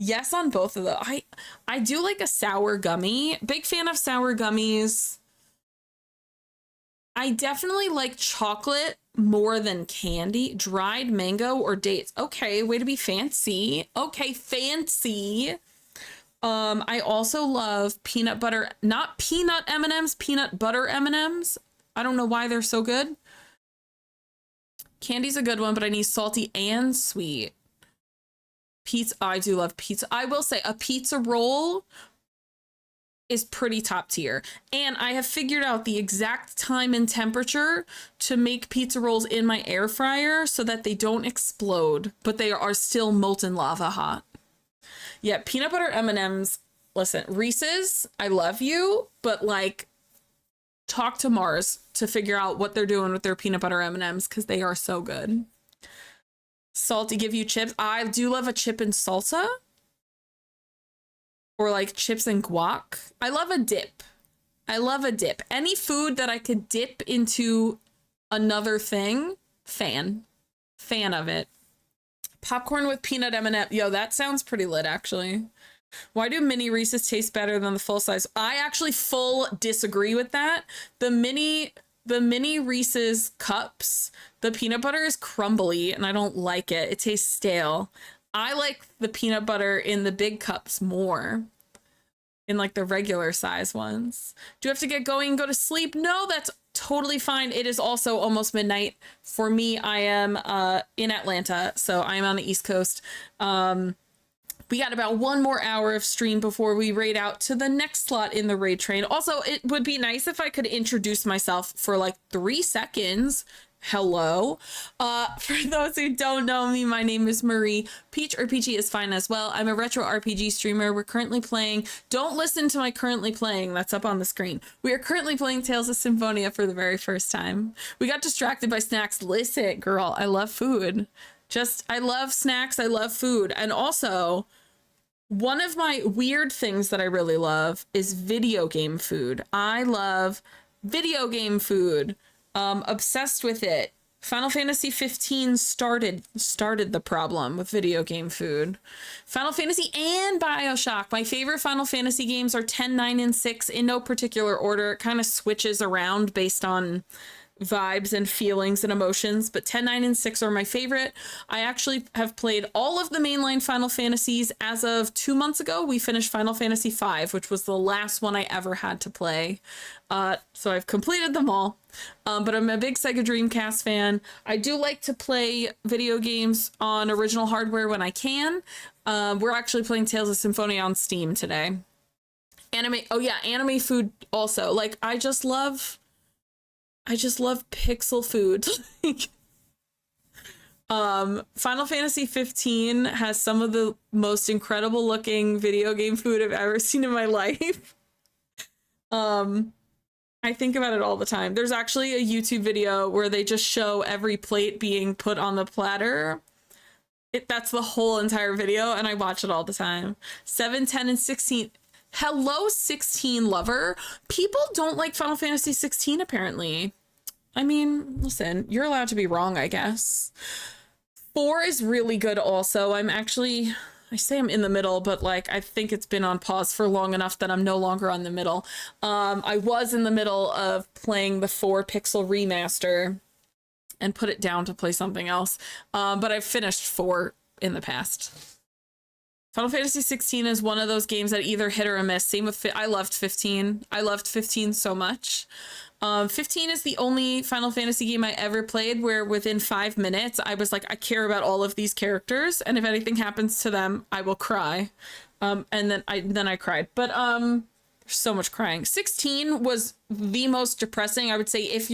Yes on both of those. I do like a sour gummy. Big fan of sour gummies. I definitely like chocolate more than candy. Dried mango or dates. Okay, way to be fancy. Okay, fancy. I also love peanut butter, not peanut M&Ms, peanut butter M&Ms. I don't know why they're so good. Candy's a good one, but I need salty and sweet. Pizza, I do love pizza. I will say a pizza roll is pretty top tier. And I have figured out the exact time and temperature to make pizza rolls in my air fryer so that they don't explode, but they are still molten lava hot. Yeah, peanut butter M&Ms. Listen, Reese's, I love you, but like, talk to Mars to figure out what they're doing with their peanut butter M&Ms because they are so good. Salty give you chips. I do love a chip and salsa. Or like chips and guac. I love a dip. I love a dip. Any food that I could dip into another thing, fan of it. Popcorn with peanut M&M. Yo, that sounds pretty lit, actually. Why do mini Reese's taste better than the full size? I actually full disagree with that. The mini Reese's cups, the peanut butter is crumbly and I don't like it. It tastes stale. I like the peanut butter in the big cups more. In like the regular size ones. Do you have to get going and go to sleep? No, that's totally fine. It is also almost midnight. For me, I am in Atlanta, so I am on the East Coast. We got about 1 more hour of stream before we raid out to the next slot in the raid train. Also, it would be nice if I could introduce myself for like 3 seconds. Hello. For those who don't know me, my name is Marie. Peach or Peachy is fine as well. I'm a retro RPG streamer. We're currently playing, don't listen to my currently playing, that's up on the screen. We are currently playing Tales of Symphonia for the very first time. We got distracted by snacks. Listen, girl, I love food. I love snacks, I love food. And also, one of my weird things that I really love is video game food. I love video game food. Obsessed with it. Final Fantasy 15 started the problem with video game food. Final Fantasy and BioShock. My favorite Final Fantasy games are 10, 9, and 6 in no particular order. It kind of switches around based on vibes and feelings and emotions, but 10, 9, and 6 are my favorite. I actually have played all of the mainline Final Fantasies. As of 2 months ago, we finished Final Fantasy V, which was the last one I ever had to play. So I've completed them all. But I'm a big Sega Dreamcast fan. I do like to play video games on original hardware when I can. We're actually playing Tales of Symphonia on Steam today. Anime food also. Like, I just love pixel food. Final Fantasy 15 has some of the most incredible looking video game food I've ever seen in my life. I think about it all the time. There's actually a YouTube video where they just show every plate being put on the platter. That's the whole entire video, and I watch it all the time. 7, 10, and 16. Hello, 16 lover. People don't like Final Fantasy 16, apparently. I mean, listen, you're allowed to be wrong, I guess. 4 is really good also. I say I'm in the middle, but like, I think it's been on pause for long enough that I'm no longer on the middle. I was in the middle of playing the 4 pixel remaster and put it down to play something else. But I've finished 4 in the past. Final Fantasy 16 is one of those games that either hit or miss. Same with I loved 15. I loved 15 so much. 15 is the only Final Fantasy game I ever played where within 5 minutes I was like, I care about all of these characters, and if anything happens to them, I will cry. And then I cried. But there's so much crying. 16 was the most depressing. I would say if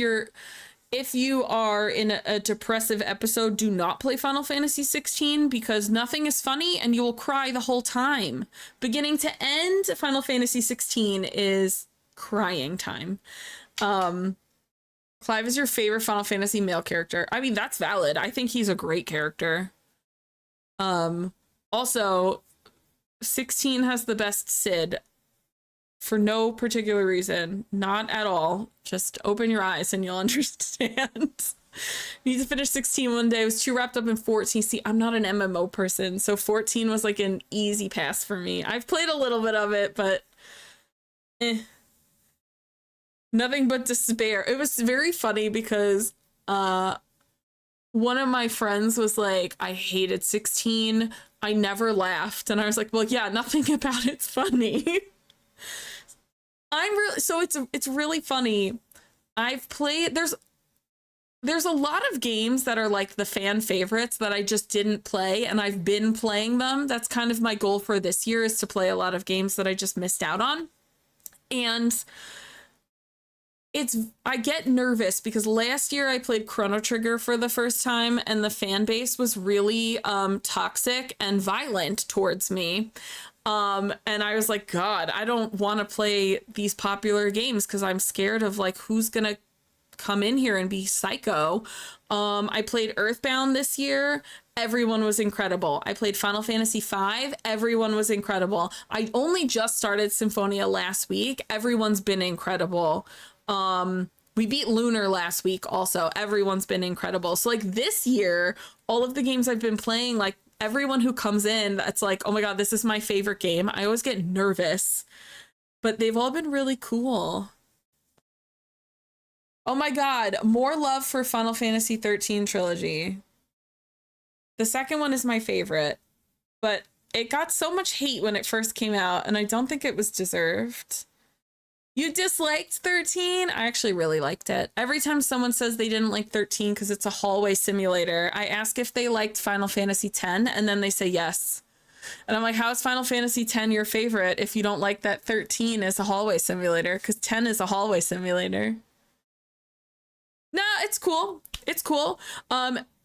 you are in a depressive episode, do not play Final Fantasy 16 because nothing is funny and you will cry the whole time. Beginning to end, Final Fantasy 16 is crying time. Clive is your favorite Final Fantasy male character. I mean, that's valid. I think he's a great character. Also, 16 has the best Cid for no particular reason. Not at all. Just open your eyes and you'll understand. Need to finish 16 one day. I was too wrapped up in 14. See, I'm not an MMO person, so 14 was like an easy pass for me. I've played a little bit of it, but nothing but despair. It was very funny because one of my friends was like, I hated 16. I never laughed. And I was like, well, yeah, nothing about it's funny. It's really funny. I've played, there's a lot of games that are like the fan favorites that I just didn't play, and I've been playing them. That's kind of my goal for this year, is to play a lot of games that I just missed out on. And I get nervous because last year I played Chrono Trigger for the first time, and the fan base was really toxic and violent towards me. And I was like, God, I don't want to play these popular games because I'm scared of like who's gonna come in here and be psycho. I played Earthbound this year. Everyone was incredible. I played Final Fantasy V. Everyone was incredible. I only just started Symphonia last week. Everyone's been incredible. We beat Lunar last week also. Everyone's been incredible. So like this year, all of the games I've been playing, like everyone who comes in, that's like, oh my God, this is my favorite game. I always get nervous, but they've all been really cool. Oh my God, more love for Final Fantasy 13 trilogy. The second one is my favorite, but it got so much hate when it first came out, and I don't think it was deserved. You disliked 13? I actually really liked it. Every time someone says they didn't like 13 because it's a hallway simulator, I ask if they liked Final Fantasy X, and then they say yes. And I'm like, how is Final Fantasy X your favorite if you don't like that 13 is a hallway simulator? Because 10 is a hallway simulator. No, it's cool. It's cool.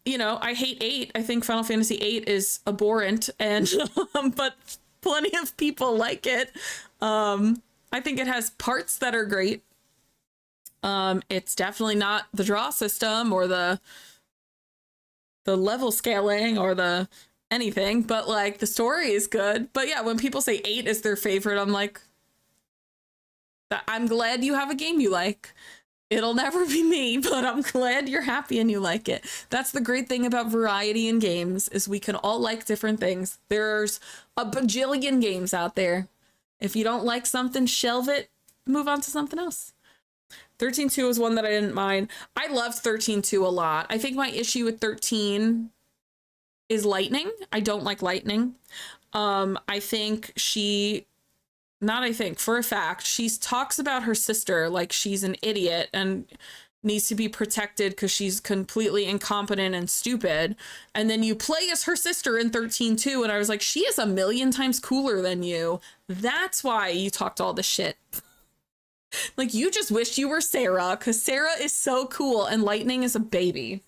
You know, I hate 8. I think Final Fantasy 8 is abhorrent, and but plenty of people like it. I think it has parts that are great. It's definitely not the draw system or the level scaling or the anything, but like the story is good. But yeah, when people say 8 is their favorite, I'm like, I'm glad you have a game you like. It'll never be me, but I'm glad you're happy and you like it. That's the great thing about variety in games, is we can all like different things. There's a bajillion games out there. If you don't like something, shelve it, move on to something else. 13.2 is one that I didn't mind. I loved 13.2 a lot. I think my issue with 13 is lightning. I don't like lightning. I think for a fact, she talks about her sister like she's an idiot and needs to be protected because she's completely incompetent and stupid. And then you play as her sister in 13.2, and I was like, she is a million times cooler than you. That's why you talked all this shit. Like, you just wish you were Sarah, because Sarah is so cool and Lightning is a baby.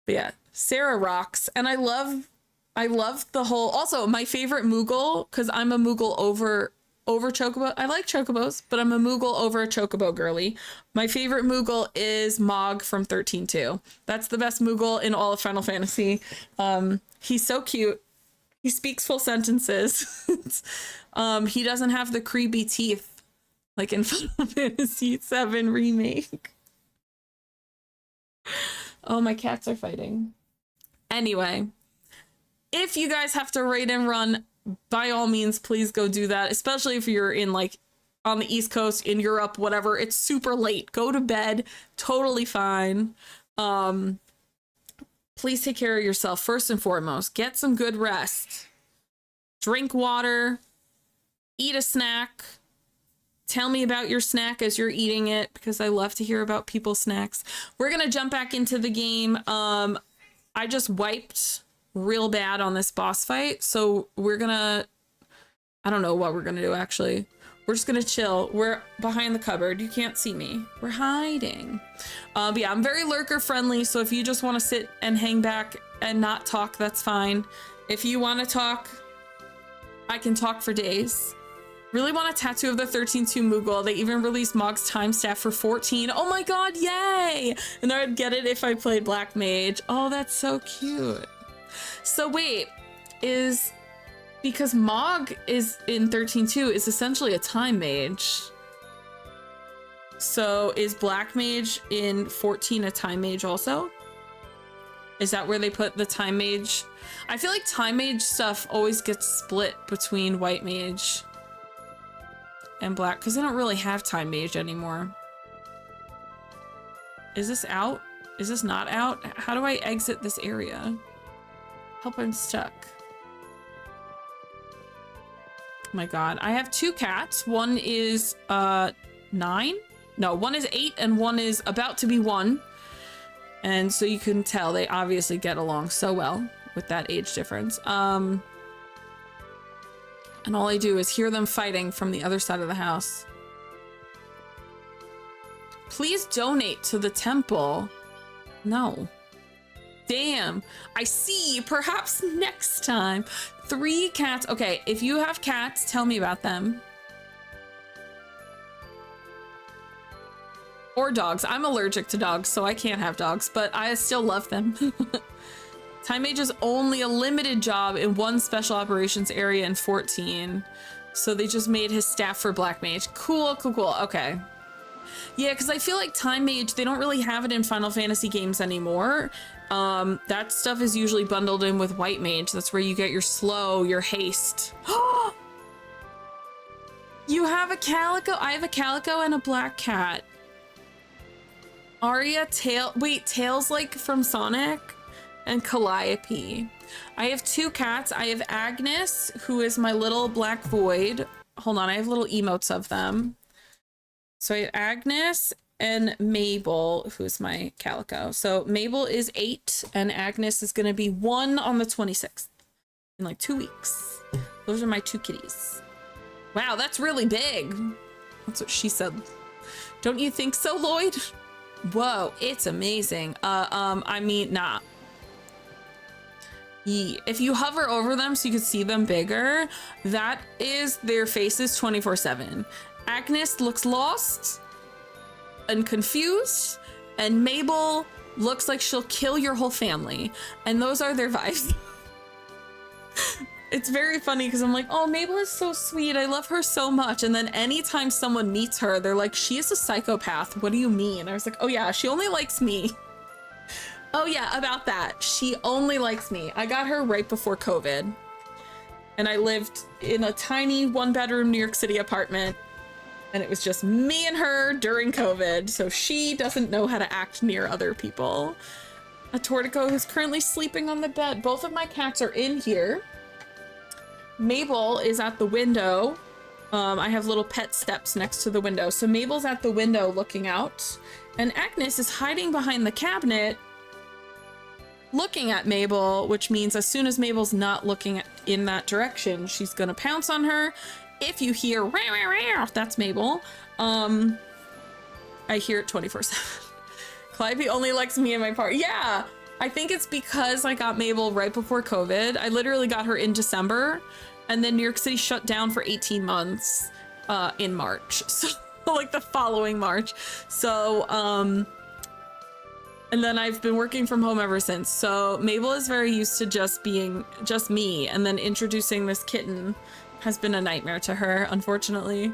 But yeah, Sarah rocks. And I love the whole, also my favorite Moogle, because I'm a Moogle over Chocobo. I like Chocobos, but I'm a Moogle over a Chocobo girly. My favorite Moogle is Mog from 13.2. That's the best Moogle in all of Final Fantasy. He's so cute. He speaks full sentences. He doesn't have the creepy teeth like in Final Fantasy VII Remake. Oh, my cats are fighting. Anyway, if you guys have to raid and run, by all means, please go do that. Especially if you're in like on the East Coast, in Europe, whatever. It's super late. Go to bed. Totally fine. Please take care of yourself first and foremost. Get some good rest. Drink water. Eat a snack. Tell me about your snack as you're eating it, because I love to hear about people's snacks. We're going to jump back into the game. I just wiped real bad on this boss fight, so we're going to... I don't know what we're going to do, actually. We're just going to chill. We're behind the cupboard. You can't see me. We're hiding. But yeah, I'm very lurker friendly, so if you just want to sit and hang back and not talk, that's fine. If you want to talk, I can talk for days. Really want a tattoo of the 13.2 Moogle. They even released Mog's time staff for 14. Oh my god, yay! And I would get it if I played Black Mage. Oh, that's so cute. So wait, because Mog is in 13.2 is essentially a time mage. So is Black Mage in 14 a time mage also? Is that where they put the time mage? I feel like time mage stuff always gets split between White Mage and Black, because they don't really have time mage anymore. Is this out? Is this not out? How do I exit this area? Help, I'm stuck. Oh my god, I have 2 cats. One is 9? No, one is 8 and one is about to be 1. And so you can tell they obviously get along so well with that age difference. And all I do is hear them fighting from the other side of the house. Please donate to the temple. No. Damn. I see. Perhaps next time. 3 cats. Okay, if you have cats, tell me about them. Or dogs. I'm allergic to dogs, so I can't have dogs, but I still love them. Time Mage is only a limited job in one special operations area in 14. So they just made his staff for Black Mage. Cool, cool, cool. Okay. Yeah, because I feel like Time Mage, they don't really have it in Final Fantasy games anymore. That stuff is usually bundled in with White Mage. That's where you get your slow, your haste. You have a calico? I have a calico and a black cat. Arya, Tails like from Sonic? And Calliope. I have 2 cats. I have Agnes, who is my little black void. Hold on, I have little emotes of them. So I have Agnes and Mabel, who's my calico. So Mabel is 8 and Agnes is gonna be 1 on the 26th. In like 2 weeks. Those are my 2 kitties. Wow, that's really big. That's what she said. Don't you think so, Lloyd? Whoa, it's amazing. I mean, nah. If you hover over them so you can see them bigger, that is their faces 24/7. Agnes looks lost and confused, and Mabel looks like she'll kill your whole family. And those are their vibes. It's very funny because I'm like, oh, Mabel is so sweet. I love her so much. And then anytime someone meets her, they're like, she is a psychopath. What do you mean? I was like, oh yeah, she only likes me. Oh yeah, about that. She only likes me. I got her right before COVID. And I lived in a tiny 1-bedroom New York City apartment. And it was just me and her during COVID. So she doesn't know how to act near other people. A Tortico who's currently sleeping on the bed. Both of my cats are in here. Mabel is at the window. I have little pet steps next to the window. So Mabel's at the window looking out. And Agnes is hiding behind the cabinet looking at Mabel, which means as soon as Mabel's not looking in that direction, she's gonna pounce on her. If you hear rah, rah, rah, that's Mabel. I hear it 24/7. Calliope only likes me and my part. Yeah, I think it's because I got Mabel right before COVID. I literally got her in December, and then New York City shut down for 18 months in March. So like the following March. So and then I've been working from home ever since. So Mabel is very used to just being just me, and then introducing this kitten has been a nightmare to her, unfortunately.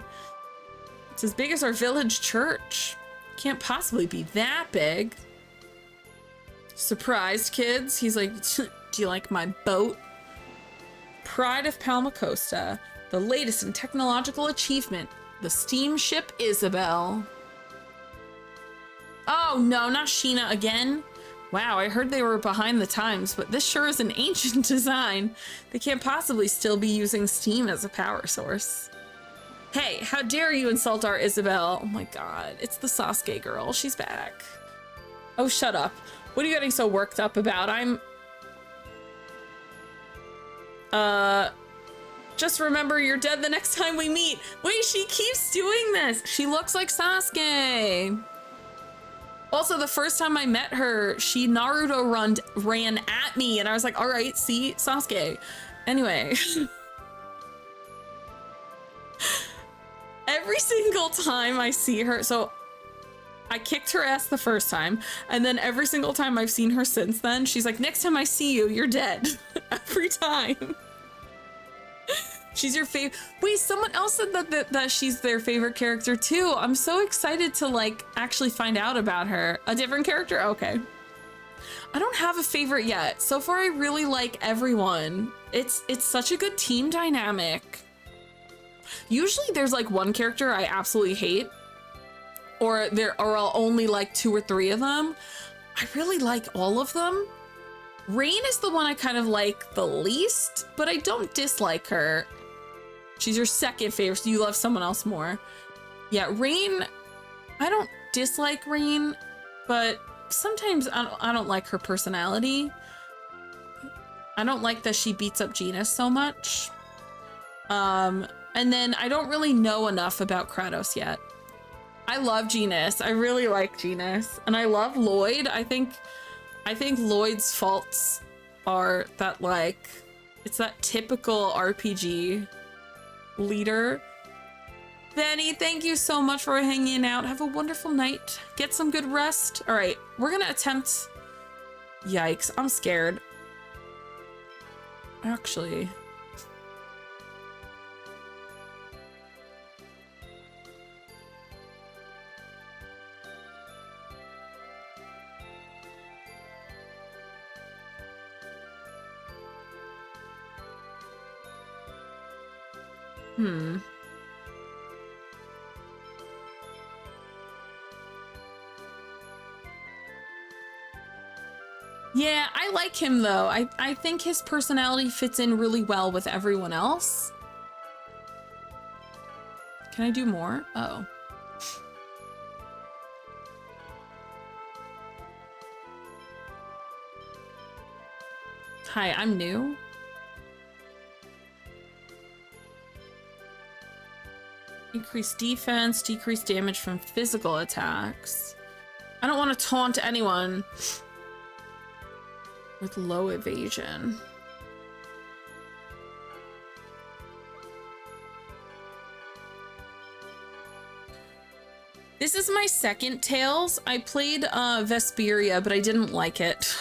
It's as big as our village church. Can't possibly be that big. Surprised, kids. He's like, do you like my boat? Pride of Palmacosta, the latest in technological achievement, the steamship Isabel. Oh no, not Sheena again. Wow, I heard they were behind the times, but this sure is an ancient design. They can't possibly still be using steam as a power source. Hey, how dare you insult our Isabel? Oh my god, it's the Sasuke girl. She's back. Oh, shut up. What are you getting so worked up about? Just remember you're dead the next time we meet. Wait, she keeps doing this. She looks like Sasuke. Also, the first time I met her, she Naruto ran at me, and I was like, all right, see, Sasuke. Anyway. Every single time I see her, so I kicked her ass the first time, and then every single time I've seen her since then, she's like, next time I see you, you're dead. Every time. She's your favorite. Wait, someone else said that she's their favorite character too. I'm so excited to like actually find out about her. A different character? Okay. I don't have a favorite yet. So far, I really like everyone. It's such a good team dynamic. Usually there's like one character I absolutely hate, or I'll only like 2 or 3 of them. I really like all of them. Rain is the one I kind of like the least, but I don't dislike her. She's your second favorite, so you love someone else more. Yeah, Rain, I don't dislike Rain, but sometimes I don't like her personality. I don't like that she beats up Genis so much. And then I don't really know enough about Kratos yet. I love Genis. I really like Genis. And I love Lloyd. I think Lloyd's faults are that, like, it's that typical RPG leader. Benny, thank you so much for hanging out. Have a wonderful night. Get some good rest. All right, we're gonna attempt... Yikes, I'm scared. Actually... Yeah, I like him though. I think his personality fits in really well with everyone else. Can I do more? Oh. Hi, I'm new. Increase defense, decrease damage from physical attacks. I don't want to taunt anyone with low evasion. This is my second Tales. I played Vesperia, but I didn't like it.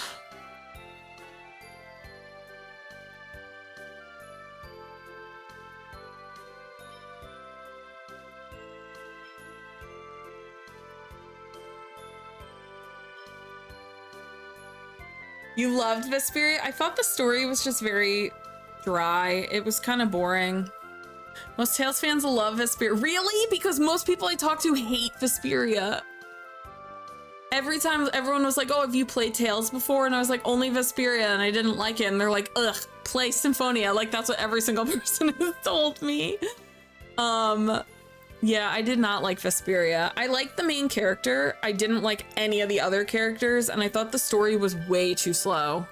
You loved Vesperia? I thought the story was just very dry. It was kind of boring. Most Tales fans love Vesperia. Really? Because most people I talk to hate Vesperia. Every time everyone was like, oh, have you played Tales before? And I was like, only Vesperia, and I didn't like it. And they're like, ugh, play Symphonia. Like, that's what every single person has told me. Yeah, I did not like Vesperia. I liked the main character. I didn't like any of the other characters, and I thought the story was way too slow.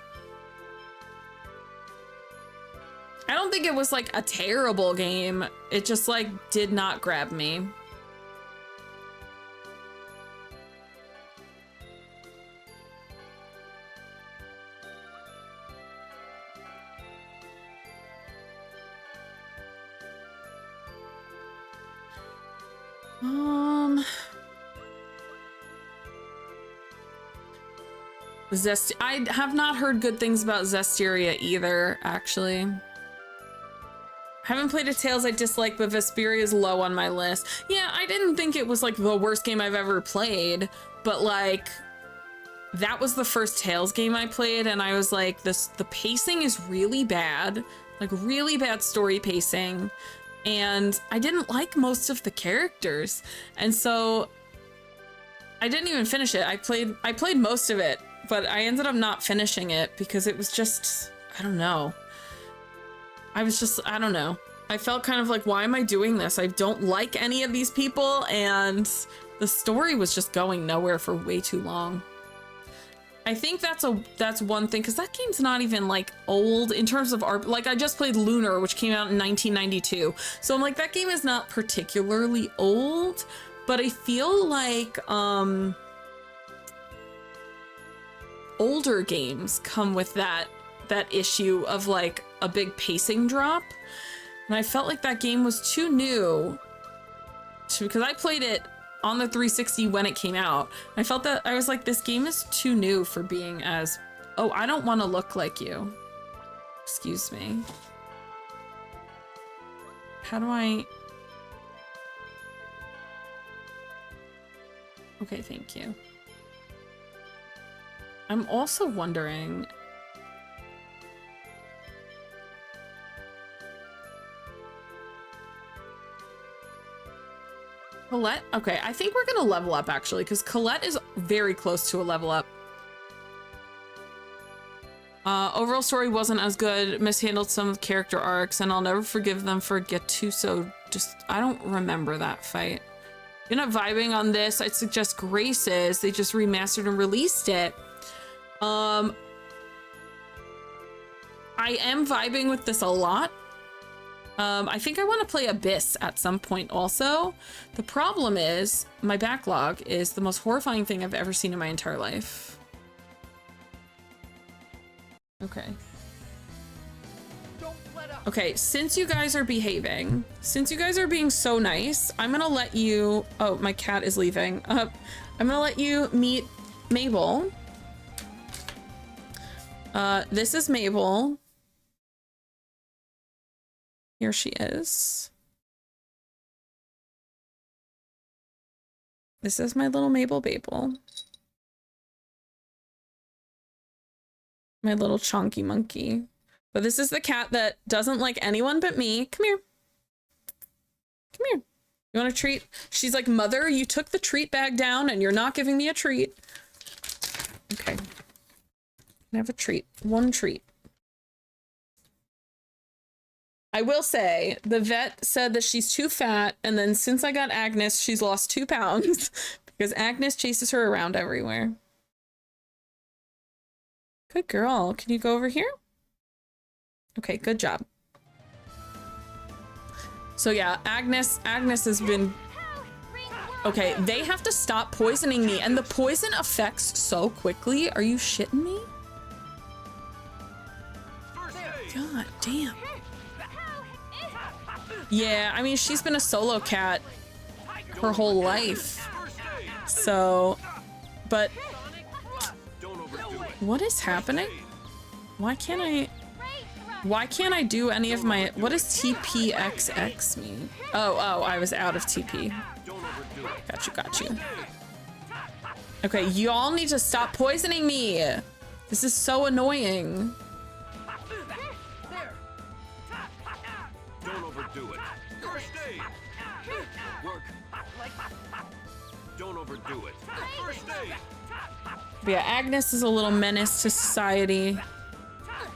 I don't think it was like a terrible game. It just like did not grab me. I have not heard good things about Zestiria either, actually. I haven't played a Tales I dislike, but Vesperia is low on my list. Yeah, I didn't think it was like the worst game I've ever played, but like that was the first Tales game I played, and I was like, the pacing is really bad, like really bad story pacing, and I didn't like most of the characters, and so I didn't even finish it. I played most of it, but I ended up not finishing it because it was just, I don't know. I don't know. I felt kind of like, why am I doing this? I don't like any of these people, and the story was just going nowhere for way too long. I think that's one thing, because that game's not even like old in terms of art. Like, I just played Lunar, which came out in 1992. So I'm like, that game is not particularly old, but I feel like older games come with that issue of like a big pacing drop, and I felt like that game was too new because I played it on the 360 when it came out. I felt that I was like, this game is too new for being as, oh, I don't want to look like you. Excuse me. How do I? Okay, thank you. I'm also wondering, Colette? Okay, I think we're gonna level up actually, because Colette is very close to a level up. Overall story wasn't as good, mishandled some of the character arcs, and I'll never forgive them for Gattuso. I don't remember that fight. If you're not vibing on this, I'd suggest Graces. They just remastered and released it. I am vibing with this a lot. I think I want to play Abyss at some point also. The problem is my backlog is the most horrifying thing I've ever seen in my entire life. Okay. Okay, since you guys are behaving, since you guys are being so nice, I'm gonna let you, oh, my cat is leaving. I'm gonna let you meet Mabel. This is Mabel. Here she is. This is my little Mabel Babel. My little chonky monkey. But this is the cat that doesn't like anyone but me. Come here. Come here. You want a treat? She's like, Mother, you took the treat bag down and you're not giving me a treat. Okay. I have a treat. One treat. I will say, the vet said that she's too fat, and then since I got Agnes, she's lost 2 pounds because Agnes chases her around everywhere. Good girl. Can you go over here? Okay, good job. So yeah, Agnes has been Okay, they have to stop poisoning me, and the poison affects so quickly. Are you shitting me? God damn. Yeah, I mean, she's been a solo cat her whole life. So, but what is happening? Why can't I do any of my, what does TPXX mean? Oh, I was out of TP. Got you. Okay, y'all need to stop poisoning me. This is so annoying. Don't overdo it. First aid. Work. Don't overdo it. First aid. But yeah, Agnes is a little menace to society.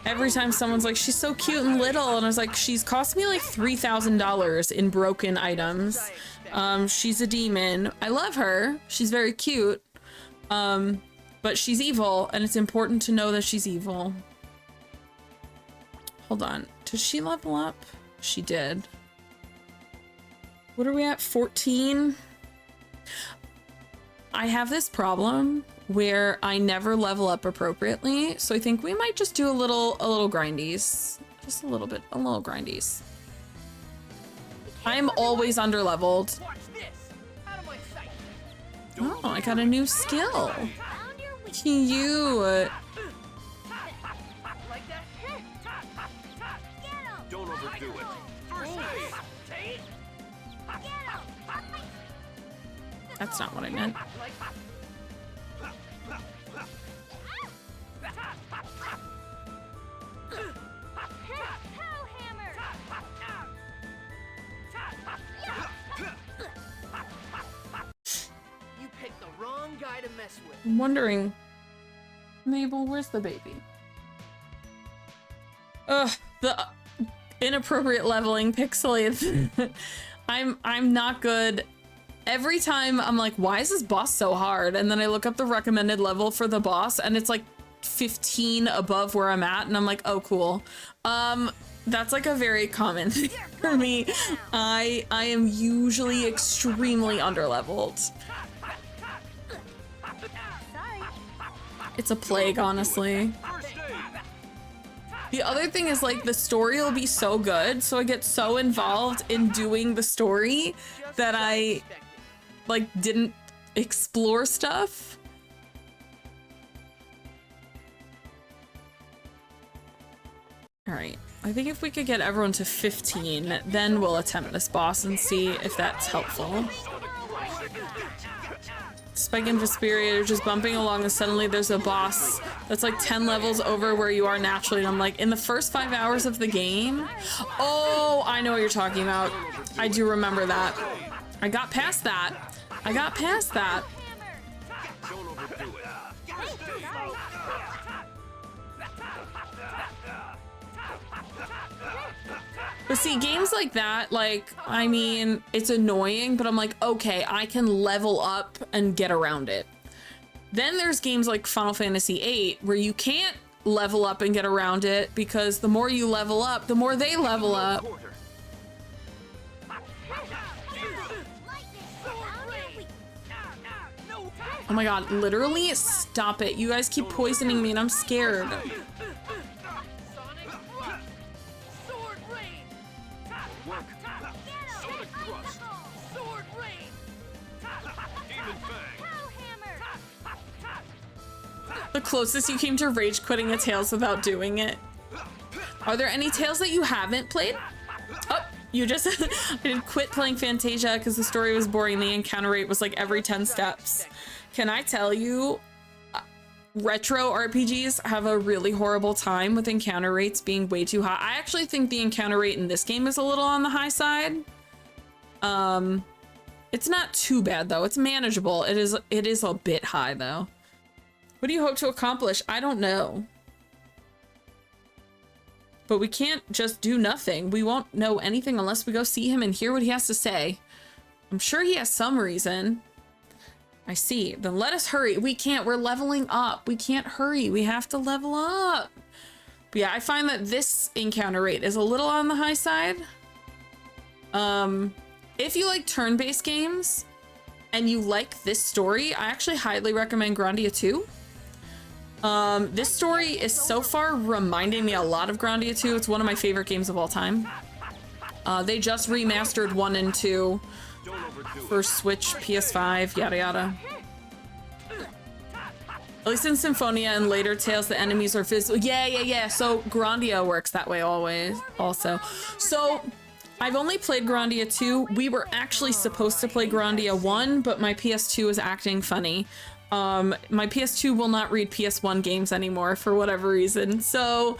Every time someone's like, she's so cute and little, and I was like, she's cost me like $3,000 in broken items. She's a demon. I love her. She's very cute. But she's evil, and it's important to know that she's evil. Hold on. Did she level up? She did. What are we at? 14? I have this problem where I never level up appropriately, so I think we might just do a little grindies. Just a little grindies. I'm always underleveled. Oh, I got a new skill. Cute. Don't overdo it. First aid. That's not what I meant. You picked the wrong guy to mess with. I'm wondering, Mabel, where's the baby? Ugh, the inappropriate leveling pixelated. I'm not good. Every time I'm like, why is this boss so hard? And then I look up the recommended level for the boss and it's like 15 above where I'm at, and I'm like, oh cool. That's like a very common thing for me. I am usually extremely underleveled. It's a plague, honestly. The other thing is like the story will be so good, so I get so involved in doing the story that I like didn't explore stuff. All right, I think if we could get everyone to 15, then we'll attempt this boss and see if that's helpful. Spike and Vesperia are just bumping along and suddenly there's a boss that's like 10 levels over where you are naturally, and I'm like, in the first 5 hours of the game? Oh, I know what you're talking about. I do remember that. I got past that. But see, games like that, like, I mean, it's annoying, but I'm like, okay, I can level up and get around it. Then there's games like Final Fantasy VIII where you can't level up and get around it because the more you level up, the more they level up. Oh my god, literally, stop it. You guys keep poisoning me and I'm scared. The closest you came to rage quitting a Tales without doing it. Are there any Tales that you haven't played? Oh, you just I did quit playing Fantasia because the story was boring. The encounter rate was like every 10 steps. Can I tell you, retro RPGs have a really horrible time with encounter rates being way too high. I actually think the encounter rate in this game is a little on the high side. It's not too bad though. It's manageable. It is a bit high though. What do you hope to accomplish? I don't know. But we can't just do nothing. We won't know anything unless we go see him and hear what he has to say. I'm sure he has some reason. I see. Then let us hurry. We can't. We're leveling up. We can't hurry. We have to level up. But yeah, I find that this encounter rate is a little on the high side. If you like turn-based games and you like this story, I actually highly recommend Grandia 2. This story is so far reminding me a lot of Grandia 2. It's one of my favorite games of all time. They just remastered 1 and 2 for Switch, PS5, yada yada. At least in Symphonia and later tales, the enemies are physical. Yeah. So Grandia works that way always, also. So I've only played Grandia 2. We were actually supposed to play Grandia 1, but my PS2 is acting funny. My PS2 will not read PS1 games anymore for whatever reason. So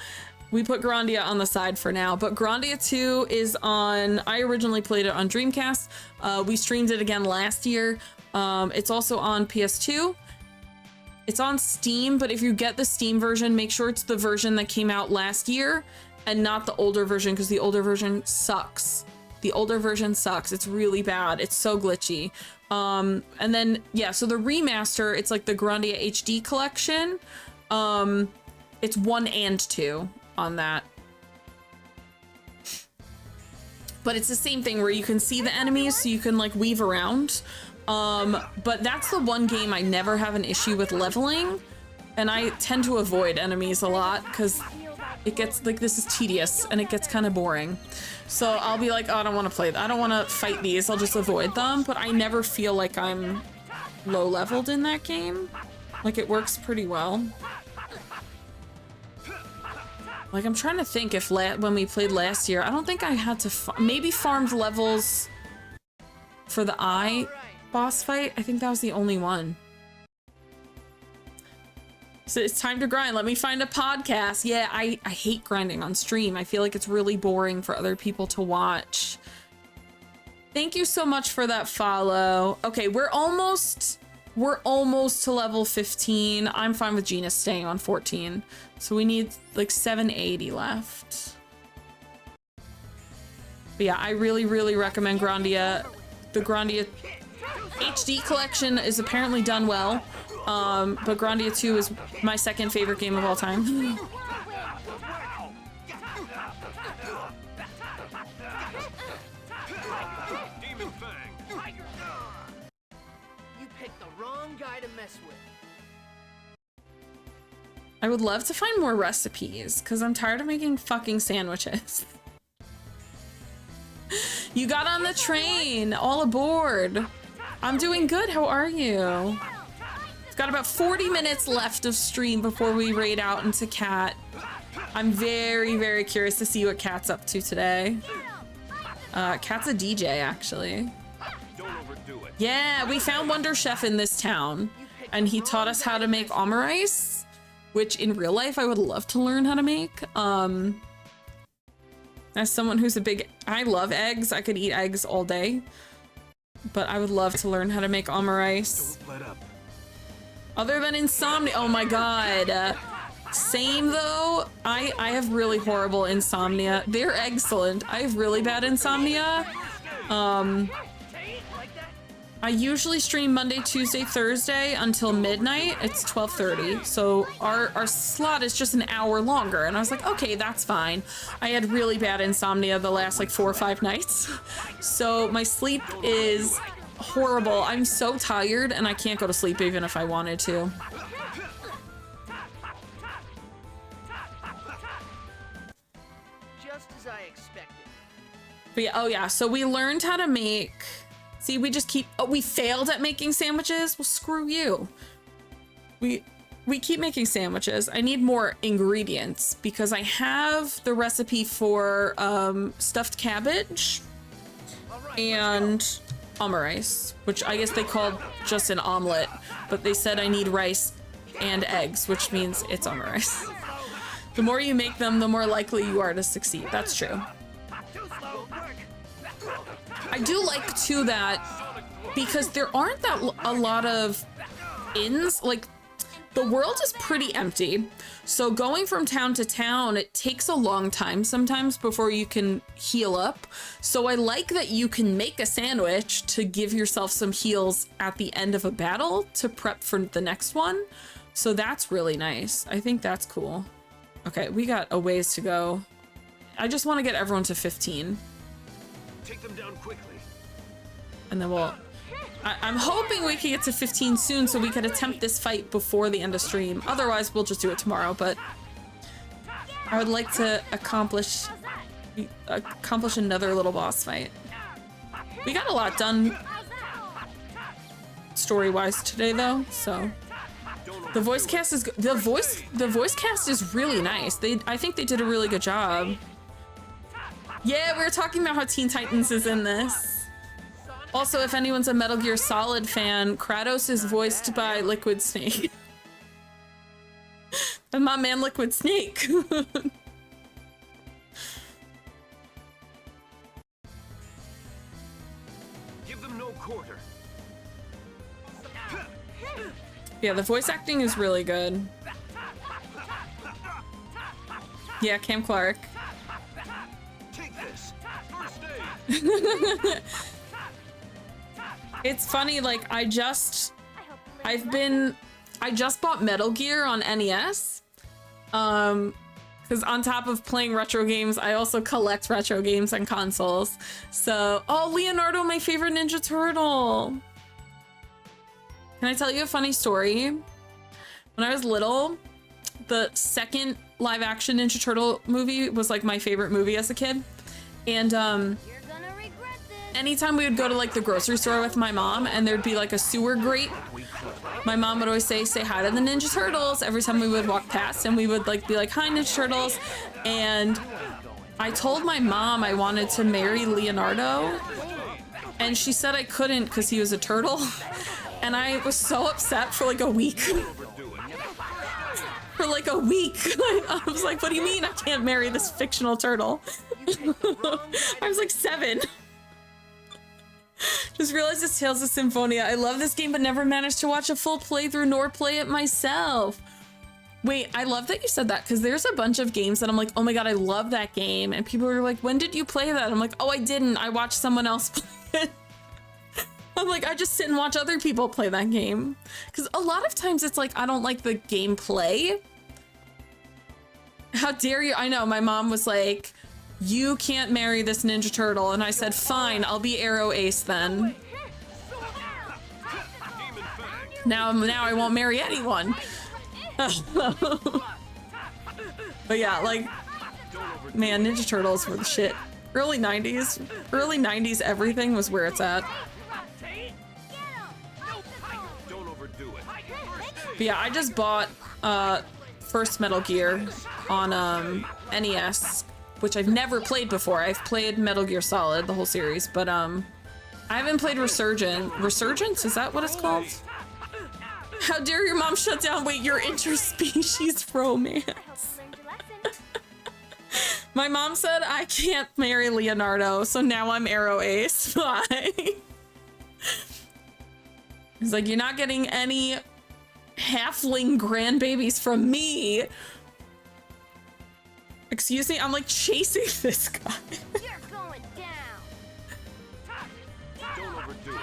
we put Grandia on the side for now, but Grandia 2 is on, I originally played it on Dreamcast. We streamed it again last year. It's also on PS2. It's on Steam, but if you get the Steam version, make sure it's the version that came out last year and not the older version, because the older version sucks. The older version sucks. It's really bad. It's so glitchy. And then, yeah, so the remaster, it's like the Grandia HD collection. It's 1 and 2 on that. But it's the same thing where you can see the enemies, so you can like weave around. But that's the one game I never have an issue with leveling, and I tend to avoid enemies a lot because it gets like, this is tedious and it gets kind of boring. So I'll be like, oh, I don't want to play that. I don't want to fight these. I'll just avoid them. But I never feel like I'm low leveled in that game. Like, it works pretty well. Like, I'm trying to think if when we played last year, I don't think I had to maybe farmed levels for the eye boss fight. I think that was the only one. So it's time to grind. Let me find a podcast. Yeah, I hate grinding on stream. I feel like it's really boring for other people to watch. Thank you so much for that follow. Okay, we're almost to level 15. I'm fine with Gina staying on 14. So we need like 780 left. But yeah, I really recommend Grandia. The Grandia HD collection is apparently done well. But Grandia 2 is my second favorite game of all time. You picked the wrong guy to mess with. I would love to find more recipes because I'm tired of making fucking sandwiches. You got on the train. All aboard. I'm doing good. How are you? Got about 40 minutes left of stream before we raid out into Cat. I'm very curious to see what Cat's up to today. Cat's a DJ, actually. Yeah, we found Wonder Chef in this town, and he taught us how to make omurice, which in real life I would love to learn how to make. As someone who's I love eggs. I could eat eggs all day, but I would love to learn how to make omurice. Don't let up. Other than insomnia, oh my god. Same though, I have really horrible insomnia. They're excellent. I have really bad insomnia. I usually stream Monday, Tuesday, Thursday until midnight. It's 12:30. So our slot is just an hour longer. And I was like, okay, that's fine. I had really bad insomnia the last like 4 or 5 nights. So my sleep is horrible. I'm so tired and I can't go to sleep even if I wanted to. Just as I expected. But yeah, oh yeah, so we learned how to make, see, we just keep, we failed at making sandwiches. Well, screw you. We keep making sandwiches. I need more ingredients because I have the recipe for stuffed cabbage and omurice, which I guess they called just an omelet, but they said I need rice and eggs, which means it's omurice. The more you make them, the more likely you are to succeed. That's true. I do like too that because there aren't a lot of inns, like the world is pretty empty. So going from town to town, it takes a long time sometimes before you can heal up. So I like that you can make a sandwich to give yourself some heals at the end of a battle to prep for the next one. So that's really nice. I think that's cool. Okay, we got a ways to go. I just want to get everyone to 15. Take them down quickly. And then we'll... I'm hoping we can get to 15 soon so we could attempt this fight before the end of stream. Otherwise, we'll just do it tomorrow, but I would like to accomplish another little boss fight. We got a lot done story-wise today, though, so the voice cast is the voice cast is really nice. I think they did a really good job. Yeah, we were talking about how Teen Titans is in this. Also, if anyone's a Metal Gear Solid fan, Kratos is voiced by Liquid Snake. And my man Liquid Snake. Give them no quarter. Yeah, the voice acting is really good. Yeah, Cam Clark. Take this. First aid. It's funny, like I just bought Metal Gear on NES. Because on top of playing retro games, I also collect retro games on consoles. So, oh, Leonardo, my favorite Ninja Turtle. Can I tell you a funny story? When I was little, the second live action Ninja Turtle movie was like my favorite movie as a kid. And anytime we would go to like the grocery store with my mom and there'd be like a sewer grate, my mom would always say hi to the Ninja Turtles every time we would walk past, and we would like be like, hi Ninja Turtles. And I told my mom I wanted to marry Leonardo, and she said I couldn't because he was a turtle. And I was so upset for like a week. For like a week. I was like, what do you mean I can't marry this fictional turtle? I was like 7. Just realized it's Tales of Symphonia. I love this game, but never managed to watch a full playthrough nor play it myself. Wait, I love that you said that, because there's a bunch of games that I'm like, oh my god, I love that game. And people are like, when did you play that? I'm like, oh, I didn't. I watched someone else play it. I'm like, I just sit and watch other people play that game. Because a lot of times it's like, I don't like the gameplay. How dare you? I know, my mom was like, you can't marry this Ninja Turtle. And I said, fine, I'll be Arrow Ace then. Now I won't marry anyone. But yeah, like, man, Ninja Turtles were the shit. Early 90s everything was where it's at. But yeah, I just bought first Metal Gear on NES, which I've never played before. I've played Metal Gear Solid, the whole series, but I haven't played Resurgence, is that what it's called? How dare your mom shut down, wait, your interspecies romance. My mom said I can't marry Leonardo, so now I'm Arrow Ace. Bye. He's like, you're not getting any halfling grandbabies from me. Excuse me, I'm like chasing this guy. You're going down. Don't overdo it.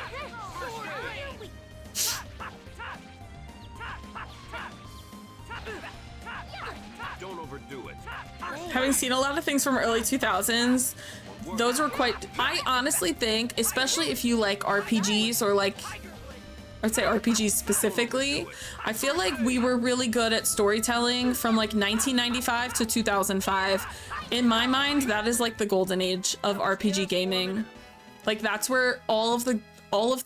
Don't overdo it. Having seen a lot of things from early 2000s, those were quite, I honestly think, especially if you like RPGs or like, I'd say RPGs specifically, I feel like we were really good at storytelling from like 1995 to 2005. In my mind, that is like the golden age of RPG gaming. Like that's where all of the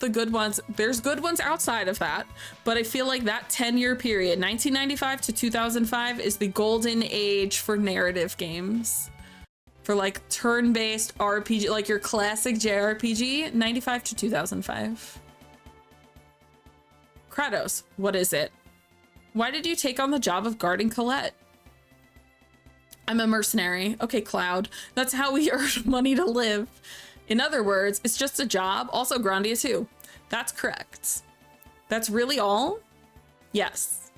good ones, there's good ones outside of that, but I feel like that 10-year period, 1995 to 2005, is the golden age for narrative games. For like turn-based RPG, like your classic JRPG, 95 to 2005. Kratos, what is it? Why did you take on the job of guarding Colette? I'm a mercenary. Okay, Cloud. That's how we earn money to live. In other words, it's just a job. Also, Grandia too. That's correct. That's really all? Yes.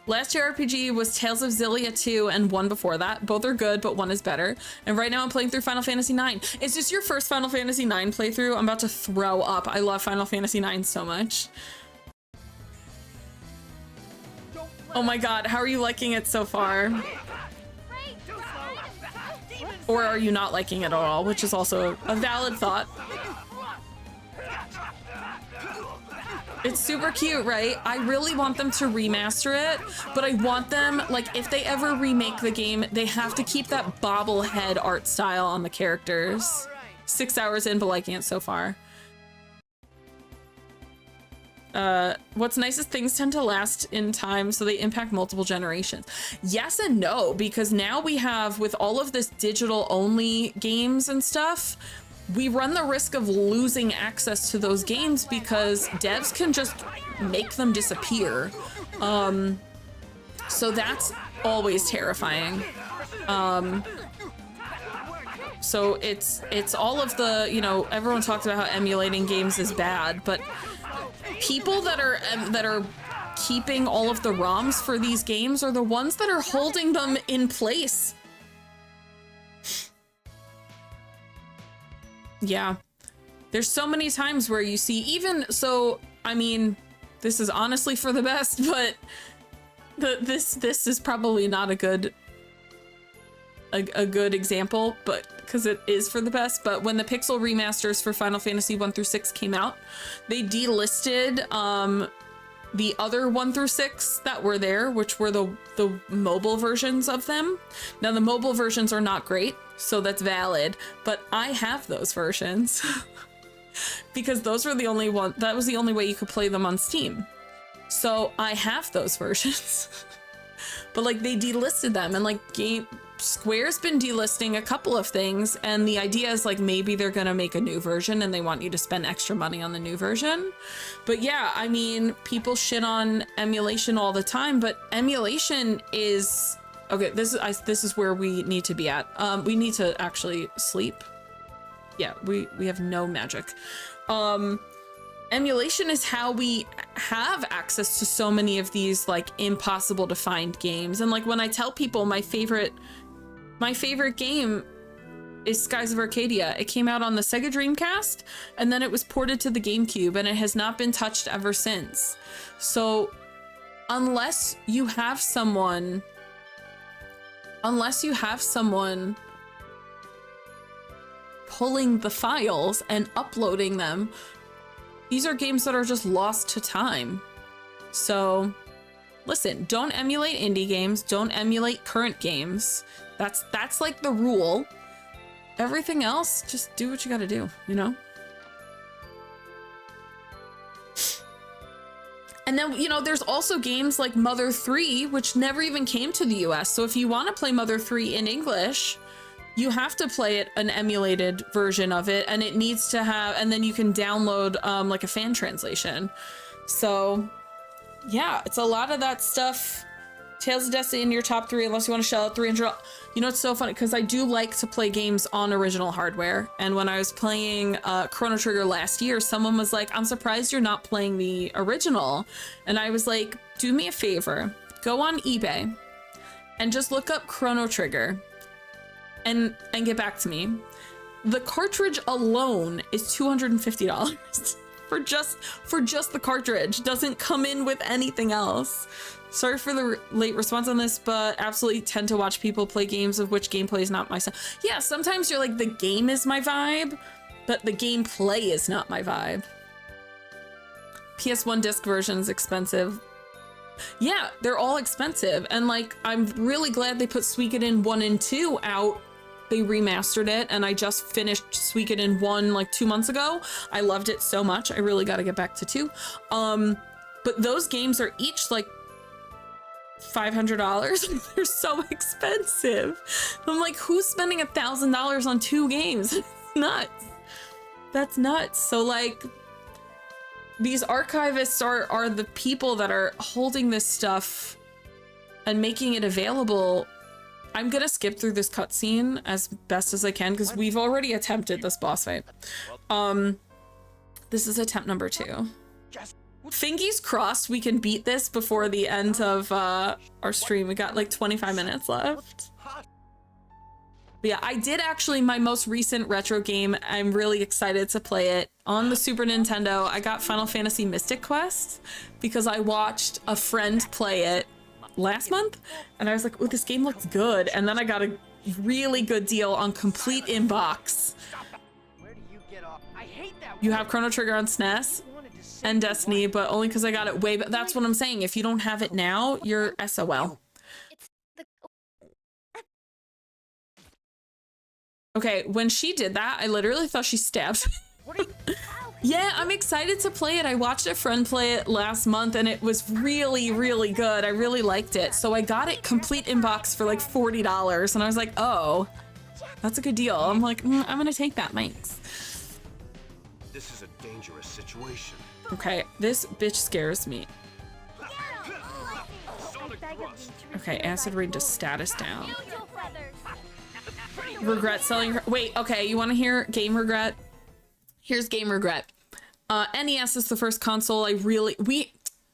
Last JRPG was Tales of Xillia 2 and one before that. Both are good, but one is better. And right now I'm playing through Final Fantasy IX. Is this your first Final Fantasy IX playthrough? I'm about to throw up. I love Final Fantasy IX so much. Oh my god, how are you liking it so far? Or are you not liking it at all, which is also a valid thought. It's super cute, right? I really want them to remaster it, but I want them, like, if they ever remake the game, they have to keep that bobblehead art style on the characters. 6 hours in, but liking it so far. What's nice is things tend to last in time, so they impact multiple generations. Yes and no, because now we have, with all of this digital only games and stuff, we run the risk of losing access to those games because devs can just make them disappear. So that's always terrifying. So it's all of the, you know, everyone talks about how emulating games is bad, but people that are keeping all of the ROMs for these games are the ones that are holding them in place. Yeah, there's so many times where you see, even so, I mean, this is honestly for the best, but this is probably not a good example, but because it is for the best. But when the pixel remasters for Final Fantasy 1 through 6 came out, they delisted the other 1 through 6 that were there, which were the mobile versions of them. Now the mobile versions are not great, so that's valid, but I have those versions because those were the only one, that was the only way you could play them on Steam. So I have those versions, but like they delisted them, and like Square's been delisting a couple of things, and the idea is like maybe they're gonna make a new version and they want you to spend extra money on the new version. But yeah, I mean, people shit on emulation all the time, but emulation is okay. This is where we need to be at. We need to actually sleep. Yeah, we have no magic. Emulation is how we have access to so many of these like impossible to find games. And like when I tell people my favorite game is Skies of Arcadia. It came out on the Sega Dreamcast, and then it was ported to the GameCube, and it has not been touched ever since. So unless you have someone pulling the files and uploading them, these are games that are just lost to time. So listen, don't emulate indie games, don't emulate current games. That's like the rule. Everything else, just do what you gotta do, you know? And then, you know, there's also games like Mother 3, which never even came to the US. So if you want to play Mother 3 in English, you have to play it an emulated version of it, and it needs to have, and then you can download like a fan translation. So yeah, it's a lot of that stuff. Tales of Destiny in your top 3, unless you want to shell out 300. You know, it's so funny because I do like to play games on original hardware. And when I was playing Chrono Trigger last year, someone was like, I'm surprised you're not playing the original. And I was like, do me a favor, go on eBay and just look up Chrono Trigger and get back to me. The cartridge alone is $250 for just the cartridge. Doesn't come in with anything else. Sorry for the late response on this, but absolutely tend to watch people play games of which gameplay is not my style. Yeah, sometimes you're like, the game is my vibe, but the gameplay is not my vibe. PS1 disc version is expensive. Yeah, they're all expensive. And like, I'm really glad they put Suikoden 1 and 2 out. They remastered it, and I just finished Suikoden 1 like 2 months ago. I loved it so much. I really got to get back to 2. But those games are each like $500. They're so expensive. I'm like, who's spending $1,000 on 2 games? It's nuts. That's nuts. So like, these archivists are the people that are holding this stuff and making it available. I'm gonna skip through this cutscene as best as I can because we've already attempted this boss fight. This is attempt number 2. Fingies crossed, we can beat this before the end of our stream. We got like 25 minutes left. But yeah, I did actually, my most recent retro game, I'm really excited to play it on the Super Nintendo. I got Final Fantasy Mystic Quest because I watched a friend play it last month, and I was like, oh, this game looks good. And then I got a really good deal on Complete Inbox. You have Chrono Trigger on SNES? and Destiny, but only because I got it way back. That's what I'm saying. If you don't have it now, you're SOL. Okay, when she did that, I literally thought she stabbed me. Yeah, I'm excited to play it. I watched a friend play it last month and it was really, really good. I really liked it. So I got it complete in box for like $40 and I was like, oh, that's a good deal. I'm like, I'm gonna take that, thanks. This is a dangerous situation. Okay, this bitch scares me. Okay, acid rain to status down. Regret selling her. Wait, okay, you want to hear game regret? Here's game regret. NES is the first console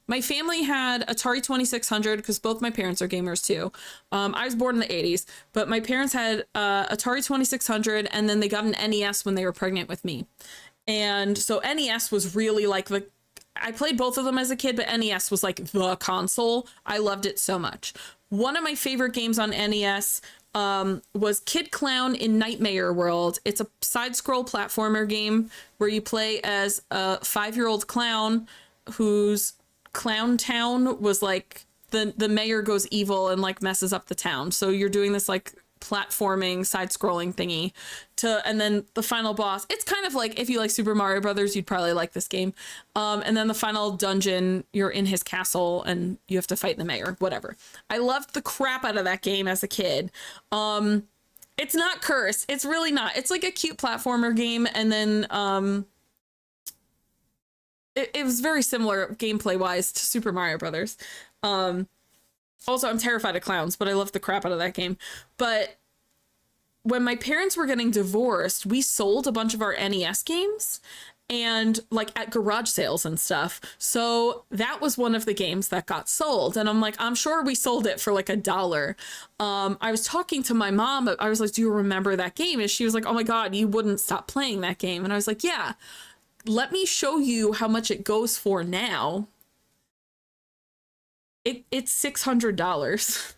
my family had Atari 2600 because both my parents are gamers too. I was born in the 80s, but my parents had Atari 2600 and then they got an NES when they were pregnant with me. And so NES was really like I played both of them as a kid, but NES was like the console. I loved it so much. One of my favorite games on NES was Kid Clown in Nightmare World. It's a side-scroll platformer game where you play as a 5-year-old clown whose clown town was like the mayor goes evil and like messes up the town. So you're doing this like platforming side-scrolling thingy and then the final boss. It's kind of like if you like Super Mario Brothers, you'd probably like this game. And then the final dungeon, you're in his castle and you have to fight the mayor, whatever. I loved the crap out of that game as a kid. It's not cursed. It's really not. It's like a cute platformer game. And then it was very similar gameplay wise to Super Mario Brothers. Also, I'm terrified of clowns, but I love the crap out of that game. But when my parents were getting divorced, we sold a bunch of our NES games and like at garage sales and stuff. So that was one of the games that got sold. And I'm like, I'm sure we sold it for like $1. I was talking to my mom. I was like, do you remember that game? And she was like, oh my God, you wouldn't stop playing that game. And I was like, yeah, let me show you how much it goes for now. It's $600.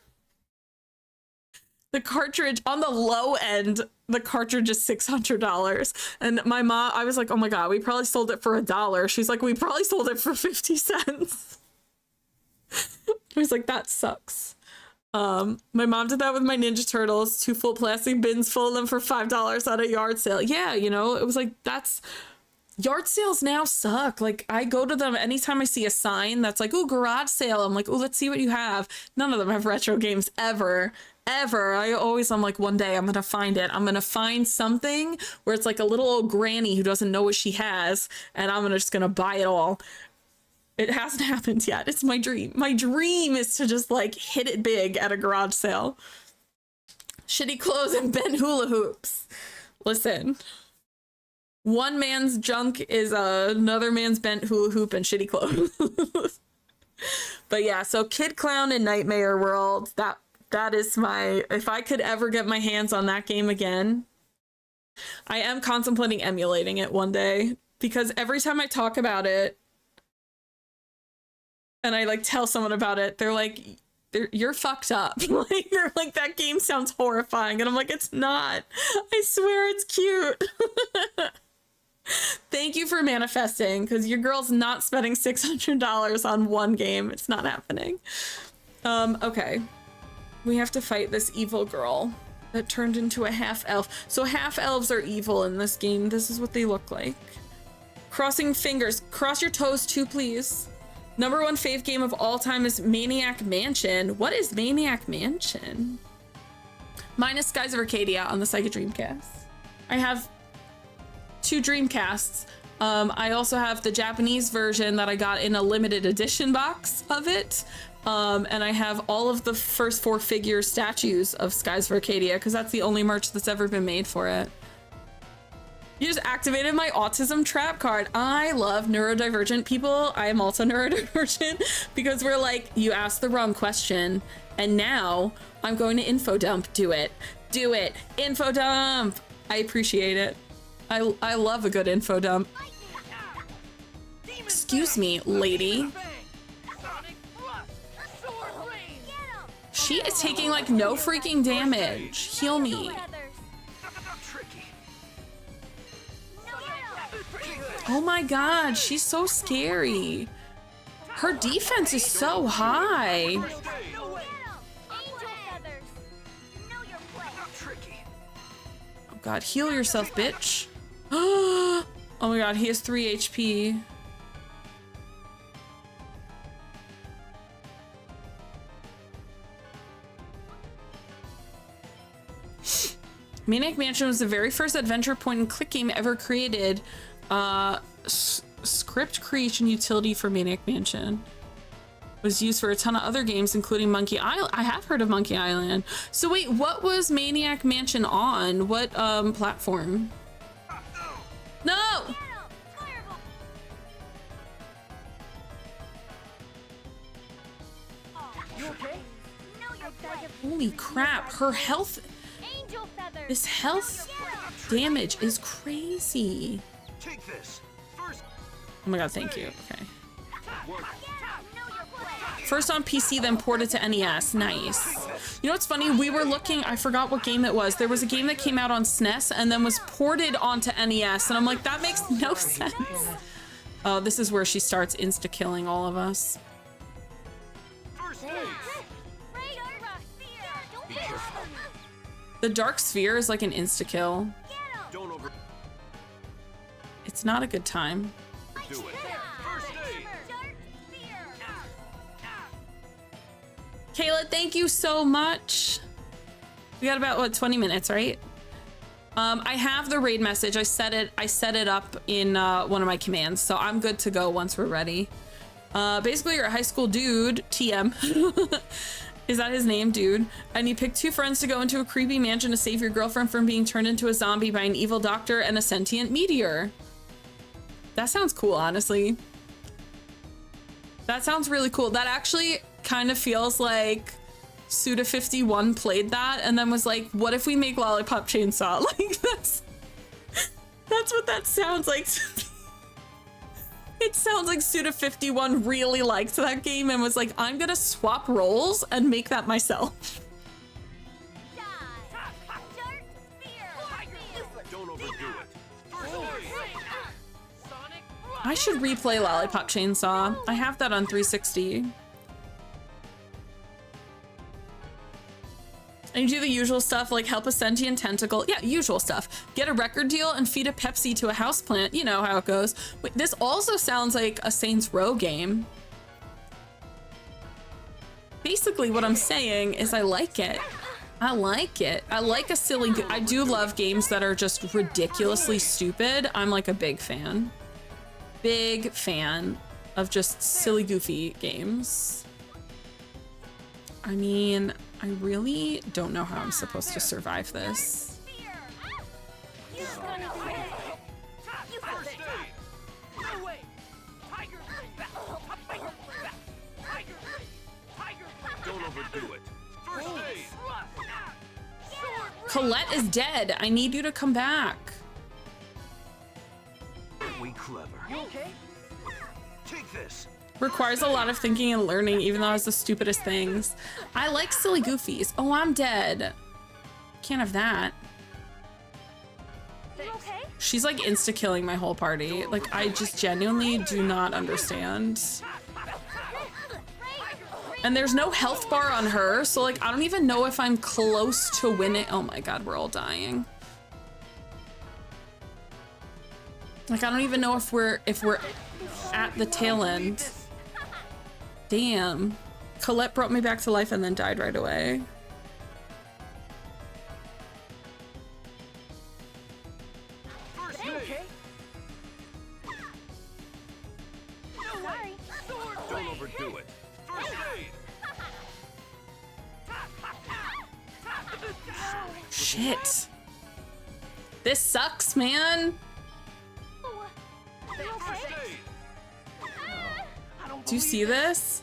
The cartridge on the low end, the cartridge is $600. And my mom, I was like, oh my God, we probably sold it for $1. She's like, we probably sold it for 50 cents. I was like, that sucks. My mom did that with my Ninja Turtles, 2 full plastic bins full of them for $5 at a yard sale. Yeah, you know, it was like, yard sales now suck. Like I go to them anytime I see a sign that's like, oh, garage sale. I'm like, oh, let's see what you have. None of them have retro games ever. I'm like, one day I'm going to find it. I'm going to find something where it's like a little old granny who doesn't know what she has. And I'm just going to buy it all. It hasn't happened yet. It's my dream. My dream is to just like hit it big at a garage sale. Shitty clothes and bent hula hoops. Listen. One man's junk is another man's bent hula hoop and shitty clothes. But yeah, so Kid Clown in Nightmare World, that is if I could ever get my hands on that game again, I am contemplating emulating it one day because every time I talk about it and I like tell someone about it, they're like, you're fucked up. Like they're like, that game sounds horrifying. And I'm like, it's not. I swear it's cute. Thank you for manifesting, because your girl's not spending $600 on one game. It's not happening. Okay. We have to fight this evil girl that turned into a half-elf. So half-elves are evil in this game. This is what they look like. Crossing fingers. Cross your toes too, please. #1 fave game of all time is Maniac Mansion. What is Maniac Mansion? Mine is Skies of Arcadia on the Sega Dreamcast. I have 2 Dreamcasts. I also have the Japanese version that I got in a limited edition box of it. And I have all of the first 4 figure statues of Skies of Arcadia because that's the only merch that's ever been made for it. You just activated my autism trap card. I love neurodivergent people. I am also neurodivergent because we're like, you asked the wrong question and now I'm going to info dump. Do it. Do it. Info dump. I appreciate it. I love a good info dump. Excuse me, lady. She is taking like no freaking damage. Heal me. Oh my god, she's so scary. Her defense is so high. Oh god, heal yourself, bitch. Oh my god, he has 3 HP. Maniac Mansion was the very first adventure point and click game ever created. Script creation utility for Maniac Mansion was used for a ton of other games, including Monkey Island. I have heard of Monkey Island. So wait, what was Maniac Mansion on? What platform? No! Holy crap, her health, this health damage is crazy. Take this. First. Oh my god, thank you. Okay. First on PC, then ported to NES. Nice. You know what's funny? We were looking, I forgot what game it was. There was a game that came out on SNES and then was ported onto NES. And I'm like, that makes no sense. Oh, this is where she starts insta-killing all of us. The Dark Sphere is like an insta-kill. It's not a good time. Kayla, thank you so much. We got about, what, 20 minutes, right? I have the raid message. I set it up in one of my commands, so I'm good to go once we're ready. Basically, you're a high school dude, TM. Is that his name, dude? And you pick 2 friends to go into a creepy mansion to save your girlfriend from being turned into a zombie by an evil doctor and a sentient meteor. That sounds cool, honestly. That sounds really cool. That actually kind of feels like Suda51 played that and then was like, what if we make Lollipop Chainsaw? Like, that's what that sounds like to me. It sounds like Suda51 really liked that game and was like, I'm gonna swap roles and make that myself. I should replay Lollipop Chainsaw. I have that on 360. And you do the usual stuff like help a sentient tentacle. Yeah, usual stuff. Get a record deal and feed a Pepsi to a houseplant. You know how it goes. Wait, this also sounds like a Saints Row game. Basically, what I'm saying is I like it. I like it. I like a silly... I do love games that are just ridiculously stupid. I'm like a big fan. Big fan of just silly, goofy games. I mean... I really don't know how I'm supposed to survive this. Don't overdo it. First aid. Colette is dead. I need you to come back. We clever. You okay? Take this. Requires a lot of thinking and learning, even though it's the stupidest things. I like silly goofies. Oh, I'm dead. Can't have that. Okay? She's like insta-killing my whole party. Like, I just genuinely do not understand. And there's no health bar on her, so like, I don't even know if I'm close to winning. Oh my god, we're all dying. Like, I don't even know if we're at the tail end. Damn. Colette brought me back to life and then died right away. Okay. Sorry. Don't overdo it. First aid. Shit. This sucks, man. Do you see this?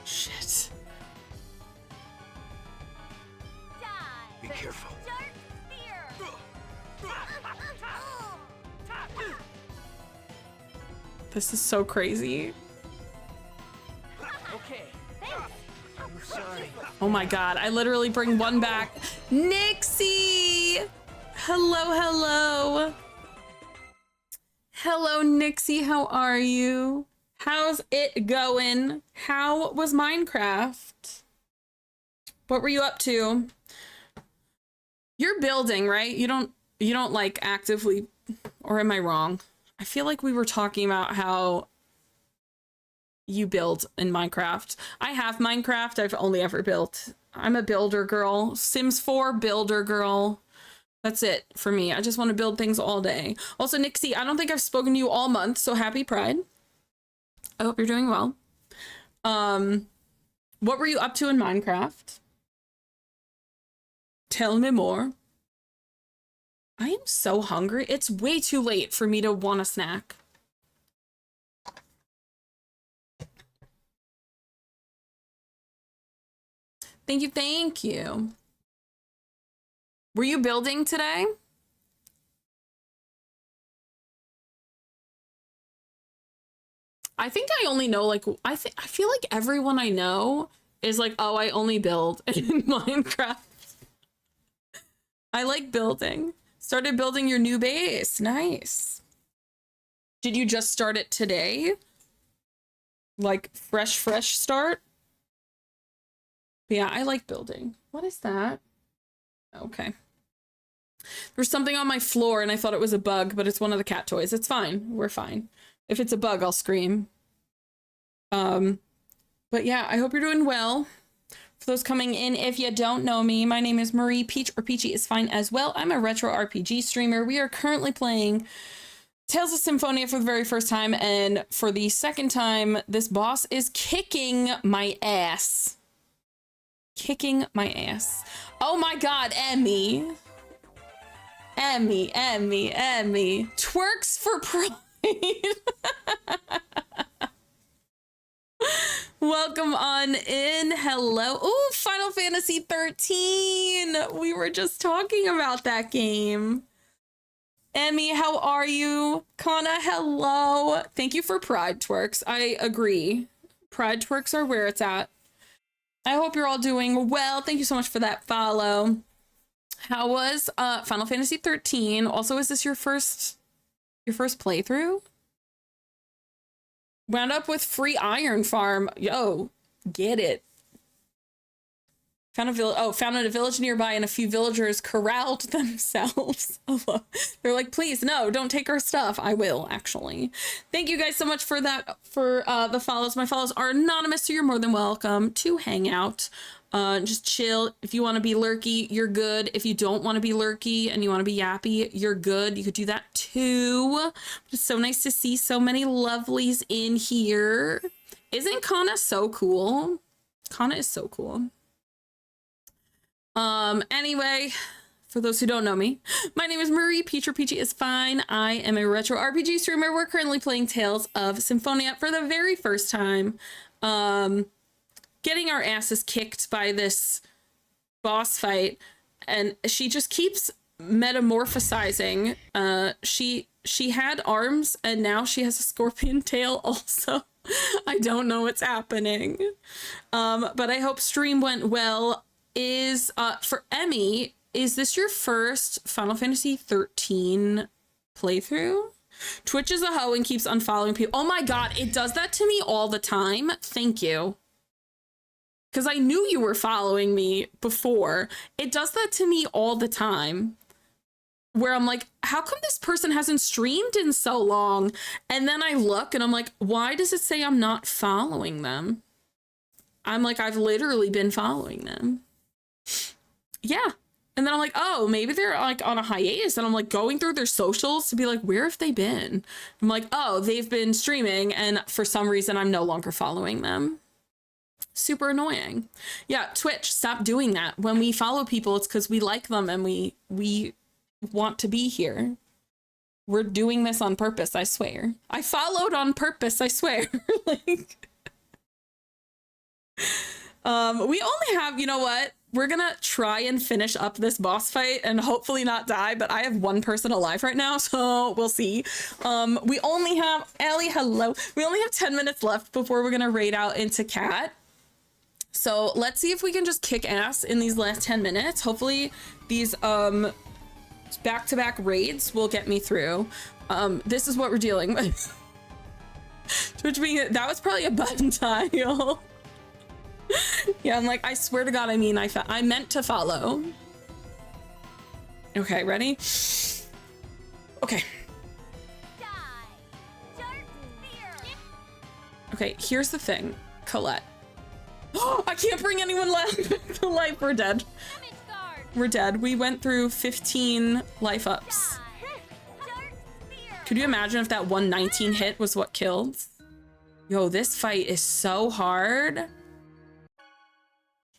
Shit. Be careful. This is so crazy. Okay. sorry. Oh my god, I literally bring one back. Nixie! Hello, hello. Hello, Nixie, how are you? How's it going? How was Minecraft? What were you up to? You're building, right? You don't like actively, or am I wrong? I feel like we were talking about how you build in Minecraft. I have Minecraft. I've only ever built. I'm a builder girl. Sims 4 builder girl. That's it for me. I just want to build things all day. Also, Nixie, I don't think I've spoken to you all month, so happy Pride. I hope you're doing well. What were you up to in Minecraft? Tell me more. I am so hungry. It's way too late for me to want a snack. Thank you, thank you. Were you building today? I think I only know, like, I feel like everyone I know is like, oh, I only build in Minecraft. I like building. Started building your new base. Nice. Did you just start it today? Like fresh start? But yeah, I like building. What is that? Okay. There's something on my floor and I thought it was a bug, but it's one of the cat toys. It's fine. We're fine. If it's a bug, I'll scream. But yeah, I hope you're doing well. For those coming in, if you don't know me, my name is Marie. Peach or Peachy is fine as well. I'm a retro RPG streamer. We are currently playing Tales of Symphonia for the very first time, and for the second time, this boss is kicking my ass. Kicking my ass. Oh my god, Emmy. Emmy. Twerks for pride. Welcome on in. Hello. Ooh, Final Fantasy 13. We were just talking about that game. Emmy, how are you? Kana, hello. Thank you for Pride Twerks. I agree. Pride Twerks are where it's at. I hope you're all doing well. Thank you so much for that follow. How was Final Fantasy 13? Also, is this your first playthrough? Wound up with free iron farm. Yo, get it. Found a village nearby and a few villagers corralled themselves. They're like, please, no, don't take our stuff. I will, actually. Thank you guys so much for that, for the follows. My follows are anonymous, so you're more than welcome to hang out. Just chill. If you want to be lurky, you're good. If you don't want to be lurky and you want to be yappy, you're good. You could do that too. It's so nice to see so many lovelies in here. Isn't Kana so cool? Kana is so cool. Anyway, for those who don't know me, my name is Marie. Peach or Peachy is fine. I am a retro RPG streamer. We're currently playing Tales of Symphonia for the very first time. Getting our asses kicked by this boss fight, and she just keeps metamorphosizing. She had arms and now she has a scorpion tail also. I don't know what's happening. But I hope stream went well. For Emmy, is this your first Final Fantasy 13 playthrough? Twitch is a hoe and keeps unfollowing people. Oh my god, it does that to me all the time. Thank you. Because I knew you were following me before. It does that to me all the time. Where I'm like, how come this person hasn't streamed in so long? And then I look and I'm like, why does it say I'm not following them? I'm like, I've literally been following them. Yeah. And then I'm like, oh, maybe they're like on a hiatus. And I'm like going through their socials to be like, where have they been? I'm like, oh, they've been streaming. And for some reason, I'm no longer following them. Super annoying. Yeah, Twitch, stop doing that. When we follow people, it's because we like them and we want to be here. We're doing this on purpose, I swear. I followed on purpose, I swear. Like, we only have, you know what? We're gonna try and finish up this boss fight and hopefully not die, but I have one person alive right now, so we'll see. We only have, Allie, hello. We only have 10 minutes left before we're gonna raid out into Cat. So let's see if we can just kick ass in these last 10 minutes. Hopefully these back-to-back raids will get me through. This is what we're dealing with. Which means that was probably a button tile. Yeah, I'm like, I swear to God, I mean, I meant to follow. Okay, ready? Okay. Okay, here's the thing, Colette. Oh, I can't bring anyone left to life. We're dead. We're dead. We went through 15 life ups. Could you imagine if that 119 hit was what killed? Yo, this fight is so hard.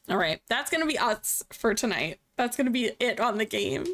All right, that's gonna be us for tonight. That's gonna be it on the game.